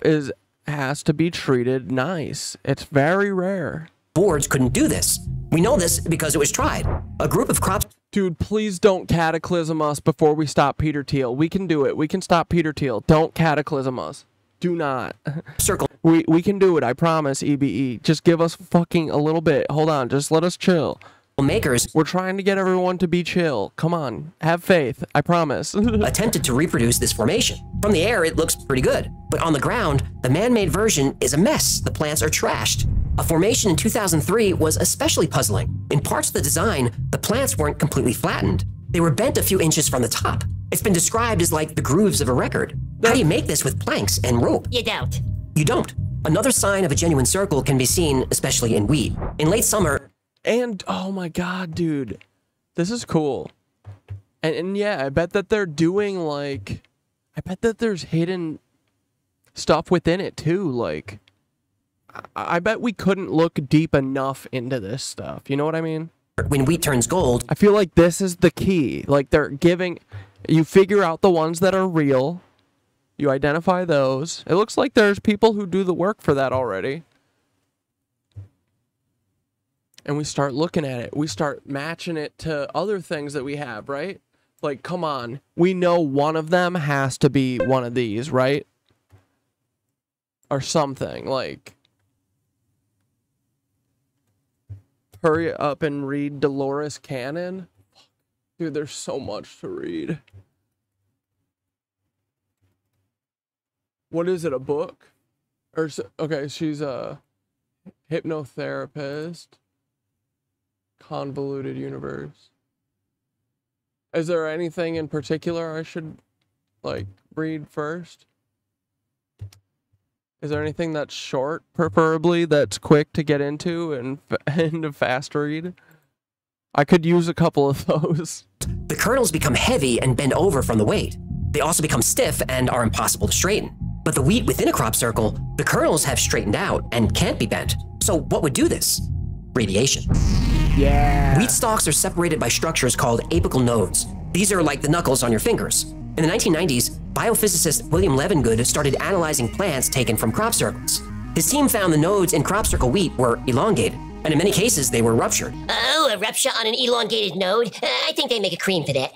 has to be treated nice. It's very rare. Boards couldn't do this. We know this because it was tried. A group of crops. Dude, please don't cataclysm us before we stop Peter Thiel. We can do it. We can stop Peter Thiel. Don't cataclysm us. Do not. Circle. We can do it. I promise, EBE. Just give us fucking a little bit. Hold on. Just let us chill. Makers. We're trying to get everyone to be chill. Come on. Have faith. I promise. Attempted to reproduce this formation. From the air, it looks pretty good. But on the ground, the man-made version is a mess. The plants are trashed. A formation in 2003 was especially puzzling. In parts of the design, the plants weren't completely flattened. They were bent a few inches from the top. It's been described as like the grooves of a record. How do you make this with planks and rope? You don't. You don't. Another sign of a genuine circle can be seen, especially in wheat. In late summer... And, oh my god, dude. This is cool. And yeah, I bet that they're doing, like... I bet that there's hidden stuff within it, too, like... I bet we couldn't look deep enough into this stuff. You know what I mean? When wheat turns gold... I feel like this is the key. Like, they're giving... You figure out the ones that are real. You identify those. It looks like there's people who do the work for that already. And we start looking at it. We start matching it to other things that we have, right? Like, come on. We know one of them has to be one of these, right? Or something, like... Hurry up and read Dolores Cannon. Dude, there's so much to read. What is it, a book? Or okay, she's a hypnotherapist. Convoluted universe. Is there anything in particular I should, like, read first? Is there anything that's short, preferably, that's quick to get into and a fast read? I could use a couple of those. The kernels become heavy and bend over from the weight. They also become stiff and are impossible to straighten. But the wheat within a crop circle, the kernels have straightened out and can't be bent. So what would do this? Radiation. Yeah. Wheat stalks are separated by structures called apical nodes. These are like the knuckles on your fingers. In the 1990s, biophysicist William Levengood started analyzing plants taken from crop circles. His team found the nodes in crop circle wheat were elongated, and in many cases they were ruptured. Oh, a rupture on an elongated node? I think they make a cream for that.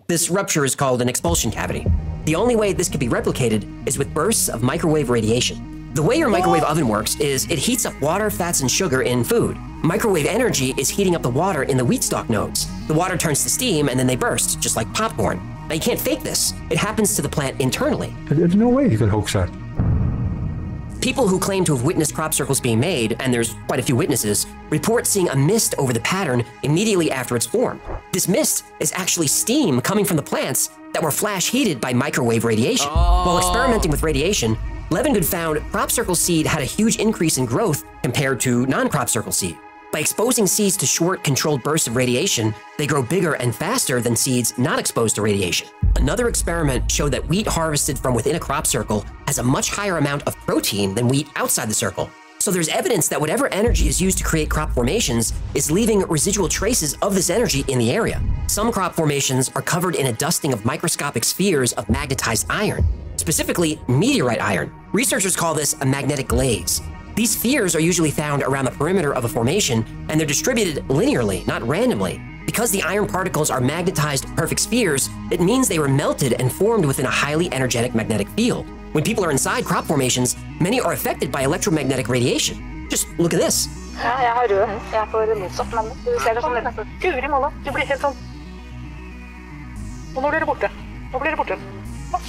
This rupture is called an expulsion cavity. The only way this could be replicated is with bursts of microwave radiation. The way your microwave oven works is it heats up water, fats, and sugar in food. Microwave energy is heating up the water in the wheat stalk nodes. The water turns to steam and then they burst, just like popcorn. Now you can't fake this. It happens to the plant internally. There's no way you could hoax that. People who claim to have witnessed crop circles being made, and there's quite a few witnesses, report seeing a mist over the pattern immediately after it's formed. This mist is actually steam coming from the plants that were flash heated by microwave radiation. While experimenting with radiation, Levengood found crop circle seed had a huge increase in growth compared to non-crop circle seed. By exposing seeds to short, controlled bursts of radiation, they grow bigger and faster than seeds not exposed to radiation. Another experiment showed that wheat harvested from within a crop circle has a much higher amount of protein than wheat outside the circle. So there's evidence that whatever energy is used to create crop formations is leaving residual traces of this energy in the area. Some crop formations are covered in a dusting of microscopic spheres of magnetized iron, specifically meteorite iron. Researchers call this a magnetic glaze. These spheres are usually found around the perimeter of a formation, and they're distributed linearly, not randomly, because Because the iron particles are magnetized perfect spheres, it means they were melted and formed within a highly energetic magnetic field. When people are inside crop formations, many are affected by electromagnetic radiation. Just look at this. Ja, jeg har rød. Jeg får motsatt, men du ser det som det. Guri måla, du blir helt sånn. Og nå blir det borte. Nå blir det borte.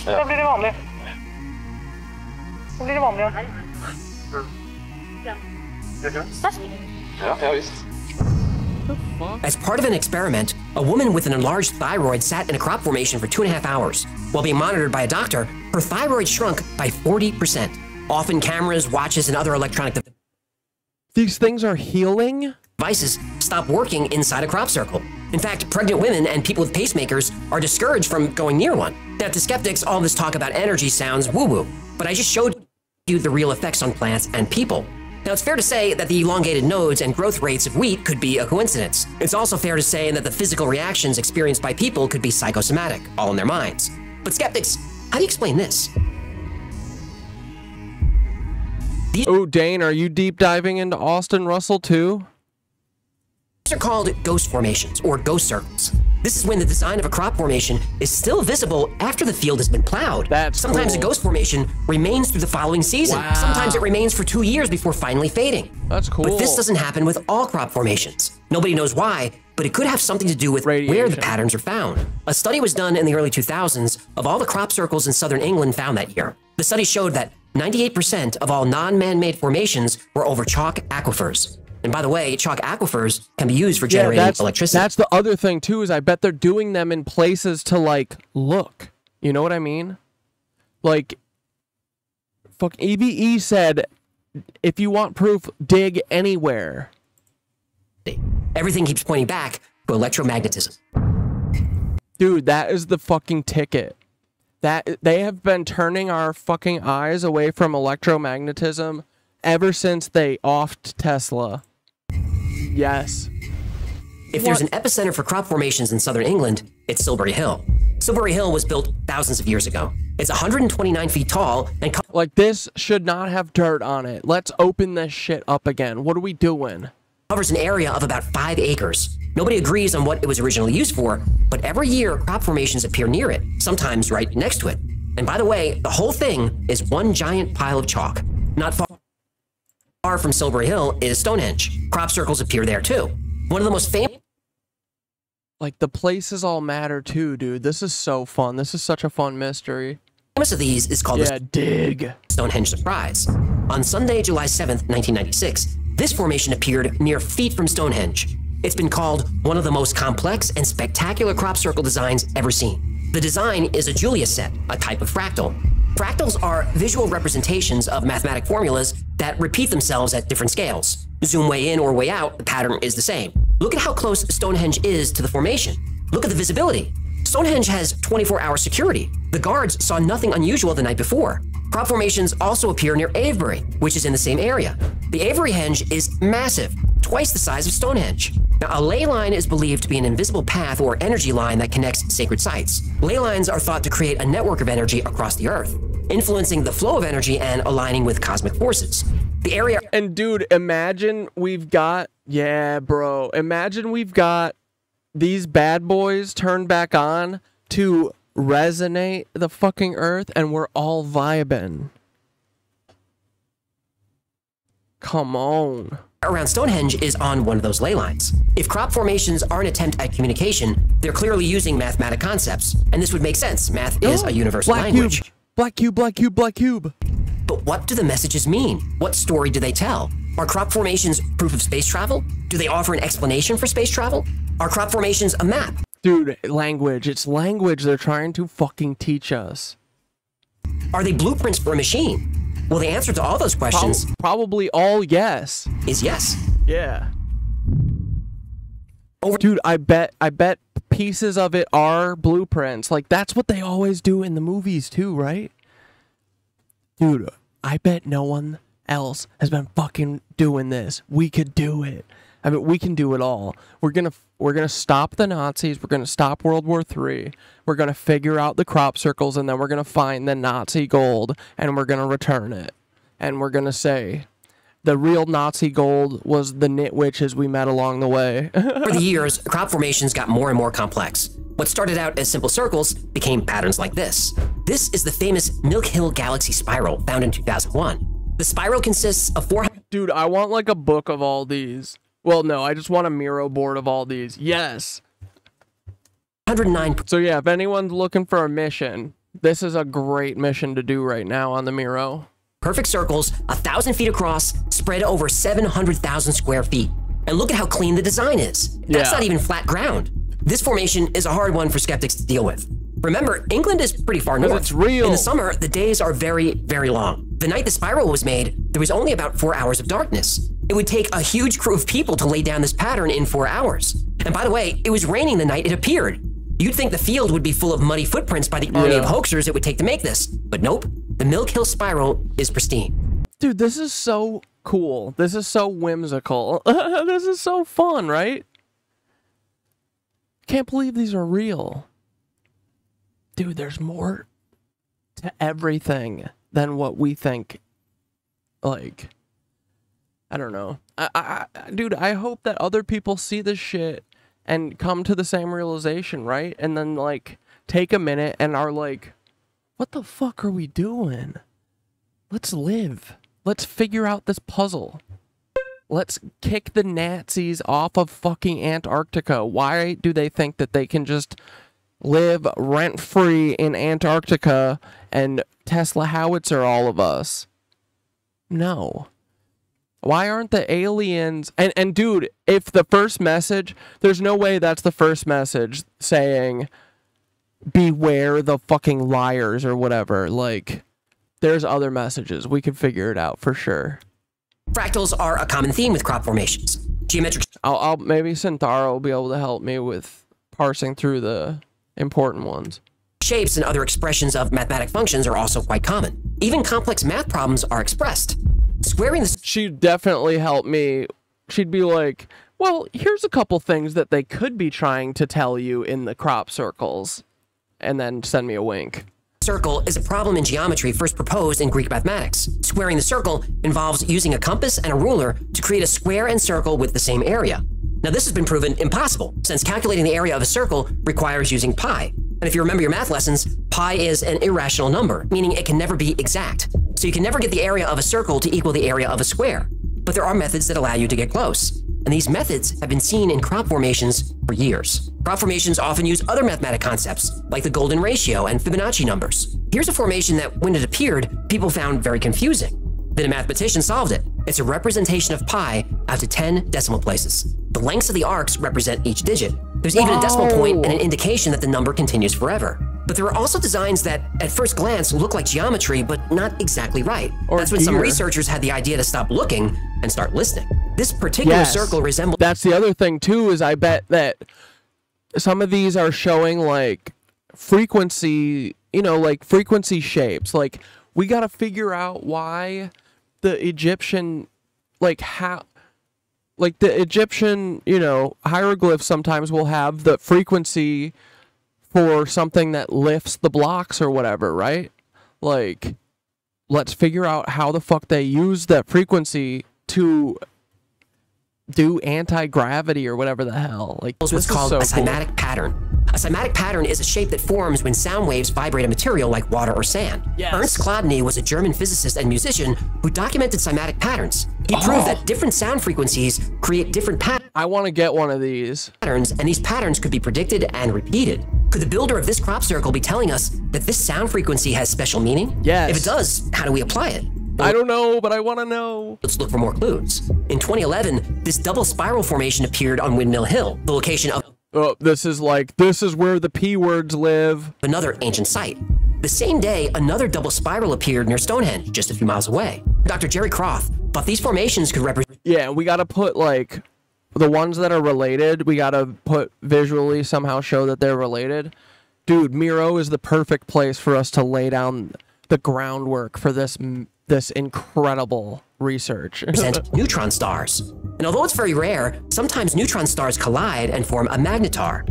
Da blir det vanlig. Nå blir det vanlig. Ja, visst. As part of an experiment, a woman with an enlarged thyroid sat in a crop formation for 2.5 hours. While being monitored by a doctor, her thyroid shrunk by 40%. Often cameras, watches, and other electronic These things are healing? Devices stop working inside a crop circle. In fact, pregnant women and people with pacemakers are discouraged from going near one. Now, to skeptics, all this talk about energy sounds woo-woo, but I just showed you the real effects on plants and people. Now, it's fair to say that the elongated nodes and growth rates of wheat could be a coincidence. It's also fair to say that the physical reactions experienced by people could be psychosomatic, all in their minds. But skeptics, how do you explain this? Oh, Dane, are you deep diving into Austin Russell too? These are called ghost formations, or ghost circles. This is when the design of a crop formation is still visible after the field has been plowed. Sometimes cool. a ghost formation remains through the following season. Wow. Sometimes it remains for 2 years before finally fading. That's cool. But this doesn't happen with all crop formations. Nobody knows why, but it could have something to do with where the patterns are found. A study was done in the early 2000s of all the crop circles in southern England found that year. The study showed that 98% of all non-man-made formations were over chalk aquifers. And by the way, chalk aquifers can be used for generating electricity. That's the other thing too, is I bet they're doing them in places to like look. You know what I mean? Like, fuck, EBE said, if you want proof, dig anywhere. Everything keeps pointing back to electromagnetism. Dude, that is the fucking ticket. That they have been turning our fucking eyes away from electromagnetism ever since they offed Tesla. Yes. If there's an epicenter for crop formations in southern England, it's Silbury Hill. Silbury Hill was built thousands of years ago. It's 129 feet tall and like, this should not have dirt on it. Let's open this shit up again. What are we doing? Covers an area of about 5 acres. Nobody agrees on what it was originally used for, but every year crop formations appear near it, sometimes right next to it. And by the way, the whole thing is one giant pile of chalk. Not far from Silbury Hill is Stonehenge. Crop circles appear there too. One of the most famous... Like, the places all matter too, dude. This is so fun. This is such a fun mystery. Famous of these is called the Stonehenge Surprise. On Sunday, July 7th, 1996, this formation appeared mere feet from Stonehenge. It's been called one of the most complex and spectacular crop circle designs ever seen. The design is a Julius set, a type of fractal. Fractals are visual representations of mathematic formulas that repeat themselves at different scales. Zoom way in or way out, the pattern is the same. Look at how close Stonehenge is to the formation. Look at the visibility. Stonehenge has 24-hour security. The guards saw nothing unusual the night before. Crop formations also appear near Avebury, which is in the same area. The Avebury henge is massive, twice the size of Stonehenge. Now, a ley line is believed to be an invisible path or energy line that connects sacred sites. Ley lines are thought to create a network of energy across the earth, influencing the flow of energy and aligning with cosmic forces. The area... And dude, imagine we've got... Yeah, bro. Imagine we've got these bad boys turned back on to resonate the fucking earth and we're all vibing. Come on. Around Stonehenge is on one of those ley lines. If crop formations are an attempt at communication, they're clearly using mathematic concepts, and this would make sense. Math is a universal language. Cube. Black cube, black cube, black cube. But what do the messages mean? What story do they tell? Are crop formations proof of space travel? Do they offer an explanation for space travel? Are crop formations a map? Dude, language. It's language they're trying to fucking teach us. Are they blueprints for a machine? Well, the answer to all those questions... Probably all yes. ...is yes. Yeah. Dude, I bet pieces of it are blueprints. Like, that's what they always do in the movies too, right? Dude, I bet no one else has been fucking doing this. We could do it. I mean, we can do it all. We're gonna stop the Nazis. We're gonna stop World War III. We're gonna figure out the crop circles, and then we're gonna find the Nazi gold, and we're gonna return it. And we're gonna say, the real Nazi gold was the Knitwitches we met along the way. Over the years, crop formations got more and more complex. What started out as simple circles became patterns like this. This is the famous Milk Hill Galaxy Spiral found in 2001. The spiral consists of 400... Dude, I want like a book of all these. Well, no, I just want a Miro board of all these. Yes. 109. So yeah, if anyone's looking for a mission, this is a great mission to do right now on the Miro. Perfect circles, 1,000 feet across, spread over 700,000 square feet. And look at how clean the design is. That's not even flat ground. This formation is a hard one for skeptics to deal with. Remember, England is pretty far north. It's real. In the summer, the days are very, very long. The night the spiral was made, there was only about 4 hours of darkness. It would take a huge crew of people to lay down this pattern in 4 hours. And by the way, it was raining the night it appeared. You'd think the field would be full of muddy footprints by the army of hoaxers it would take to make this. But nope, the Milk Hill Spiral is pristine. Dude, this is so cool. This is so whimsical. This is so fun, right? Can't believe these are real. Dude, there's more to everything than what we think. Like, I don't know. Dude, I hope that other people see this shit and come to the same realization, right? And then, like, take a minute and are like, what the fuck are we doing? Let's live. Let's figure out this puzzle. Let's kick the Nazis off of fucking Antarctica. Why do they think that they can just live rent-free in Antarctica and Tesla howitzer all of us? No. Why aren't the aliens... And dude, if the first message... There's no way that's the first message saying, beware the fucking liars or whatever. Like, there's other messages. We can figure it out for sure. Fractals are a common theme with crop formations. Geometric... I'll maybe Centauro will be able to help me with parsing through the important ones. Shapes and other expressions of mathematic functions are also quite common. Even complex math problems are expressed. Squaring the... She'd definitely help me. She'd be like, well, here's a couple things that they could be trying to tell you in the crop circles. And then send me a wink. Circle is a problem in geometry first proposed in Greek mathematics. Squaring the circle involves using a compass and a ruler to create a square and circle with the same area. Now, this has been proven impossible, since calculating the area of a circle requires using pi. And if you remember your math lessons, pi is an irrational number, meaning it can never be exact. So you can never get the area of a circle to equal the area of a square. But there are methods that allow you to get close. And these methods have been seen in crop formations for years. Crop formations often use other mathematic concepts, like the golden ratio and Fibonacci numbers. Here's a formation that, when it appeared, people found very confusing. Then a mathematician solved it. It's a representation of pi out to 10 decimal places. The lengths of the arcs represent each digit. There's even a decimal point and an indication that the number continues forever. But there are also designs that, at first glance, look like geometry, but not exactly right. That's when some researchers had the idea to stop looking and start listening. This particular circle resembles... That's the other thing, too, is I bet that some of these are showing, like, frequency, you know, like, frequency shapes. Like, we got to figure out why the Egyptian, like, how... Like, the Egyptian, you know, hieroglyphs sometimes will have the frequency for something that lifts the blocks or whatever, right? Like, let's figure out how the fuck they use that frequency to do anti-gravity or whatever the hell. Like, what's called a cymatic pattern. A cymatic pattern is a shape that forms when sound waves vibrate a material like water or sand. Ernst Chladni was a German physicist and musician who documented cymatic patterns. He proved that different sound frequencies create different patterns. I want to get one of these. And these patterns could be predicted and repeated. Could the builder of this crop circle be telling us that this sound frequency has special meaning? Yes. If it does, how do we apply it? I don't know, but I want to know. Let's look for more clues. In 2011, this double spiral formation appeared on Windmill Hill, the location of... Oh, this is where the P words live. Another ancient site. The same day, another double spiral appeared near Stonehenge, just a few miles away. Dr. Jerry Croft thought these formations could represent... Yeah, we got to put, like, the ones that are related, we got to put visually somehow show that they're related. Dude, Miro is the perfect place for us to lay down the groundwork for this incredible research. Represent neutron stars. And although it's very rare, sometimes neutron stars collide and form a magnetar.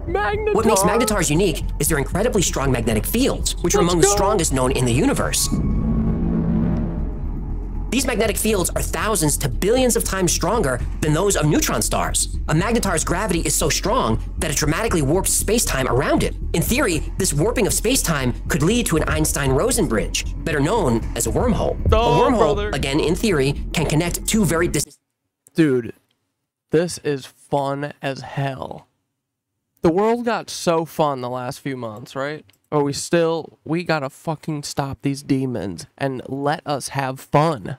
Magnetar. What makes magnetars unique is their incredibly strong magnetic fields, which are among the strongest known in the universe. These magnetic fields are thousands to billions of times stronger than those of neutron stars. A magnetar's gravity is so strong that it dramatically warps space-time around it. In theory, this warping of space-time could lead to an Einstein-Rosen bridge, better known as a wormhole. A wormhole, again in theory, can connect two very distant... Dude, this is fun as hell. The world got so fun the last few months, right? But we gotta fucking stop these demons and let us have fun.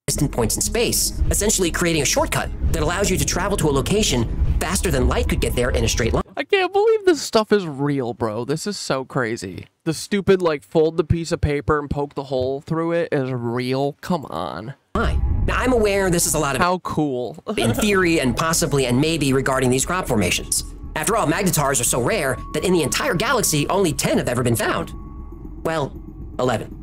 Distant points in space, essentially creating a shortcut that allows you to travel to a location faster than light could get there in a straight line. I can't believe this stuff is real, bro. This is so crazy. The stupid, like, fold the piece of paper and poke the hole through it is real. Come on. Now, I'm aware this is a lot of... How cool. in theory and possibly and maybe regarding these crop formations. After all, magnetars are so rare that in the entire galaxy, only 10 have ever been found. Well, 11.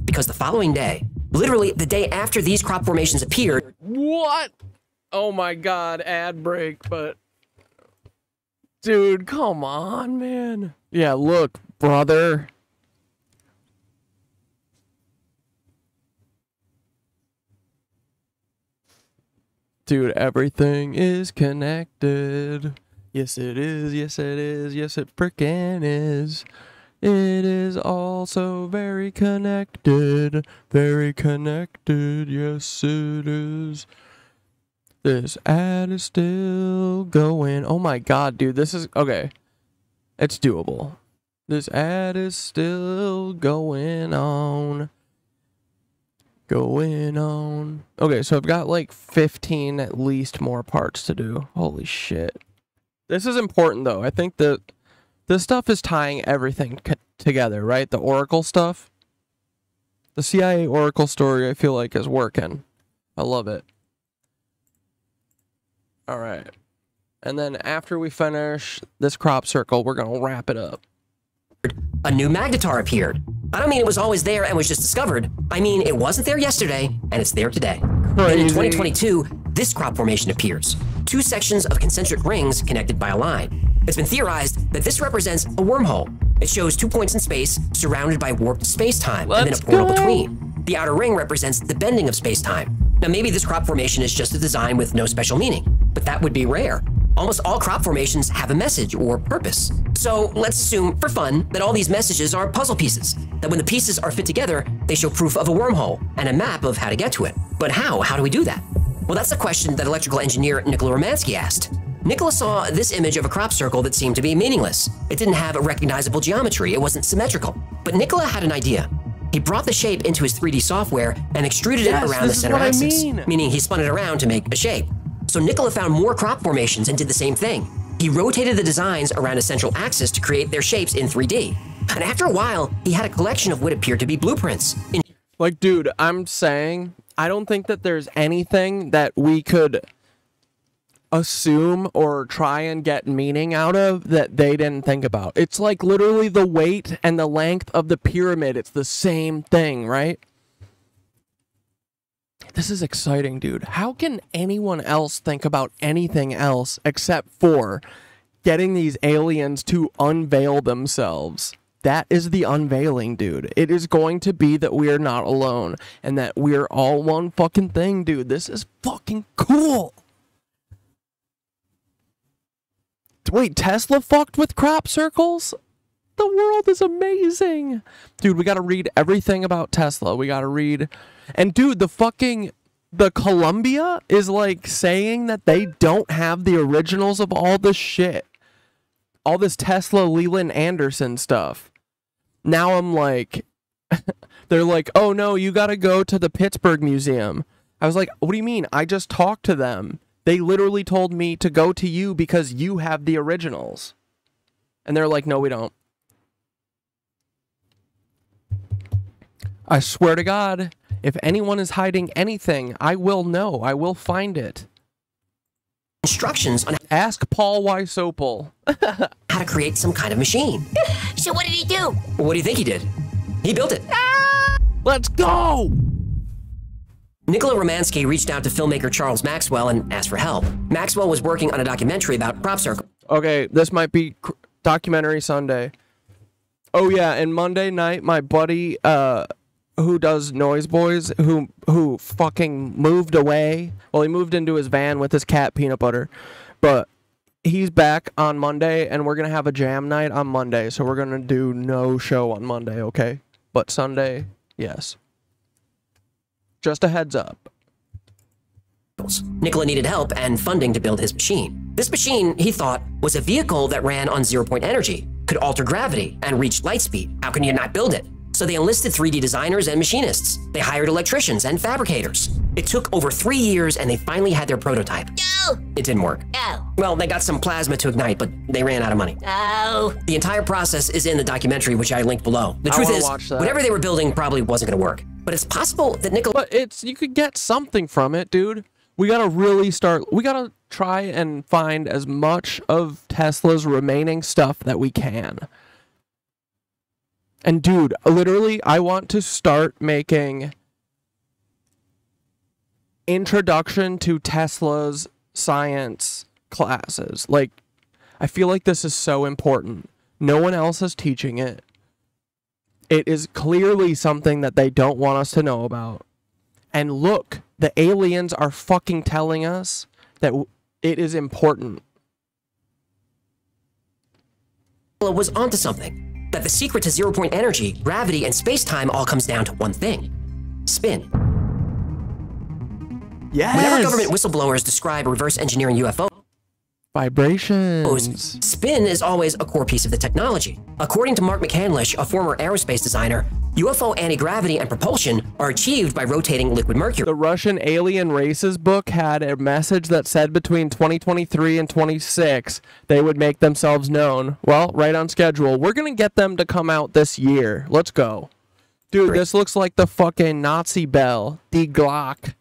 Because the following day, literally the day after these crop formations appeared... What? Oh my god, ad break, but... Dude, come on, man. Yeah, look, brother. Dude, everything is connected. Yes, it is. Yes, it is. Yes, it frickin' is. It is also very connected. Very connected. Yes, it is. This ad is still going. Oh my god, dude. This is... Okay. It's doable. This ad is still going on. Going on. Okay, so I've got like 15 at least more parts to do. Holy shit. This is important though. I think that this stuff is tying everything together, right? The Oracle stuff. The CIA Oracle story I feel like is working. I love it. Alright. And then after we finish this crop circle, we're going to wrap it up. A new magnetar appeared. I don't mean it was always there and was just discovered. I mean it wasn't there yesterday, and it's there today. And in 2022, this crop formation appears. Two sections of concentric rings connected by a line. It's been theorized that this represents a wormhole. It shows 2 points in space surrounded by warped space-time and then a portal between. The outer ring represents the bending of space-time. Now maybe this crop formation is just a design with no special meaning, but that would be rare. Almost all crop formations have a message or purpose. So let's assume, for fun, that all these messages are puzzle pieces, that when the pieces are fit together, they show proof of a wormhole and a map of how to get to it. But how? How do we do that? Well, that's the question that electrical engineer Nikola Romansky asked. Nikola saw this image of a crop circle that seemed to be meaningless. It didn't have a recognizable geometry, it wasn't symmetrical. But Nikola had an idea. He brought the shape into his 3D software and extruded it around the center axis, meaning he spun it around to make a shape. So Nikola found more crop formations and did the same thing. He rotated the designs around a central axis to create their shapes in 3D. And after a while, he had a collection of what appeared to be blueprints. Like, dude, I'm saying, I don't think that there's anything that we could assume or try and get meaning out of that they didn't think about. It's like literally the weight and the length of the pyramid. It's the same thing, right? This is exciting, dude. How can anyone else think about anything else except for getting these aliens to unveil themselves? That is the unveiling, dude. It is going to be that we are not alone and that we're all one fucking thing, dude. This is fucking cool. Wait, Tesla fucked with crop circles? The world is amazing. Dude, we gotta read everything about Tesla. We gotta read... And dude, the Columbia is like saying that they don't have the originals of all this shit. All this Tesla Leland Anderson stuff. Now I'm like... They're like, oh no, you gotta go to the Pittsburgh Museum. I was like, what do you mean? I just talked to them. They literally told me to go to you because you have the originals. And they're like, no, we don't. I swear to God, if anyone is hiding anything, I will know. I will find it. Instructions on... Ask Paul Wysopal. how to create some kind of machine. So what did he do? Well, what do you think he did? He built it. Let's go! Nikola Romansky reached out to filmmaker Charles Maxwell and asked for help. Maxwell was working on a documentary about crop circle. Okay, this might be documentary Sunday. Oh yeah, and Monday night, my buddy who does Noise Boys, who fucking moved away. Well, he moved into his van with his cat Peanut Butter, but he's back on Monday, and we're gonna have a jam night on Monday. So we're gonna do no show on Monday, okay? But Sunday, yes. Just a heads up. Nikola needed help and funding to build his machine. This machine, he thought, was a vehicle that ran on zero-point energy, could alter gravity, and reach light speed. How can you not build it? So they enlisted 3D designers and machinists. They hired electricians and fabricators. It took over 3 years, and they finally had their prototype. No! It didn't work. Oh. Well, they got some plasma to ignite, but they ran out of money. Oh. The entire process is in the documentary, which I linked below. The truth is, whatever they were building probably wasn't going to work. But it's possible that Nikola... But you could get something from it, dude. We gotta really start... We gotta try and find as much of Tesla's remaining stuff that we can. And dude, literally, I want to start making introduction to Tesla's science classes. Like, I feel like this is so important. No one else is teaching it. It is clearly something that they don't want us to know about. And look, the aliens are fucking telling us that it is important. Was onto something. That the secret to zero-point energy, gravity, and space-time all comes down to one thing. Spin. Yes! Whenever government whistleblowers describe reverse engineering UFO, vibrations. Spin is always a core piece of the technology. According to Mark McCandlish, a former aerospace designer, UFO anti-gravity and propulsion are achieved by rotating liquid mercury. The Russian Alien Races book had a message that said between 2023 and 26, they would make themselves known. Well, right on schedule. We're going to get them to come out this year. Let's go. Dude, this looks like the fucking Nazi bell. Die Glock.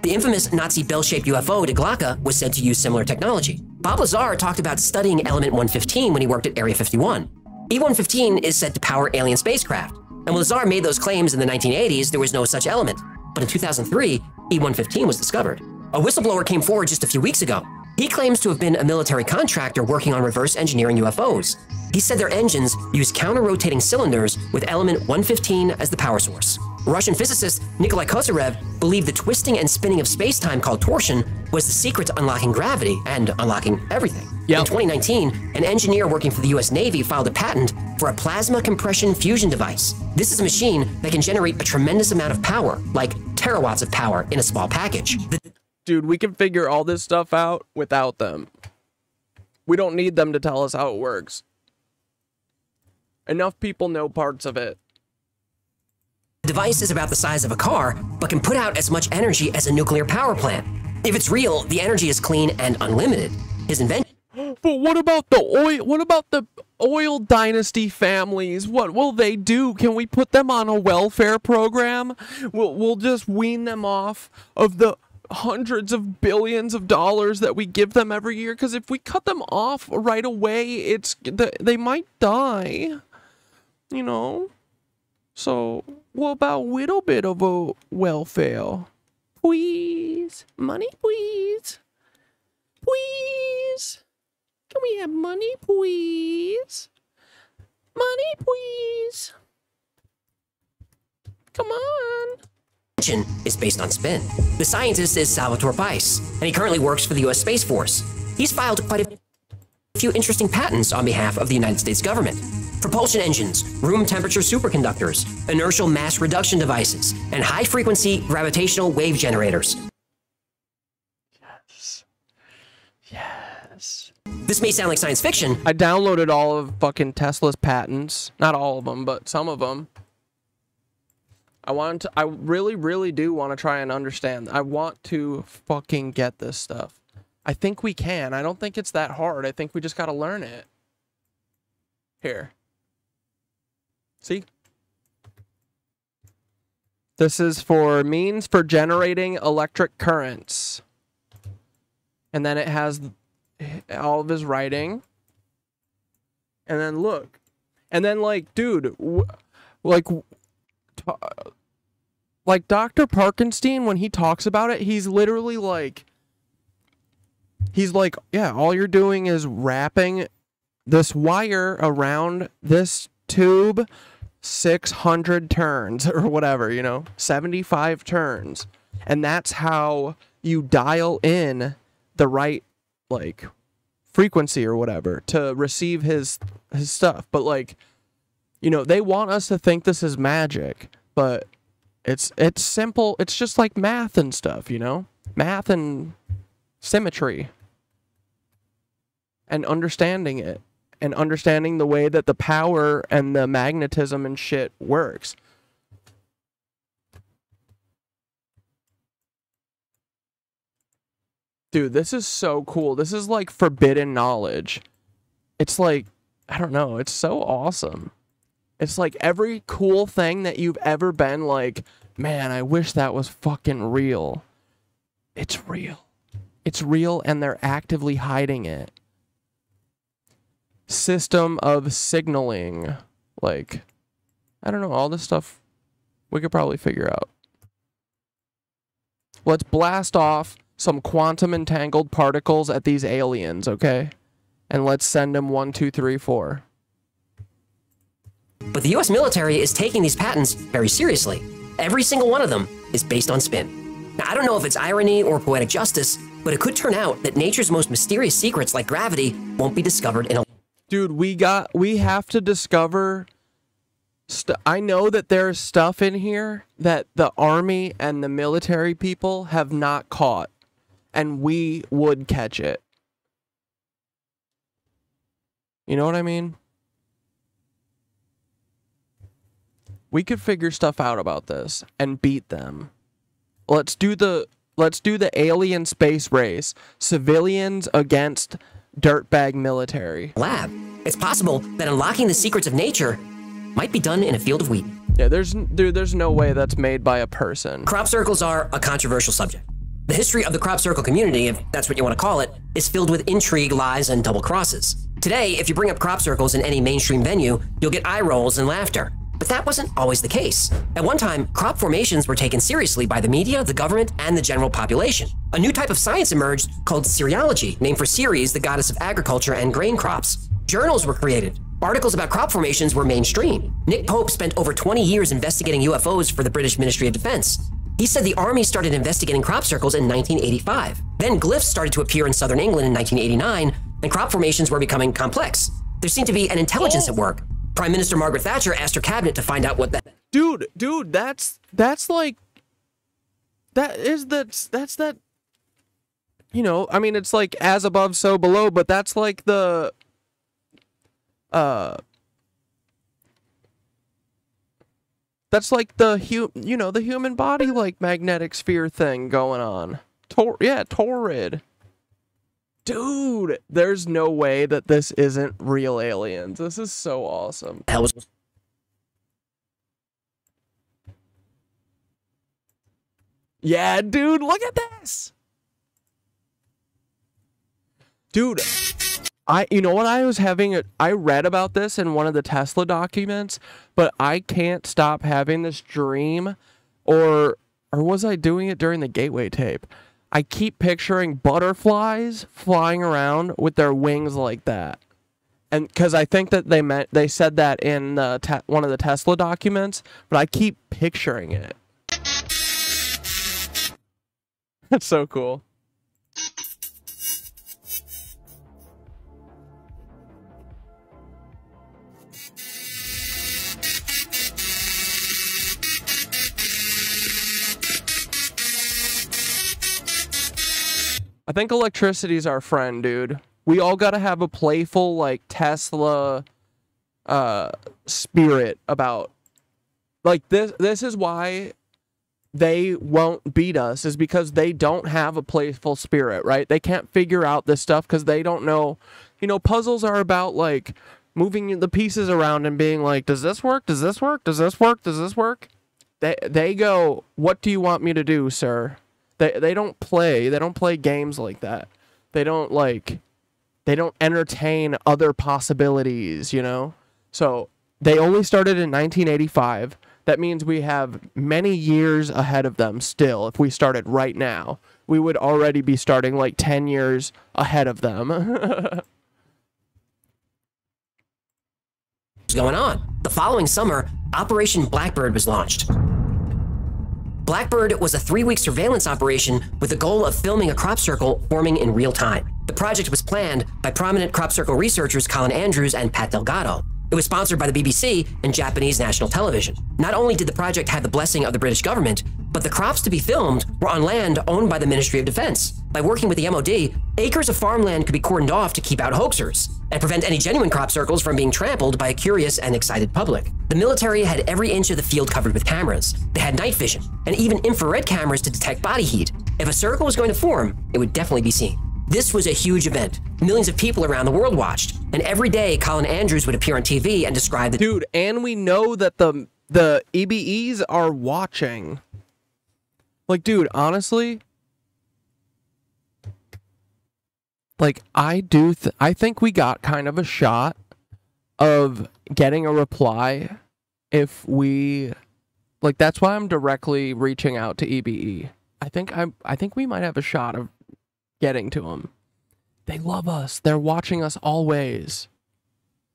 The infamous Nazi bell-shaped UFO, Die Glocke, was said to use similar technology. Bob Lazar talked about studying element 115 when he worked at Area 51. E-115 is said to power alien spacecraft. And when Lazar made those claims in the 1980s, there was no such element. But in 2003, E-115 was discovered. A whistleblower came forward just a few weeks ago. He claims to have been a military contractor working on reverse engineering UFOs. He said their engines use counter-rotating cylinders with element 115 as the power source. Russian physicist Nikolai Kozyrev believed the twisting and spinning of space-time called torsion was the secret to unlocking gravity and unlocking everything. Yep. In 2019, an engineer working for the US Navy filed a patent for a plasma compression fusion device. This is a machine that can generate a tremendous amount of power, like terawatts of power in a small package. Dude, we can figure all this stuff out without them. We don't need them to tell us how it works. Enough people know parts of it. The device is about the size of a car, but can put out as much energy as a nuclear power plant. If it's real, the energy is clean and unlimited. His invention... But what about the oil? What about the oil dynasty families? What will they do? Can we put them on a welfare program? We'll just wean them off of the hundreds of billions of dollars that we give them every year. Because if we cut them off right away, they might die. You know. So what about a little bit of a welfare? Please, money, please, please. Can we have money, please? Money, please. Come on. Is based on spin. The scientist is Salvatore Pais, and he currently works for the U.S. Space Force. He's filed quite a few interesting patents on behalf of the United States government. Propulsion engines, room temperature superconductors, inertial mass reduction devices, and high-frequency gravitational wave generators. Yes. Yes. This may sound like science fiction. I downloaded all of fucking Tesla's patents. Not all of them, but some of them. I really, really do want to try and understand. I want to fucking get this stuff. I think we can. I don't think it's that hard. I think we just got to learn it. Here. See? This is for means for generating electric currents. And then it has all of his writing. And then look. And then like, dude, like Dr. Parkenstein, when he talks about it, he's literally like, yeah, all you're doing is wrapping this wire around this tube, 600 turns or whatever, you know, 75 turns. And that's how you dial in the right, like, frequency or whatever to receive his stuff. But, like, you know, they want us to think this is magic, but it's simple. It's just like math and stuff, you know? Math and symmetry. And understanding it. And understanding the way that the power and the magnetism and shit works. Dude, this is so cool. This is like forbidden knowledge. It's like, I don't know, it's so awesome. It's like every cool thing that you've ever been like, man, I wish that was fucking real. It's real. It's real, and they're actively hiding it. System of signaling. Like, I don't know, all this stuff we could probably figure out. Let's blast off some quantum entangled particles at these aliens, okay? And let's send them 1, 2, 3, 4. But the US military is taking these patents very seriously. Every single one of them is based on spin. Now, I don't know if it's irony or poetic justice, but it could turn out that nature's most mysterious secrets, like gravity, won't be discovered in a... Dude, we have to discover... I know that there's stuff in here that the army and the military people have not caught, and we would catch it. You know what I mean? We could figure stuff out about this and beat them. Let's do the alien space race. Civilians against dirtbag military. Lab. It's possible that unlocking the secrets of nature might be done in a field of wheat. Yeah, there's no way that's made by a person. Crop circles are a controversial subject. The history of the crop circle community, if that's what you want to call it, is filled with intrigue, lies, and double crosses. Today, if you bring up crop circles in any mainstream venue, you'll get eye rolls and laughter. But that wasn't always the case. At one time, crop formations were taken seriously by the media, the government, and the general population. A new type of science emerged called cerealogy, named for Ceres, the goddess of agriculture and grain crops. Journals were created. Articles about crop formations were mainstream. Nick Pope spent over 20 years investigating UFOs for the British Ministry of Defense. He said the army started investigating crop circles in 1985. Then glyphs started to appear in southern England in 1989, and crop formations were becoming complex. There seemed to be an intelligence at work. Prime Minister Margaret Thatcher asked her cabinet to find out what that... Dude, that's like... That's that... You know, I mean, it's like as above, so below, but that's like the... That's like the the human body, like, magnetic sphere thing going on. Torrid. Dude, there's no way that this isn't real aliens. This is so awesome. Yeah, dude, look at this. Dude, you know what, I read about this in one of the Tesla documents, but I can't stop having this dream, or was I doing it during the Gateway tape? I keep picturing butterflies flying around with their wings like that. And because I think that they said that in one of the Tesla documents, but I keep picturing it. That's so cool. I think electricity's our friend, dude. We all gotta have a playful, like, Tesla spirit about, like, this is why they won't beat us, is because they don't have a playful spirit, right? They can't figure out this stuff because they don't know. You know, puzzles are about, like, moving the pieces around and being like, does this work? Does this work? Does this work? Does this work? They go, what do you want me to do, sir? They don't play games like that. They don't entertain other possibilities, you know? So they only started in 1985. That means we have many years ahead of them still. If we started right now, we would already be starting like 10 years ahead of them. going on. The following summer, Operation Blackbird was launched. Blackbird was a 3-week surveillance operation with the goal of filming a crop circle forming in real time. The project was planned by prominent crop circle researchers Colin Andrews and Pat Delgado. It was sponsored by the BBC and Japanese national television. Not only did the project have the blessing of the British government, but the crops to be filmed were on land owned by the Ministry of Defense. By working with the MOD, acres of farmland could be cordoned off to keep out hoaxers and prevent any genuine crop circles from being trampled by a curious and excited public. The military had every inch of the field covered with cameras. They had night vision and even infrared cameras to detect body heat. If a circle was going to form, it would definitely be seen. This was a huge event. Millions of people around the world watched, and every day Colin Andrews would appear on TV and describe the— Dude, and we know that the EBEs are watching. Like, dude, honestly, like, I think we got kind of a shot of getting a reply if we, like, that's why I'm directly reaching out to EBE. I think we might have a shot of getting to them. They love us. They're watching us always.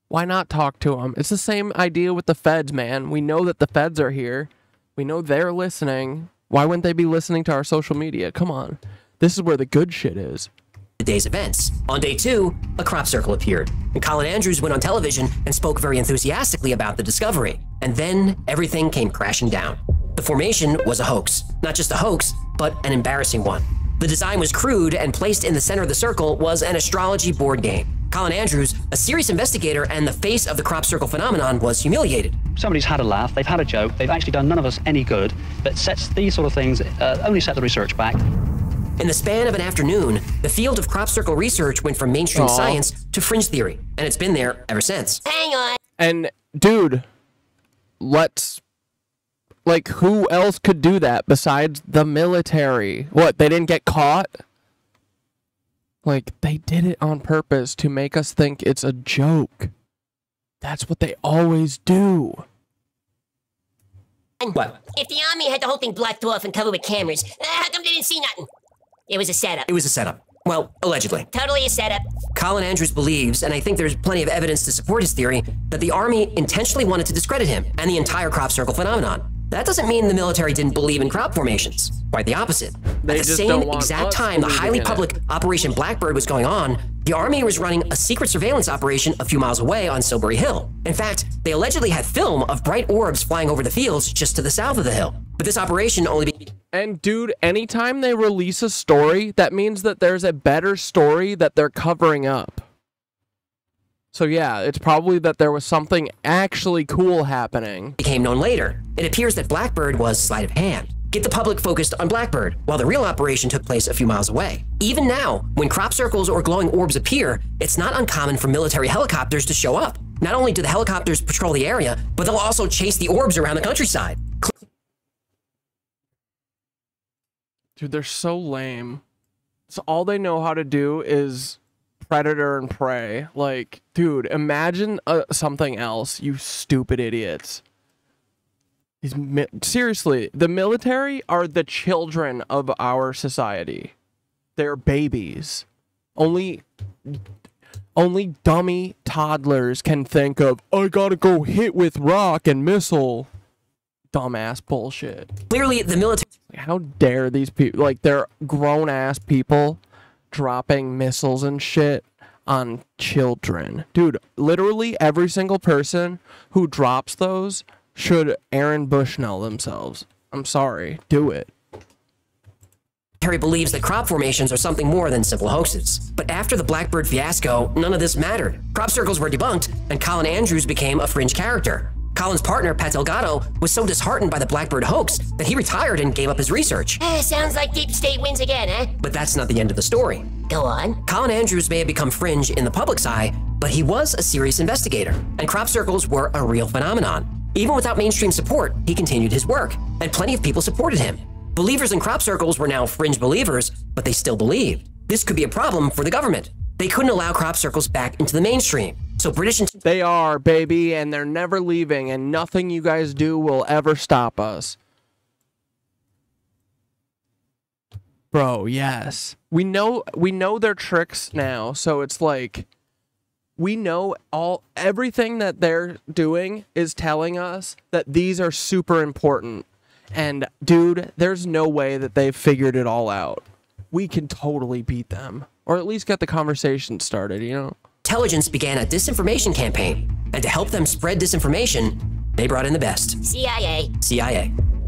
Why not talk to them? It's the same idea with the feds, man. We know that the feds are here. We know they're listening. Why wouldn't they be listening to our social media? Come on. This is where the good shit is. The day's events. On day 2, a crop circle appeared, and Colin Andrews went on television and spoke very enthusiastically about the discovery. And then everything came crashing down. The formation was a hoax. Not just a hoax, but an embarrassing one. The design was crude, and placed in the center of the circle was an astrology board game. Colin Andrews, a serious investigator and the face of the crop circle phenomenon, was humiliated. Somebody's had a laugh, they've had a joke, they've actually done none of us any good, but sets these sort of things only set the research back. In the span of an afternoon, the field of crop circle research went from mainstream science to fringe theory, and it's been there ever since. Hang on. And, dude, like, who else could do that besides the military? What, they didn't get caught? Like, they did it on purpose to make us think it's a joke. That's what they always do. What? If the army had the whole thing blocked off and covered with cameras, how come they didn't see nothing? It was a setup. It was a setup. Well, allegedly. Totally a setup. Colin Andrews believes, and I think there's plenty of evidence to support his theory, that the army intentionally wanted to discredit him and the entire crop circle phenomenon. That doesn't mean the military didn't believe in crop formations. Quite the opposite. At the same exact time the highly public Operation Blackbird was going on, the army was running a secret surveillance operation a few miles away on Silbury Hill. In fact, they allegedly had film of bright orbs flying over the fields just to the south of the hill. But this operation only And dude, anytime they release a story, that means that there's a better story that they're covering up. So yeah, it's probably that there was something actually cool happening. Became known later. It appears that Blackbird was sleight of hand. Get the public focused on Blackbird, while the real operation took place a few miles away. Even now, when crop circles or glowing orbs appear, it's not uncommon for military helicopters to show up. Not only do the helicopters patrol the area, but they'll also chase the orbs around the countryside. Dude, they're so lame. So all they know how to do is predator and prey. Like, dude, imagine something else, you stupid idiots. Seriously, the military are the children of our society. They're babies. Only dummy toddlers can think of, I gotta go hit with rock and missile. Dumbass bullshit. Clearly, the military... How dare these people, like, they're grown-ass people dropping missiles and shit on children. Dude, literally every single person who drops those should Aaron Bushnell themselves. I'm sorry. Do it. Harry believes that crop formations are something more than simple hoaxes. But after the Blackbird fiasco, none of this mattered. Crop circles were debunked, and Colin Andrews became a fringe character. Colin's partner, Pat Delgado, was so disheartened by the Blackbird hoax that he retired and gave up his research. Sounds like Deep State wins again, eh? But that's not the end of the story. Go on. Colin Andrews may have become fringe in the public's eye, but he was a serious investigator, and crop circles were a real phenomenon. Even without mainstream support, he continued his work, and plenty of people supported him. Believers in crop circles were now fringe believers, but they still believed. This could be a problem for the government. They couldn't allow crop circles back into the mainstream. So British... They are, baby, and they're never leaving, and nothing you guys do will ever stop us. Bro, yes. We know their tricks now, so it's like... we know everything that they're doing is telling us that these are super important. And dude, there's no way that they've figured it all out. We can totally beat them, or at least get the conversation started, you know? Intelligence began a disinformation campaign, and to help them spread disinformation, they brought in the best. CIA.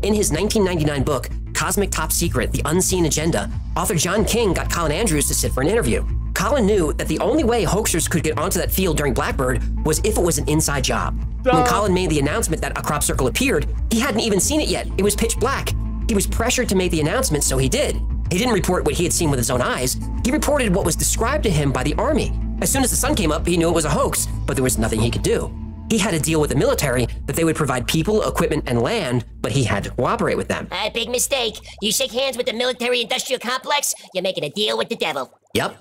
In his 1999 book, Cosmic Top Secret, The Unseen Agenda, author John King got Colin Andrews to sit for an interview. Colin knew that the only way hoaxers could get onto that field during Blackbird was if it was an inside job. When Colin made the announcement that a crop circle appeared, he hadn't even seen it yet. It was pitch black. He was pressured to make the announcement, so he did. He didn't report what he had seen with his own eyes. He reported what was described to him by the army. As soon as the sun came up, he knew it was a hoax, but there was nothing he could do. He had a deal with the military that they would provide people, equipment, and land, but he had to cooperate with them. Big mistake. You shake hands with the military-industrial complex, you're making a deal with the devil. Yep.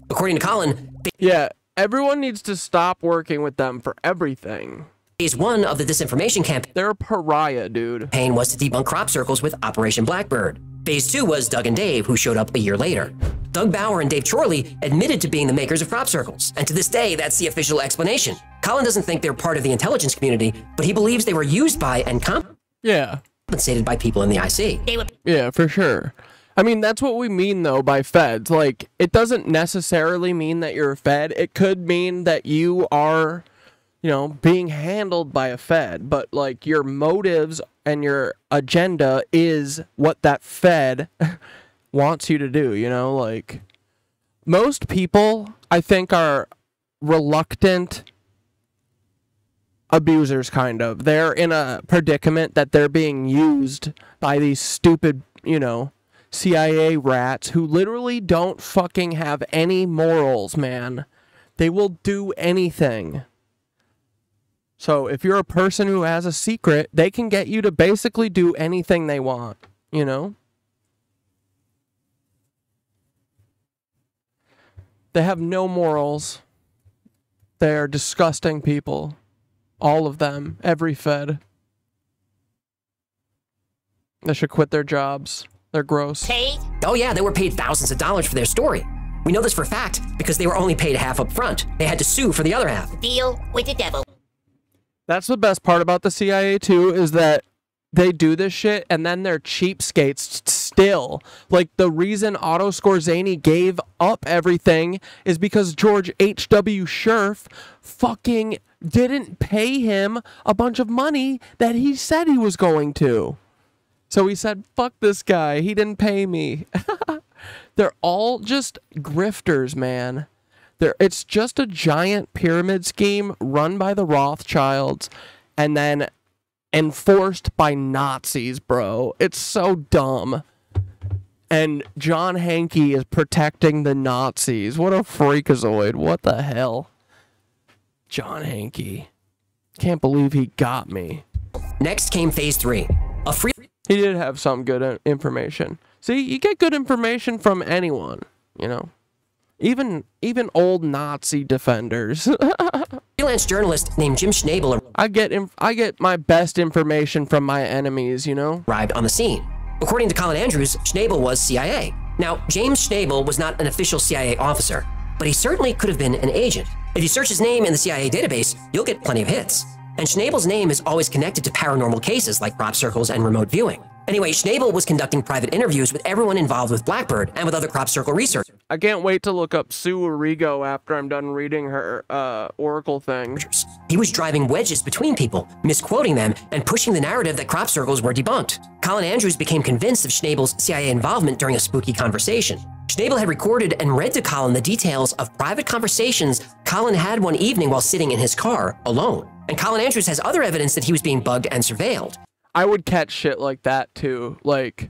According to Colin, yeah, everyone needs to stop working with them for everything. Phase 1 of the disinformation campaign. They're a pariah, dude. Pain was to debunk crop circles with Operation Blackbird. Phase 2 was Doug and Dave, who showed up a year later. Doug Bauer and Dave Chorley admitted to being the makers of crop circles, and to this day, that's the official explanation. Colin doesn't think they're part of the intelligence community, but he believes they were used by and compensated by people in the IC. Yeah, for sure. I mean, that's what we mean, though, by feds. Like, it doesn't necessarily mean that you're a fed. It could mean that you are, you know, being handled by a fed, but, like, your motives and your agenda is what that fed wants you to do, you know? Like, most people, I think, are reluctant abusers, kind of. They're in a predicament that they're being used by these stupid, you know, CIA rats who literally don't fucking have any morals, man. They will do anything. So if you're a person who has a secret, they can get you to basically do anything they want, you know? They have no morals. They're disgusting people. All of them. Every fed. They should quit their jobs. They're gross. Paid? Oh yeah, they were paid thousands of dollars for their story. We know this for a fact because they were only paid half up front. They had to sue for the other half. Deal with the devil. That's the best part about the CIA too, is that they do this shit and then they're cheapskates still. Like, the reason Otto Skorzeny gave up everything is because George H.W. Scherf fucking didn't pay him a bunch of money that he said he was going to. So he said, fuck this guy, he didn't pay me. They're all just grifters, man. It's just a giant pyramid scheme run by the Rothschilds and then enforced by Nazis, bro. It's so dumb. And John Hankey is protecting the Nazis. What a freakazoid. What the hell? John Hankey. Can't believe he got me. Next came phase 3. He did have some good information. See, you get good information from anyone, you know? Even old Nazi defenders. Freelance journalist named Jim Schnabel I get my best information from my enemies, you know? Arrived on the scene. According to Colin Andrews, Schnabel was CIA. Now, James Schnabel was not an official CIA officer, but he certainly could have been an agent. If you search his name in the CIA database, you'll get plenty of hits. And Schnabel's name is always connected to paranormal cases like crop circles and remote viewing. Anyway, Schnabel was conducting private interviews with everyone involved with Blackbird and with other crop circle research. I can't wait to look up Sue Arrigo after I'm done reading her Oracle thing. He was driving wedges between people, misquoting them, and pushing the narrative that crop circles were debunked. Colin Andrews became convinced of Schnabel's CIA involvement during a spooky conversation. Schnabel had recorded and read to Colin the details of private conversations Colin had one evening while sitting in his car, alone. And Colin Andrews has other evidence that he was being bugged and surveilled. I would catch shit like that too. Like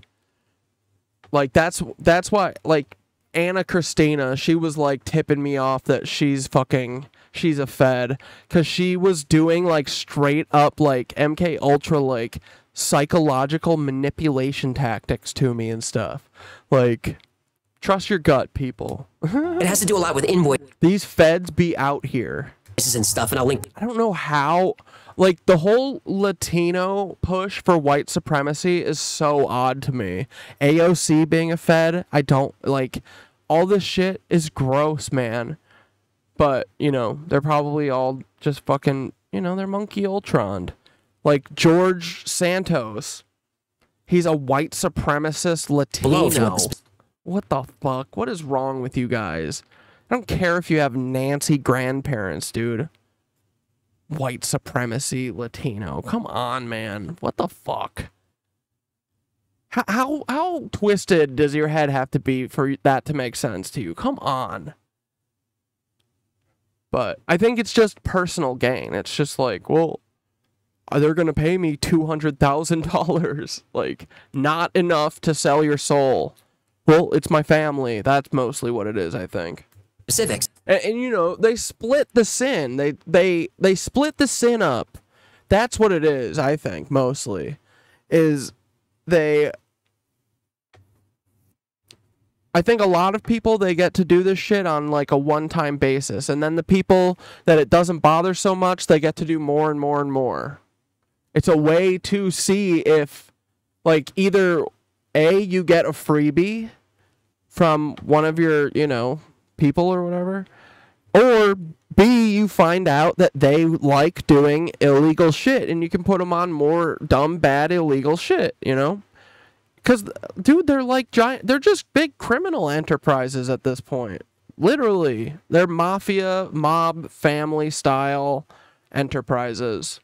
that's why, like, Anna Christina, she was like tipping me off that she's a fed, because she was doing like straight up like MK Ultra like psychological manipulation tactics to me and stuff. Like, trust your gut, people. It has to do a lot with invoices. These feds be out here. And stuff, and I'll link. I don't know how, like, the whole Latino push for white supremacy is so odd to me. AOC being a fed, I don't like. All this shit is gross, man. But, you know, they're probably all just fucking, you know, they're monkey Ultron. Like George Santos. He's a white supremacist Latino. What the fuck? What is wrong with you guys? I don't care if you have Nancy grandparents, dude. White supremacy Latino. Come on, man. What the fuck? How twisted does your head have to be for that to make sense to you? Come on. But I think it's just personal gain. It's just like, well, they're going to pay me $200,000. Like, not enough to sell your soul. Well, it's my family. That's mostly what it is, I think. Specifics. And you know, they split the sin. They split the sin up. That's what it is, I think, mostly. I think a lot of people, they get to do this shit on like a one-time basis. And then the people that it doesn't bother so much, they get to do more and more and more. It's a way to see if, like, either A, you get a freebie from one of your, you know, people or whatever, or B, you find out that they like doing illegal shit and you can put them on more dumb, bad, illegal shit, you know? Because, dude, they're like giant, they're just big criminal enterprises at this point. Literally. They're mafia, mob, family style enterprises.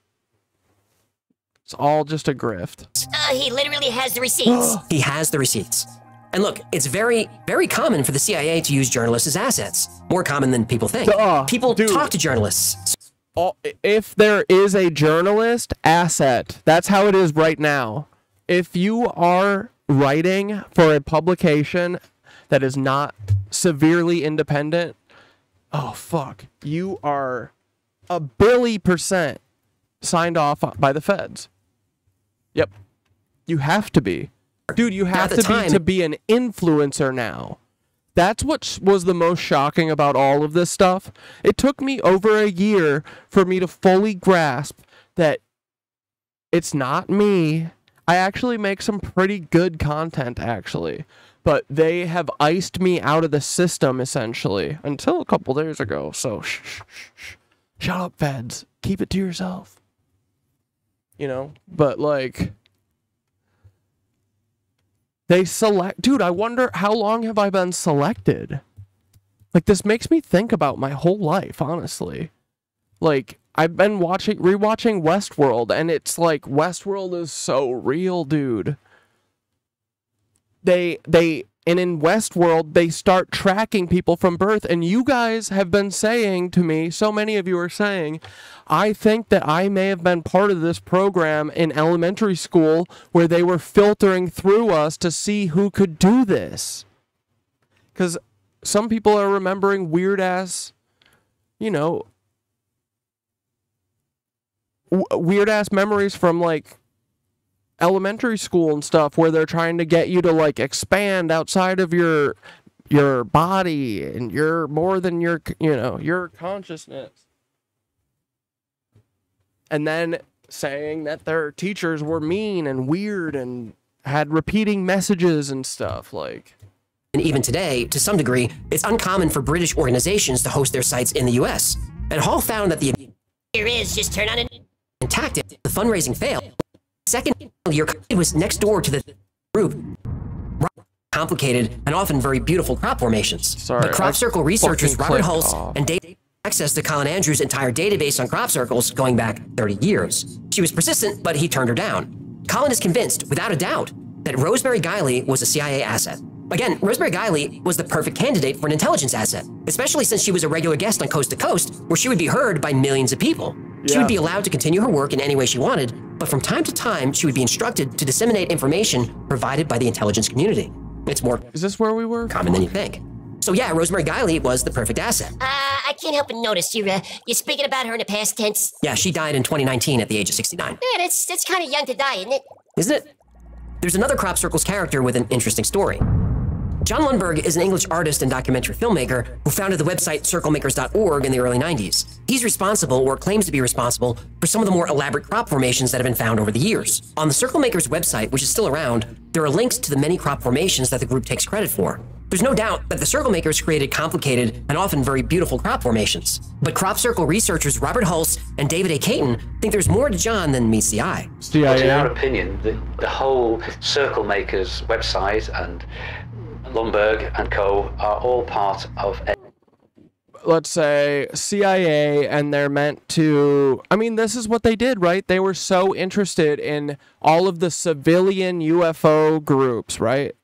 It's all just a grift. He literally has the receipts. He has the receipts. And look, it's very, very common for the CIA to use journalists as assets. More common than people think. People talk to journalists. If there is a journalist asset, that's how it is right now. If you are writing for a publication that is not severely independent, oh fuck, you are 1,000,000,000% signed off by the feds. Yep. You have to be. Dude, you have to be an influencer now. That's what was the most shocking about all of this stuff. It took me over a year for me to fully grasp that it's not me. I actually make some pretty good content, actually. But they have iced me out of the system, essentially, until a couple days ago. So, shh. Shut up, feds. Keep it to yourself. You know? But, like, they select... Dude, I wonder how long have I been selected? Like, this makes me think about my whole life, honestly. Like, I've been rewatching Westworld, and it's like, Westworld is so real, dude. And in Westworld, they start tracking people from birth, and you guys have been saying to me, so many of you are saying, I think that I may have been part of this program in elementary school where they were filtering through us to see who could do this. Because some people are remembering weird-ass, you know, weird-ass memories from, like, elementary school and stuff where they're trying to get you to, like, expand outside of your body and you're more than your, you know, your consciousness. And then saying that their teachers were mean and weird and had repeating messages and stuff, like. And even today, to some degree, it's uncommon for British organizations to host their sites in the U.S. And Hall found that the Here is just turn on it. tactic, the fundraising failed. Second, your company was next door to the group. Complicated and often very beautiful crop formations. But crop circle researchers Robert Hulse and Dane access to Colin Andrews' entire database on crop circles going back 30 years. She was persistent, but he turned her down. Colin is convinced, without a doubt, that Rosemary Guiley was a CIA asset. Again, Rosemary Guiley was the perfect candidate for an intelligence asset, especially since she was a regular guest on Coast to Coast, where she would be heard by millions of people. She would be allowed to continue her work in any way she wanted, but from time to time, she would be instructed to disseminate information provided by the intelligence community. It's more Is this where we were? Common than you think. So yeah, Rosemary Guiley was the perfect asset. I can't help but notice you're speaking about her in the past tense. Yeah, she died in 2019 at the age of 69. Yeah, that's kind of young to die, isn't it? Isn't it? There's another Crop Circles character with an interesting story. John Lundberg is an English artist and documentary filmmaker who founded the website circlemakers.org in the early 90s. He's responsible, or claims to be responsible, for some of the more elaborate crop formations that have been found over the years. On the Circle Makers website, which is still around, there are links to the many crop formations that the group takes credit for. There's no doubt that the circle makers created complicated and often very beautiful crop formations. But crop circle researchers Robert Hulse and David A. Cait think there's more to John than meets the eye. But in our opinion, the whole circle makers website and Lundberg and co. are all part of a, let's say, CIA, and they're meant to, I mean, this is what they did, right? They were so interested in all of the civilian UFO groups, right?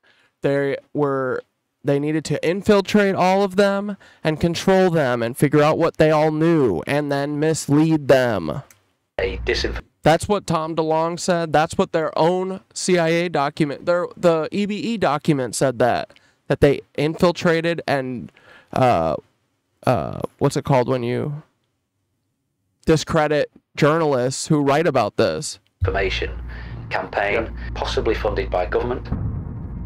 They needed to infiltrate all of them and control them and figure out what they all knew and then mislead them. That's what Tom DeLonge said. That's what their own CIA document, the EBE document said that they infiltrated and, what's it called when you discredit journalists who write about this? Information campaign, possibly funded by government.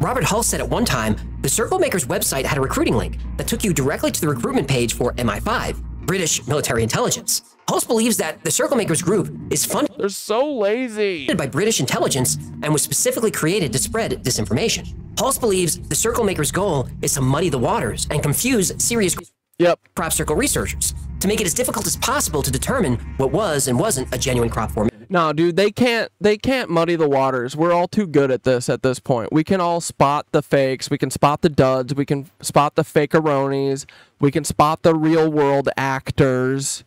Robert Hulse said at one time, the Circle Makers website had a recruiting link that took you directly to the recruitment page for MI5, British military intelligence. Hulse believes that the Circle Makers group is funded They're so lazy. by British intelligence and was specifically created to spread disinformation. Hulse believes the Circle Makers' goal is to muddy the waters and confuse serious crop circle researchers to make it as difficult as possible to determine what was and wasn't a genuine crop formation. No, dude, they can't muddy the waters. We're all too good at this point. We can all spot the fakes, we can spot the duds, we can spot the fakeronis, we can spot the real world actors.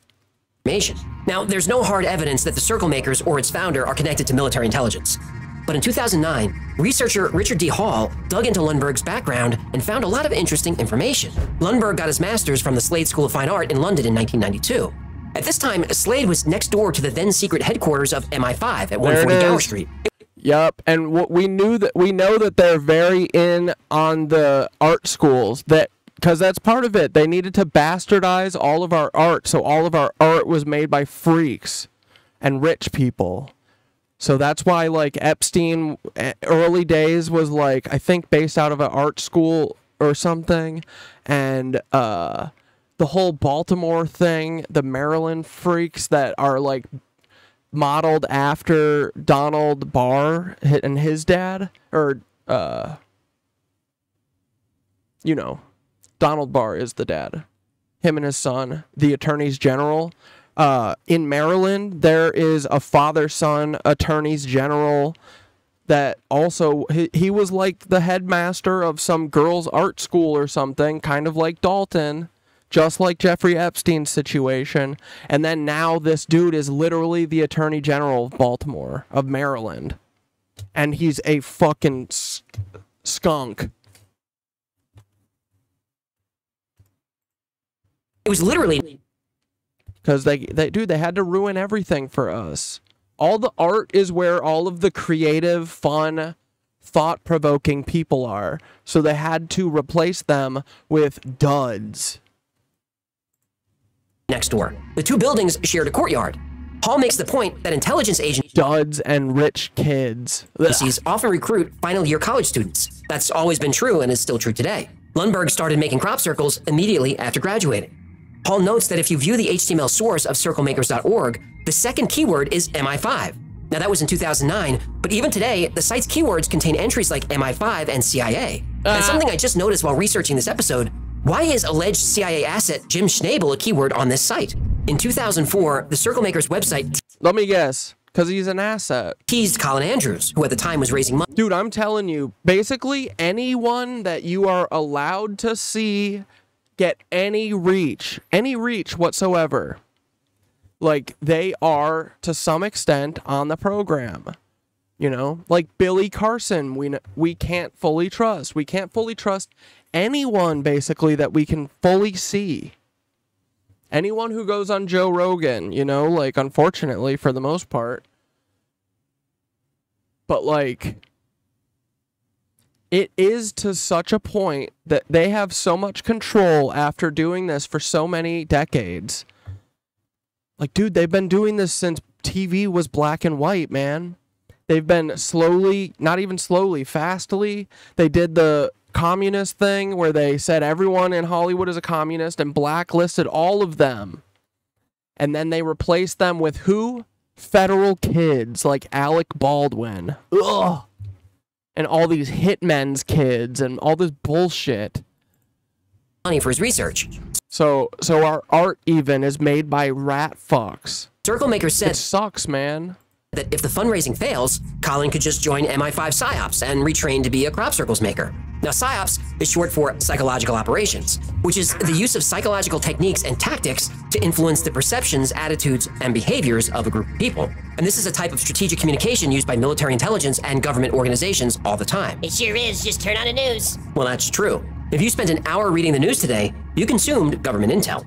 Now, there's no hard evidence that the Circle Makers or its founder are connected to military intelligence. But in 2009, researcher Richard D. Hall dug into Lundberg's background and found a lot of interesting information. Lundberg got his master's from the Slade School of Fine Art in London in 1992. At this time, Slade was next door to the then secret headquarters of MI5 at 140 Gower Street. Yep, and what we know that they're very in on the art schools, because that's part of it. They needed to bastardize all of our art, so all of our art was made by freaks and rich people. So that's why, like, Epstein, early days was, like, I think based out of an art school or something, and the whole Baltimore thing, the Maryland freaks that are, like, modeled after Donald Barr and his dad, or, you know, Donald Barr is the dad. Him and his son, the attorneys general. In Maryland, there is a father-son attorneys general that also, he was like the headmaster of some girls' art school or something, kind of like Dalton, just like Jeffrey Epstein's situation. And then now this dude is literally the attorney general of Baltimore, of Maryland. And he's a fucking skunk. It was literally... Because they had to ruin everything for us. All the art is where all of the creative, fun, thought-provoking people are. So they had to replace them with duds. Next door. The two buildings shared a courtyard. Hall makes the point that intelligence agents... Duds and rich kids. often recruit final-year college students. That's always been true and is still true today. Lundberg started making crop circles immediately after graduating. Hall notes that if you view the HTML source of circlemakers.org, the second keyword is MI5. Now that was in 2009, but even today, the site's keywords contain entries like MI5 and CIA. And something I just noticed while researching this episode, why is alleged CIA asset Jim Schnabel a keyword on this site? In 2004, the Circle Makers website... Let me guess, because he's an asset. ...teased Colin Andrews, who at the time was raising money. Dude, I'm telling you, basically anyone that you are allowed to see... get any reach whatsoever, like, they are to some extent on the program, you know, like Billy Carson. We can't fully trust. We can't fully trust anyone, basically, that we can fully see. Anyone who goes on Joe Rogan, you know, like, unfortunately, for the most part. But, like, it is to such a point that they have so much control after doing this for so many decades. Like, dude, they've been doing this since TV was black and white, man. They've been slowly, not even slowly, fastly. They did the communist thing where they said everyone in Hollywood is a communist and blacklisted all of them. And then they replaced them with who? Federal kids like Alec Baldwin. Ugh. and all these hitmen's kids and all this bullshit. Money for his research. So our art even is made by rat fucks. Circle Maker said it sucks, man. That if the fundraising fails, Colin could just join MI5 PSYOPs and retrain to be a crop circles maker. Now, PSYOPs is short for psychological operations, which is the use of psychological techniques and tactics to influence the perceptions, attitudes, and behaviors of a group of people. And this is a type of strategic communication used by military intelligence and government organizations all the time. It sure is. Just turn on the news. Well, that's true. If you spent an hour reading the news today, you consumed government intel.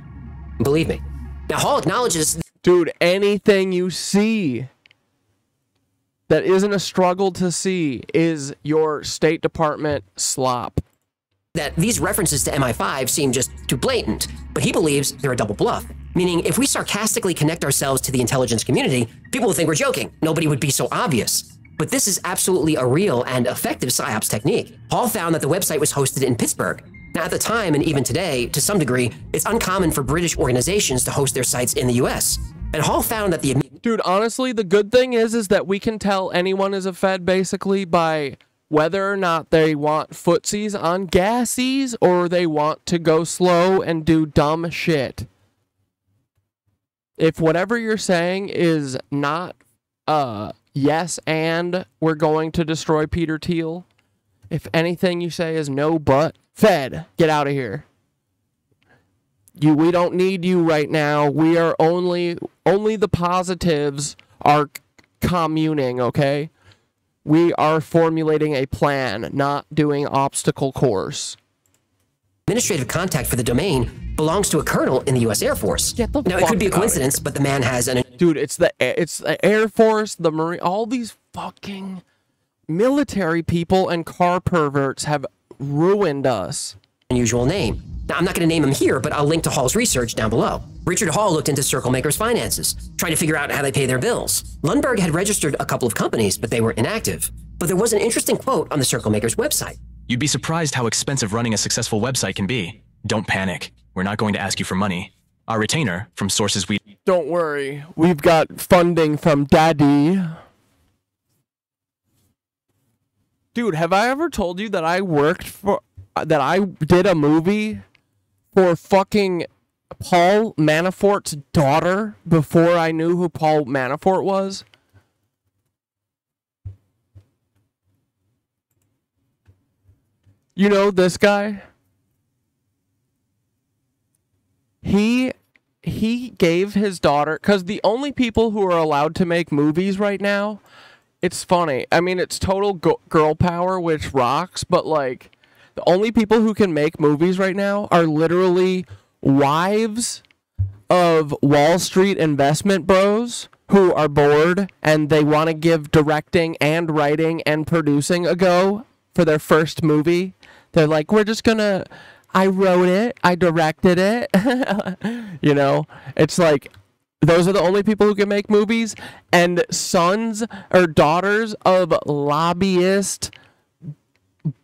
Believe me. Now, Hall acknowledges... Dude, anything you see that isn't a struggle to see is your State Department slop. That these references to MI5 seem just too blatant, but he believes they're a double bluff. Meaning, if we sarcastically connect ourselves to the intelligence community, people will think we're joking. Nobody would be so obvious. But this is absolutely a real and effective PSYOPs technique. Hall found that the website was hosted in Pittsburgh. Now, at the time, and even today, to some degree, it's uncommon for British organizations to host their sites in the US. And Hall found that the... Dude, honestly, the good thing is that we can tell anyone is a Fed basically by whether or not they want footsies on gassies or they want to go slow and do dumb shit. If whatever you're saying is not, yes, and we're going to destroy Peter Thiel, if anything you say is no, but, Fed, get out of here. We don't need you right now. We are only the positives are communing, okay? We are formulating a plan, not doing obstacle course. Administrative contact for the domain belongs to a colonel in the U.S. Air Force. Now, it could be a coincidence, but the man has an... Dude, it's the Air Force, the Marine, all these fucking military people and car perverts have ruined us. Unusual name. Now, I'm not going to name him here, but I'll link to Hall's research down below. Richard Hall looked into Circle Maker's finances, trying to figure out how they pay their bills. Lundberg had registered a couple of companies, but they were inactive. But there was an interesting quote on the Circle Maker's website. You'd be surprised how expensive running a successful website can be. Don't panic. We're not going to ask you for money. Our retainer, from sources we... Don't worry. We've got funding from Daddy. Dude, have I ever told you that I worked for... that I did a movie for fucking Paul Manafort's daughter before I knew who Paul Manafort was? You know this guy? He gave his daughter, because the only people who are allowed to make movies right now, it's funny. I mean, it's total girl power, which rocks, but like... The only people who can make movies right now are literally wives of Wall Street investment bros who are bored and they want to give directing and writing and producing a go for their first movie. They're like, we're just gonna, I wrote it, I directed it. You know, it's like, those are the only people who can make movies, and sons or daughters of lobbyists,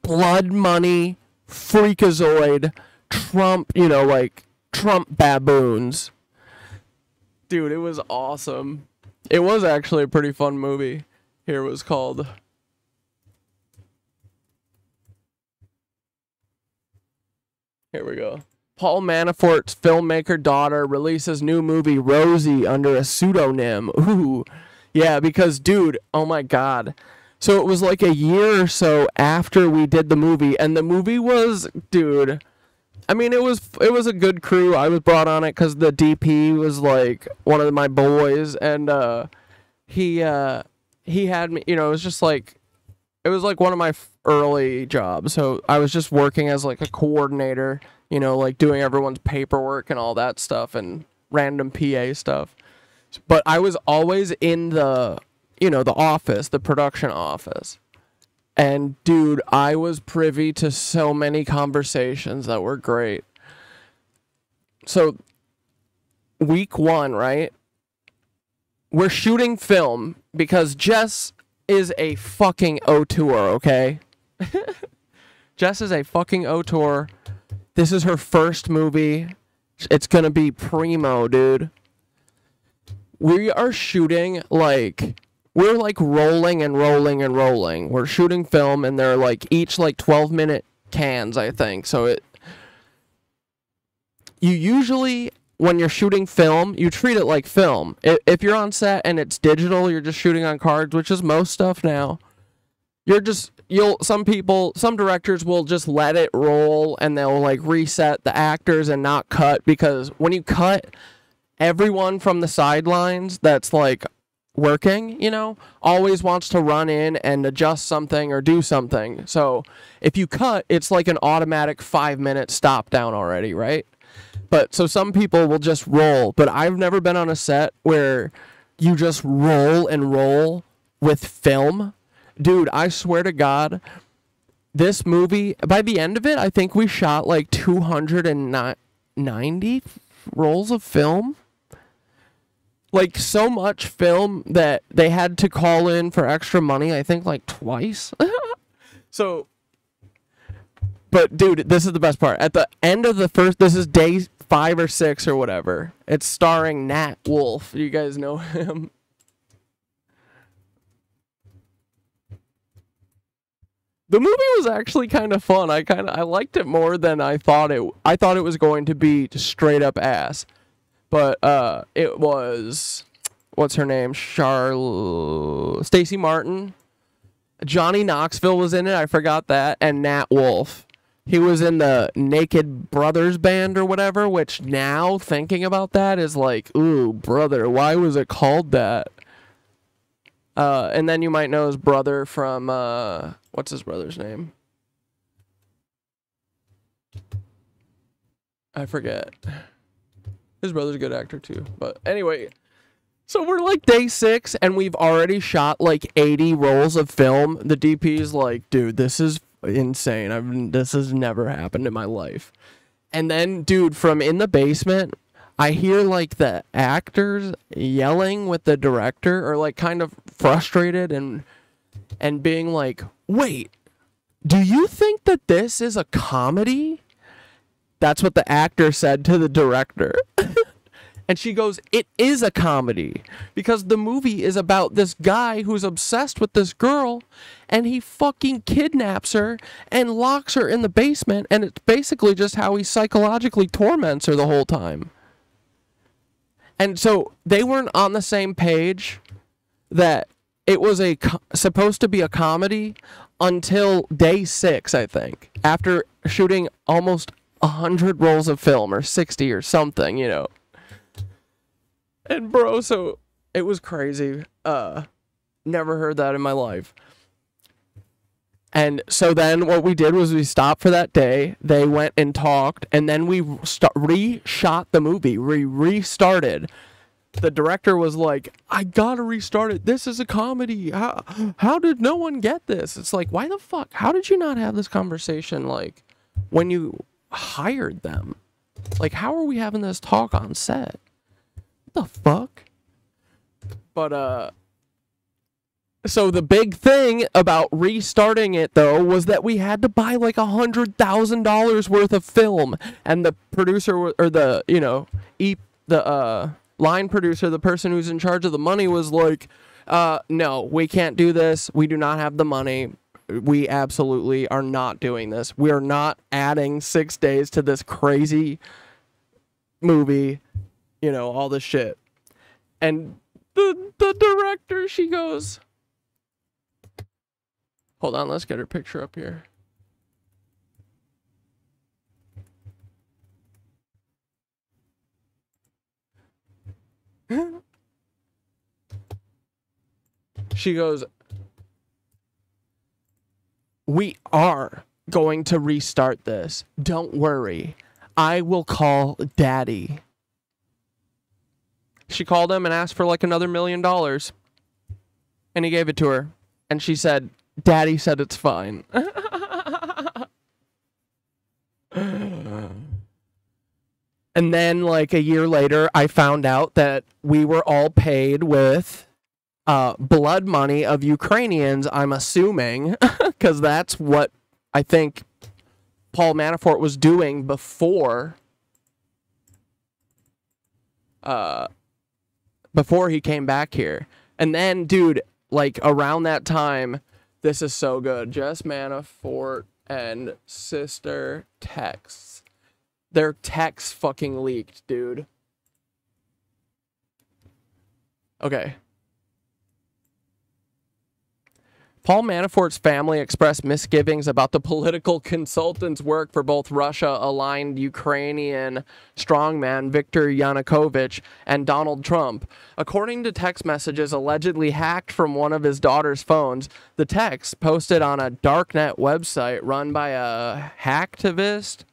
blood money, freakazoid, Trump, you know, like Trump baboons. Dude, it was awesome. It was actually a pretty fun movie. Here it was called. Here we go. Paul Manafort's filmmaker daughter releases new movie Rosie under a pseudonym. Ooh. Yeah, because, dude, oh my God. So it was like a year or so after we did the movie, and the movie was, dude, I mean, it was a good crew. I was brought on it because the DP was like one of my boys, and he had me, you know, it was just like, it was like one of my early jobs. So I was just working as like a coordinator, you know, like doing everyone's paperwork and all that stuff and random PA stuff. But I was always in the, you know, the office, the production office. And dude, I was privy to so many conversations that were great. So week 1, right? We're shooting film because Jess is a fucking auteur, okay? Jess is a fucking auteur. This is her first movie. It's gonna be primo, dude. We are shooting like we're like rolling and rolling and rolling. We're shooting film, and they're like each like 12-minute cans, I think. So you usually, when you're shooting film, you treat it like film. If you're on set and it's digital, you're just shooting on cards, which is most stuff now. Some directors will just let it roll, and they'll like reset the actors and not cut, because when you cut, everyone from the sidelines that's like working, always wants to run in and adjust something or do something. So if you cut, it's like an automatic 5-minute stop down already, right? But so some people will just roll, but I've never been on a set where you just roll and roll with film. Dude, I swear to God, this movie, by the end of it, I think we shot like 290 rolls of film. Like, so much film that they had to call in for extra money, I think, like, twice. So, but, dude, this is the best part. At the end of the first, this is day 5 or 6 or whatever. It's starring Nat Wolff. You guys know him. The movie was actually kind of fun. I liked it more than I thought it. I thought it was going to be just straight up ass. But it was, what's her name? Stacey Martin. Johnny Knoxville was in it. I forgot that. And Nat Wolff. He was in the Naked Brothers band or whatever, which now thinking about that is like, ooh, brother, why was it called that? And then you might know his brother from, what's his brother's name? I forget. His brother's a good actor too. But anyway, so we're like day 6 and we've already shot like 80 rolls of film. The DP's like, dude, this is insane. This has never happened in my life. And then, dude, from in the basement, I hear like the actors yelling with the director, or like kind of frustrated and being like, wait, do you think that this is a comedy? That's what the actor said to the director. And she goes, it is a comedy, because the movie is about this guy who's obsessed with this girl, and he fucking kidnaps her and locks her in the basement, and it's basically just how he psychologically torments her the whole time. And so they weren't on the same page that it was supposed to be a comedy until day 6, I think, after shooting almost 100 rolls of film, or 60 or something, And bro, so it was crazy. Never heard that in my life. And so then what we did was we stopped for that day. They went and talked, and then we reshot the movie. We restarted. The director was like, I gotta restart it. This is a comedy. How did no one get this? It's like, why the fuck? How did you not have this conversation, like, when you hired them? Like, how are we having this talk on set? What the fuck? But, so the big thing about restarting it, though, was that we had to buy like $100,000 worth of film. And the producer, or the, line producer, the person who's in charge of the money, was like, no, we can't do this. We do not have the money. We absolutely are not doing this. We are not adding 6 days to this crazy movie, all this shit. And the director, she goes, hold on, let's get her picture up here. She goes, we are going to restart this. Don't worry. I will call Daddy. She called him and asked for like another $1 million. And he gave it to her. And she said, Daddy said it's fine. And then, like, a year later, I found out that we were all paid with blood money of Ukrainians, I'm assuming, because that's what I think Paul Manafort was doing before he came back here. And then, dude, like around that time, this is so good. Just Manafort and sister texts. Their texts fucking leaked, dude. Okay. Paul Manafort's family expressed misgivings about the political consultant's work for both Russia-aligned Ukrainian strongman Viktor Yanukovych and Donald Trump. According to text messages allegedly hacked from one of his daughter's phones, the text, posted on a darknet website run by a hacktivist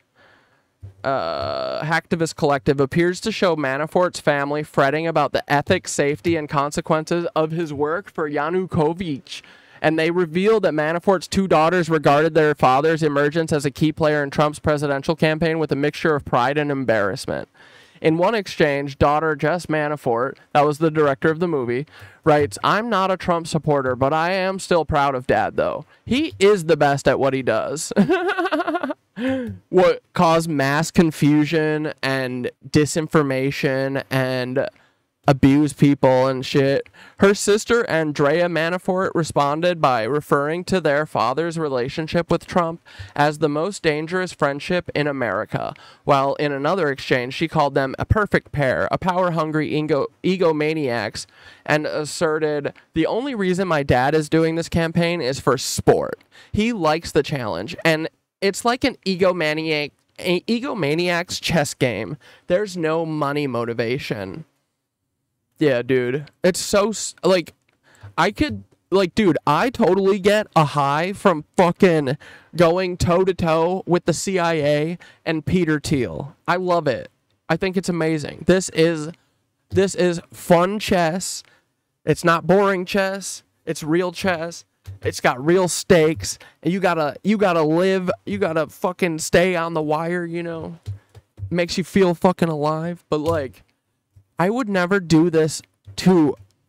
collective, appears to show Manafort's family fretting about the ethics, safety, and consequences of his work for Yanukovych. And they revealed that Manafort's two daughters regarded their father's emergence as a key player in Trump's presidential campaign with a mixture of pride and embarrassment. In one exchange, daughter Jess Manafort, that was the director of the movie, writes, "I'm not a Trump supporter, but I am still proud of Dad, though. He is the best at what he does." What caused mass confusion and disinformation and abuse people and shit. Her sister Andrea Manafort responded by referring to their father's relationship with Trump as the most dangerous friendship in America, while in another exchange she called them a perfect pair, a power-hungry egomaniacs, and asserted, "The only reason my dad is doing this campaign is for sport. He likes the challenge, and it's like an egomaniac's chess game. There's no money motivation." Yeah, dude. It's so, like, I could, like, dude, I totally get a high from fucking going toe-to-toe with the CIA and Peter Thiel. I love it. I think it's amazing. This is fun chess. It's not boring chess. It's real chess. It's got real stakes. And you gotta fucking stay on the wire, you know? Makes you feel fucking alive. But, like, I would never do this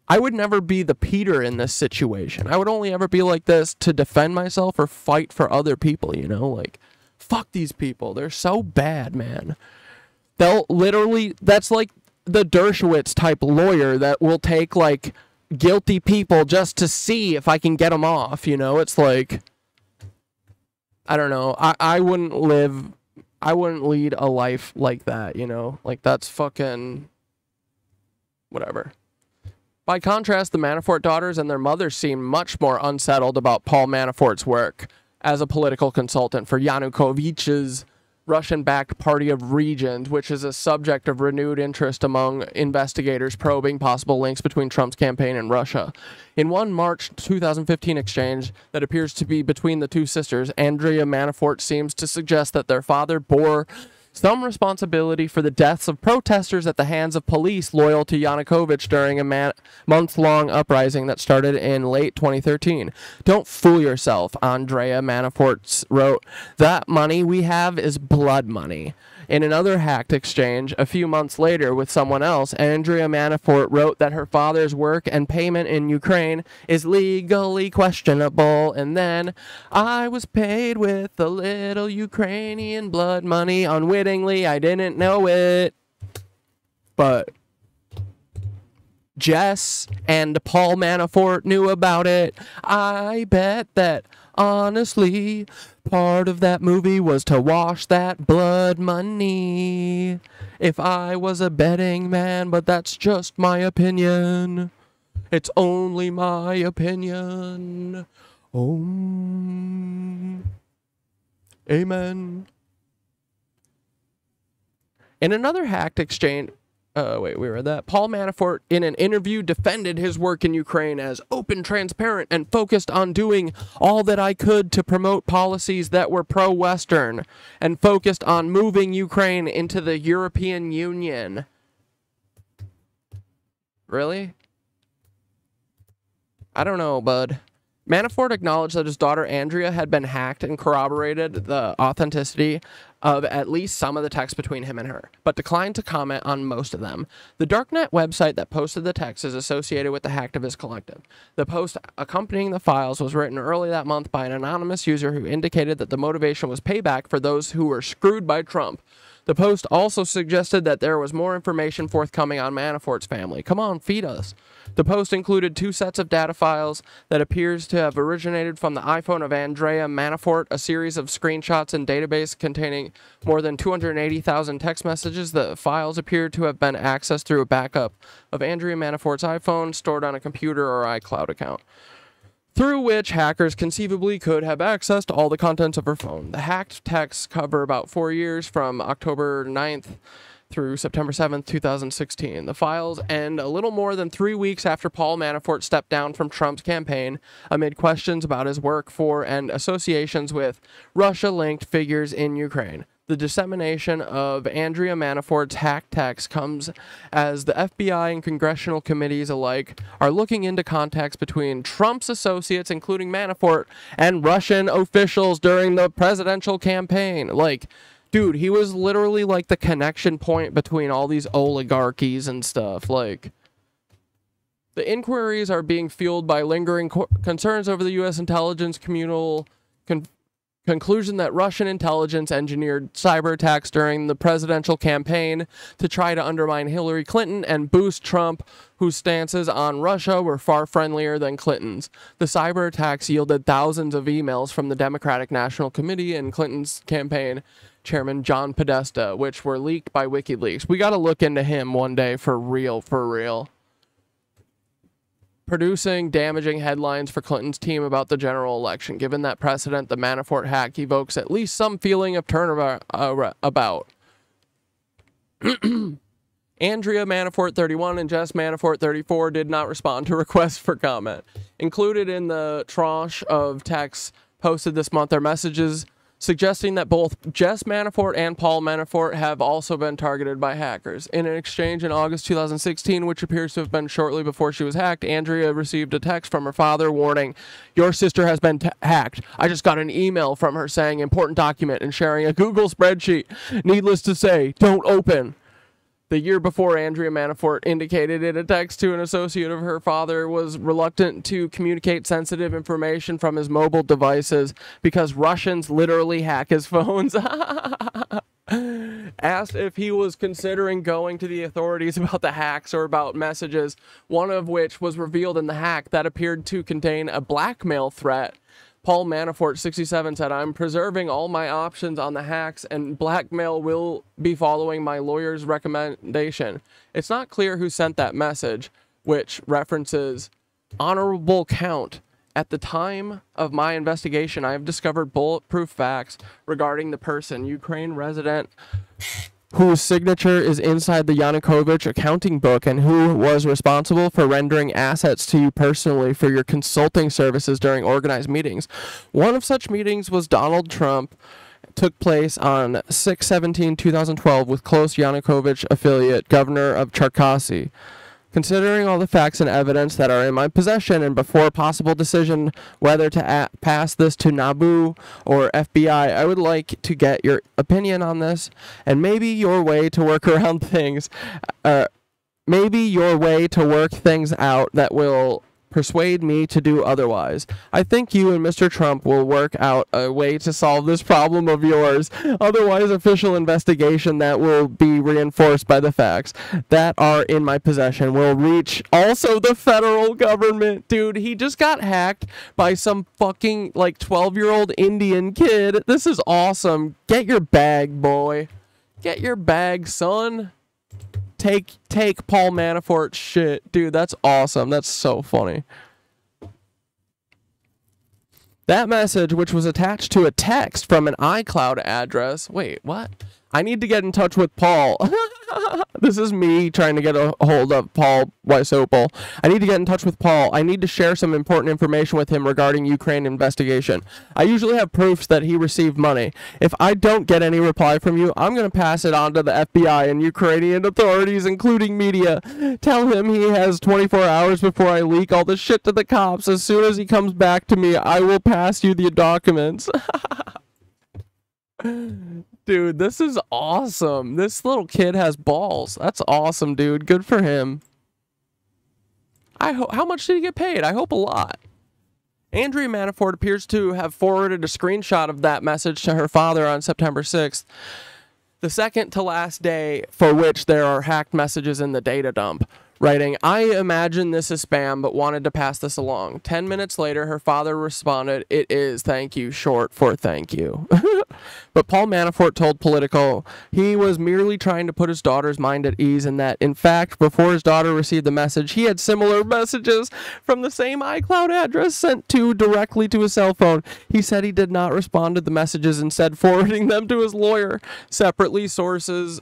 I would never be the Peter in this situation. I would only ever be like this to defend myself or fight for other people, you know? Like, fuck these people. They're so bad, man. They'll literally, that's like the Dershowitz type lawyer that will take, like, guilty people just to see if I can get them off, you know? It's like, I don't know. I wouldn't lead a life like that, you know? Like, that's fucking whatever. By contrast, the Manafort daughters and their mother seem much more unsettled about Paul Manafort's work as a political consultant for Yanukovych's Russian-backed Party of Regions, which is a subject of renewed interest among investigators probing possible links between Trump's campaign and Russia. In one March 2015 exchange that appears to be between the two sisters, Andrea Manafort seems to suggest that their father bore some responsibility for the deaths of protesters at the hands of police loyal to Yanukovych during a month-long uprising that started in late 2013. "Don't fool yourself," Andrea Manafort wrote. "That money we have is blood money." In another hacked exchange a few months later with someone else, Andrea Manafort wrote that her father's work and payment in Ukraine is legally questionable, and then, "I was paid with a little Ukrainian blood money unwittingly. I didn't know it." But Jess and Paul Manafort knew about it. I bet that, honestly, part of that movie was to wash that blood money. If I was a betting man, but that's just my opinion. It's only my opinion. Amen. In another hacked exchange, we read that. Paul Manafort, in an interview, defended his work in Ukraine as open, transparent, and focused on doing all that I could to promote policies that were pro-Western and focused on moving Ukraine into the European Union. Really? I don't know, bud. Manafort acknowledged that his daughter Andrea had been hacked and corroborated the authenticity of at least some of the text between him and her, but declined to comment on most of them. The darknet website that posted the text is associated with the Hacktivist Collective. The post accompanying the files was written early that month by an anonymous user who indicated that the motivation was payback for those who were screwed by Trump. The Post also suggested that there was more information forthcoming on Manafort's family. Come on, feed us. The Post included 2 sets of data files that appears to have originated from the iPhone of Andrea Manafort, a series of screenshots and database containing more than 280,000 text messages. The files appear to have been accessed through a backup of Andrea Manafort's iPhone stored on a computer or iCloud account, through which hackers conceivably could have accessed all the contents of her phone. The hacked texts cover about 4 years, from October 9th through September 7th, 2016. The files end a little more than 3 weeks after Paul Manafort stepped down from Trump's campaign amid questions about his work for and associations with Russia-linked figures in Ukraine. The dissemination of Andrea Manafort's hacked texts comes as the FBI and congressional committees alike are looking into contacts between Trump's associates, including Manafort, and Russian officials during the presidential campaign. Like, dude, he was literally like the connection point between all these oligarchies and stuff. Like, the inquiries are being fueled by lingering concerns over the U.S. intelligence communal conclusion that Russian intelligence engineered cyber attacks during the presidential campaign to try to undermine Hillary Clinton and boost Trump, whose stances on Russia were far friendlier than Clinton's. The cyber attacks yielded thousands of emails from the Democratic National Committee and Clinton's campaign chairman John Podesta, which were leaked by WikiLeaks. We got to look into him one day for real, producing damaging headlines for Clinton's team about the general election. Given that precedent, the Manafort hack evokes at least some feeling of turnabout about. Andrea Manafort 31 and Jess Manafort 34 did not respond to requests for comment. Included in the tranche of texts posted this month are messages suggesting that both Jess Manafort and Paul Manafort have also been targeted by hackers. In an exchange in August 2016, which appears to have been shortly before she was hacked, Andrea received a text from her father warning, "Your sister has been hacked. I just got an email from her saying important document and sharing a Google spreadsheet. Needless to say, don't open." The year before, Andrea Manafort indicated in a text to an associate of her father was reluctant to communicate sensitive information from his mobile devices because Russians literally hack his phones. Asked if he was considering going to the authorities about the hacks or about messages, one of which was revealed in the hack that appeared to contain a blackmail threat. Paul Manafort, 67, said, "I'm preserving all my options on the hacks, and blackmail will be following my lawyer's recommendation." It's not clear who sent that message, which references honorable count. At the time of my investigation, I have discovered bulletproof facts regarding the person, Ukraine resident, whose signature is inside the Yanukovych accounting book and who was responsible for rendering assets to you personally for your consulting services during organized meetings. One of such meetings was Donald Trump, took place on 6/17/2012 with close Yanukovych affiliate, Governor of Cherkasy. Considering all the facts and evidence that are in my possession and before a possible decision whether to pass this to NABU or FBI, I would like to get your opinion on this and maybe your way to work around things. Maybe your way to work things out that will persuade me to do otherwise. I think you and Mr. Trump will work out a way to solve this problem of yours. Otherwise, official investigation that will be reinforced by the facts that are in my possession will reach also the federal government. Dude, he just got hacked by some fucking like 12-year-old Indian kid. This is awesome. Get your bag, boy. Get your bag, son. Take Paul Manafort's shit. Dude, that's awesome. That's so funny. That message, which was attached to a text from an iCloud address. Wait, what? I need to get in touch with Paul. This is me trying to get a hold of Paul Wysopal. I need to get in touch with Paul. I need to share some important information with him regarding Ukraine investigation. I usually have proofs that he received money. If I don't get any reply from you, I'm going to pass it on to the FBI and Ukrainian authorities, including media. Tell him he has 24 hours before I leak all this shit to the cops. As soon as he comes back to me, I will pass you the documents. Dude, this is awesome. This little kid has balls. That's awesome, dude. Good for him. How much did he get paid? I hope a lot. Andrea Manafort appears to have forwarded a screenshot of that message to her father on September 6th. The second to last day for which there are hacked messages in the data dump. Writing, I imagine this is spam, but wanted to pass this along. 10 minutes later, her father responded, it is, thank you, short for thank you. But Paul Manafort told Politico he was merely trying to put his daughter's mind at ease and that, in fact, before his daughter received the message, he had similar messages from the same iCloud address sent directly to his cell phone. He said he did not respond to the messages, instead forwarding them to his lawyer. Separately, sources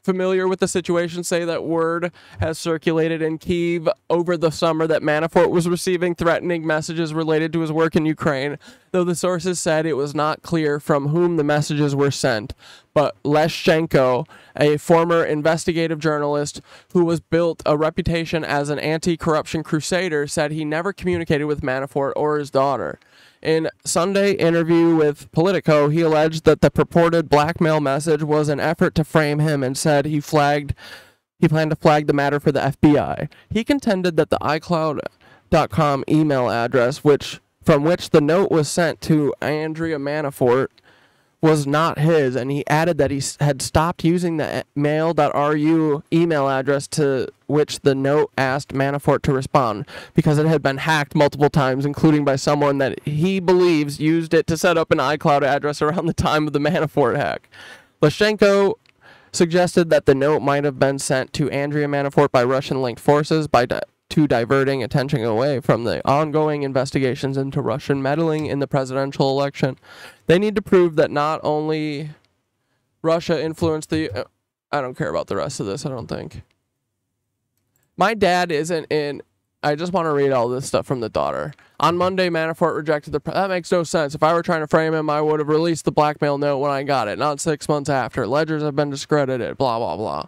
familiar with the situation say that word has circulated in Kyiv over the summer that Manafort was receiving threatening messages related to his work in Ukraine, though the sources said it was not clear from whom the messages were sent. But Leshchenko, a former investigative journalist who was built a reputation as an anti-corruption crusader, said he never communicated with Manafort or his daughter. In Sunday interview with Politico, he alleged that the purported blackmail message was an effort to frame him and said he planned to flag the matter for the FBI. He contended that the iCloud.com email address from which the note was sent to Andrea Manafort was not his, and he added that he had stopped using the mail.ru email address to which the note asked Manafort to respond because it had been hacked multiple times, including by someone that he believes used it to set up an iCloud address around the time of the Manafort hack. Leshchenko suggested that the note might have been sent to Andrea Manafort by Russian-linked forces to diverting attention away from the ongoing investigations into Russian meddling in the presidential election. They need to prove that not only Russia influenced the... I don't care about the rest of this, I don't think. My dad isn't in... I just want to read all this stuff from the daughter. On Monday, Manafort rejected the... That makes no sense. If I were trying to frame him, I would have released the blackmail note when I got it, not 6 months after. Ledgers have been discredited, blah, blah, blah.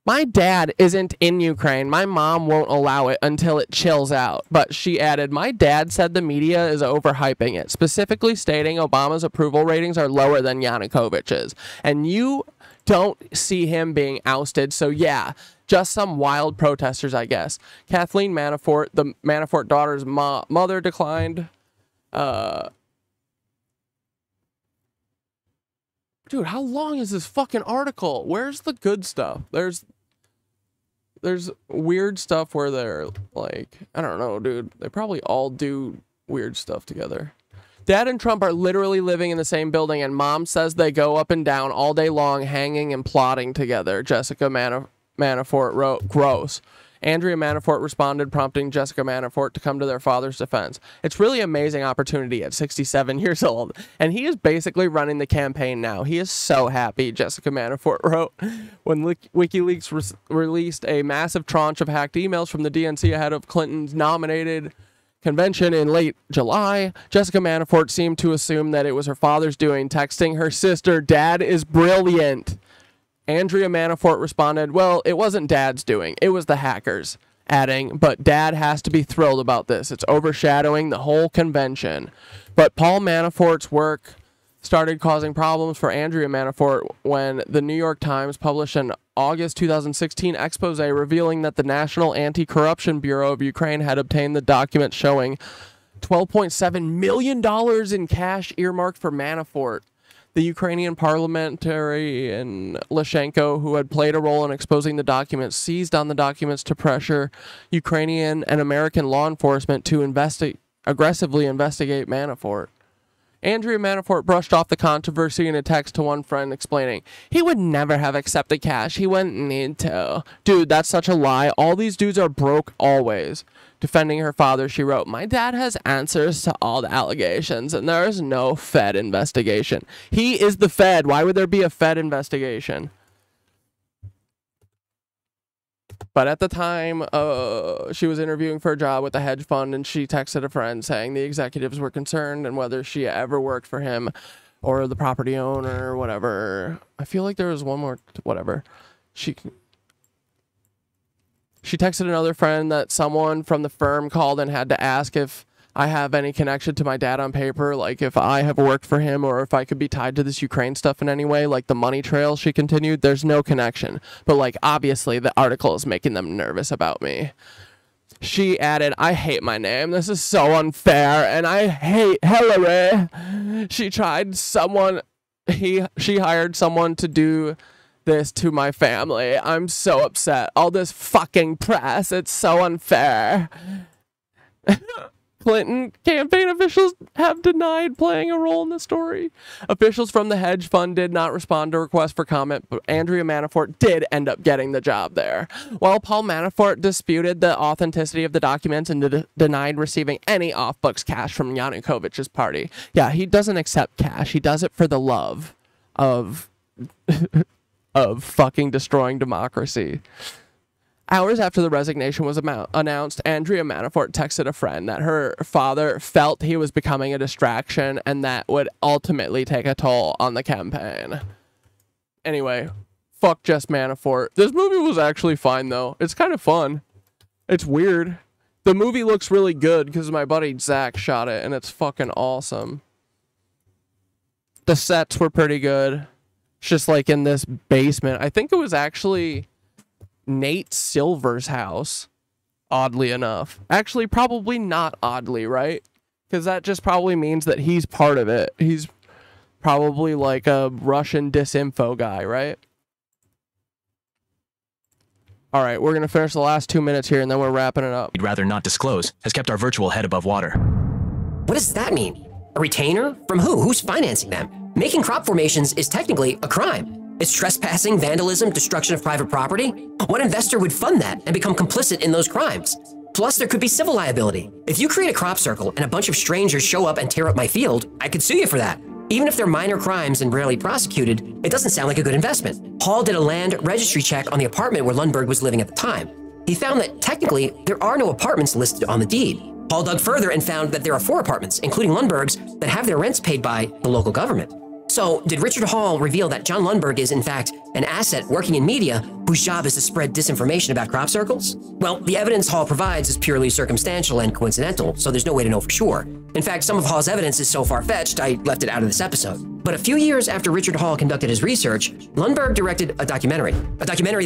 My dad isn't in Ukraine. My mom won't allow it until it chills out. But she added, my dad said the media is overhyping it, specifically stating Obama's approval ratings are lower than Yanukovych's. And you don't see him being ousted, so yeah, just some wild protesters, I guess. Kathleen Manafort, the Manafort daughter's mother, declined. Dude, how long is this fucking article? Where's the good stuff? There's weird stuff where they're like, I don't know, dude. They probably all do weird stuff together. Dad and Trump are literally living in the same building, and Mom says they go up and down all day long, hanging and plotting together. Jessica Manafort wrote, gross. Andrea Manafort responded, prompting Jessica Manafort to come to their father's defense. It's really amazing opportunity at 67 years old, and he is basically running the campaign now. He is so happy, Jessica Manafort wrote. When WikiLeaks released a massive tranche of hacked emails from the DNC ahead of Clinton's nominated convention in late July, Jessica Manafort seemed to assume that it was her father's doing, texting her sister, Dad is brilliant. Andrea Manafort responded, well, it wasn't Dad's doing, it was the hackers, adding, but Dad has to be thrilled about this. It's overshadowing the whole convention. But Paul Manafort's work started causing problems for Andrea Manafort when the New York Times published an August 2016 expose revealing that the National Anti-Corruption Bureau of Ukraine had obtained the documents showing $12.7 million in cash earmarked for Manafort. The Ukrainian parliamentary and Leshchenko, who had played a role in exposing the documents, seized on the documents to pressure Ukrainian and American law enforcement to aggressively investigate Manafort. Andrea Manafort brushed off the controversy in a text to one friend explaining, he would never have accepted cash. He wouldn't need to. Dude, that's such a lie. All these dudes are broke always. Defending her father, she wrote, my dad has answers to all the allegations, and there is no Fed investigation. He is the Fed. Why would there be a Fed investigation? But at the time, she was interviewing for a job with a hedge fund, and she texted a friend saying the executives were concerned and whether she ever worked for him or the property owner or whatever. I feel like there was one more, whatever. She texted another friend that someone from the firm called and had to ask if I have any connection to my dad on paper, like if I have worked for him or if I could be tied to this Ukraine stuff in any way, like the money trail, she continued. There's no connection. But like, obviously, the article is making them nervous about me. She added, I hate my name. This is so unfair, and I hate Hillary. She tried someone She hired someone to do this to my family. I'm so upset. All this fucking press, it's so unfair. Clinton campaign officials have denied playing a role in the story. Officials from the hedge fund did not respond to requests for comment, but Andrea Manafort did end up getting the job there. While Paul Manafort disputed the authenticity of the documents and denied receiving any off-books cash from Yanukovych's party. Yeah, he doesn't accept cash. He does it for the love of of fucking destroying democracy. Hours after the resignation was announced, Andrea Manafort texted a friend that her father felt he was becoming a distraction and that would ultimately take a toll on the campaign. Anyway, fuck Jess Manafort. This movie was actually fine, though. It's kind of fun. It's weird. The movie looks really good because my buddy Zach shot it, and it's fucking awesome. The sets were pretty good. It's just like in this basement. I think it was actually Nate Silver's house, oddly enough. Actually, probably not oddly, right? Because that just probably means that he's part of it. He's probably like a Russian disinfo guy, right? All right, we're going to finish the last 2 minutes here, and then we're wrapping it up. We'd rather not disclose has kept our virtual head above water. What does that mean? A retainer? From who? Who's financing them? Making crop formations is technically a crime. It's trespassing, vandalism, destruction of private property. What investor would fund that and become complicit in those crimes? Plus, there could be civil liability. If you create a crop circle and a bunch of strangers show up and tear up my field, I could sue you for that. Even if they're minor crimes and rarely prosecuted, it doesn't sound like a good investment. Hall did a land registry check on the apartment where Lundberg was living at the time. He found that technically there are no apartments listed on the deed. Hall dug further and found that there are 4 apartments, including Lundberg's, that have their rents paid by the local government. So, did Richard Hall reveal that John Lundberg is, in fact, an asset working in media whose job is to spread disinformation about crop circles? Well, the evidence Hall provides is purely circumstantial and coincidental, so there's no way to know for sure. In fact, some of Hall's evidence is so far-fetched, I left it out of this episode. But a few years after Richard Hall conducted his research, Lundberg directed a documentary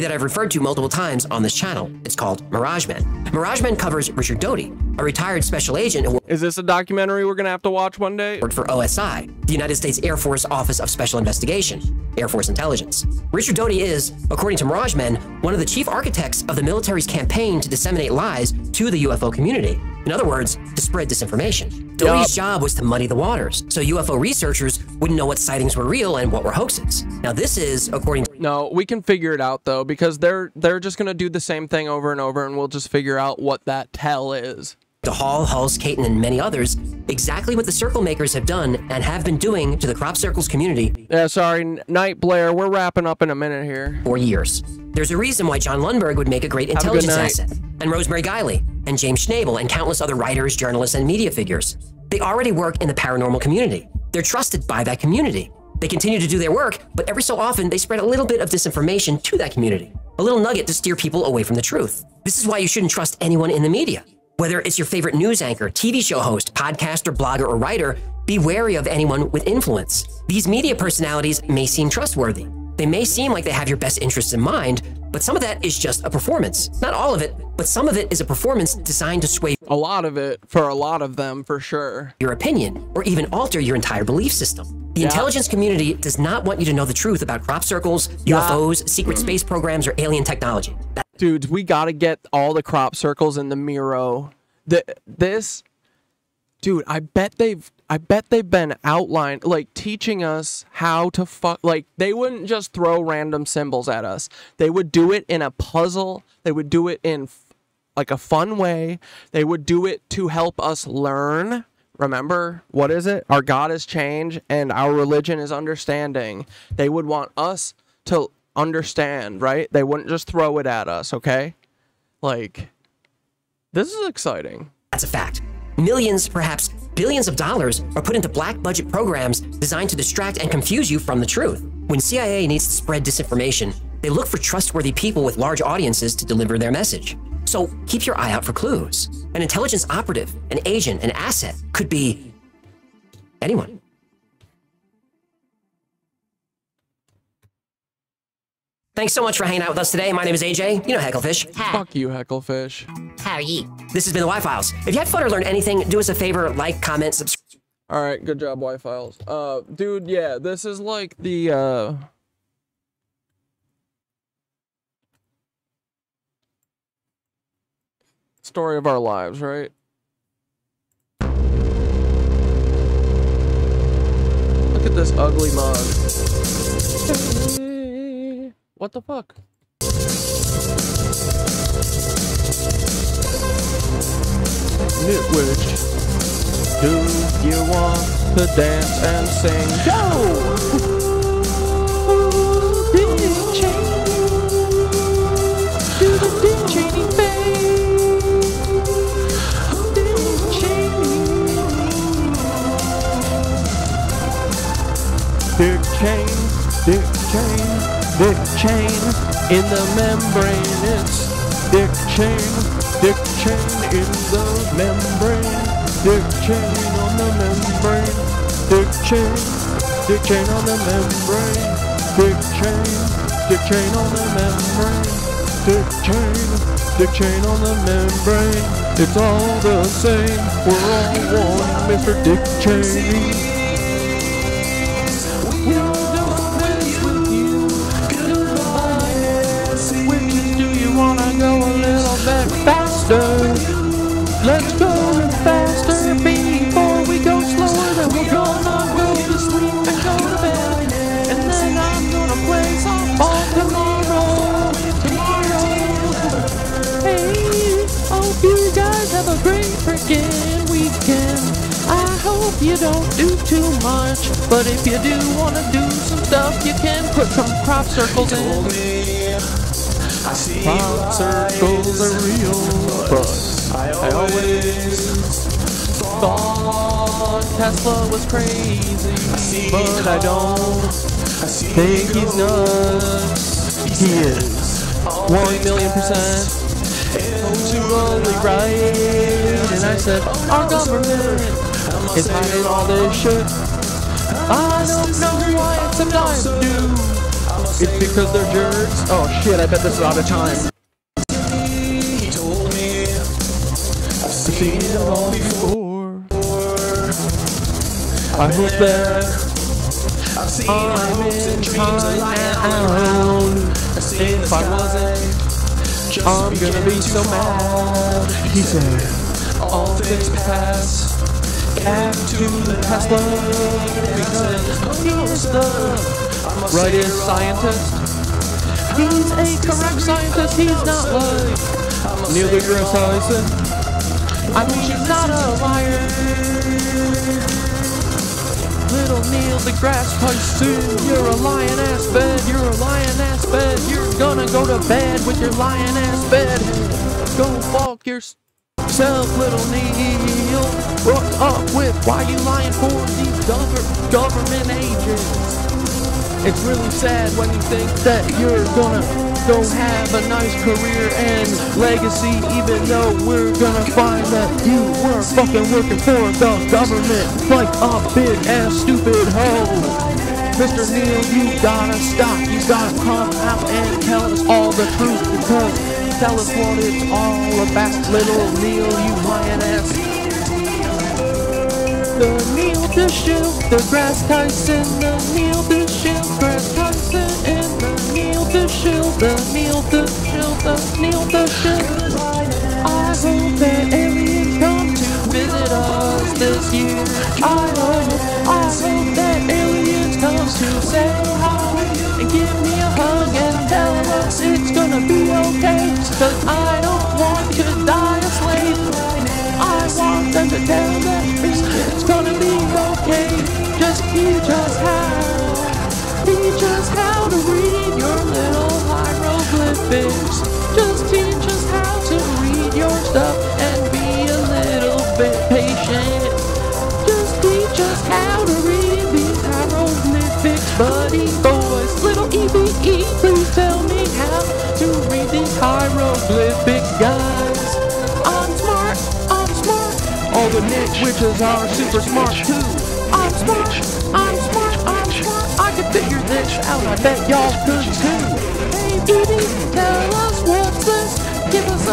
that I've referred to multiple times on this channel. It's called Mirage Men. Mirage Men covers Richard Doty, a retired special agent who... Is this a documentary we're going to have to watch one day? ...worked for OSI, the United States Air Force Office of Special Investigation, Air Force Intelligence. Richard Doty is, according to Mirage Men, one of the chief architects of the military's campaign to disseminate lies to the UFO community. In other words, to spread disinformation. Doty's job was to muddy the waters, so UFO researchers wouldn't know what sightings were real and what were hoaxes. Now this is, according to... No, we can figure it out, though, because they're just going to do the same thing over and over, and we'll just figure out what that tell is. To Hall, Hulse, Cait, and many others, exactly what the circle makers have done and have been doing to the crop circles community. Yeah, sorry, Night Blair, we're wrapping up in a minute here. For years. There's a reason why John Lundberg would make a great intelligence asset. And Rosemary Guiley, and James Schnabel, and countless other writers, journalists, and media figures. They already work in the paranormal community. They're trusted by that community. They continue to do their work, but every so often they spread a little bit of disinformation to that community. A little nugget to steer people away from the truth. This is why you shouldn't trust anyone in the media. Whether it's your favorite news anchor, TV show host, podcaster, blogger, or writer, be wary of anyone with influence. These media personalities may seem trustworthy. They may seem like they have your best interests in mind, but some of that is just a performance. Not all of it, but some of it is a performance designed to sway a lot of it, for a lot of them, for sure. Your opinion, or even alter your entire belief system. The intelligence community does not want you to know the truth about crop circles, UFOs, secret space programs, or alien technology. Dudes, we gotta get all the crop circles in the Miro. Dude, I bet they've been outlined, like teaching us how to like they wouldn't just throw random symbols at us. They would do it in a puzzle. They would do it in like a fun way. They would do it to help us learn. Remember, what is it? Our God is change and our religion is understanding. They would want us to understand, right? They wouldn't just throw it at us, okay? Like, this is exciting. That's a fact. Millions, perhaps billions of dollars are put into black budget programs designed to distract and confuse you from the truth. When CIA needs to spread disinformation, they look for trustworthy people with large audiences to deliver their message. So keep your eye out for clues. An intelligence operative, an agent, an asset could be anyone. Thanks so much for hanging out with us today. My name is AJ. You know Hecklefish. Fuck you, Hecklefish. How are you? This has been the Y-Files. If you had fun or learned anything, do us a favor, like, comment, subscribe. Alright, good job, Y-Files. Dude, yeah, this is like the, story of our lives, right? Look at this ugly mug. Hey, what the fuck? Knitwitch, do you want to dance and sing? Go! Do the Dick Cheney thing. Dick Cheney. Dick Chain, Dick Chain, Dick Chain in the membrane. It's Dick Chain, Dick Chain in the membrane. Dick Chain on the membrane. Dick Chain on the membrane. Dick Chain on the membrane. Dick Chain on the membrane. It's all the same. We're all one, Mr. Dick Cheney. We don't mess with you. Goodbye. Witches, do you wanna go a little bit faster? Let's go faster before we go slower. Then we're gonna go to sleep and go to bed. And then I'm gonna play softball tomorrow. Hey, hope you guys have a great freaking weekend. I hope you don't do too much, but if you do want to do some stuff, you can put some crop circles in. Crop circles are real, but I always thought Tesla was crazy, but I don't think he's nuts. He is 1,000,000% totally right. And I said, our government is hiding all this shit. I don't know why it sometimes do. It's because they're jerks. Oh shit, I bet this is out of time. He told me I've seen it all before. I hope that I'm in time now. If I wasn't, I'm gonna be so mad. He said, all things pass. Back to the Tesla, because he's the rightest scientist. He's a correct scientist, he's not like Neil deGrasse Tyson. I mean, he's not a liar. Little Neil deGrasse Tyson, you're a lion-ass bed, you're a lion-ass bed. You're gonna go to bed with your lion-ass bed. Go fuck yourself, little Neil. What's up with why you lying for these government agents? It's really sad when you think that you're gonna go have a nice career and legacy, even though we're gonna find that you were fucking working for the government like a big ass stupid hoe. Mr. Neil, you gotta stop. You gotta come out and tell us all the truth, because tell us what it's all about, little Neil, you lion ass. The Neil deGrasse Tyson, the Neil deGrasse Tyson, and the Neil deGrasse, the Neil deGrasse, the Neil deGrasse. I hope that aliens come to visit us this year. I hope that aliens come to say hi and give me a hug and tell us it's gonna be okay. Cause I don't want to die a slave. I want them to tell me it's gonna be okay. Just teach us how to read your little hieroglyphics. Just teach us how to read your stuff and be a little bit patient. Just teach us how to read these hieroglyphics, buddy boys. Little EBE, please tell me how to read these hieroglyphics, guys. I'm smart. All the Knitwitches are super smart too. I'm smart. I can figure this out. I bet y'all could too. Hey, Edie, tell us what's this. Give us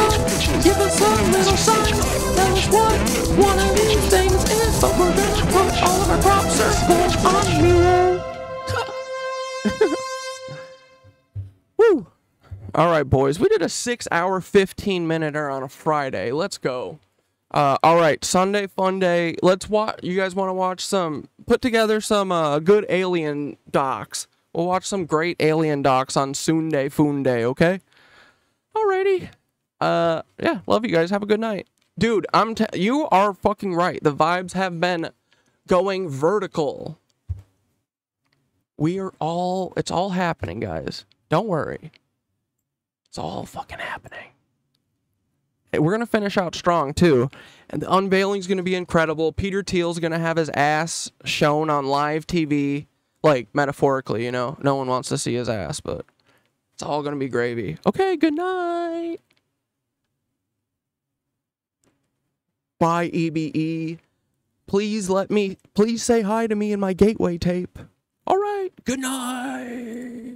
a little sign. Tell us what one of these things is. Summer bitch, put all of our crop circles on me. Woo! All right, boys. We did a 6-hour, 15-minute on a Friday. Let's go. All right, Sunday fun day. Let's watch. You guys want to watch some? Put together some good alien docs. We'll watch some great alien docs on Sunday Fun Day. Okay. Alrighty. Yeah. Love you guys. Have a good night, dude. You are fucking right. The vibes have been going vertical. It's all happening, guys. Don't worry. It's all fucking happening. Hey, we're going to finish out strong, too. And the unveiling's going to be incredible. Peter Thiel's going to have his ass shown on live TV. Like, metaphorically, you know. No one wants to see his ass, but it's all going to be gravy. Okay, good night. Bye, EBE. Please say hi to me in my gateway tape. All right, good night.